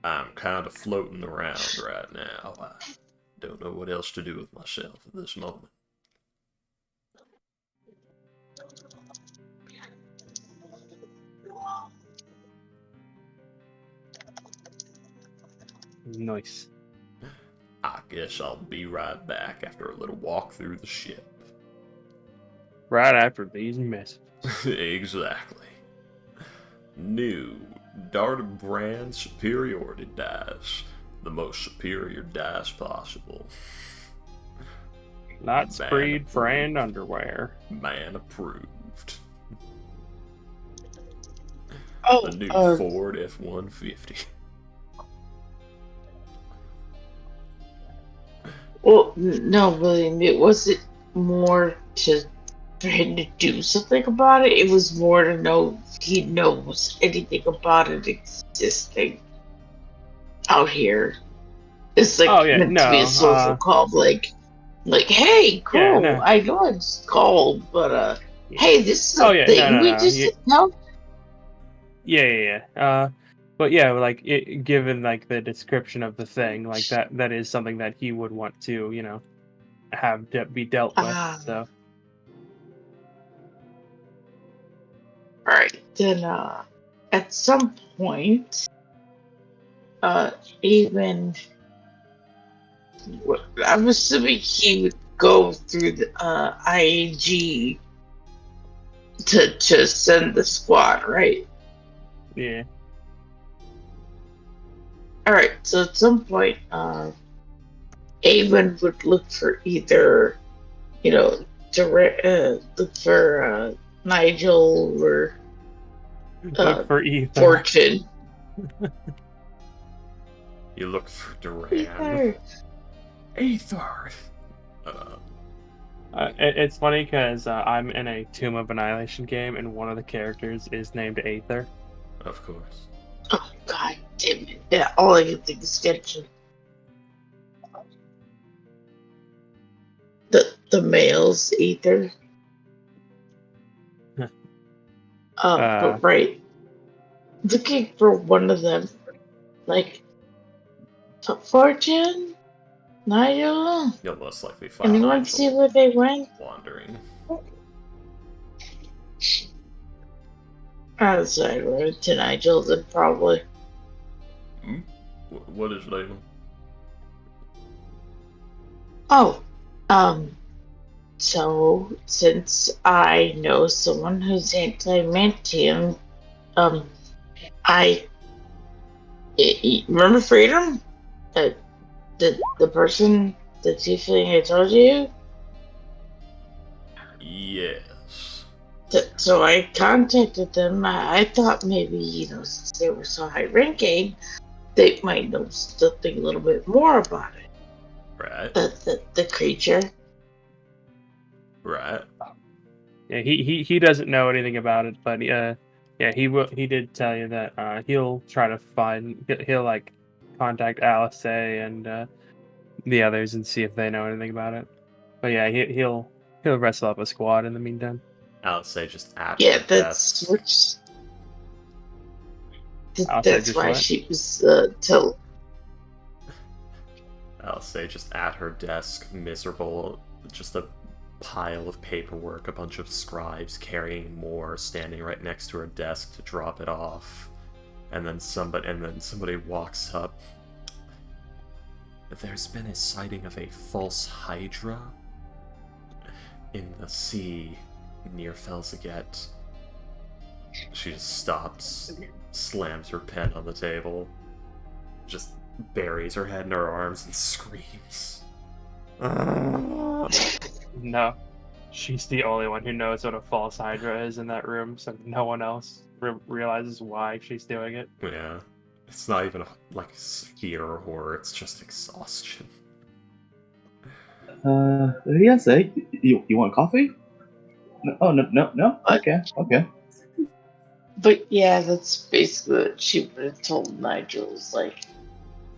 S1: I'm kind of floating around right now. I don't know what else to do with myself at this moment.
S4: Nice.
S1: I guess I'll be right back after a little walk through the ship.
S4: Right after these messages.
S1: Exactly. New Darted Brand Superiority Dice. The most superior dice possible.
S4: Not
S1: Man
S4: sprayed
S1: approved.
S4: brand underwear.
S1: Man approved.
S3: Oh,
S1: The new Ford F-150.
S3: well, no, William, it wasn't more for him to do something about it. It was more to know if he knows anything about it existing out here. It's like
S4: Oh yeah,
S3: meant to be a social call, like, hey,
S4: yeah,
S3: cool.
S4: no,
S3: I know it's cold, but
S4: yeah.
S3: hey, this is
S4: Oh
S3: a
S4: yeah,
S3: thing we
S4: no.
S3: just didn't know.
S4: Yeah. But yeah, like given like the description of the thing, like that is something that he would want to, have be dealt with.
S3: Ah,
S4: So
S3: all right. Then, at some point, even I'm assuming he would go through the IAG to send the squad, right?
S4: yeah.
S3: All right. So at some point, Avon would look for either, look for Nigel or
S4: Look for Ether.
S3: Fortune.
S1: You look for Duran.
S3: Ether.
S1: Aethar!
S4: It's funny because I'm in a Tomb of Annihilation game, and one of the characters is named Aether.
S1: Of course.
S3: Oh God damn it! Yeah, all I can think is Genshin. The male's Ether. But right, looking for one of them, like Fortune, Nigel.
S1: You'll most likely find
S3: Anyone
S1: Nigel
S3: see where they went?
S1: wandering.
S3: Outside road to Nigel, then probably.
S1: Hmm? What is name?
S3: Oh, so since I know someone who's anti-mantium, I remember Freedom, the person, the tiefling I told you.
S1: Yes.
S3: So I contacted them. I thought maybe, since they were so high ranking, they might know something a little bit more about it.
S1: Right.
S3: The creature.
S1: Right.
S4: Yeah, he doesn't know anything about it, but yeah, he did tell you that he'll try to he'll like contact Alice and the others and see if they know anything about it. But yeah, he'll wrestle up a squad in the meantime.
S1: I'll say just at
S3: Yeah,
S1: her
S3: that's
S1: desk.
S3: which.
S4: I'll say
S3: That's
S4: just
S3: why
S4: what?
S3: she was till.
S1: I'll say just at her desk, miserable, just a pile of paperwork, a bunch of scribes carrying more, standing right next to her desk to drop it off. And then somebody walks up. There's been a sighting of a false Hydra in the sea near Felsaget. She just stops, slams her pen on the table, just buries her head in her arms and screams.
S4: No, she's the only one who knows what a false Hydra is in that room, so no one else realizes why she's doing it.
S1: Yeah. It's not even like fear or horror, it's just exhaustion.
S5: Yes, you want coffee? No, oh, no? Okay.
S3: But yeah, that's basically what she would have told Nigel. Was like,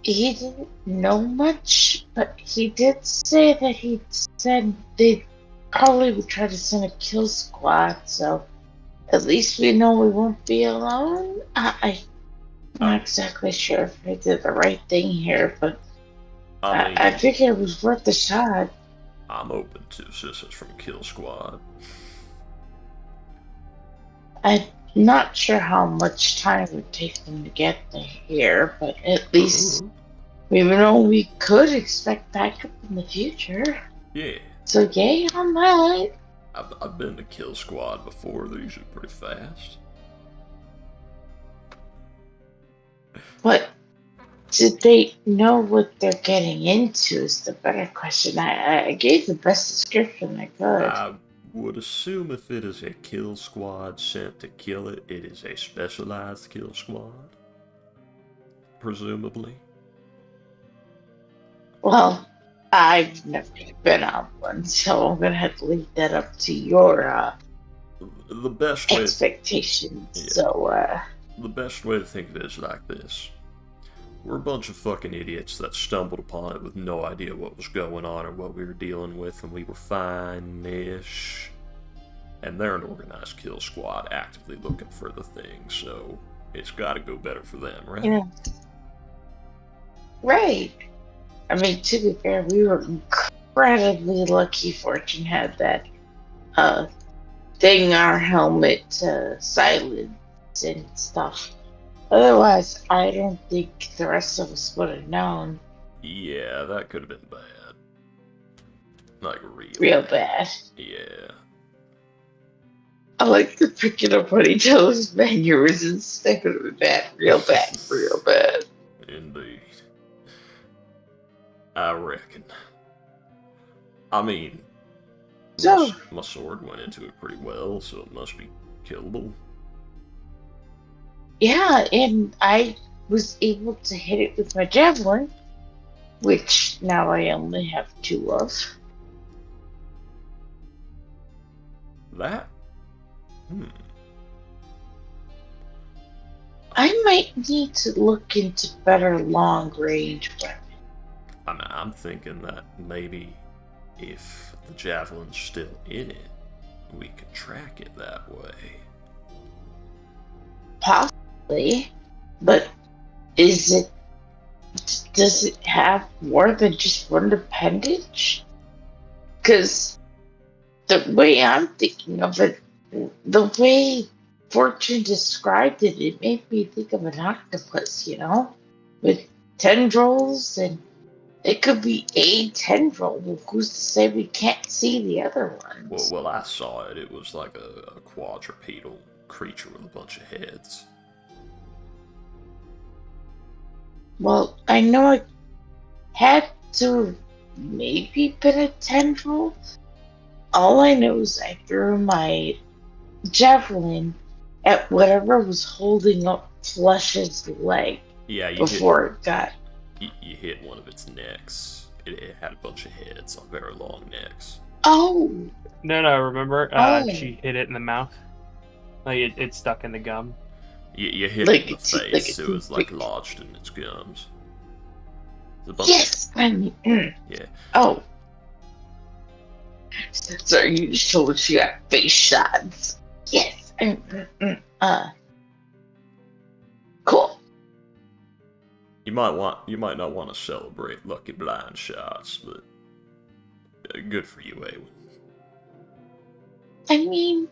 S3: he didn't know much, but he did say that he said they probably would try to send a kill squad, so at least we know we won't be alone. I'm not exactly sure if I did the right thing here, but I figured it was worth a shot.
S1: I'm open to assistance from Kill Squad.
S3: I'm not sure how much time it would take them to get here, but at least we know we could expect backup in the future.
S1: Yeah.
S3: So yay on that.
S1: I've been to Kill Squad before. They're usually pretty fast.
S3: But did they know what they're getting into is the better question. I gave the best description I could.
S1: I would assume if it is a kill squad sent to kill it, it is a specialized kill squad. Presumably.
S3: Well, I've never been on one, so I'm gonna have to leave that up to your
S1: the best way
S3: expectations.
S1: The best way to think of it is like this. We're a bunch of fucking idiots that stumbled upon it with no idea what was going on or what we were dealing with, and we were fine-ish. And they're an organized kill squad actively looking for the thing, so it's gotta go better for them, right?
S3: Yeah. Right. I mean, to be fair, we were incredibly lucky Fortune had that thing, our helmet silence and stuff. Otherwise, I don't think the rest of us would have known.
S1: Yeah, that could have been bad. Like,
S3: real bad.
S1: Yeah.
S3: I like the picking up when he tells his mannerisms. That could have been bad. Real bad. Real bad.
S1: Indeed. I reckon. I mean, my sword went into it pretty well, so it must be killable.
S3: Yeah, and I was able to hit it with my javelin, which now I only have 2 of.
S1: That?
S3: I might need to look into better long-range weapons.
S1: I'm thinking that maybe if the javelin's still in it, we could track it that way.
S3: Possibly, but does it have more than just one appendage? Because the way I'm thinking of it, the way Fortune described it, it made me think of an octopus, with tendrils, and it could be a tendril. Well, who's to say we can't see the other ones?
S1: Well, I saw it. It was like a quadrupedal creature with a bunch of heads.
S3: Well, I know it had to maybe been a tendril. All I know is I threw my javelin at whatever was holding up Flush's leg.
S1: Yeah,
S3: before it got.
S1: You hit one of its necks. It had a bunch of heads on very long necks.
S3: Oh!
S4: No, remember? She hit it in the mouth. Like, it stuck in the gum.
S1: You hit it in the face, it was like lodged in its gums.
S3: Yes!
S1: Yeah.
S3: Oh. Sorry, you just told she got face shots. Yes! Cool.
S1: You might not want to celebrate lucky blind shots, but good for you, Awen.
S3: I mean,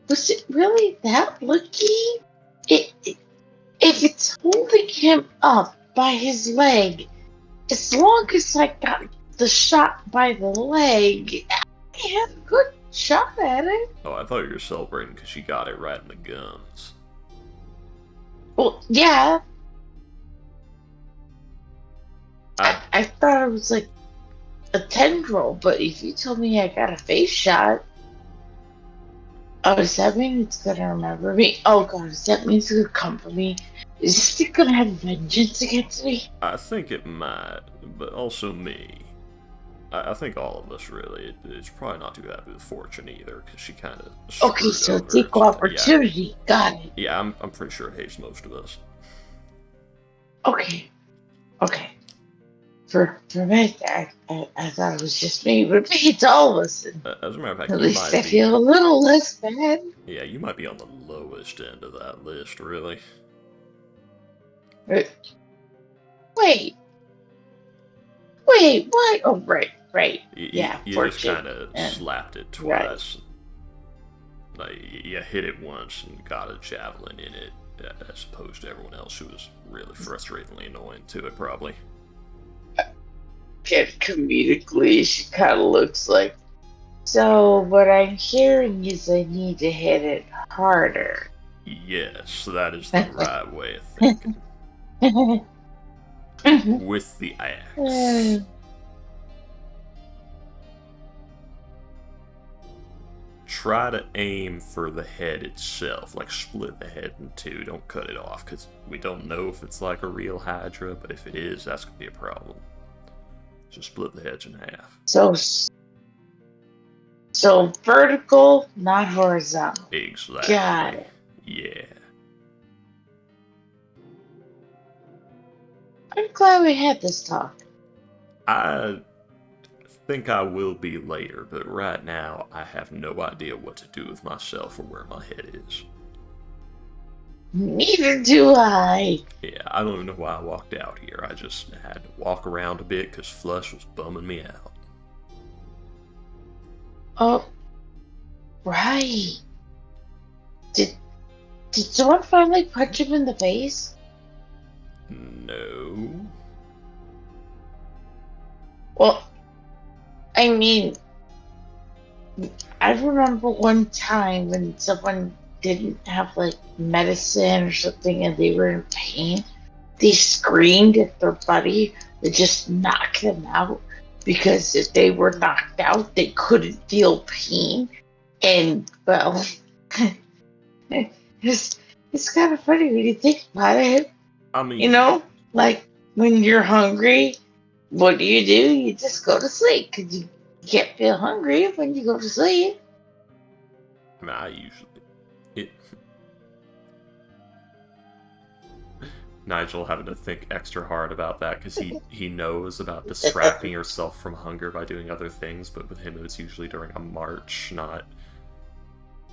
S3: was it really that lucky? If it's holding him up by his leg, as long as I got the shot by the leg, I had a good shot at it.
S1: Oh, I thought you were celebrating because you got it right in the gums.
S3: Well, yeah. I thought it was like a tendril, but if you told me I got a face shot, does that mean it's gonna remember me? Oh god, does that mean it's gonna come for me? Is this thing gonna have vengeance against me?
S1: I think it might, but also me. I think all of us really. It's probably not too happy with Fortune either, because she kind of.
S3: Okay, so it's equal opportunity.
S1: Yeah.
S3: Got it.
S1: Yeah, I'm pretty sure it hates most of us.
S3: Okay. Okay. For a minute, I thought it was just me, but maybe it's all of us.
S1: As a matter of fact,
S3: At
S1: you
S3: least I
S1: might
S3: feel a
S1: be.
S3: little less bad.
S1: Yeah, you might be on the lowest end of that list, really.
S3: Wait, wait, what? Oh, right. Yeah,
S1: You just
S3: fortune.
S1: kind of
S3: And
S1: slapped it
S3: right.
S1: twice. Like, you hit it once and got a javelin in it, as opposed to everyone else who was really frustratingly annoying to it, probably.
S3: Comedically, she kind of looks like. So what I'm hearing is I need to hit it harder.
S1: Yes, that is the right way of thinking. With the axe. Try to aim for the head itself, like split the head in two, don't cut it off, because we don't know if it's like a real Hydra, but if it is, that's going to be a problem. So split the heads in half.
S3: So vertical, not horizontal.
S1: Exactly.
S3: Got it.
S1: Yeah.
S3: I'm glad we had this talk.
S1: I think I will be later, but right now I have no idea what to do with myself or where my head is.
S3: Neither do I.
S1: Yeah, I don't even know why I walked out here. I just had to walk around a bit because Flush was bumming me out.
S3: Oh, right. Did someone finally punch him in the face?
S1: No.
S3: Well, I mean, I remember one time when someone didn't have like medicine or something and they were in pain. They screamed at their buddy to just knock them out because if they were knocked out, they couldn't feel pain. And well, it's kind of funny when you think about it.
S1: I mean,
S3: You know, like when you're hungry, what do? You just go to sleep because you can't feel hungry when you go to sleep.
S1: I usually. It. Nigel having to think extra hard about that because he knows about distracting yourself from hunger by doing other things, but with him it's usually during a march, not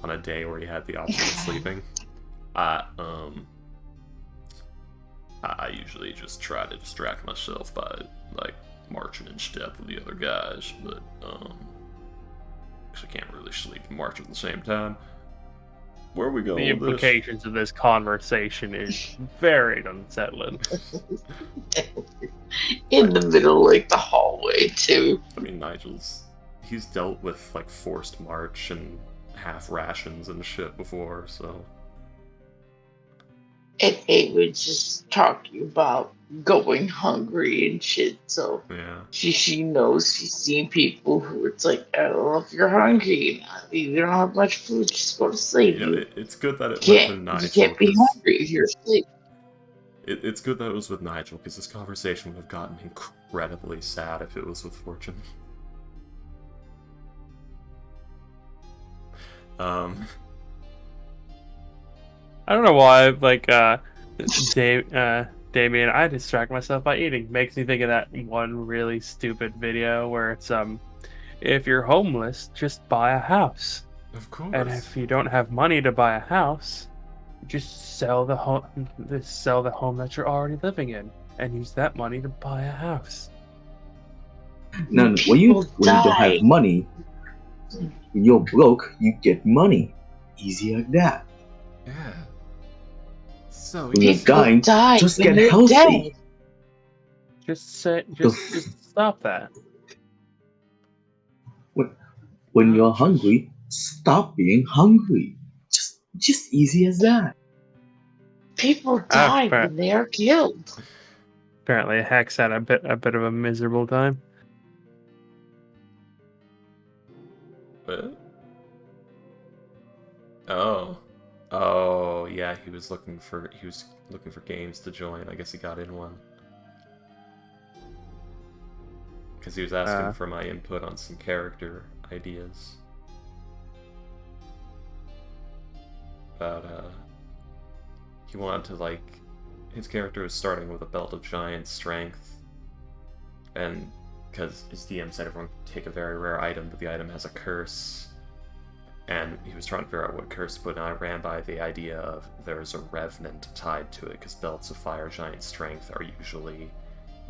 S1: on a day where he had the option of sleeping. I usually just try to distract myself by like marching in step with the other guys, but because I can't really sleep and march at the same time. Where are we going
S4: The
S1: with this?
S4: implications of this conversation is very unsettling.
S3: In the middle, like the hallway, too.
S1: I mean, he's dealt with like forced march and half rations and shit before, so.
S3: And they would just talking about going hungry and shit. So
S1: Yeah.
S3: she knows she's seen people who it's like, I don't know if you're hungry. You don't have much food. Just go to sleep.
S1: You know, it's good that it
S3: You
S1: went with Nigel.
S3: can't be hungry if you're asleep.
S1: It's good that it was with Nigel, because this conversation would have gotten incredibly sad if it was with Fortune.
S4: I don't know why, like, Damien, I distract myself by eating. Makes me think of that one really stupid video where it's, if you're homeless, just buy a house.
S1: Of course.
S4: And if you don't have money to buy a house, just sell the home that you're already living in and use that money to buy a house.
S5: No, when you don't have money, when you're broke, you get money. Easy like that.
S1: Yeah. So
S5: when you're dying, just get healthy.
S4: Just stop that.
S5: When you're hungry, stop being hungry. Just easy as that.
S3: People die when they are killed.
S4: Apparently, Hex had a bit of a miserable time.
S1: What? Oh, yeah. He was looking for games to join. I guess he got in one. Because he was asking for my input on some character ideas. About, he wanted to, like, his character is starting with a belt of giant strength, and because his DM said everyone can take a very rare item, but the item has a curse, and he was trying to figure out what curse to put, and I ran by the idea of there's a revenant tied to it, because belts of fire giant strength are usually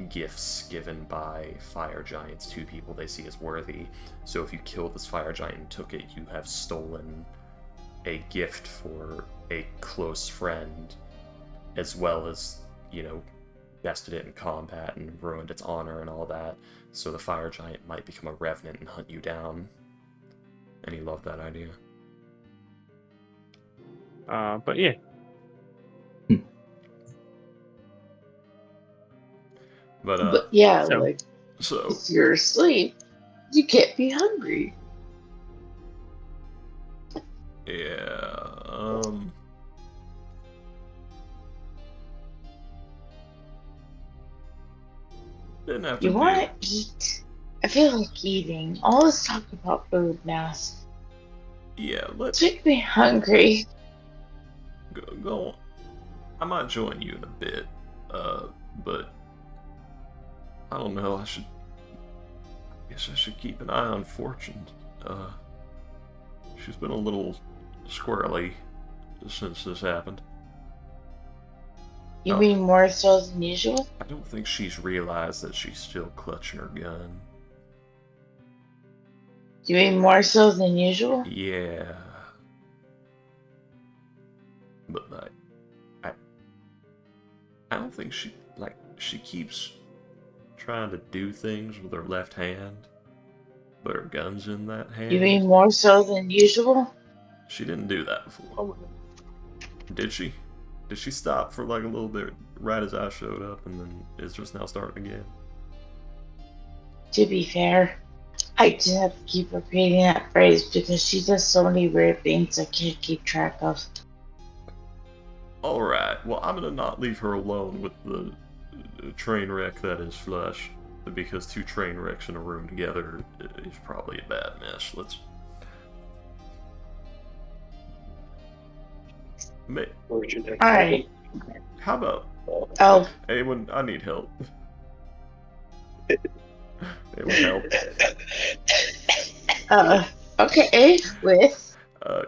S1: gifts given by fire giants to people they see as worthy. So if you kill this fire giant and took it, you have stolen a gift for a close friend, as well as, you know, bested it in combat and ruined its honor and all that. So the fire giant might become a revenant and hunt you down. And he loved that idea.
S4: But yeah.
S1: But
S3: yeah,
S4: so-
S3: like
S1: so
S3: if you're asleep, you can't be hungry.
S1: yeah, didn't have to
S3: You
S1: do.
S3: want to eat? I feel like eating. All this talk about food now.
S1: Yeah, let's
S3: It's making me hungry.
S1: go on. I might join you in a bit, but I don't know. I guess I should keep an eye on Fortune. She's been a little squirrely since this happened.
S3: You
S1: Oh.
S3: mean more so than usual?
S1: I don't think she's realized that she's still clutching her gun.
S3: You mean more so than usual?
S1: Yeah. But like, I don't think she keeps trying to do things with her left hand, but her gun's in that hand.
S3: You mean more so than usual?
S1: She didn't do that before. Did she? Did she stop for like a little bit right as I showed up, and then it's just now starting again?
S3: To be fair, I just have to keep repeating that phrase because she does so many weird things I can't keep track of.
S1: Alright, well, I'm gonna not leave her alone with the train wreck that is Flush, because two train wrecks in a room together is probably a bad mess. Let's...
S3: Alright.
S1: How about...
S3: Oh,
S1: Anyone, I need help. Anyone help?
S3: okay, with...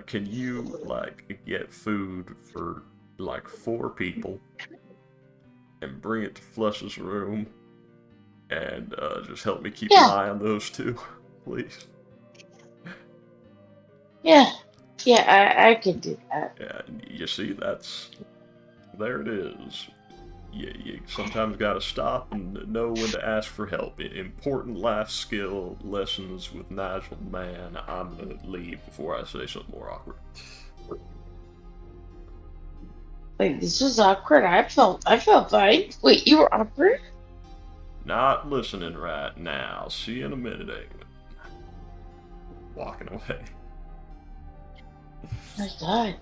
S1: Can you, like, get food for, like, 4 people and bring it to Flush's room and, just help me keep an eye on those 2, please?
S3: Yeah, I can do that.
S1: Yeah, you see, there it is. You sometimes gotta stop and know when to ask for help. Important life skill lessons with Nigel. Man, I'm gonna leave before I say something more awkward.
S3: Like, this was awkward. I felt fine. Wait, you were awkward?
S1: Not listening right now. See you in a minute, Eamon. Walking away.
S3: My God.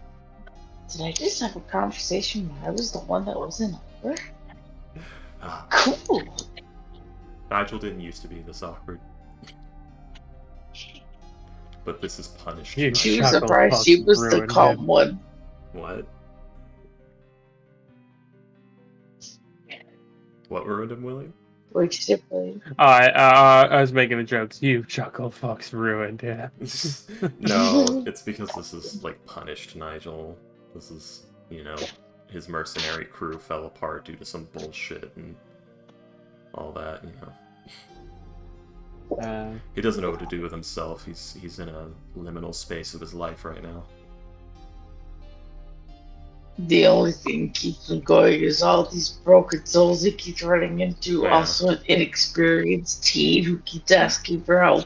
S3: Did I just have a conversation where I was the one that wasn't awkward?
S1: Ah,
S3: Cool.
S1: Nigel didn't used to be this awkward. But this is punished.
S4: You
S1: tonight.
S3: She was
S4: Chuckle
S3: surprised
S4: fucks
S3: she was the
S4: ruined
S3: calm
S4: him.
S3: one.
S1: What? What ruined him, William?
S3: What'd you say, William?
S4: I was making a joke. You chuckle fucks ruined him.
S1: No, it's because this is, like, punished Nigel. This is, you know, his mercenary crew fell apart due to some bullshit and all that, you know. He doesn't know what to do with himself. He's in a liminal space of his life right now.
S3: The only thing keeps him going is all these broken souls he keeps running into.
S1: Yeah.
S3: Also, an inexperienced teen who keeps asking for help.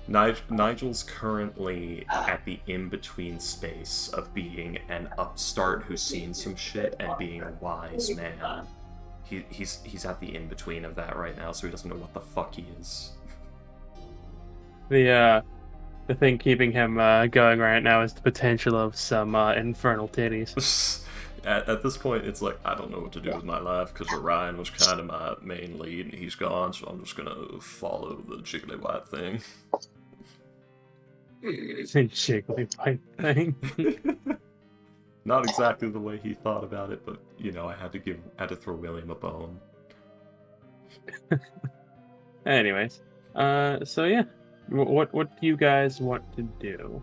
S1: Nigel's currently at the in-between space of being an upstart who's seen some shit and being a wise man. He's at the in-between of that right now, so he doesn't know what the fuck he is.
S4: The thing keeping him going right now is the potential of some infernal titties.
S1: At this point, it's like, I don't know what to do with my life, because Orion was kind of my main lead, and he's gone, so I'm just gonna follow the jiggly white thing.
S4: Jiggly white thing.
S1: Not exactly the way he thought about it, but you know, I had to throw William a bone.
S4: Anyways, so yeah, what do you guys want to do?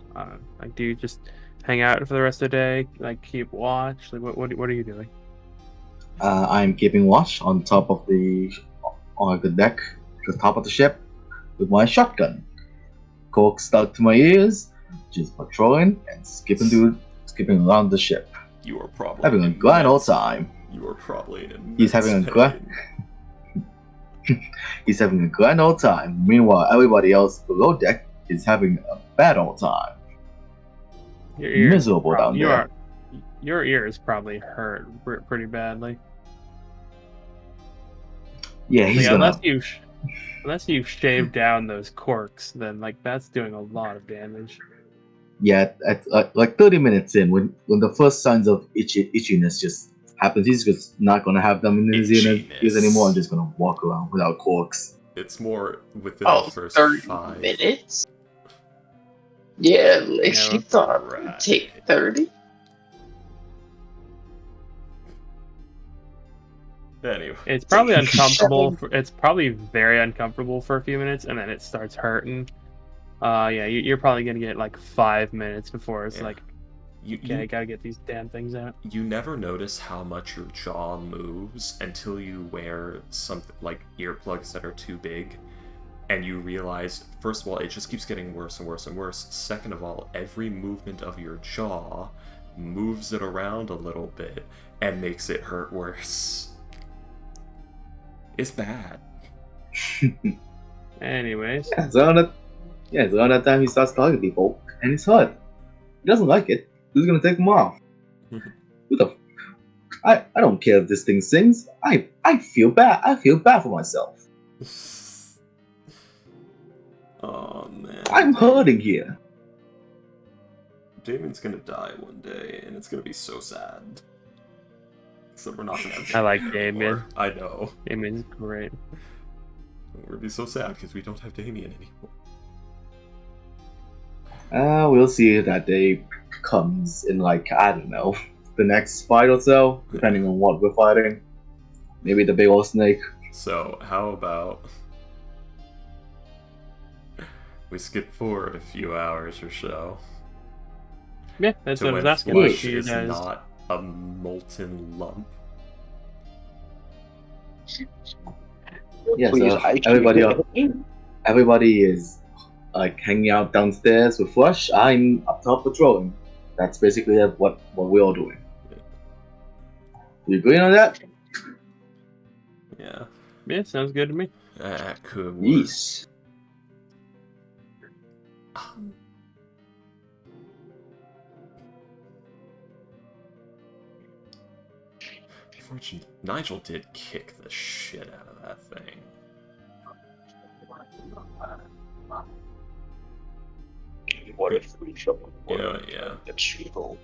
S4: Like, do you just hang out for the rest of the day? Like, keep watch? Like, what are you doing?
S5: I'm keeping watch on top of on the deck, the top of the ship, with my shotgun. Cork stuck to my ears, just patrolling and skipping around the ship.
S1: You are probably
S5: Having a grand old time.
S1: You are probably in
S5: He's having a
S1: pain.
S5: He's having a grand old time. Meanwhile, everybody else below deck is having a bad old time.
S4: Your ears
S5: Miserable down there.
S4: Your ears probably hurt pretty badly.
S5: Yeah, he's
S4: Like,
S5: gonna.
S4: unless you shave down those corks, then like that's doing a lot of damage.
S5: Yeah, at like 30 minutes in, when the first signs of itchiness just happens, he's just not gonna have them in his ears anymore. I'm just gonna walk around without corks.
S1: It's more within the first
S3: 30
S1: 5
S3: minutes? Yeah, like she
S1: Yeah,
S3: thought it would take 30.
S1: Anyway,
S4: It's probably uncomfortable. It's probably very uncomfortable for a few minutes, and then it starts hurting. Yeah, you're probably gonna get like 5 minutes before it's like, okay, I gotta get these damn things out.
S1: You never notice how much your jaw moves until you wear something like earplugs that are too big, and you realize, first of all, it just keeps getting worse and worse and worse. Second of all, every movement of your jaw moves it around a little bit and makes it hurt worse. It's bad.
S4: Anyways.
S5: It's around that time he starts talking to people, and it's hurt. He doesn't like it. Who's gonna take him off? Who the? I don't care if this thing sings. I feel bad. I feel bad for myself.
S1: Oh man.
S5: I'm hurting here.
S1: Damon's gonna die one day, and it's gonna be so sad. So we're not gonna have
S4: I like Damien.
S1: I know.
S4: Damien's great.
S1: We're gonna be so sad because we don't have Damien anymore.
S5: We'll see if that day comes in, like, I don't know, the next fight or so, depending on what we're fighting. Maybe the big old snake.
S1: So, how about we skip forward a few hours or so?
S4: Yeah, that's what I was asking.
S1: Flesh
S4: You
S1: is
S4: guys.
S1: not a molten lump.
S5: Yeah,
S2: Please,
S5: so everybody is like hanging out downstairs with Flush. I'm up top patrolling. That's basically what we're all doing. You agree on that?
S1: Yeah.
S4: Yeah, sounds good to me.
S1: That could work.
S5: Yes.
S1: Fortunately, Nigel did kick the shit out of that thing.
S2: What if we show?
S1: Yeah.
S2: It's evil.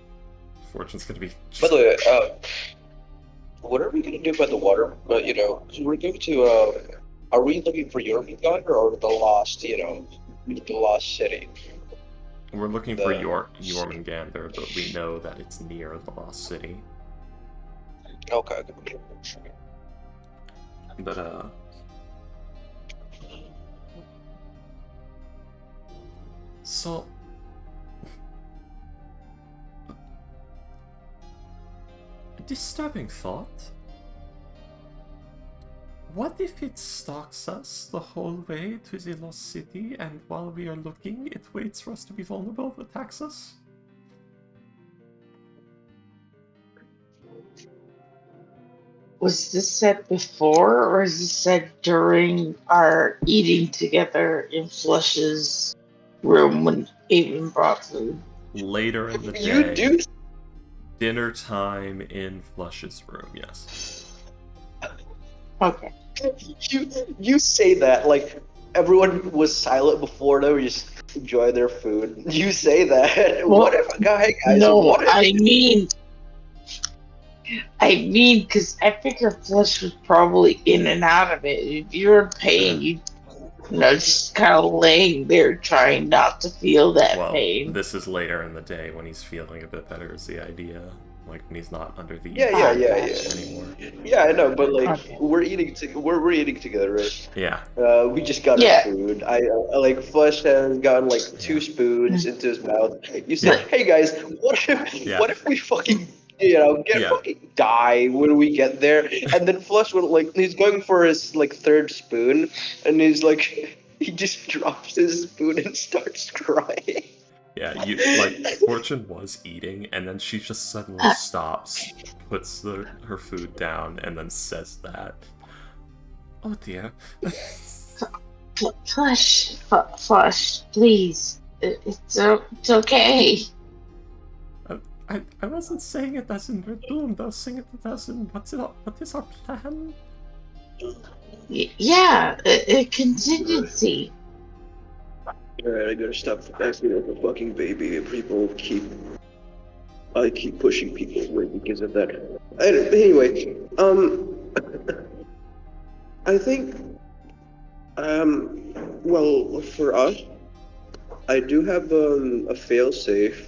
S1: Fortune's gonna be.
S2: By the way, what are we gonna do about the water? But we're going to. Are we looking for Jormungandr or the lost? The lost city.
S1: We're looking for Jormungandr, but we know that it's near the lost city.
S2: Okay.
S1: But so a disturbing thought. What if it stalks us the whole way to the lost city, and while we are looking, it waits for us to be vulnerable, attacks us?
S3: Was this said before, or is this said during our eating together in Flush's room when Aiden brought food?
S1: Later in the
S2: You
S1: day.
S2: do.
S1: Dinner time in Flush's room, yes.
S3: Okay.
S2: You say that like everyone was silent before. They were just enjoying their food. You say that.
S3: Well,
S2: What if, guys?
S3: No,
S2: What if,
S3: I mean, because I figure Flush was probably in and out of it. If you were in pain, you just kind of laying there trying not to feel that
S1: Well,
S3: pain.
S1: this is later in the day when he's feeling a bit better, is the idea. Like when he's not under the
S2: Yeah.
S1: anymore.
S2: Yeah, I know, but like
S3: Okay.
S2: we're eating together, right?
S1: Yeah.
S2: We just got our
S3: Yeah.
S2: food. I like Flesh has gotten like two
S1: Yeah.
S2: spoons into his mouth. You said,
S1: Yeah.
S2: "Hey guys, what if we fucking get
S1: Yeah.
S2: fucking die when we get there?" And then Flesh went like he's going for his like third spoon, and he's like he just drops his spoon and starts crying.
S1: Yeah, Fortune was eating, and then she just suddenly stops, puts her food down, and then says that. Oh dear.
S3: Flush, please. It's okay.
S1: I wasn't saying it as in we're doomed, I was saying it as in what is our plan?
S3: Yeah, a contingency.
S2: Alright, I gotta stop acting like a fucking baby. I keep pushing people away because of that. Anyway, I think, well, for us, I do have a failsafe.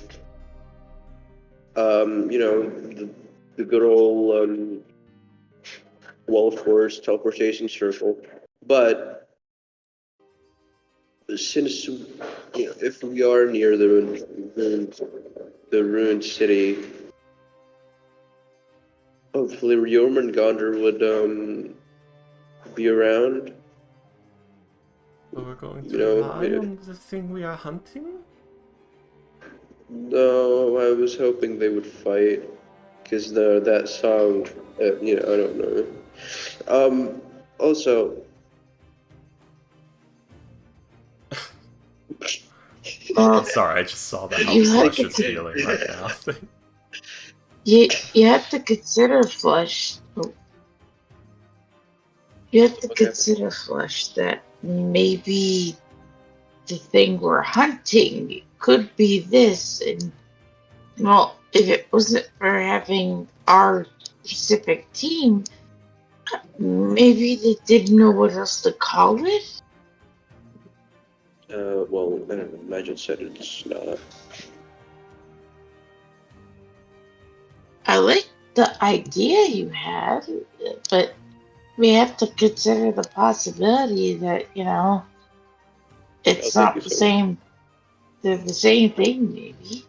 S2: The good old wall force teleportation circle. But since if we are near the ruined city, hopefully Riorm and Gondor would be around.
S1: So we're going
S2: You
S1: to
S2: know,
S1: rely on the thing we are hunting?
S2: No, I was hoping they would fight, because that song, I don't know. Also,
S1: Sorry, I just saw the how
S3: You have
S1: Flush
S3: to
S1: is feeling right now.
S3: you have to consider Flush. You have to
S2: What happened?
S3: consider Flush that maybe the thing we're hunting could be this, and well, if it wasn't for having our specific team, maybe they didn't know what else to call it.
S2: Well, I don't know, Imagine said it's not.
S3: I like the idea you had, but we have to consider the possibility that it's
S2: thank
S3: not
S2: you
S3: the
S2: so much.
S3: same. They're the same thing, maybe.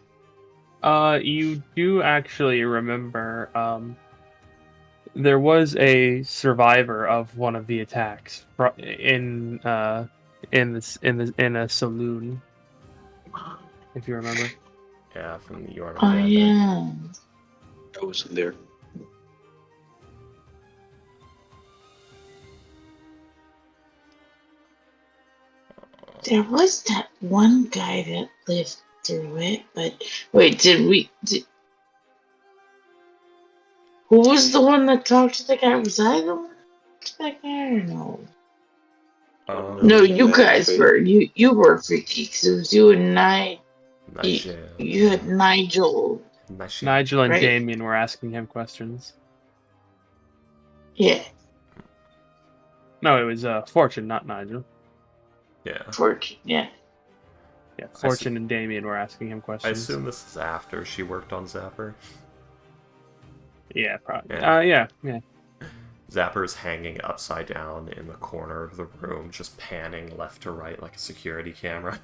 S4: You do actually remember, there was a survivor of one of the attacks in a saloon, if you remember.
S1: Yeah, from the
S3: Oh
S1: Jormungandr.
S3: yeah.
S2: I wasn't there.
S3: There was that one guy that lived through it, but wait, who was the one that talked to the guy? Was I the one that talked to that guy or no? No, you guys were. You were freaky because it was you and
S1: Nigel.
S3: you had Nigel,
S4: Nigel and
S3: right?
S4: Damien were asking him questions.
S3: Yeah,
S4: No, it was Fortune, not Nigel.
S1: Yeah.
S3: Fortune. Yeah.
S4: Yeah, Fortune and Damien were asking him
S1: I
S4: questions.
S1: assume this is after she worked on Zapper.
S4: Yeah, probably.
S1: Yeah.
S4: Yeah.
S1: Zapper's hanging upside down in the corner of the room, just panning left to right like a security camera.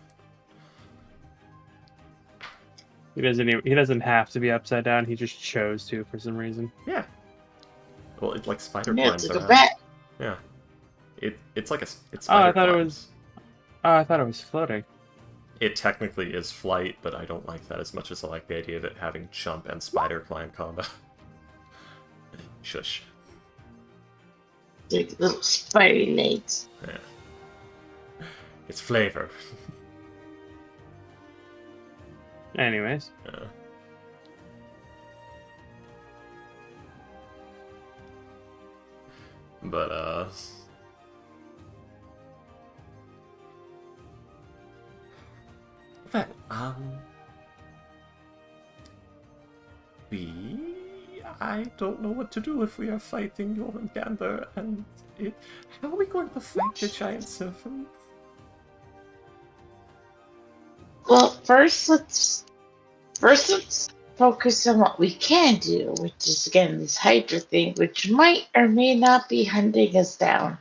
S4: He doesn't have to be upside down. He just chose to for some reason.
S1: Yeah. Well, it's like spider
S3: Yeah,
S1: climbs
S3: it's like a
S1: around.
S3: bat.
S1: Yeah. It's like it's
S4: Oh, I
S1: spider
S4: thought
S1: climbs.
S4: I thought it was floating.
S1: It technically is flight, but I don't like that as much as I like the idea of it having jump and spider climb combo. Shush.
S3: Like little spidey legs.
S1: Yeah. It's flavor.
S4: Anyways.
S1: Yeah. But, well, I don't know what to do if we are fighting Jormungandr, and how are we going to fight the giant serpent?
S3: Well, first let's focus on what we can do, which is again this Hydra thing, which might or may not be hunting us down.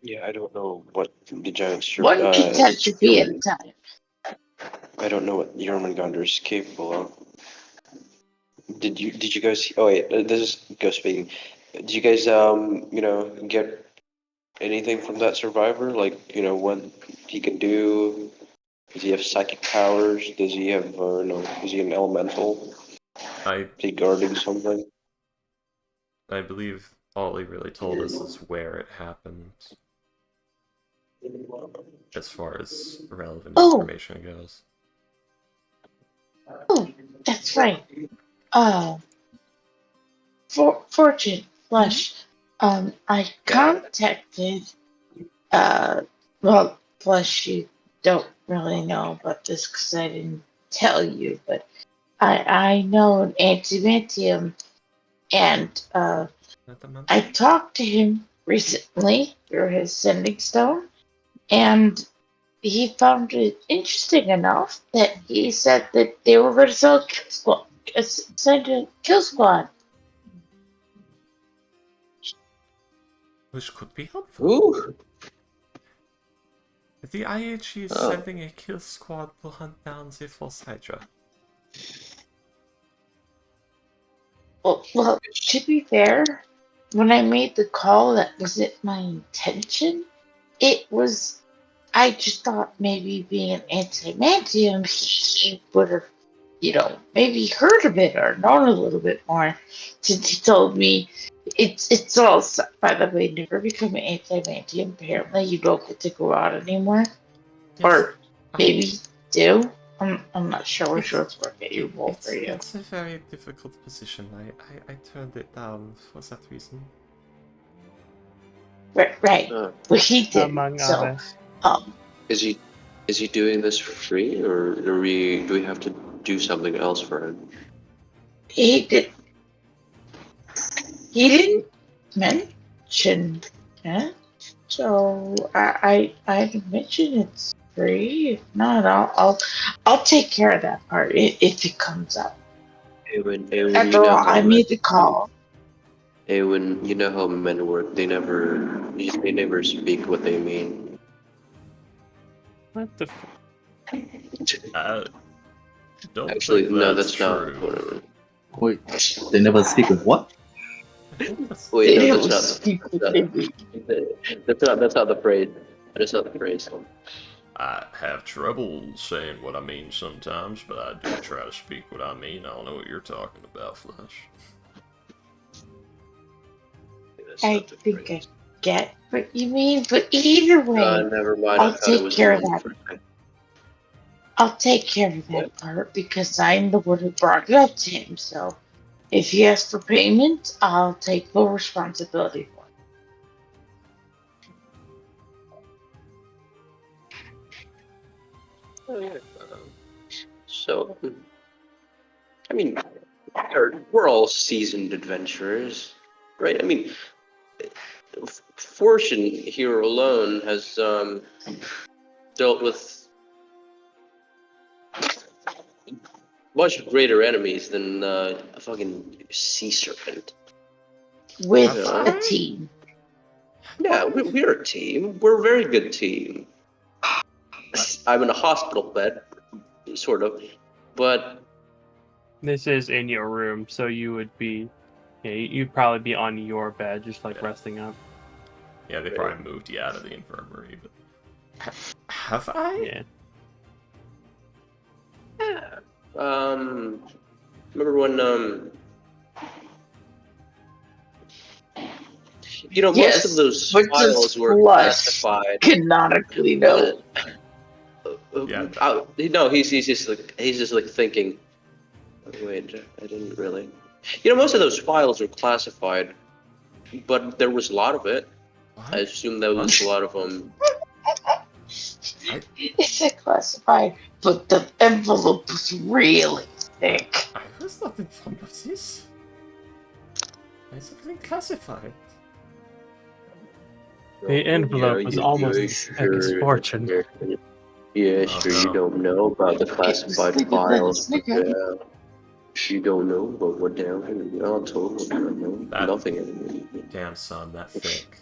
S2: Yeah, I don't know what the giant
S3: One catastrophe at a
S2: German,
S3: time.
S2: I don't know what Jormungandr is capable of. Did you guys? Oh wait, this is Ghost speaking. Did you guys get anything from that survivor? Like what he can do? Does he have psychic powers? Does he have no? Is he an elemental?
S1: I
S2: Is he guarding something?
S1: I believe all he really told us is where it happened, as far as relevant
S3: Oh,
S1: information goes.
S3: oh, that's right. Fortune Flush. I contacted. Well, Flush, you don't really know about this because I didn't tell you, but I know an antimantium, and
S1: Not the month?
S3: I talked to him recently through his sending stone, and he found it interesting enough that he said that they were going to sell a kill squad, send a kill squad.
S1: Which could be helpful.
S2: Ooh.
S1: The IHE is
S2: Oh.
S1: sending a kill squad to hunt down the false Hydra.
S3: Well, to be fair, when I made the call, that wasn't my intention. It was, I just thought maybe being an antimantium, he would have, maybe heard a bit or known a little bit more. Since he told me, it's all, by the way, never become an antimantium. Apparently, you don't get to go out anymore.
S1: Yes,
S3: Or maybe you do. I'm not sure which
S1: It's-
S3: one's more valuable for you.
S1: it's a very difficult position. I turned it down for that reason.
S3: Right. But he did.
S4: Among
S3: So,
S4: others.
S2: Is he doing this for free, or do we have to do something else for him?
S3: he did. He didn't mention that. So I mentioned it's free. If not, I'll take care of that part if it comes up.
S2: Eowyn,
S3: After all, I made the call.
S2: Eowyn, you know how men work. They never speak what they mean.
S4: What the
S1: Don't
S2: Actually,
S1: think
S2: no,
S1: that's
S2: that's not
S1: true.
S2: what I mean.
S5: Wait, they never speak of what?
S2: Wait,
S3: They
S2: no,
S3: don't
S2: that's
S3: speak
S2: not.
S3: what they mean.
S2: That's not the phrase. That's not the phrase.
S1: I have trouble saying what I mean sometimes, but I do try to speak what I mean. I don't know what you're talking about, Flush.
S2: That's
S3: I
S2: not the
S3: think I
S2: phrase.
S3: get what you mean, but either way,
S2: Never mind. I
S3: I'll
S2: thought it
S3: take
S2: was
S3: care
S2: the
S3: of
S2: one
S3: that.
S2: for.
S3: I'll take care of that part because I'm the one who brought it up to him. So if he asks for payment, I'll take full responsibility for it.
S2: Oh, yeah. So, I mean, we're all seasoned adventurers, right? I mean, Fortune here alone has dealt with much greater enemies than a fucking sea serpent.
S3: With
S1: Have
S3: a
S1: I?
S3: team.
S2: Yeah, we're a team. We're a very good team. I'm in a hospital bed, sort of, but
S4: This is in your room, so you would be. Yeah, you'd probably be on your bed, just like
S1: Yeah.
S4: resting up.
S1: Yeah, they probably moved you out of the infirmary, but... Have I?
S4: Yeah.
S2: yeah. Remember when most
S3: Yes,
S2: of those
S3: but
S2: files
S3: just
S2: were
S3: plus
S2: classified.
S3: canonically no.
S1: Yeah,
S2: No, he's just like thinking. Wait, I didn't really. Most of those files are classified, but there was a lot of it. I
S1: what?
S2: assume there was a lot of them.
S3: It's a classified, but the envelope was really thick.
S1: I was not informed of this. It's everything classified.
S4: The envelope was almost as thick as Fortune.
S2: Yeah,
S1: Oh,
S2: sure. You
S1: no.
S2: don't know about the
S3: It was
S2: classified
S3: thicker than a
S2: files.
S3: Snicker.
S2: Yeah. You don't know about what down here. No, totally don't know.
S1: That-
S2: Nothing.
S1: Damn, son, that thick.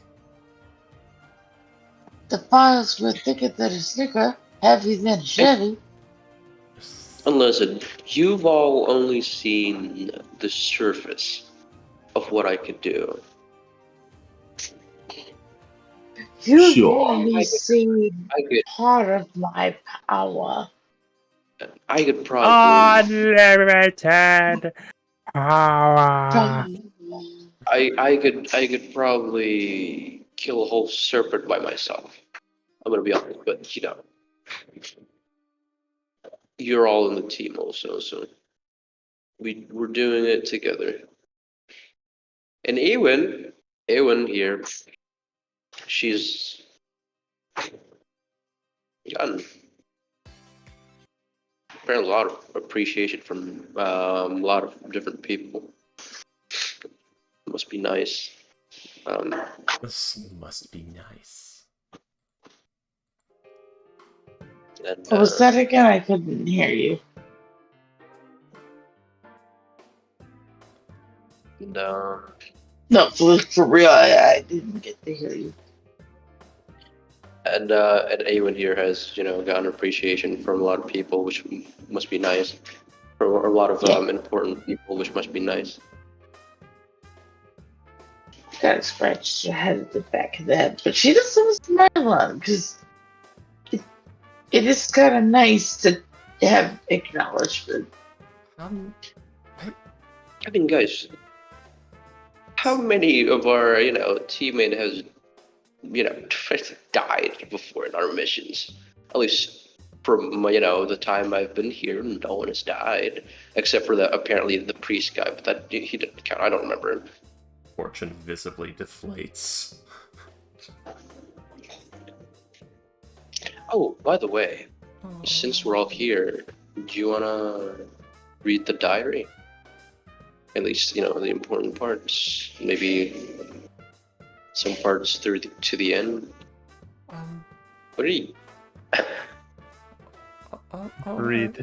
S3: The files were thicker than a Snicker, heavy than a Chevy.
S2: And listen, you've all only seen the surface of what I could do.
S3: You've
S5: Sure.
S3: only seen
S2: I could,
S3: part of my power.
S2: I could probably,
S4: Unlimited power.
S2: I could probably kill a whole serpent by myself. I'm gonna be honest, but you know, you're all in the team also, so we're doing it together. And Ewan here, she's gotten apparently a lot of appreciation from a lot of different people. Must be nice.
S1: This must be nice.
S2: And,
S3: What was that again? I couldn't hear you.
S2: and,
S3: No, for real, I didn't get to hear you.
S2: and Ewan here has, you know, gotten appreciation from a lot of people, which must be nice. From a lot of important people, which must be nice.
S3: Gotta scratch your head at the back of the head, but she doesn't smile on because it is kind of nice to have acknowledgement.
S2: I mean, guys, how many of our, you know, teammate has, you know, died before in our missions? At least from, you know, the time I've been here, no one has died, except for apparently the priest guy, but that he didn't count. I don't remember him.
S1: Fortune visibly deflates.
S2: Oh, by the way, since we're all here, do you wanna read the diary? At least, you know, the important parts. Maybe some parts through to the end. What are you?
S4: Read the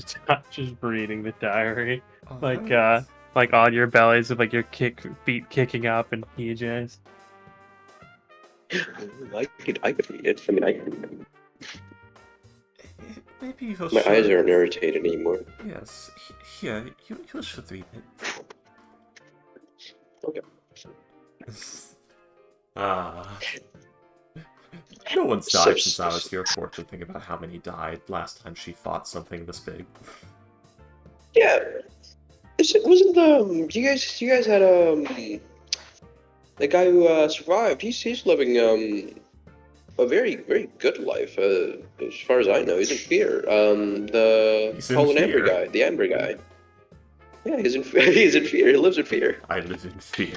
S4: just reading the diary,
S1: Alright.
S4: like on your bellies with like your feet kicking up and PJs.
S2: I could read it. I mean, I can.
S1: Maybe you
S2: My eyes
S1: should.
S2: aren't irritated anymore.
S1: Yes, here, you should read it.
S2: Okay.
S1: Ah. No one's died since I was here, Fortune. Think about how many died last time she fought something this big.
S2: Yeah. Wasn't you guys had the guy who survived? He's living a very good life. As far as I know, he's in fear. The
S1: He's in
S2: Colin Amber
S1: fear.
S2: guy, the Amber guy. Yeah, he's in he's in fear. He lives in fear.
S1: I live in fear.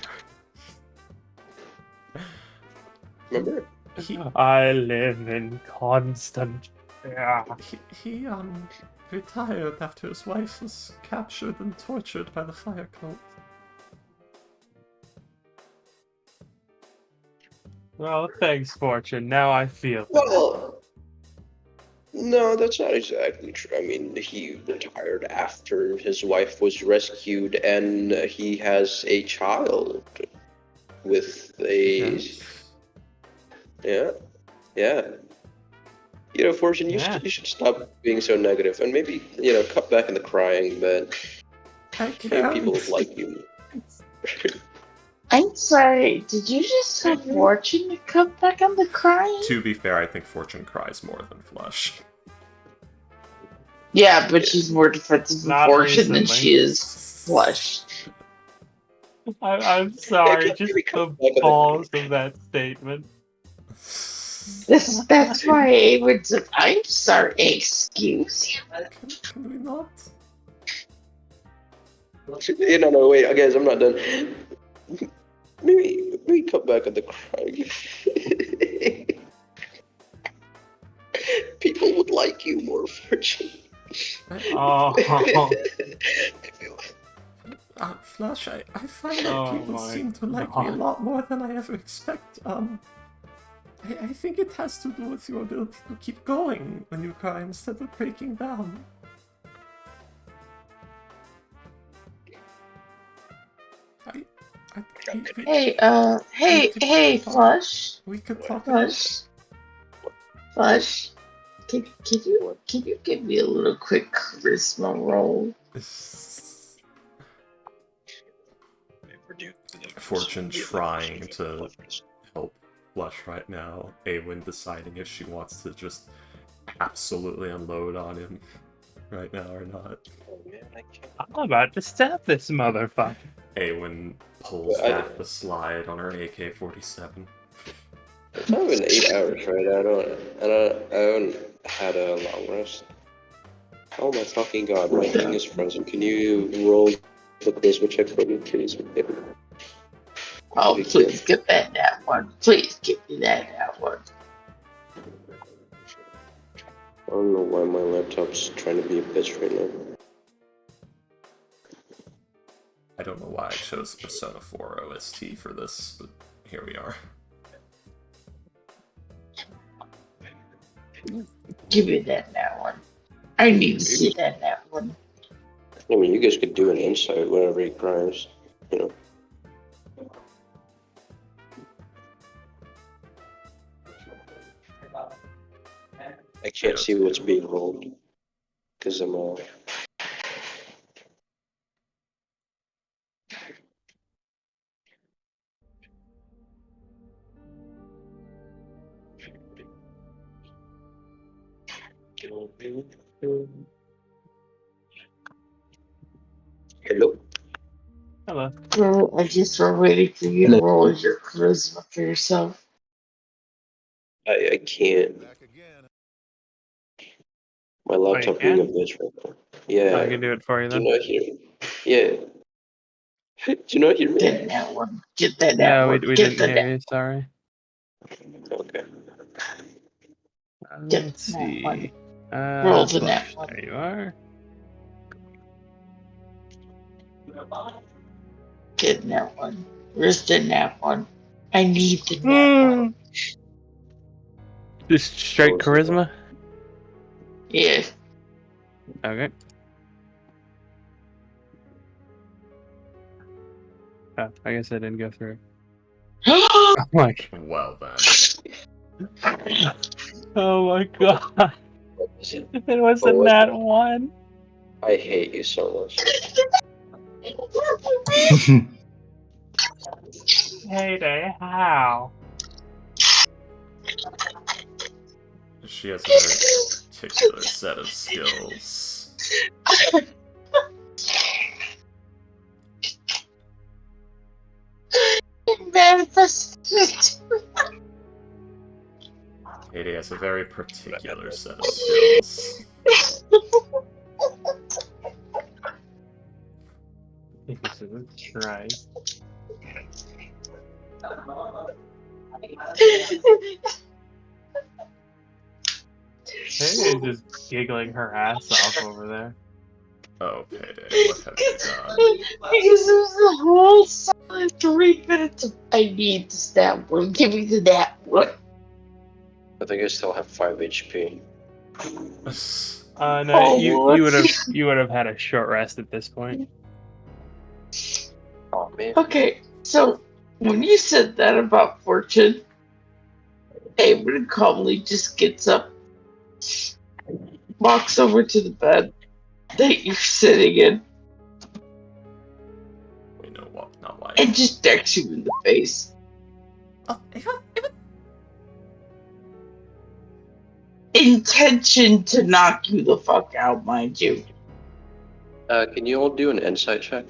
S2: Remember?
S4: I live in constant fear.
S1: He retired after his wife was captured and tortured by the fire cult.
S4: Well, thanks, Fortune. Now I feel.
S2: Well, no, that's not exactly true. I mean, he retired after his wife was rescued, and he has a child with a
S1: Yes.
S2: yeah. You know, Fortune,
S4: Yeah.
S2: you should stop being so negative, and maybe, you know, cut back in the crying. But
S1: I
S2: maybe
S1: can't.
S2: people would like you.
S3: I'm sorry, did you just have Fortune to come back on the crying?
S1: To be fair, I think Fortune cries more than Flush.
S3: Yeah, but she's more defensive of
S4: Not
S3: Fortune than
S4: recently.
S3: she is Flush.
S4: I'm sorry,
S2: Yeah,
S4: just
S2: maybe
S4: the
S2: cut back on the
S4: balls of that statement.
S3: That's why Awen's I'm sorry, excuse you.
S1: Can we not?
S2: No, wait, guys, I'm not done. Maybe cut back on the crying. People would like you more, Fortune.
S4: Oh,
S1: Flush, I find that
S4: Oh
S1: people
S4: my
S1: seem to like me a
S4: God.
S1: lot more than I ever expect. I think it has to do with your ability to keep going when you cry instead of breaking down. I,
S3: Hey, Flush.
S1: We could talk about it.
S3: Flush. Can you give me a little quick charisma roll?
S1: Fortune trying to help Flush right now. Awen deciding if she wants to just absolutely unload on him right now or not.
S4: I'm about to stab this motherfucker.
S1: Awen pulls back the slide on her AK-47.
S2: It's only been 8 hours, right? I haven't had a long rest. Oh my fucking god, my thing is frozen. Can you roll the charisma check for me, please?
S3: Oh, please give that one. Please give me that one.
S2: I don't know why my laptop's trying to be a bitch right now.
S1: I don't know why I chose Persona 4 OST for this, but here we are.
S3: Give me that one. I need to see that one.
S2: I mean, you guys could do an insight whenever he cries, you know. I can't see what's being rolled because I'm Hello?
S4: Hello.
S3: Girl, I guess we're waiting for you to roll your charisma for yourself.
S2: I can't. My laptop being a bitch right now. Yeah.
S4: I can do it for you
S2: Do
S4: then.
S2: you not hear me? Yeah. Do you not hear me?
S3: Get that one. Get that
S4: No,
S3: one.
S4: we didn't hear you. Sorry.
S2: Okay.
S4: Let's see.
S3: Roll the net
S4: Flush.
S3: one.
S4: There you are.
S3: Get that one. Where's the net one? I need the net one.
S4: Just straight charisma?
S3: Yeah.
S4: Okay. Oh, I guess I didn't go through. Oh my god.
S1: Well then.
S4: Oh my god. It was a
S2: What was
S4: nat
S2: it?
S4: one.
S2: I hate you so much.
S4: Heyday, how?
S1: She has a very particular set of skills.
S3: Manifested.
S1: Hades has a very particular set of skills.
S4: Jesus Christ. Heyday is just giggling her ass off over there.
S1: Oh, Payday, what have you done?
S3: Because it was the whole solid 3 minutes of I need the stab one. Give me the that one.
S2: I think I still have 5 HP.
S4: No,
S3: Oh,
S4: you
S3: what?
S4: would have had a short rest at this point.
S2: Oh man.
S3: Okay, so when you said that about Fortune, Abram calmly just gets up, walks over to the bed that you're sitting in,
S1: We know what, not why.
S3: and just decks you in the face.
S1: Oh,
S3: Intention to knock you the fuck out, mind you.
S2: Can you all do an insight check?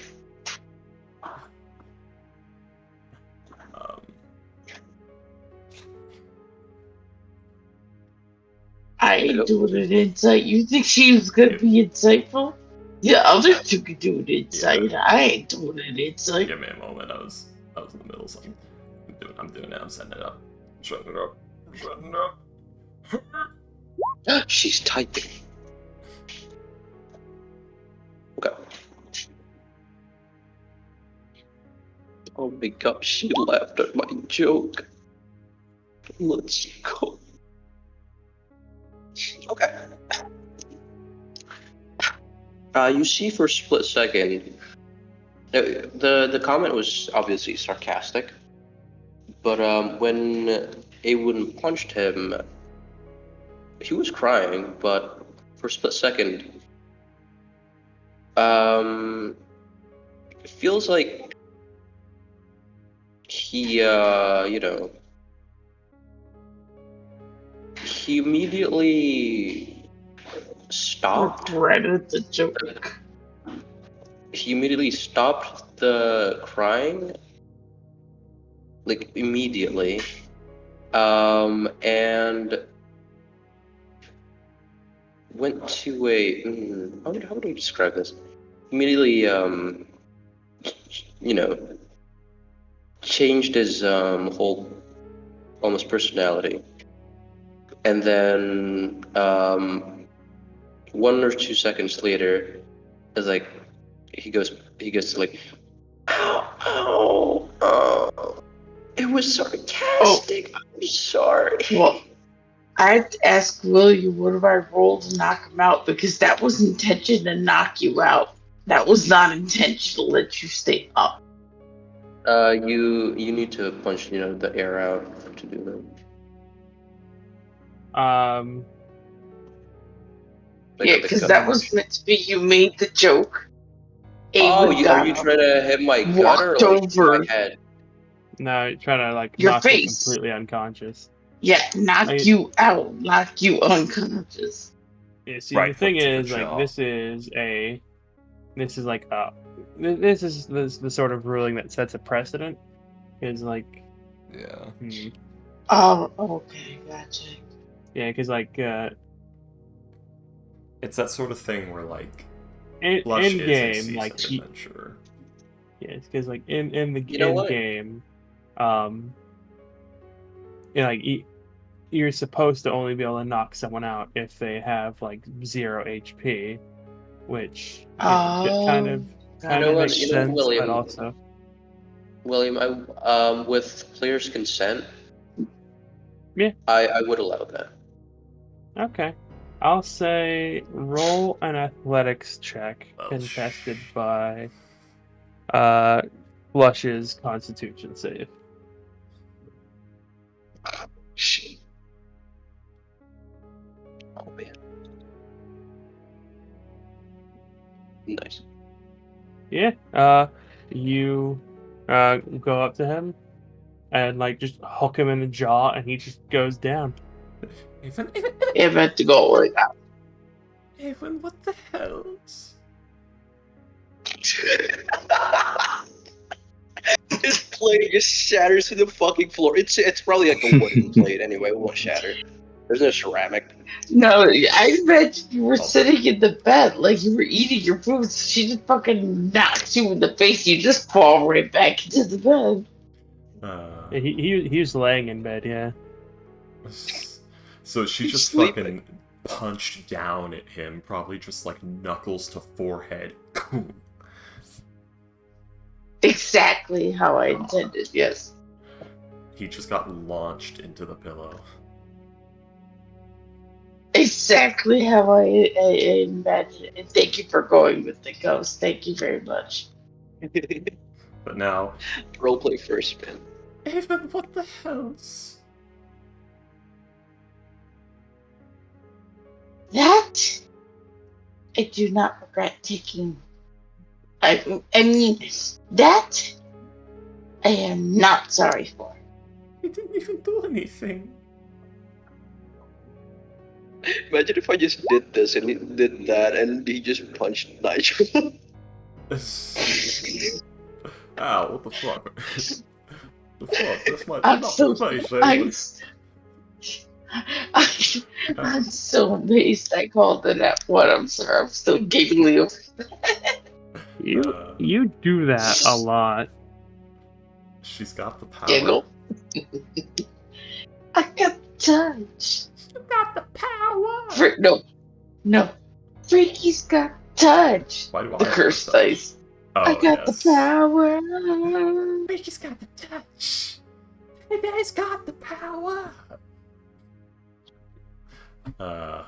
S3: I ain't
S2: Hello?
S3: doing an insight. You think she was gonna be insightful? The other two could do an insight. I ain't doing an insight.
S1: Give me a moment, I was in the middle of something. I'm doing it, I'm setting it up. Shutting it up. Shutting it up.
S2: She's typing. Okay. Oh my god, she laughed at my joke. Let's go. Okay. You see for a split second, the comment was obviously sarcastic, but when Awen punched him, he was crying, but for a split second, it feels like he, he immediately stopped.
S3: Regretted the joke.
S2: He immediately stopped the crying, like immediately, and went to a. How would I describe this? Immediately, changed his whole almost personality, and then 1 or 2 seconds later, is like he goes to like, ow, oh, it was sarcastic. I'm sorry.
S3: Well, I had to ask William, what if I rolled to knock him out? Because that was intention to knock you out. That was not intention to let you stay up.
S2: You need to punch the air out to do that. Like
S3: Yeah,
S2: the
S3: because
S2: gut
S3: that was
S2: punch.
S3: meant to be. You made the joke.
S2: Oh,
S3: Awen
S2: are you
S3: got
S2: trying to hit my gut or
S3: walked
S2: like
S3: over
S2: my head?
S4: No, you're trying to like
S3: your
S4: knock you
S3: face.
S4: completely unconscious.
S3: Yeah, knock
S4: Like-
S3: you out, knock you unconscious.
S4: Yeah, see,
S1: Right
S4: the thing
S1: hook to the
S4: is, like,
S1: jaw.
S4: this is the sort of ruling that sets a precedent. Is like,
S1: Yeah.
S3: Oh, okay, gotcha.
S4: yeah, because like,
S1: It's that sort of thing where, like,
S4: in
S1: Blush is a
S4: game,
S1: seasoned
S4: like,
S1: adventurer.
S4: yeah, because like in the
S2: You know what?
S4: game, you're supposed to only be able to knock someone out if they have like 0 HP, which kind of makes sense,
S2: William?
S4: but also
S2: William, with players' consent,
S4: Yeah.
S2: I would allow that.
S4: okay. I'll say roll an athletics check
S1: Oh,
S4: contested by Blush's Constitution save.
S2: Shit. Oh man. Nice.
S4: Yeah. You go up to him and like just hook him in the jaw, and he just goes down.
S3: It meant to go like that.
S1: Evan, what the hell?
S2: His plate just shatters to the fucking floor. It's probably like a wooden plate anyway. It won't shatter. There's no ceramic.
S3: No, I imagine you were sitting in the bed like you were eating your food. So she just fucking knocks you in the face. You just fall right back into the bed.
S4: He was laying in bed. Yeah.
S1: So she
S2: He's
S1: just
S2: sleeping.
S1: fucking punched down at him, probably just like knuckles to forehead.
S3: Exactly how I intended. Yes.
S1: He just got launched into the pillow.
S3: Exactly how I imagined it. And thank you for going with the ghost. Thank you very much.
S1: But now,
S2: Roleplay first, man.
S1: Evan, what the hell?
S3: That I do not regret taking. I mean, that I am not sorry for.
S1: He didn't even do anything.
S2: Imagine if I just did this and he did that and he just punched Nigel.
S1: Ow, what the fuck? The fuck? That's my
S3: I'm
S1: not
S3: so
S1: face,
S3: I'm so amazed I called it that one. I'm sorry. I'm still giggling over.
S4: You do that a lot.
S1: She's got the power.
S3: Giggle. I got the touch.
S1: You got the power.
S3: No. Freaky's got touch.
S1: Why do I
S3: The
S1: have
S3: curse
S1: the touch?
S3: dice.
S1: Oh,
S3: I got
S1: yes.
S3: the power.
S1: Freaky's got the touch. You guys got the power.
S3: But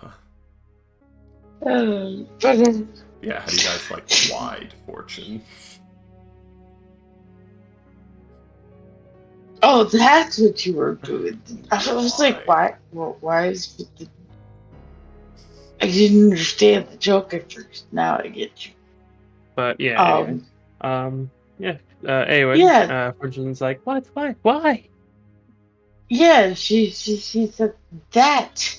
S1: Yeah, how do you guys like wide fortune?
S3: oh, that's what you were doing. I was like, why? Well, why is it the... I didn't understand the joke at first. Now I get you.
S4: But yeah, anyway. Yeah. Anyway,
S3: Yeah.
S4: Fortune's like, what? Why?
S3: Yeah, she said that.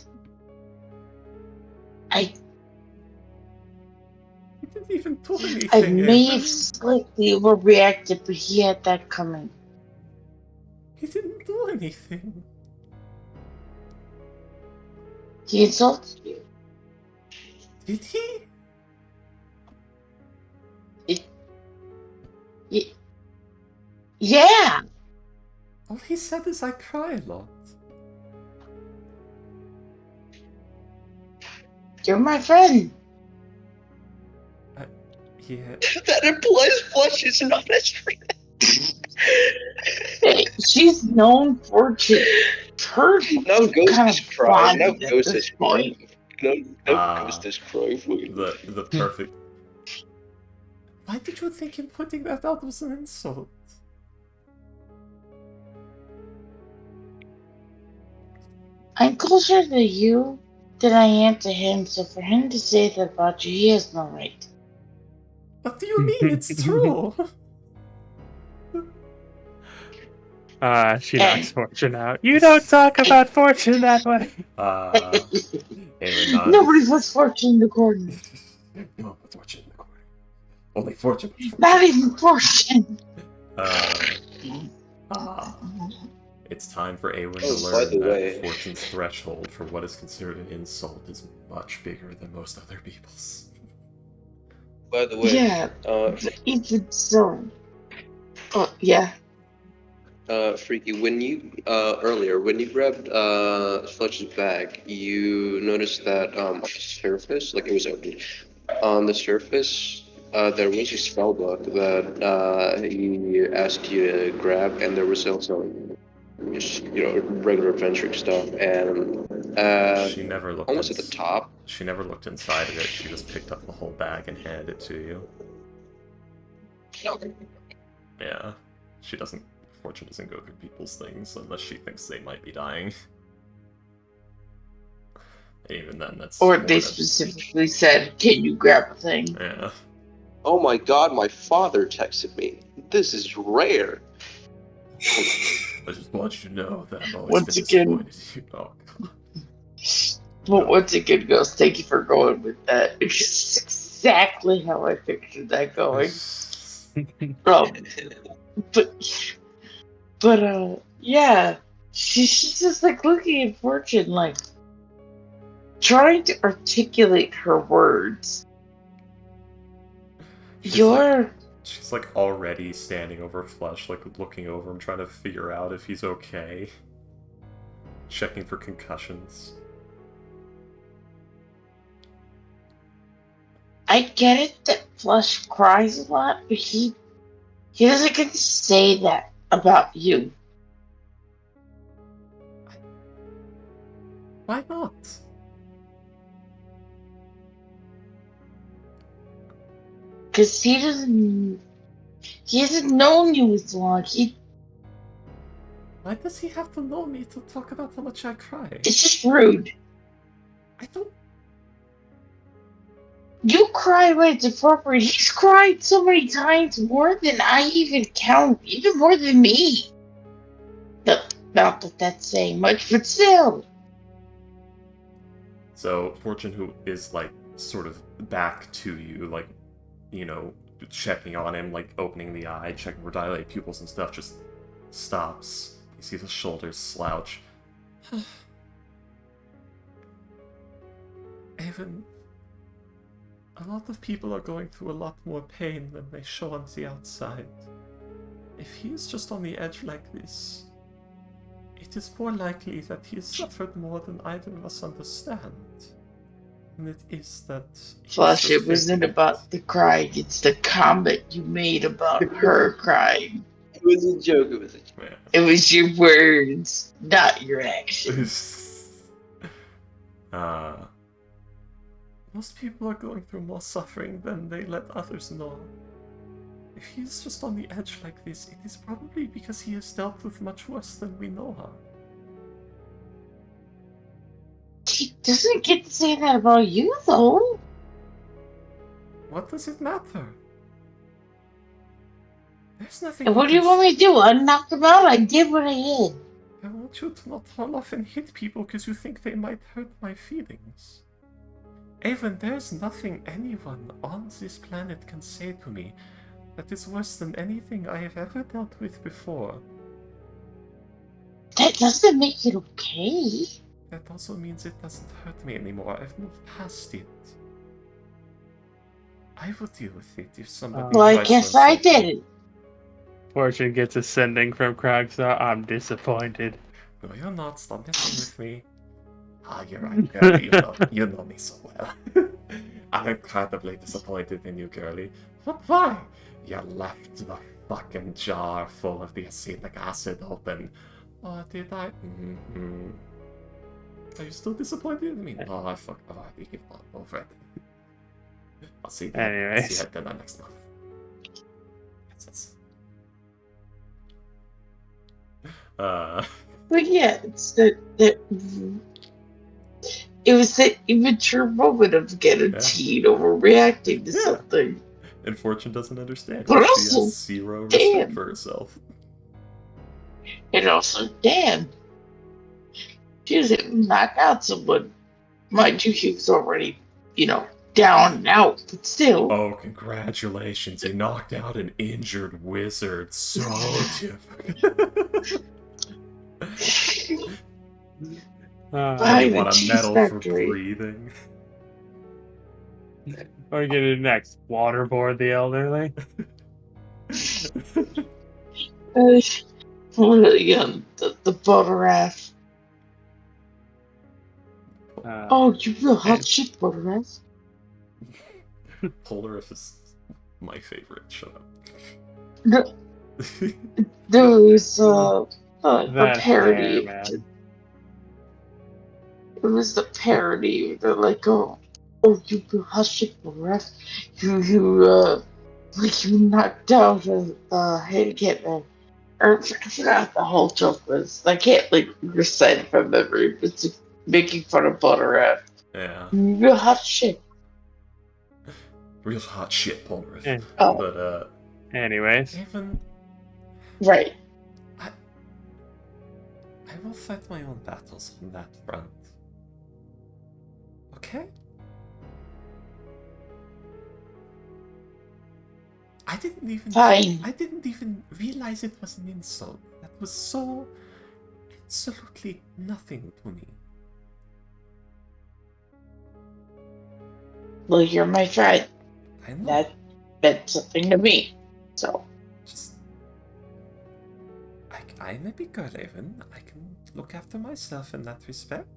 S1: He didn't even do
S3: I
S1: anything,
S3: may have
S1: Evan.
S3: slightly overreacted, but he had that coming.
S1: He didn't do anything.
S3: He insulted you.
S1: Did he?
S3: Yeah.
S1: All he said is I cry a lot.
S3: You're my friend.
S1: Yeah.
S2: That implies Flush is not his friend.
S3: Hey, she's known Fortune. Her
S2: Now Ghost
S3: kind
S2: is
S3: of
S2: crying. Now
S3: bonded at
S2: Ghost
S3: this
S2: is
S3: point.
S2: crying. Now Ghost is crying for you.
S1: The perfect. Why did you think him putting that out was an insult?
S3: I'm closer to you than I am to him, so for him to say that about you, he has no right.
S1: What do you mean? It's true.
S4: She knocks Fortune out. You don't talk about Fortune that way.
S1: Aaron
S3: Nobody puts Fortune in the corner.
S1: No, put Fortune in the corner. Only Fortune.
S3: Not even Fortune.
S1: It's time for Awen to
S2: Oh, by
S1: learn
S2: the
S1: that
S2: way.
S1: Fortune's threshold for what is considered an insult is much bigger than most other people's.
S2: By the way,
S3: Yeah, even so. Oh, yeah.
S2: Freaky, when you earlier when you grabbed Fletch's bag, you noticed that on the surface, like it was open, on the surface, there was a spell book that he asked you to grab, and there was also just, regular adventuring stuff, and
S1: She never looked
S2: almost at the top.
S1: She never looked inside of it. She just picked up the whole bag and handed it to you. Yeah, she doesn't. Fortune doesn't go through people's things unless she thinks they might be dying. Even then, that's.
S3: Or they specifically said, "Can you grab a thing?"
S1: Yeah.
S2: Oh my God! My father texted me. This is rare.
S1: I just want you to know that I've always
S3: Once
S1: been
S3: again-
S1: disappointed. Oh, God.
S3: But once again, Ghost, thank you for going with that. It's exactly how I pictured that going. But yeah, she's just like looking at Fortune, like trying to articulate her words.
S1: She's like already standing over Flesh, like looking over him, trying to figure out if he's okay. Checking for concussions.
S3: I get it that Flush cries a lot, but he doesn't get to say that about you.
S1: Why not?
S3: Because he hasn't known you as long.
S1: Why does he have to know me to talk about how much I cry?
S3: It's just rude.
S1: I don't.
S3: You cry when it's appropriate. He's cried so many times more than I even count, even more than me. Not that that's saying much, but still.
S1: So, Fortune, who is like sort of back to you, like, checking on him, like opening the eye, checking for dilated pupils and stuff, just stops. You see the shoulders slouch. Even a lot of people are going through a lot more pain than they show on the outside. If he is just on the edge like this, it is more likely that he has suffered more than either of us understand. And it is that...
S3: Flush, it wasn't about the crying, it's the comment you made about her crying.
S2: was a joke. It was a joke.
S1: Yeah.
S3: It was your words, not your actions.
S1: Most people are going through more suffering than they let others know. If he is just on the edge like this, it is probably because he has dealt with much worse than we know of.
S3: He doesn't get to say that about you, though.
S1: What does it matter? There's nothing.
S3: And what do you want me to do? Knock him out? I did what I did.
S1: I want you to not haul off and hit people because you think they might hurt my feelings. Avon, there's nothing anyone on this planet can say to me that is worse than anything I have ever dealt with before.
S3: That doesn't make it okay.
S1: That also means it doesn't hurt me anymore. I've moved past it. I will deal with it if somebody
S3: Well, I
S1: tries
S3: guess
S1: to
S3: I
S1: insult me.
S3: did it.
S4: Fortune gets ascending from Kragstar. I'm disappointed.
S1: No, you're not. Stop messing with me. Ah, you're right, girlie. You know me so well. I'm incredibly disappointed in you, girlie. But why? You left the fucking jar full of the acetic acid open. Oh, did I? Mm-hmm. Are you still disappointed in me? No, I fucked up. You give up over it. I'll see you
S4: Anyways.
S1: at dinner next month. Yes.
S3: But yeah, it's that it was that immature moment of getting a teen overreacting to
S1: Yeah.
S3: something.
S1: And Fortune doesn't understand.
S3: But
S1: She
S3: also,
S1: has zero respect
S3: damn.
S1: for herself.
S3: And also, damn, she was able to knock out someone. Mind you, he was already, down and out, but still.
S1: Oh, congratulations. You knocked out an injured wizard. So difficult.
S3: Behind
S1: You want
S3: the
S1: a
S3: cheese
S1: medal for
S3: factory.
S1: breathing?
S4: What are you gonna do next? Waterboard the elderly?
S3: The butter ass. Oh, you real hot
S4: and-
S3: shit, butter ass.
S1: Polaris is my favorite. Shut up.
S3: There was a
S4: That
S3: parody.
S4: hair, man.
S3: It was the parody. They're like, oh, you real hot shit, butter ass. You knocked out a handicap man. Or I forgot the whole joke was. I can't recite it from memory, but it's making fun of butter ass.
S1: Yeah.
S3: You real hot shit.
S1: Real hot shit, Polaris.
S4: Yeah.
S3: Oh,
S1: But,
S4: Anyways.
S1: even
S3: right.
S1: I will fight my own battles on that front. Okay? I didn't even realize it was an insult. That was so absolutely nothing to me.
S3: Well, you're my friend.
S1: I know.
S3: That meant something to me. So,
S1: Just I'm a big girl, Raven. I can look after myself in that respect.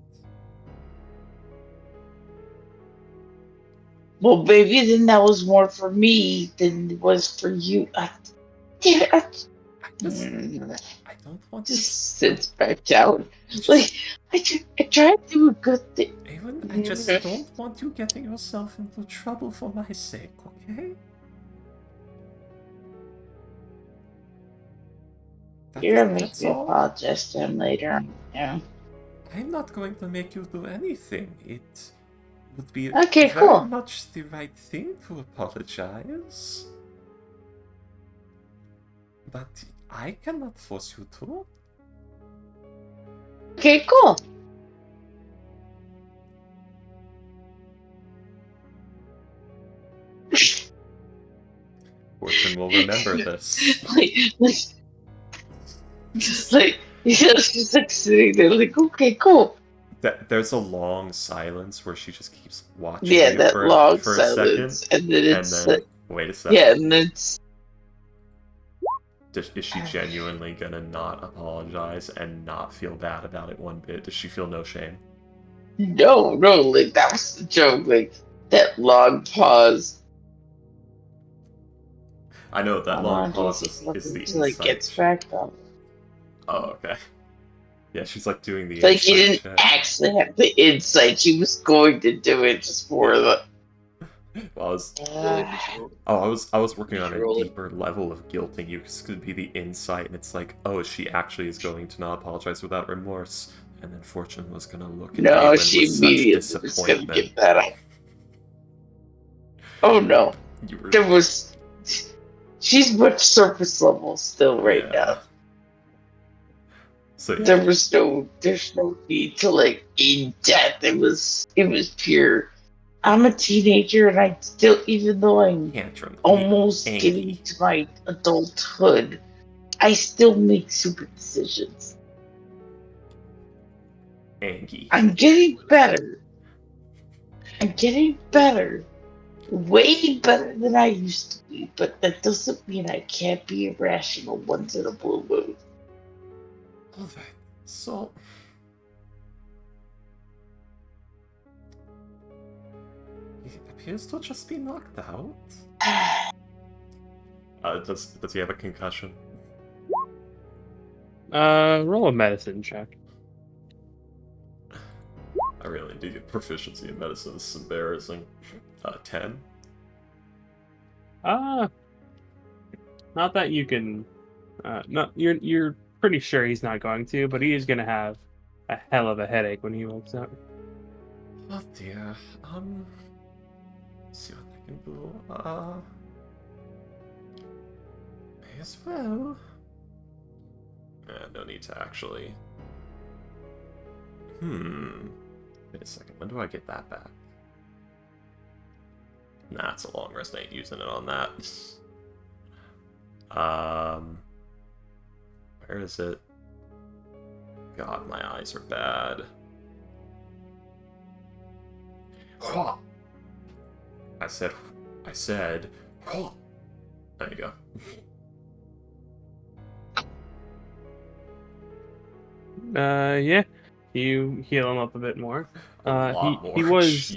S3: well, maybe then that was more for me than it was for you. I
S1: don't want
S3: just sits back down. I try to do a good thing.
S1: Raven, I just don't want you getting yourself into trouble for my sake, okay?
S3: You're gonna make
S1: That's
S3: me
S1: all.
S3: apologize to him later. Yeah.
S1: I'm not going to make you do anything. It would be
S3: Okay,
S1: very
S3: cool.
S1: much the right thing to apologize. But I cannot force you to.
S3: Okay, cool.
S1: Fortune will remember this.
S3: Just sitting there, okay, cool.
S1: There's a long silence where she just keeps watching
S3: Yeah,
S1: you
S3: that
S1: for
S3: long
S1: a
S3: silence,
S1: second,
S3: and then it's
S1: wait a second.
S3: yeah, and it's
S1: Is she genuinely gonna not apologize and not feel bad about it one bit? Does she feel no shame?
S3: no, that was the joke, that long pause.
S1: I know that
S3: Come
S1: long
S3: on,
S1: pause
S3: Jason,
S1: is the
S3: until it
S1: insight.
S3: gets back up.
S1: Oh, okay. Yeah, she's like doing the
S3: It's like
S1: insight
S3: he didn't
S1: check.
S3: actually have the insight. She was going to do it just for
S1: Yeah. Well, I was working
S2: Did
S1: on
S2: you
S1: a
S2: roll it?
S1: deeper level of guilting you, because it could be the insight, and it's like, oh, she actually is going to not apologize without remorse. And then Fortune was gonna look at
S3: No,
S1: Aelin
S3: she
S1: with such
S3: immediately was going to
S1: disappointment.
S3: give that up. Oh no,
S1: You were,
S3: there was. She's much surface level still right
S1: yeah.
S3: now.
S1: So yeah,
S3: There's no need to like in depth. It was pure. I'm a teenager and I still, even though I'm
S1: tantrum.
S3: almost
S1: Angie.
S3: getting to my adulthood, I still make stupid decisions.
S1: Angie.
S3: I'm getting better. I'm getting better. Way better than I used to be, but that doesn't mean I can't be irrational once in a blue moon.
S1: Oh, that. So. He appears to just be knocked out. Does he have a concussion?
S4: Roll a medicine check.
S1: I really need to get proficiency in medicine. This is embarrassing. 10?
S4: Not that you can. No, you're pretty sure he's not going to, but he is gonna have a hell of a headache when he wakes up.
S1: Oh dear. Let's see what I can do. May as well. No need to actually. Wait a second. When do I get that back? Nah, it's a long rest. I ain't using it on that. Where is it? God, my eyes are bad. I said. There you go.
S4: Yeah, you heal him up a bit more.
S1: A lot more.
S4: He was.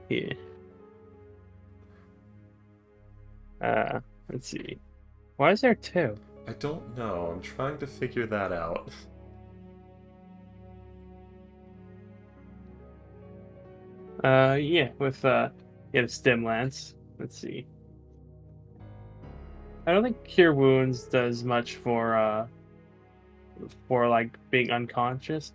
S1: Jeez.
S4: Yeah. Let's see. Why is there two?
S1: I don't know. I'm trying to figure that out.
S4: Yeah, with a stim lance. Let's see. I don't think cure wounds does much for like being unconscious,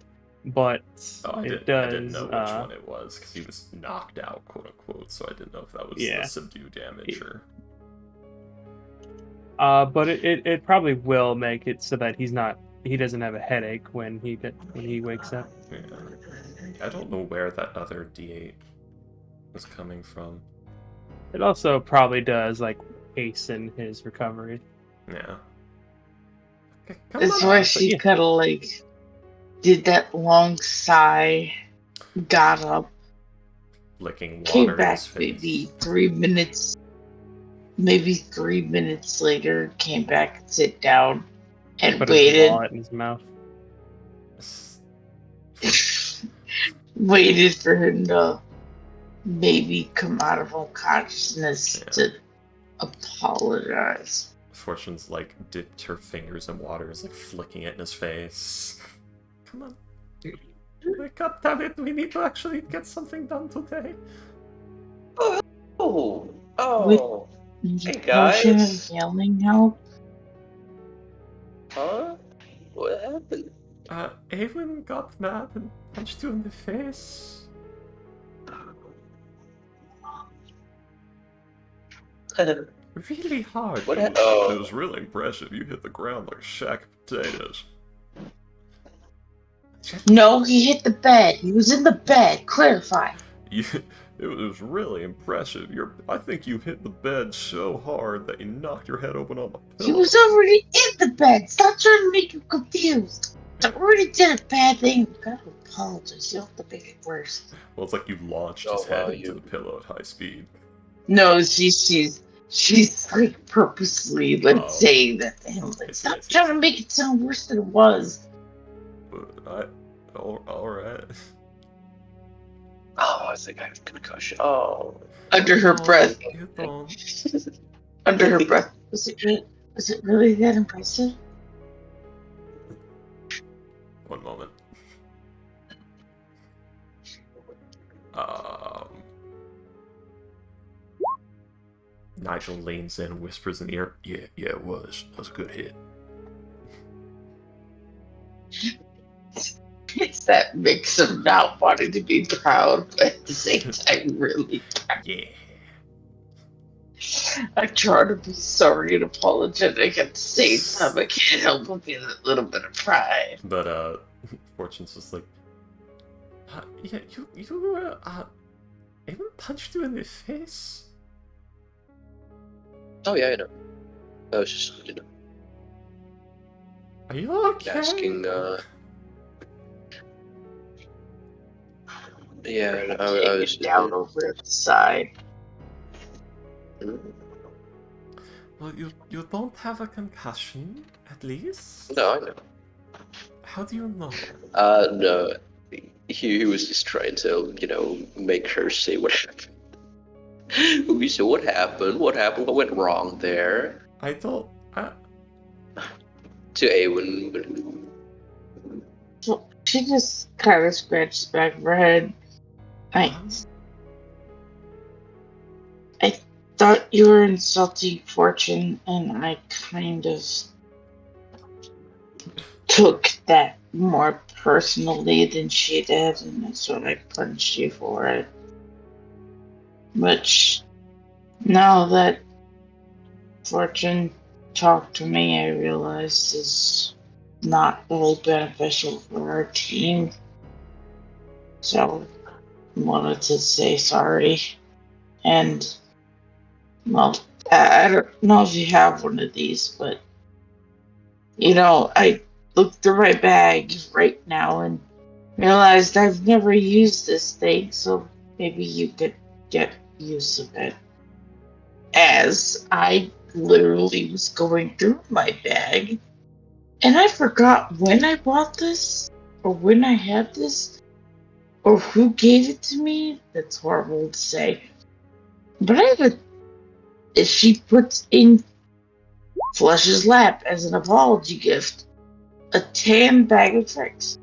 S4: but
S1: Oh, I
S4: it
S1: didn't
S4: does.
S1: know which one it was because he was knocked out, quote unquote. So I didn't know if that was
S4: Yeah.
S1: the subdue damage or.
S4: But it probably will make it so that he doesn't have a headache when he wakes up.
S1: Yeah. I don't know where that other D8 was coming from.
S4: It also probably does like hasten his recovery.
S1: Yeah. Okay, come
S3: That's
S1: on.
S3: why
S4: but
S3: she
S4: yeah.
S3: kind of like did that long sigh, got up,
S1: Licking water
S3: came
S1: in
S3: back
S1: his
S3: maybe
S1: face.
S3: 3 minutes, maybe 3 minutes later, came back and sit down and
S4: Put his
S3: waited,
S4: wallet in his mouth.
S3: waited for him to maybe come out of unconsciousness
S1: Yeah.
S3: to apologize.
S1: Fortune's like dipped her fingers in water, is like flicking it in his face. Come on. Wake up, damn it. We need to actually get something done today.
S2: Oh,
S3: Hey
S2: guys.
S3: Yelling help.
S2: huh? What happened?
S1: Aelin got mad and punched you in the face. Really hard.
S2: What
S1: It
S2: oh.
S1: was really impressive. You hit the ground like a sack of potatoes.
S3: No, he hit the bed. He was in the bed. Clarify.
S1: It was really impressive. I think you hit the bed so hard that you knocked your head open on the
S3: He
S1: pillow.
S3: was already in the bed. Stop trying to make him confused. I already did a bad thing. You gotta apologize. You don't have to make it worse.
S1: Well, it's like you launched
S2: Oh,
S1: his head
S2: wow,
S1: into
S2: you-
S1: the pillow at high speed.
S3: No, she's like purposely like
S1: Oh.
S3: saying that to him. Like,
S1: I see,
S3: stop
S1: I see.
S3: trying to make it sound worse than it was.
S1: But alright.
S2: Oh, I think I have concussion. Oh.
S3: Under her breath.
S1: You don't.
S3: under her breath. Was it really that impressive?
S1: One moment. Um, Nigel leans in and whispers in the ear, yeah, it was. That was a good hit.
S3: It's that mix of not wanting to be proud, but at the same time, really.
S1: Yeah.
S3: I try to be sorry and apologetic at the same time. I can't help but feel a little bit of pride.
S1: But, Fortune's just like, yeah, anyone punched you in the face?
S2: Oh yeah, I know. I was just,
S1: Are you okay?
S2: asking. Yeah, I was
S3: down over the side.
S1: Well, you don't have a concussion, at least?
S2: No, I know.
S1: How do you know?
S2: No. He was just trying to, make her say what happened. We said, what happened? What happened? What went wrong there?
S1: I don't...
S2: To Awen.
S3: So she just kind of scratched the back of her head. I thought you were insulting Fortune, and I kind of took that more personally than she did, and that's what I punched you for it. Which, now that Fortune talked to me, I realized is not really beneficial for our team. So, I wanted to say sorry. And, well, I don't know if you have one of these, but, I looked through my bag right now and realized I've never used this thing, so maybe you could get use of it. As I literally was going through my bag, and I forgot when I bought this, or when I had this, or who gave it to me. That's horrible to say. But I have she puts in Flush's lap as an apology gift, a tan bag of tricks.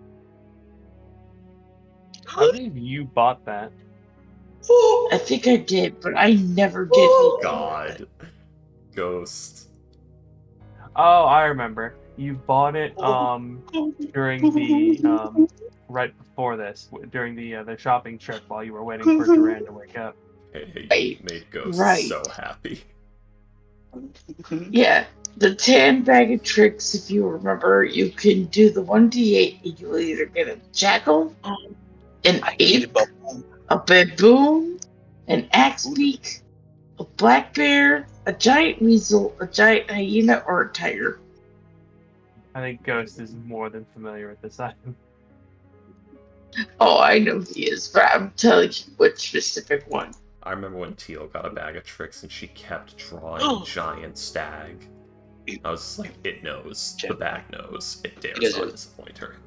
S4: I believe you bought that.
S3: I think I did, but I never did anything with it.
S1: God. Ghost.
S4: Oh, I remember. You bought it during the right before this, during the shopping trip while you were waiting for Duran to wake up.
S1: Hey,
S3: Right,
S1: you made Ghost
S3: right.
S1: so happy.
S3: Yeah, the tan bag of tricks, if you remember, you can do the 1d8 and you'll either get a jackal, an ape, a baboon, an axe beak, a black bear, a giant weasel, a giant hyena, or a tiger.
S4: I think Ghost is more than familiar with this item.
S3: Oh, I know he is, but I'm telling you which specific one.
S1: I remember when Teal got a bag of tricks and she kept drawing giant stag. I was like, it knows. The bag knows. It dares not disappoint her.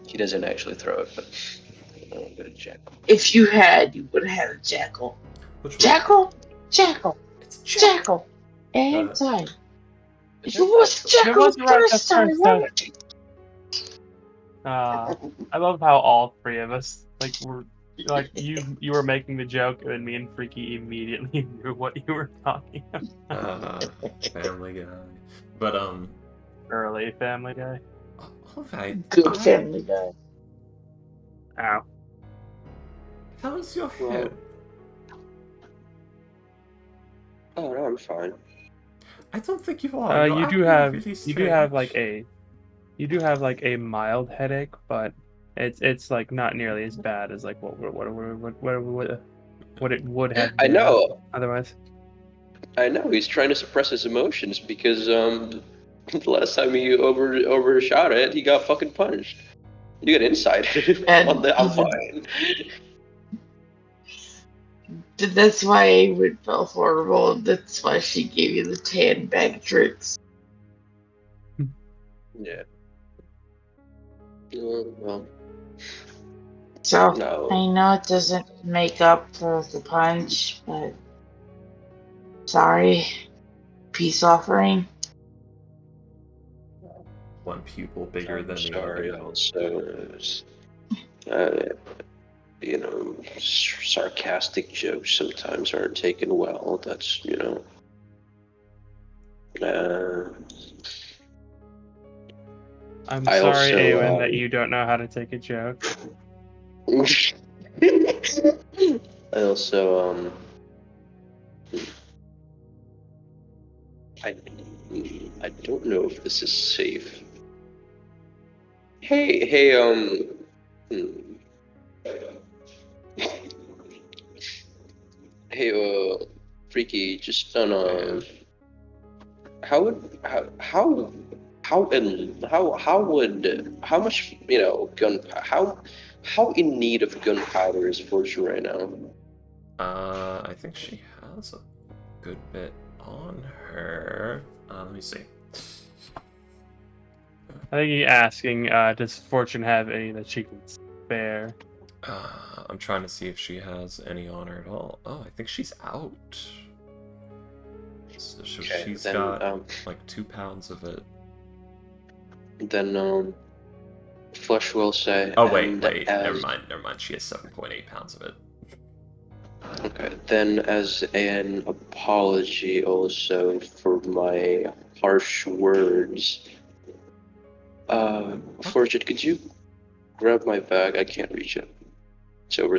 S2: He doesn't actually throw it, but I'm gonna check.
S3: If you had, you would have had a jackal.
S1: Which
S3: Jackal? Jackal.
S1: It's
S3: Jackal. And time.
S2: Is
S3: You was jackal
S4: wasn't right the
S3: first time.
S4: first time. I love how all three of us were you were making the joke and me and Freaky immediately knew what you were talking about.
S1: Family Guy. But
S4: Early Family Guy.
S1: alright.
S3: Good Family Guy.
S4: Ow.
S1: How's your head?
S2: Oh no, I'm fine.
S1: I don't think you are.
S4: You do have like a mild headache, but it's like not nearly as bad as like what it would have been.
S2: I know.
S4: Otherwise.
S2: I know. He's trying to suppress his emotions because the last time he overshot it, he got fucking punched. You got inside on the. I'm fine.
S3: That's why Awen felt horrible. That's why she gave you the tan bag of tricks.
S2: Yeah. Well.
S3: So,
S2: No.
S3: I know it doesn't make up for the punch, but Sorry. Peace offering.
S1: One pupil bigger
S2: I'm
S1: than the
S2: sorry.
S1: other.
S2: Also, sarcastic jokes sometimes aren't taken well. That's
S4: I'm
S2: I
S4: sorry,
S2: also,
S4: Avon, that you don't know how to take a joke.
S2: I also, I don't know if this is safe. Hey, hmm. Hey, Freaky, just on
S1: Yeah.
S2: how would how much how in need of gunpowder is Fortune right now?
S1: I think she has a good bit on her. Let me see.
S4: I think he's asking, does Fortune have any that she can spare?
S1: I'm trying to see if she has any on her at all. Oh, I think she's out. So
S2: Okay,
S1: she's
S2: then
S1: got like 2 pounds of it.
S2: Flush will say,
S1: Oh
S2: and
S1: wait,
S2: as
S1: never mind. She has 7.8 pounds of it.
S2: okay, then as an apology also for my harsh words, Fortune, could you grab my bag? I can't reach it. It's over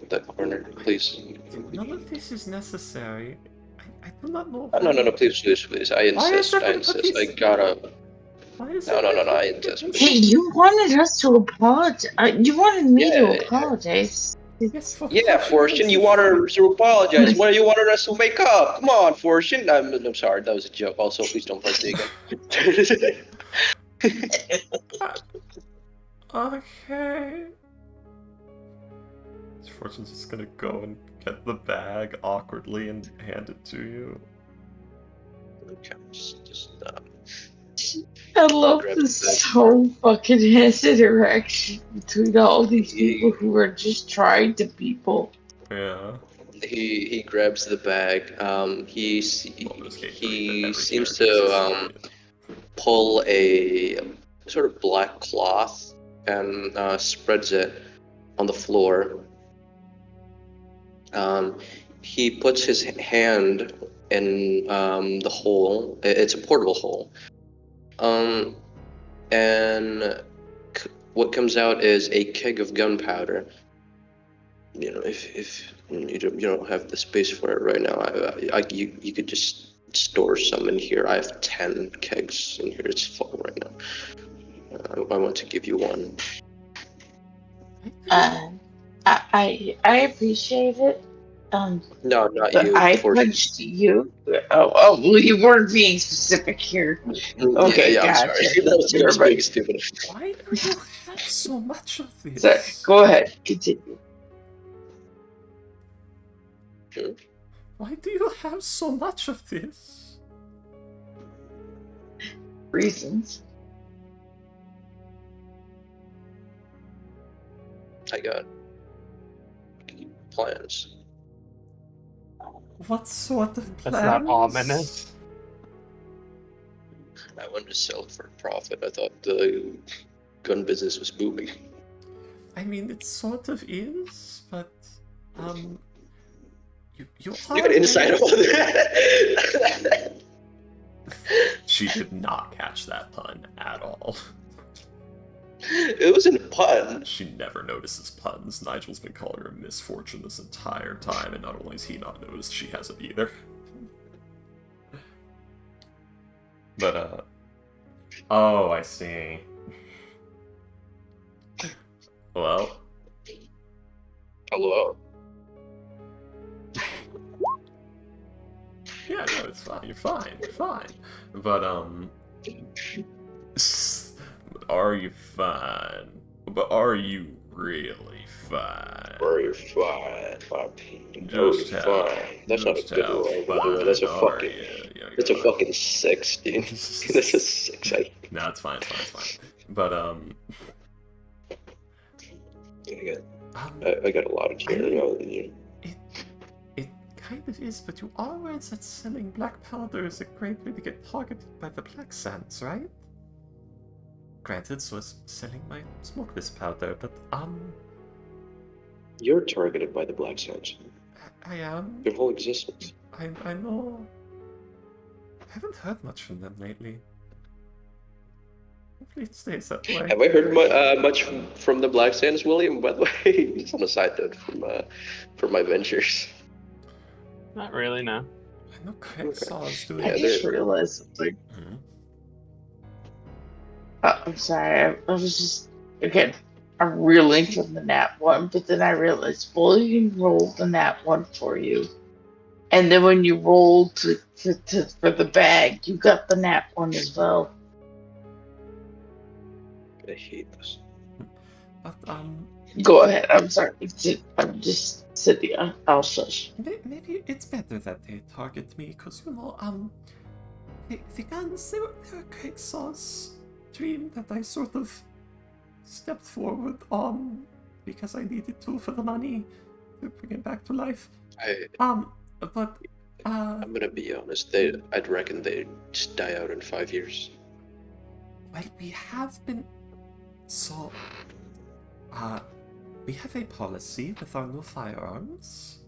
S2: that corner, please.
S1: None of this is necessary. I do not know
S2: No, please. I
S1: Why is
S2: insist. I
S1: everybody?
S2: insist. I gotta.
S1: Why is
S2: No. I
S1: everybody
S2: insist.
S3: Hey, you wanted us to apologize. You wanted me to
S2: Yeah,
S3: apologize.
S1: Yes, for
S2: yeah, Fortune. You want her to apologize. What do you want us to make up? Come on, Fortune. I'm sorry. That was a joke. Also, please don't press me again.
S1: Okay. Fortune's just gonna go and get the bag awkwardly and hand it to you.
S2: Okay, just
S3: I love
S2: grab
S3: this
S2: the bag.
S3: so fucking his interaction between all these people who are just trying to people.
S1: Yeah.
S2: He grabs the bag.
S1: Baldur's Gate 3, that
S2: He
S1: every
S2: seems
S1: character is a
S2: to
S1: civilian.
S2: pull a sort of black cloth and spreads it on the floor. He puts his hand in the hole. It's a portable hole. And what comes out is a keg of gunpowder. If you don't have the space for it right now, you could just store some in here. I have 10 kegs in here. It's full right now. I want to give you one.
S3: I appreciate it.
S2: No, not
S3: But
S2: you,
S3: I
S2: Fortune.
S3: punched you. Oh, well, you weren't being specific here. Okay,
S2: Yeah, I'm sorry.
S3: gotcha.
S2: That was
S3: Never
S2: just being
S3: mind.
S2: stupid.
S1: Why do you have so much of
S3: So,
S1: this?
S3: go ahead, continue.
S1: Why do you have so much of this?
S3: Reasons.
S2: I got plans.
S1: What sort of plans?
S4: That's not ominous.
S2: I wanted to sell it for a profit. I thought the gun business was booming.
S1: I mean, it sort of is, but you
S2: You got insight on that.
S1: She did not catch that pun at all.
S2: It wasn't a pun.
S1: She never notices puns. Nigel's been calling her misfortune this entire time, and not only has he not noticed, she hasn't either. But, oh, I see. Well.
S2: Hello.
S1: Yeah, no, it's fine. You're fine. But, are you fine? But are you really fine?
S2: Are you fine, my pig?
S1: Just
S2: Fine. That's not a good line, by the way. That's a fucking. That's a fucking 6, dude. That's a 6.
S1: No, it's fine. But
S2: I got a lot of care.
S1: it kind of is, but you are aware that selling black powder is a great way to get targeted by the Black Sands, right? Granted, so is selling my smokeless powder, but
S2: You're targeted by the Black Sands.
S1: I am.
S2: Your whole existence.
S1: I know. I haven't heard much from them lately. Hopefully it stays that way.
S2: Have I heard much from the Black Sands, William? By the way, just on a side note from my ventures.
S4: Not really, no.
S1: I know Craig saw us doing
S3: I
S2: Yeah,
S1: it.
S3: just
S2: they're-
S3: realized something.
S1: Mhm.
S3: I'm sorry. I was just again. I'm reeling from the nat one, but then I realized William rolled the nat one for you, and then when you rolled for the bag, you got the nat one as well.
S2: I hate this.
S1: But
S3: Go ahead. I'm sorry. I'm just sitting. I'll shush.
S1: maybe it's better that they target me, because the guns they were Craig saw's dream that I sort of stepped forward on because I needed to for the money to bring it back to life. But
S2: I'm gonna be honest. I'd reckon they'd just die out in 5 years.
S1: well, we have been so we have a policy with our new firearms.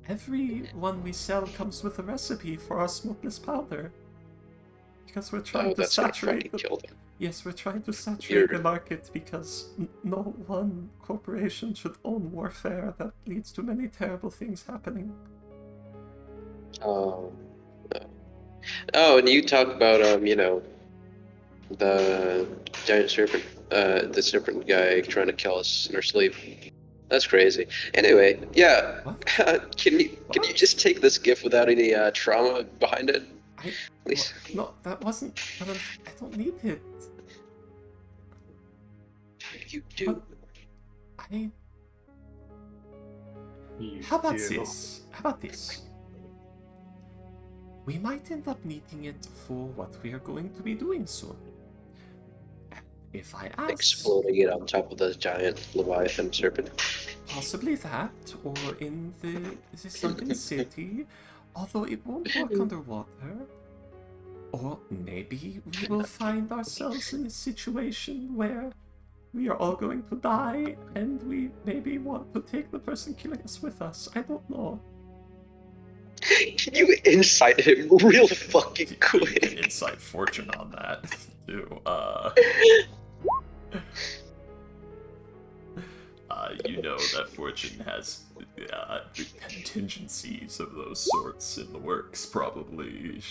S1: Every one we sell comes with a recipe for our smokeless powder. Because we're trying to
S2: That's gonna
S1: saturate
S2: fucking kill them.
S1: Yes, we're trying to saturate
S2: You're-
S1: the market because no one corporation should own warfare that leads to many terrible things happening.
S2: Oh, no. Oh, and you talk about the giant serpent, the serpent guy trying to kill us in our sleep. That's crazy. Anyway, yeah.
S1: What?
S2: Can you just take this gift without any trauma behind it, please?
S1: No, that wasn't. But I don't need it.
S2: You do.
S1: But I.
S4: You
S1: How about
S4: do.
S1: this? How about this? We might end up needing it for what we are going to be doing soon. If I ask,
S2: Exploding it on top of the giant Leviathan serpent.
S1: possibly that, or in the sunken city, although it won't work underwater. Or maybe we will find ourselves in a situation where we are all going to die, and we maybe want to take the person killing us with us. I don't know.
S2: Can you insight him real fucking
S1: You can
S2: quick?
S1: inside fortune on that, too. You know that fortune has the contingencies of those sorts in the works, probably.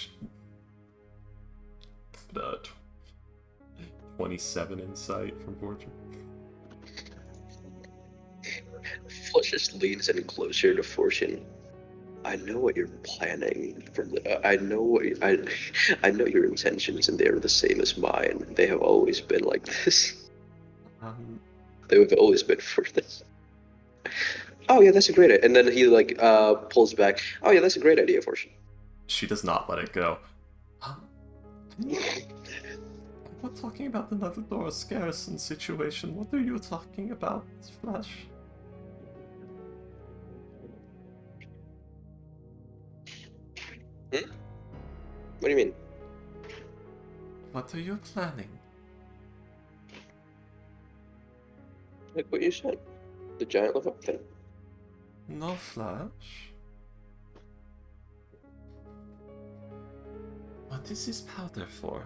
S1: 27 insight from fortune.
S2: Flush just leans in closer to Fortune. I know what you're planning. I know I know your intentions, and they are the same as mine. They have always been like this. They have always been for this. Oh yeah, that's a great idea. And then he pulls back. Oh yeah, that's a great idea, Fortune.
S1: She does not let it go. I'm not talking about the Novadoros garrison situation. What are you talking about, Flash?
S2: What do you mean?
S1: What are you planning?
S2: Like what you said. The giant Leviathan.
S1: No, Flash. What is this powder for?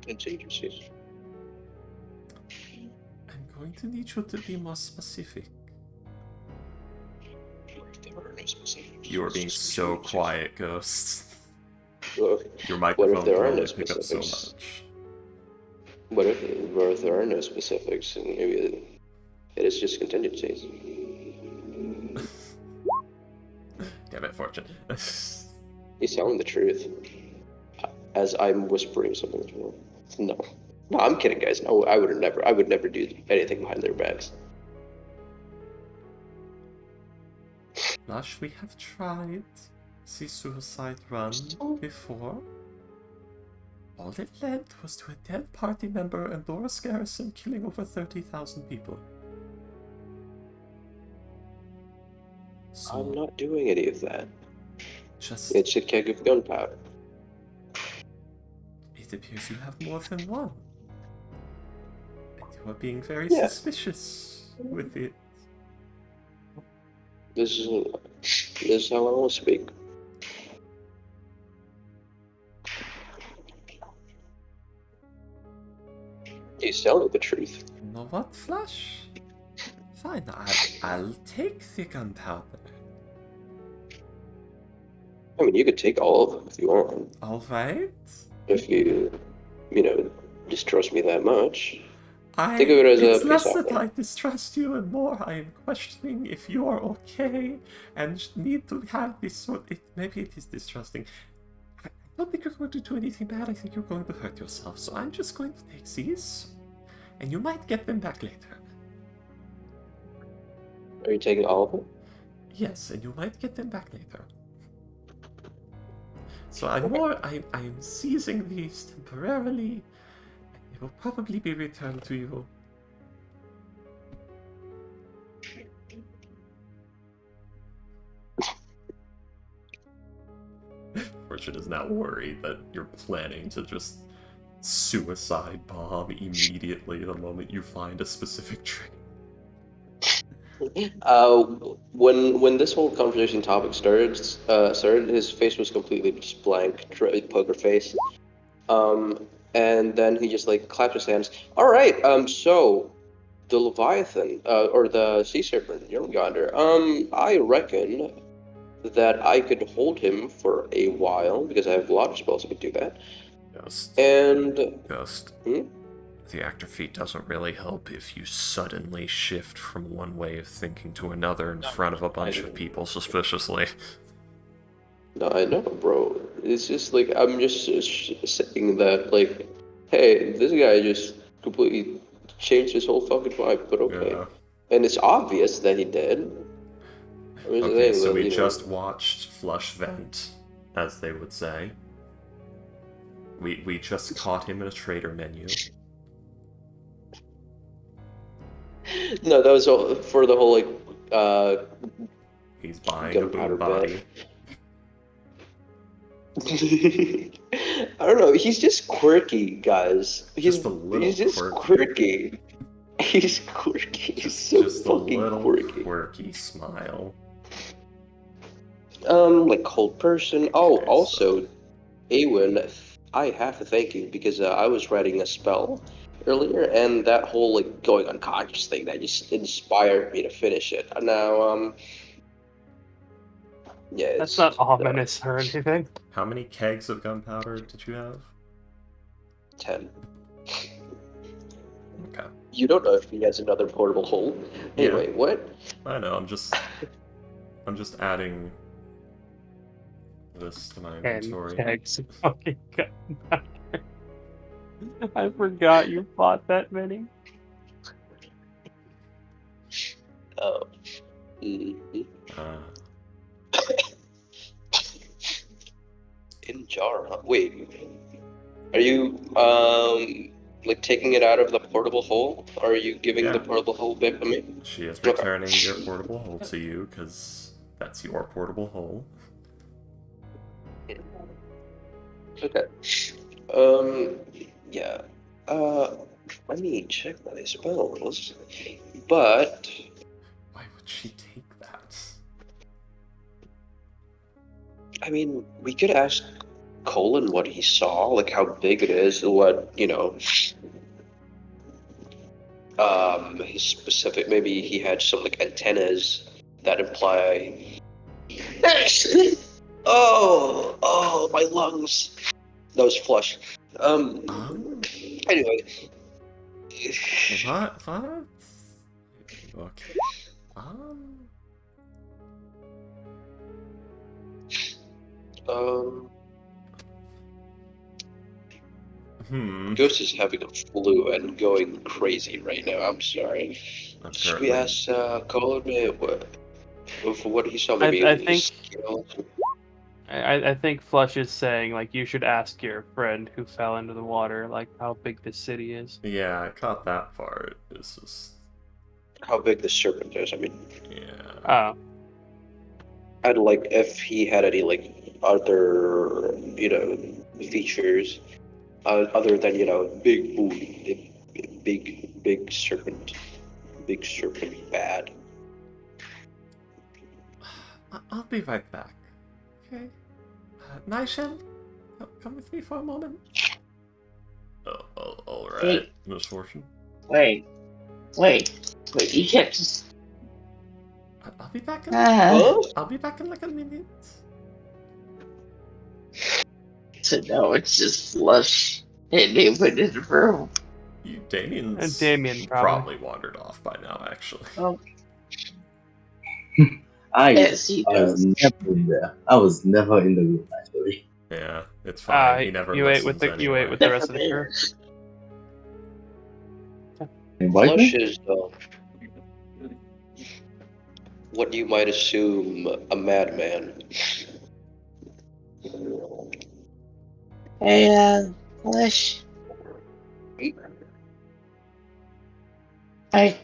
S2: Contingencies.
S1: I'm going to need you to be more specific.
S2: There are no specifics.
S1: You are being so quiet, Ghost.
S2: Well,
S1: Your microphone
S2: there
S1: can
S2: are
S1: only
S2: no
S1: pick up so
S2: specifics?
S1: much.
S2: what if there are no specifics, and maybe it is just contingencies?
S1: Damn it, Fortune.
S2: He's telling the truth. As I'm whispering something as well. No, I'm kidding, guys. No, I would never do anything behind their backs.
S1: Flash, we have tried the suicide run before. All it led was to a dead party member and Doris Garrison killing over 30,000 people. So,
S2: I'm not doing any of that.
S1: just...
S2: It's a keg of gunpowder.
S1: It appears you have more than one. And you are being very
S2: Yeah.
S1: suspicious with it.
S2: This is how I want to speak. He's telling the truth.
S1: You know what, Flush? Fine, I'll take the gunpowder.
S2: I mean, you could take all of them if you want.
S1: Alright.
S2: If you distrust me that much. Think of it as
S1: It's
S2: a
S1: less
S2: peace
S1: that
S2: offering.
S1: I distrust you and more I am questioning if you are okay and need to have this sort. Maybe it is distrusting. I don't think you're going to do anything bad. I think you're going to hurt yourself. So I'm just going to take these, and you might get them back later.
S2: Are you taking all of them?
S1: Yes, and you might get them back later. So I'm seizing these temporarily. They will probably be returned to you. Fortune is now worried that you're planning to just suicide bomb immediately the moment you find a specific trick.
S2: When this whole conversation topic started, his face was completely just blank, poker face. And then he just like clapped his hands. All right. So the Leviathan, or the sea serpent, Jormungandr. I reckon that I could hold him for a while because I have a lot of spells that could do that.
S1: Ghost.
S2: And
S1: Ghost.
S2: Hmm?
S1: The actor feat doesn't really help if you suddenly shift from one way of thinking to another in front of a bunch of people suspiciously.
S2: No, I know, bro. It's just like I'm just saying that, like, hey, this guy just completely changed his whole fucking vibe. But okay,
S1: Yeah.
S2: and it's obvious that he did. I'm just
S1: Okay,
S2: saying
S1: so
S2: that,
S1: we
S2: you know,
S1: just watched Flush Vent, as they would say. We just caught him in a trader menu.
S2: No, that was all for the whole like
S1: He's buying a
S2: gunpowder
S1: boom body.
S2: I don't know. He's just quirky, guys.
S1: Just a little
S2: he's just
S1: quirky.
S2: He's quirky. He's so
S1: Just a
S2: fucking
S1: little
S2: quirky.
S1: quirky smile.
S2: Like cold person. Oh, also, Awen, I have to thank you because I was writing a spell earlier, and that whole like going unconscious thing that just inspired me to finish it. Now, yeah,
S4: That's not ominous or anything.
S1: How many kegs of gunpowder did you have?
S2: 10.
S1: Okay.
S2: You don't know if he has another portable hole. Anyway, what?
S1: I know, I'm just adding this to my inventory.
S4: Kegs of fucking gunpowder. I forgot you bought that many.
S2: Oh. Mhm. In jar, huh? Wait. Are you like taking it out of the portable hole? Or are you giving the
S1: Yeah.
S2: portable hole back to me?
S1: She is returning your portable hole to you, because that's your portable hole.
S2: Okay. Yeah. Let me check my spells. But
S1: Why would she take that?
S2: I mean, we could ask Colin what he saw, like how big it is, what, you know, his specific, maybe he had some like antennas that imply. Oh, my lungs. That was flush. Anyway.
S1: What? Okay.
S2: Ghost is having a flu and going crazy right now. I'm sorry. Should we ask Colin for what he saw? Maybe
S4: I think Flush is saying like you should ask your friend who fell into the water like how big this city is.
S1: Yeah, I caught that part. It's just
S2: how big the serpent is. I mean,
S1: yeah.
S4: Oh.
S2: I'd like if he had any like other features other than big booty, big serpent bad.
S1: I'll be right back. Okay. Nigel, come with me for a moment. All right,
S3: Wait.
S1: Misfortune.
S3: Wait. You can't just.
S1: I'll be back in.
S2: Huh?
S1: I'll be back in like a minute.
S3: So no, it's just flush. And they put it in the room.
S1: Damien's
S4: Damien
S1: probably wandered off by now, actually.
S3: Oh,
S5: I
S3: yes, he
S5: was
S3: does.
S5: never in there. I was never in the room actually.
S1: Yeah, it's fine. He never
S4: you ate
S1: listens
S4: with
S1: anyway.
S4: you ate with the rest of the crew.
S5: Invite
S2: Flush
S5: me?
S2: is what you might assume a madman.
S3: Hey, Flush. I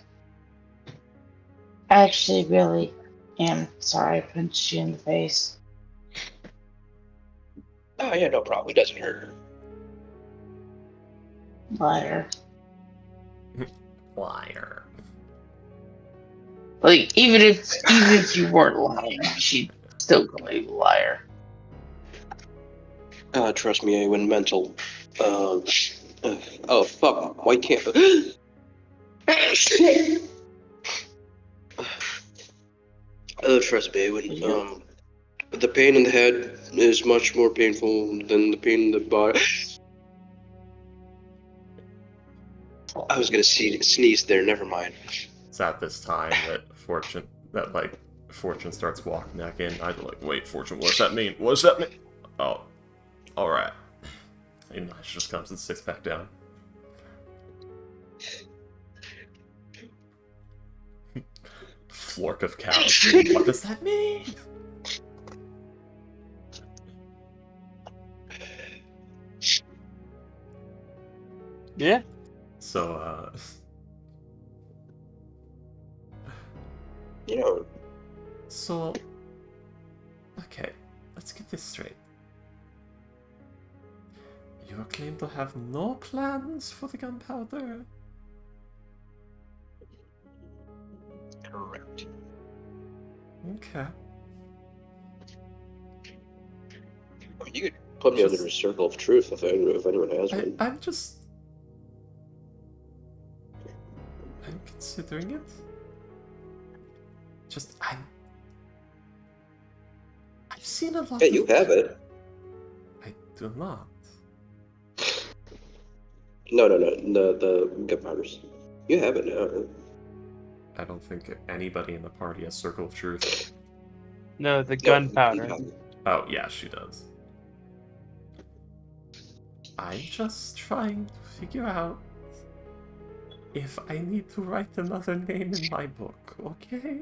S3: actually really am sorry I punched you in the face.
S2: Oh yeah, no problem. It doesn't hurt.
S3: Liar.
S1: Liar.
S3: Like, even if you weren't lying, she'd still call you a liar.
S2: Trust me, I went mental. Oh fuck! Why can't? Trust me, I went. The pain in the head is much more painful than the pain in the body. I was gonna sneeze there. Never mind.
S1: It's at this time that Fortune starts walking back in. I'd be like, wait, Fortune, what does that mean? What does that mean? Oh, alright. And Nige just comes and sits back down. Flork of cows. What does that mean?
S4: Yeah.
S1: So, So, okay, let's get this straight. You claim to have no plans for the gunpowder?
S2: Correct.
S1: Okay.
S2: You could put me under a circle of truth if anyone has one.
S1: I'm considering it. I've seen a lot
S2: Yeah, you have it.
S1: I do not.
S2: No, the gunpowders. You have it now.
S1: I don't think anybody in the party has Circle of Truth.
S4: No, the gunpowder.
S1: Oh, yeah, she does. I'm just trying to figure out if I need to write another name in my book, okay?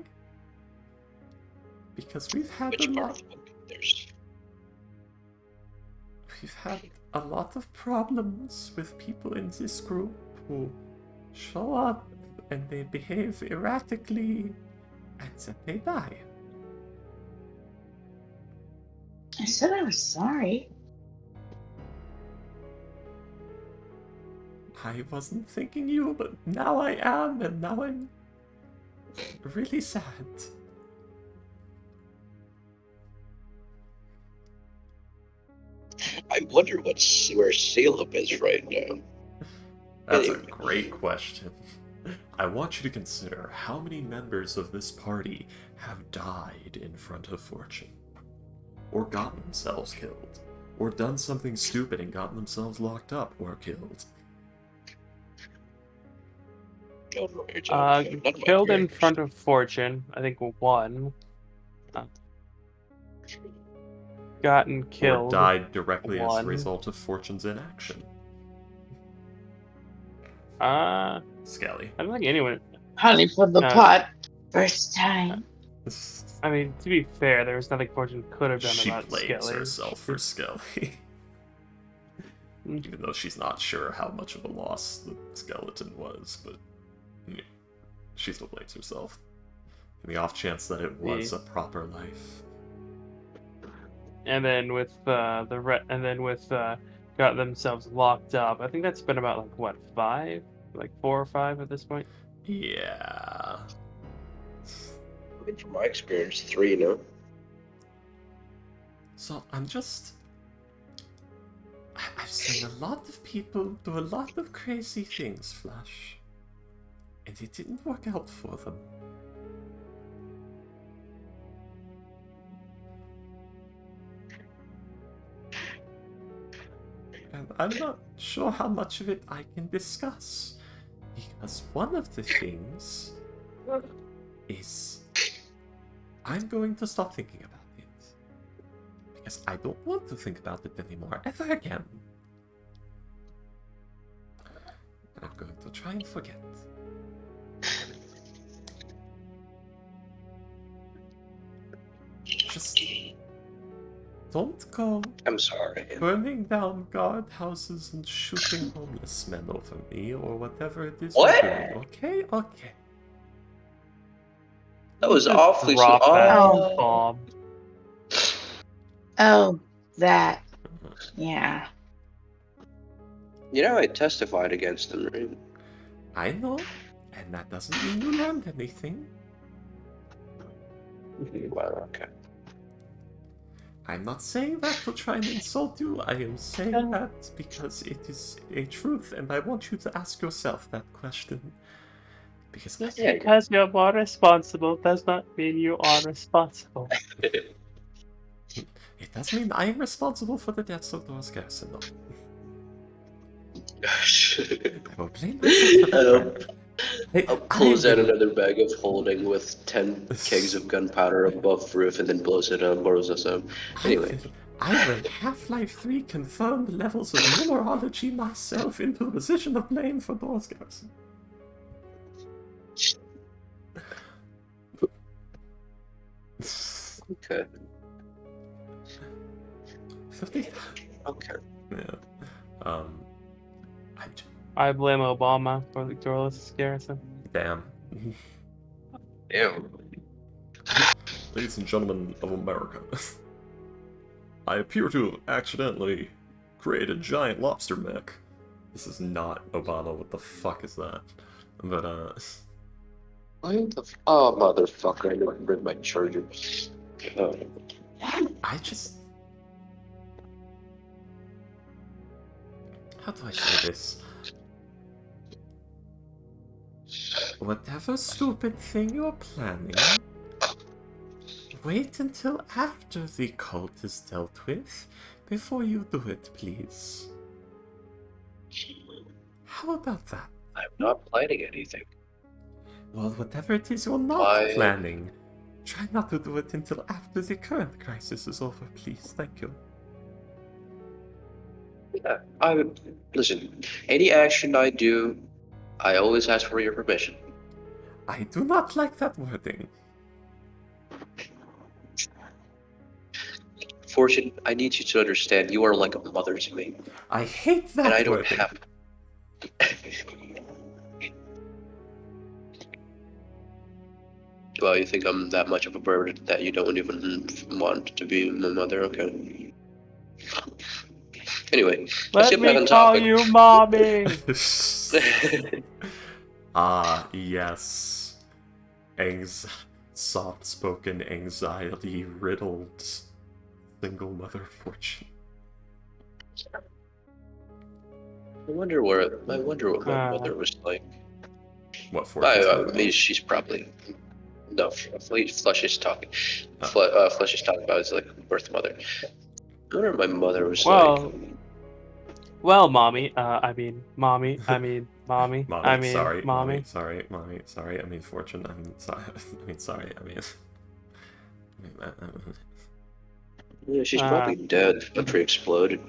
S1: Because we've had
S2: Which part of the book?
S1: We've had a lot of problems with people in this group who show up and they behave erratically and then they die.
S3: I said I was sorry.
S1: I wasn't thinking you, but now I am, and now I'm really sad.
S2: I wonder where Salem is right now.
S1: That's a great question. I want you to consider how many members of this party have died in front of Fortune, or gotten themselves killed, or done something stupid and gotten themselves locked up or killed.
S4: Killed in front of Fortune, I think one. Gotten killed.
S1: Or died directly as a
S4: one.
S1: result of Fortune's inaction. Skelly.
S4: I don't think anyone.
S3: Honey for the pot. First time.
S4: I mean, to be fair, there was nothing Fortune could have done
S1: She
S4: about
S1: blames
S4: Skelly.
S1: herself for Skelly. Even though she's not sure how much of a loss the skeleton was, but she still blames herself. In the off chance that it was a proper life.
S4: and then with got themselves locked up. I think that's been about like what 5, like 4 or 5 at this point.
S1: Yeah.
S2: I mean, from my experience, 3, no?
S1: So I've seen a lot of people do a lot of crazy things, Flash. And it didn't work out for them. And I'm not sure how much of it I can discuss. Because one of the things is I'm going to stop thinking about it. Because I don't want to think about it anymore, ever again. I'm going to try and forget. Just don't go
S2: I'm sorry.
S1: burning down guardhouses and shooting homeless men over me or whatever it is
S2: What?
S1: you're doing, okay? Okay.
S2: That was
S4: Just
S2: awfully
S4: drop that
S3: Oh.
S4: bomb.
S3: Oh, that. Yeah.
S2: You know, I testified against them, right?
S1: I know, and that doesn't mean you learned anything.
S2: Well, okay.
S1: I'm not saying that to try and insult you. I am saying that because it is a truth, and I want you to ask yourself that question. Because
S4: Just because you're more responsible does not mean you are responsible.
S1: it does mean I am responsible for the deaths of those Garrison, though. I will blame myself for that crime.
S2: I'll pulls out another bag of holding with 10 kegs of gunpowder above the roof and then blows it up, blows us up. Anyway.
S1: I will Half-Life 3 confirmed levels of numerology myself into the position of blame for those Garrison.
S2: Okay.
S1: Okay.
S2: Okay.
S4: I blame Obama for the Dorless Garrison.
S1: Damn.
S2: Ew.
S1: Ladies and gentlemen of America, I appear to have accidentally created a giant lobster mech. This is not Obama, what the fuck is that? But,
S2: What the oh, motherfucker, I didn't bring my charger.
S1: I just... How do I say this? Whatever stupid thing you're planning, wait until after the cult is dealt with before you do it, please. How about that?
S2: I'm not planning anything.
S1: Well, whatever it is you're not planning, try not to do it until after the current crisis is over, please. Thank you.
S2: Yeah, listen, any action I do, I always ask for your permission.
S1: I do not like that wording.
S2: Fortune, I need you to understand you are like a mother to me.
S1: I hate that
S2: and I don't
S1: wording.
S2: have. Well, you think I'm that much of a bird that you don't even want to be my mother? Okay. Anyway, let's
S4: Let
S2: get back
S4: me
S2: on
S4: call
S2: topic.
S4: you mommy.
S1: Ah, yes. Soft-spoken, anxiety-riddled single mother Fortune.
S2: I wonder what my mother was like.
S1: What Fortune?
S2: I mean, she's probably no. Flesh is talking.
S1: Oh.
S2: Flesh is talking about his like birth mother. I wonder what my mother was
S4: Well,
S2: like.
S4: well, mommy. I mean, mommy. I mean, mommy.
S1: Mommy,
S4: I mean,
S1: sorry,
S4: mommy.
S1: sorry, I mean, Fortune, I mean, sorry,
S2: Yeah, she's probably dead. The country exploded.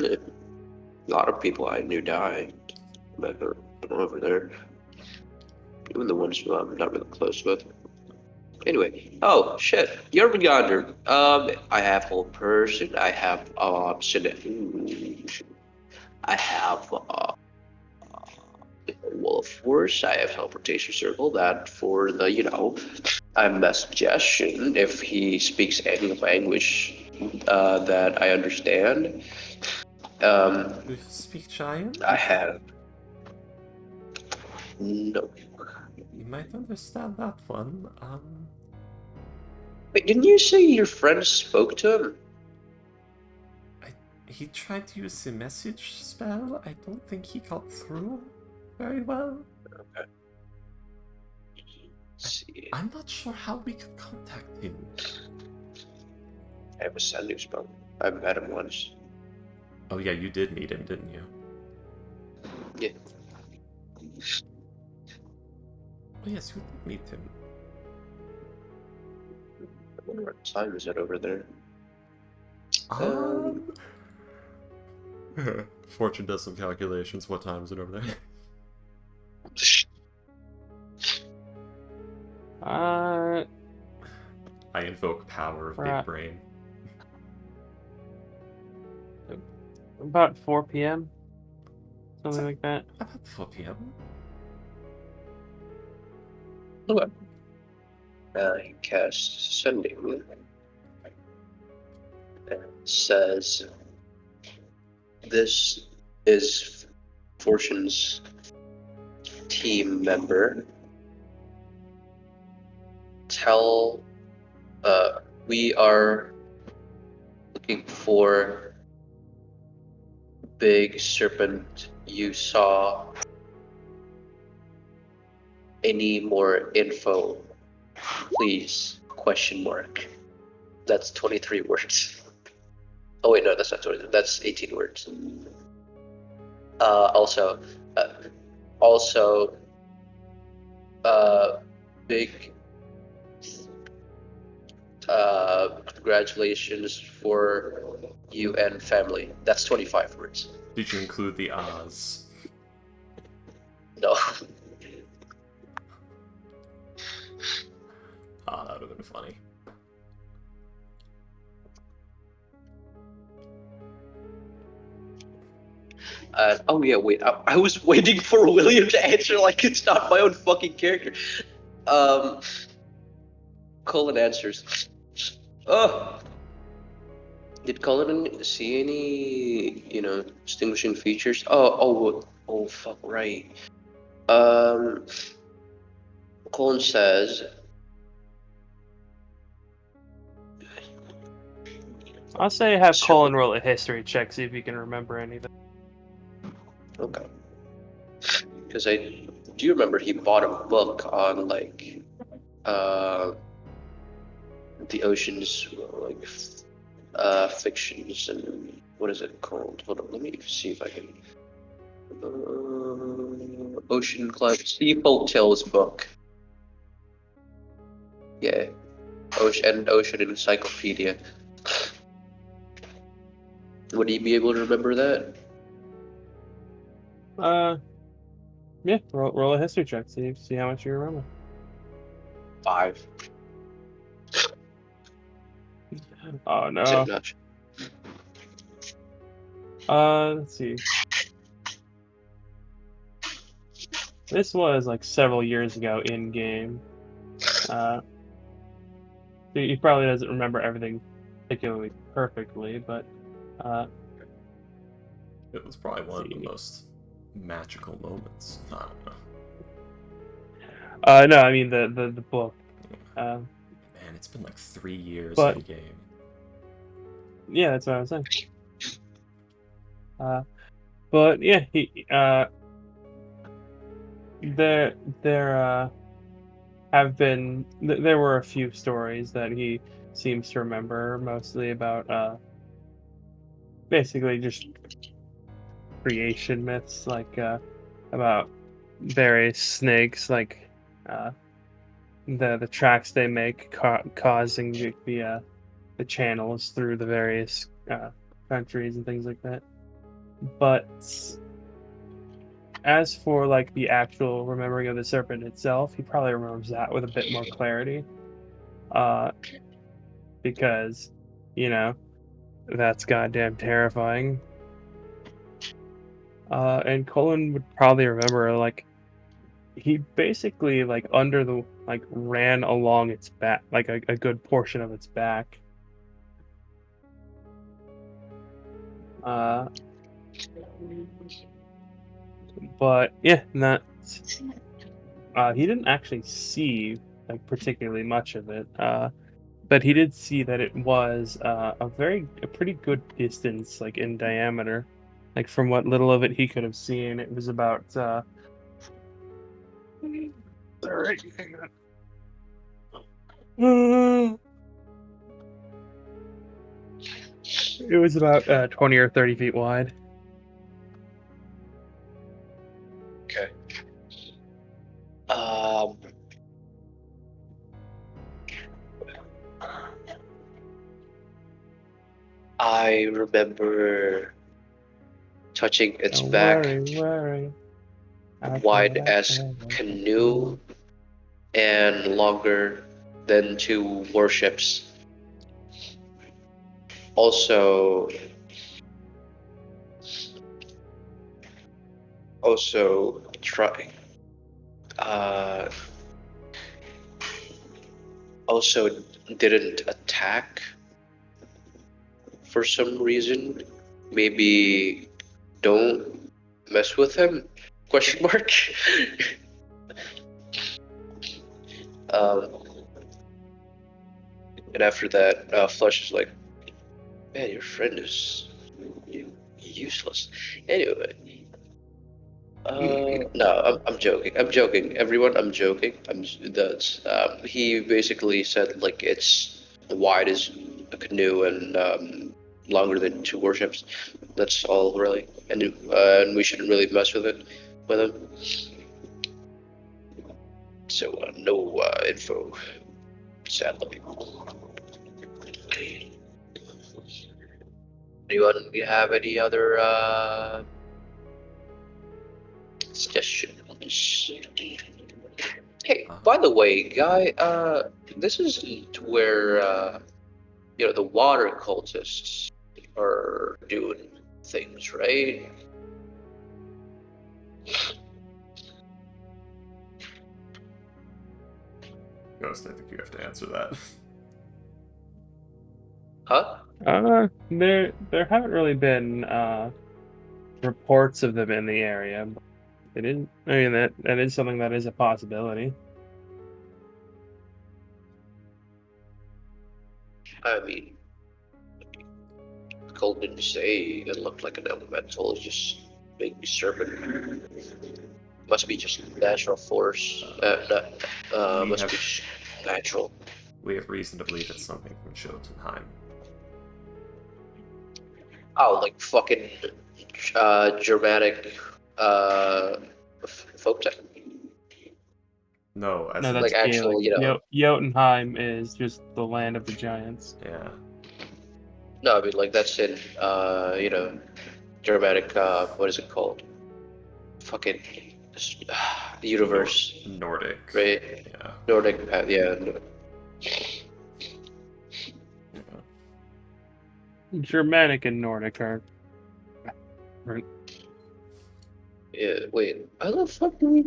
S2: A lot of people I knew died. Over there. Even the ones who I'm not really close with. Anyway, oh shit, Jormungandr. I have whole person. I have I have wall of force. I have teleportation circle. That for the I'm mass suggestion. If he speaks any language that I understand.
S1: Do you speak giant?
S2: I have no.
S1: You might understand that one.
S2: Wait, didn't you say your friend spoke to him?
S1: He tried to use the message spell. I don't think he got through very well.
S2: Okay. Let's see.
S1: I'm not sure how we could contact him.
S2: I have a sending spell. I've met him once.
S1: Oh yeah, you did meet him, didn't you?
S2: Yeah.
S1: Oh yes, you did meet him.
S2: I wonder what time is it over there.
S1: Fortune does some calculations. What time is it over there? I invoke power of big brain.
S4: About 4 p.m. Something like that.
S1: About 4 p.m.
S2: Okay. He casts sending. And says, "This is Fortune's team member. We are looking for big serpent you saw. Any more info, please? Question mark." That's 23 words. Oh wait, no, that's not 23. That's 18 words. Also, big congratulations for you and family. That's 25 words.
S1: Did you include the Oz?
S2: No.
S1: That would have been funny.
S2: Oh yeah, wait. I was waiting for William to answer like it's not my own fucking character. Colin answers. Oh. Did Cullen see any, distinguishing features? Oh, fuck, right. Colin says,
S4: I'll say have
S2: So-
S4: Colin roll a history check, see if you can remember anything.
S2: okay. Because I do remember he bought a book on, the ocean's, fictions and what is it called? Hold on, let me see if I can. Ocean Climb, Sea Folk Tales book. Yeah, Ocean Encyclopedia. Would he be able to remember that?
S4: Yeah, roll a history check, see how much you remember.
S2: 5.
S4: Oh no.
S2: Is it not?
S4: Let's see. This was like several years ago in game. He probably doesn't remember everything particularly perfectly, but
S1: It was probably one of the
S4: see.
S1: most magical moments. I don't know.
S4: No, I mean the book.
S1: Man, it's been like 3 years
S4: But-
S1: in game.
S4: Yeah, that's what I was saying. But yeah, there there were a few stories that he seems to remember, mostly about basically just creation myths, like about various snakes, like the tracks they make causing the channels through the various countries and things like that. But as for like the actual remembering of the serpent itself, he probably remembers that with a bit more clarity. Because, that's goddamn terrifying. And Colin would probably remember, like, he basically, like, ran along its back, like a good portion of its back. But yeah, that he didn't actually see like particularly much of it. But he did see that it was a pretty good distance, like in diameter. Like from what little of it he could have seen, it was about. Sorry, hang on. It was about 20 or 30 feet wide.
S2: Okay. I remember touching its
S4: Don't
S2: back,
S4: worry.
S2: wide as canoe and longer than 2 warships. Also try. Also didn't attack for some reason. Maybe don't mess with him? Question mark. And after that, Flush is like, man, your friend is useless. Anyway. No, I'm joking. I'm joking. Everyone, I'm joking. He basically said like it's wide as a canoe and longer than 2 warships. That's all really, and we shouldn't really mess with him. So no info, sadly. Anyone have any other suggestions? Hey, by the way, guy, this is where the water cultists are doing things, right?
S1: Ghost, I think you have to answer that.
S2: Huh?
S4: There haven't really been reports of them in the area. But it is. I mean, that is something that is a possibility.
S2: I mean, Cole didn't say it looked like an elemental. It's just big serpent. Must be just natural force. Must be just natural.
S1: We have reason to believe it's something from Jotunheim.
S2: Oh, like fucking Germanic folk tech.
S1: No, as
S4: No,
S1: in,
S4: that's
S2: like actual,
S4: Gaelic. Jotunheim is just the land of the giants.
S1: yeah.
S2: No, I mean like that's in Germanic. What is it called? Fucking universe.
S1: Nordic.
S2: Right.
S1: Yeah.
S2: Nordic. Yeah.
S4: Germanic and Nordic are.
S2: Yeah. Wait. How the fuck do we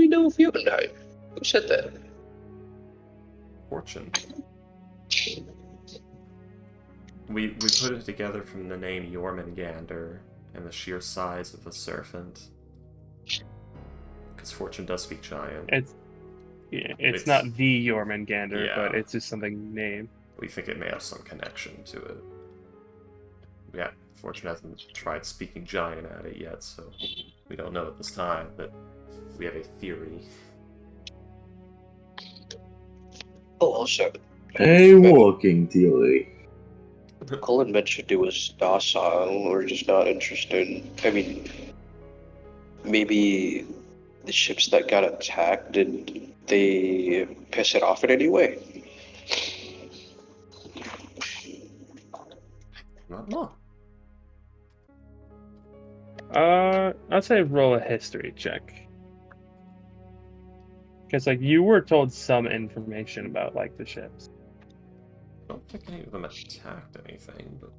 S2: know of Jotunheim? Who said that?
S1: Fortune. We put it together from the name Jormungandr and the sheer size of the serpent. Because Fortune does speak giant.
S4: It's not the Jormungandr,
S1: Yeah.
S4: but it's just something named.
S1: We think it may have some connection to it. Yeah, Fortune hasn't tried speaking giant at it yet, so we don't know at this time, but we have a theory.
S2: Oh, also.
S5: A walking theory.
S2: Colin mentioned it was docile or just not interested. I mean, maybe the ships that got attacked, did they piss it off in any way?
S1: Not know.
S4: I'd say roll a history check. Because like you were told some information about like the ships.
S1: I don't think any of them attacked anything, but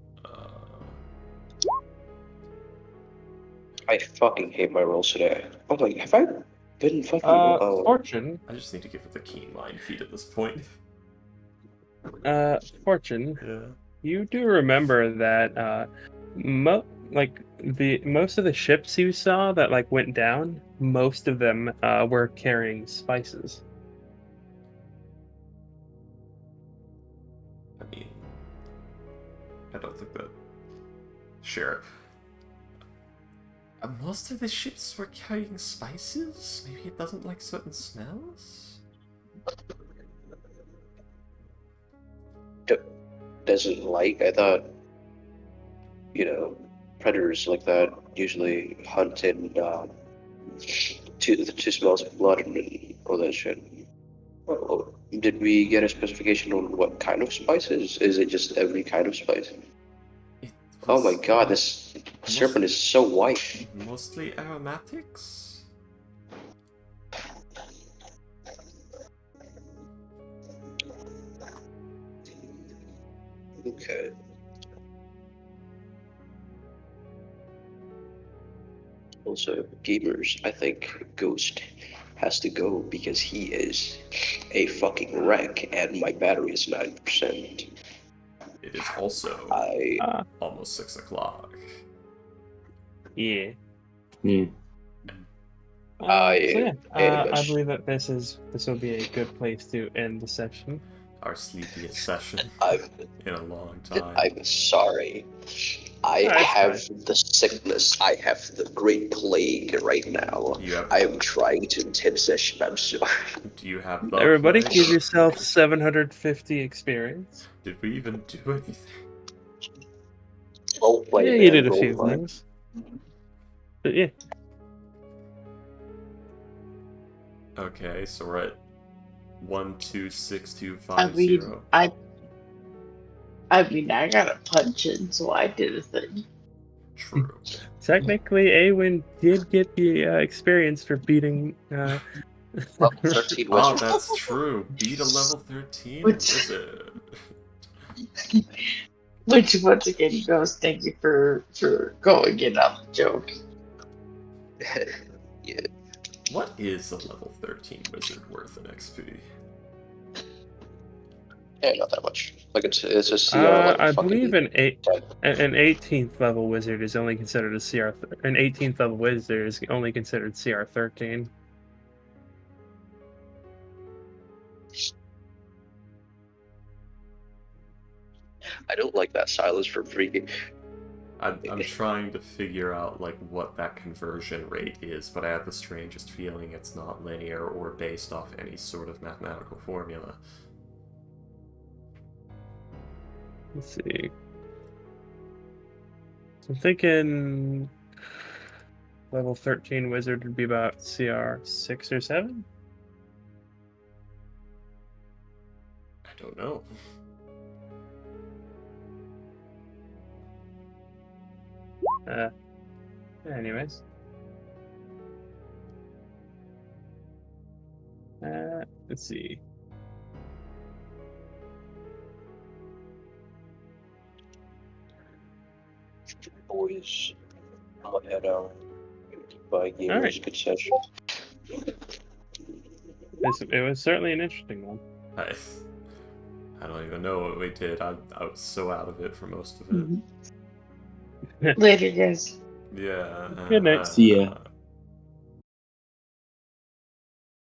S2: I fucking hate my rolls today. I'm like, have I been fucking
S4: Fortune.
S1: I just need to give it the keen line feed at this point.
S4: Fortune.
S1: Yeah.
S4: You do remember that most of the ships you saw that like went down, most of them were carrying spices.
S1: I mean, I don't think that. Sure. Most of the ships were carrying spices? Maybe it doesn't like certain smells?
S2: Doesn't like. I thought, predators like that usually hunt in to smells of blood and all that shit. Oh, did we get a specification on what kind of spices? Is it just every kind of spice?
S1: It
S2: Oh my
S1: was
S2: god, this serpent is so white.
S1: mostly aromatics?
S2: Okay. Also, gamers, I think Ghost has to go because he is a fucking wreck and my battery is 9%.
S1: It is also
S2: I
S1: almost 6 o'clock.
S4: Yeah.
S5: Hmm.
S2: I am
S4: I believe that this will be a good place to end the session.
S1: Our sleepiest session
S2: I'm
S1: in a long time.
S2: I'm sorry. I
S4: Alright, it's
S2: have the sickness. I have the great plague right now.
S1: You have.
S2: I am trying to end session. I'm sorry.
S1: Do you have the
S4: Everybody,
S1: plague?
S4: give yourself 750 experience.
S1: Did we even do anything?
S2: Role play,
S4: Yeah,
S2: man.
S4: you did a
S2: Role
S4: few
S2: play.
S4: things. But yeah,
S1: Okay, so we're at 126250.
S3: I mean, I got a punch in, so I did a thing.
S1: True.
S4: technically, Awen did get the experience for beating.
S2: Level 13
S1: Oh,
S2: wizard.
S1: that's true. Beat a level 13
S3: Which-
S1: wizard.
S3: Which once again goes, thank you for going in on the joke.
S2: Yeah.
S1: What is a level 13 wizard worth in XP?
S2: Yeah, not that much. Like it's a CR like
S4: I
S2: fucking
S4: believe an
S2: 10.
S4: 18th level wizard is only considered a CR. An 18th level wizard is only considered CR 13.
S2: I don't like that Silas for free.
S1: I'm trying to figure out like what that conversion rate is, but I have the strangest feeling it's not linear or based off any sort of mathematical formula.
S4: Let's see. So I'm thinking level 13 wizard would be about CR 6 or 7.
S1: I don't know.
S4: Anyways. Let's see.
S2: Boys, I'm gonna head out. By gamers,
S4: Alright.
S2: good session.
S4: It was certainly an interesting one.
S1: I don't even know what we did. I was so out of it for most of it.
S3: Later, guys.
S1: Yeah.
S4: Good night.
S5: See ya.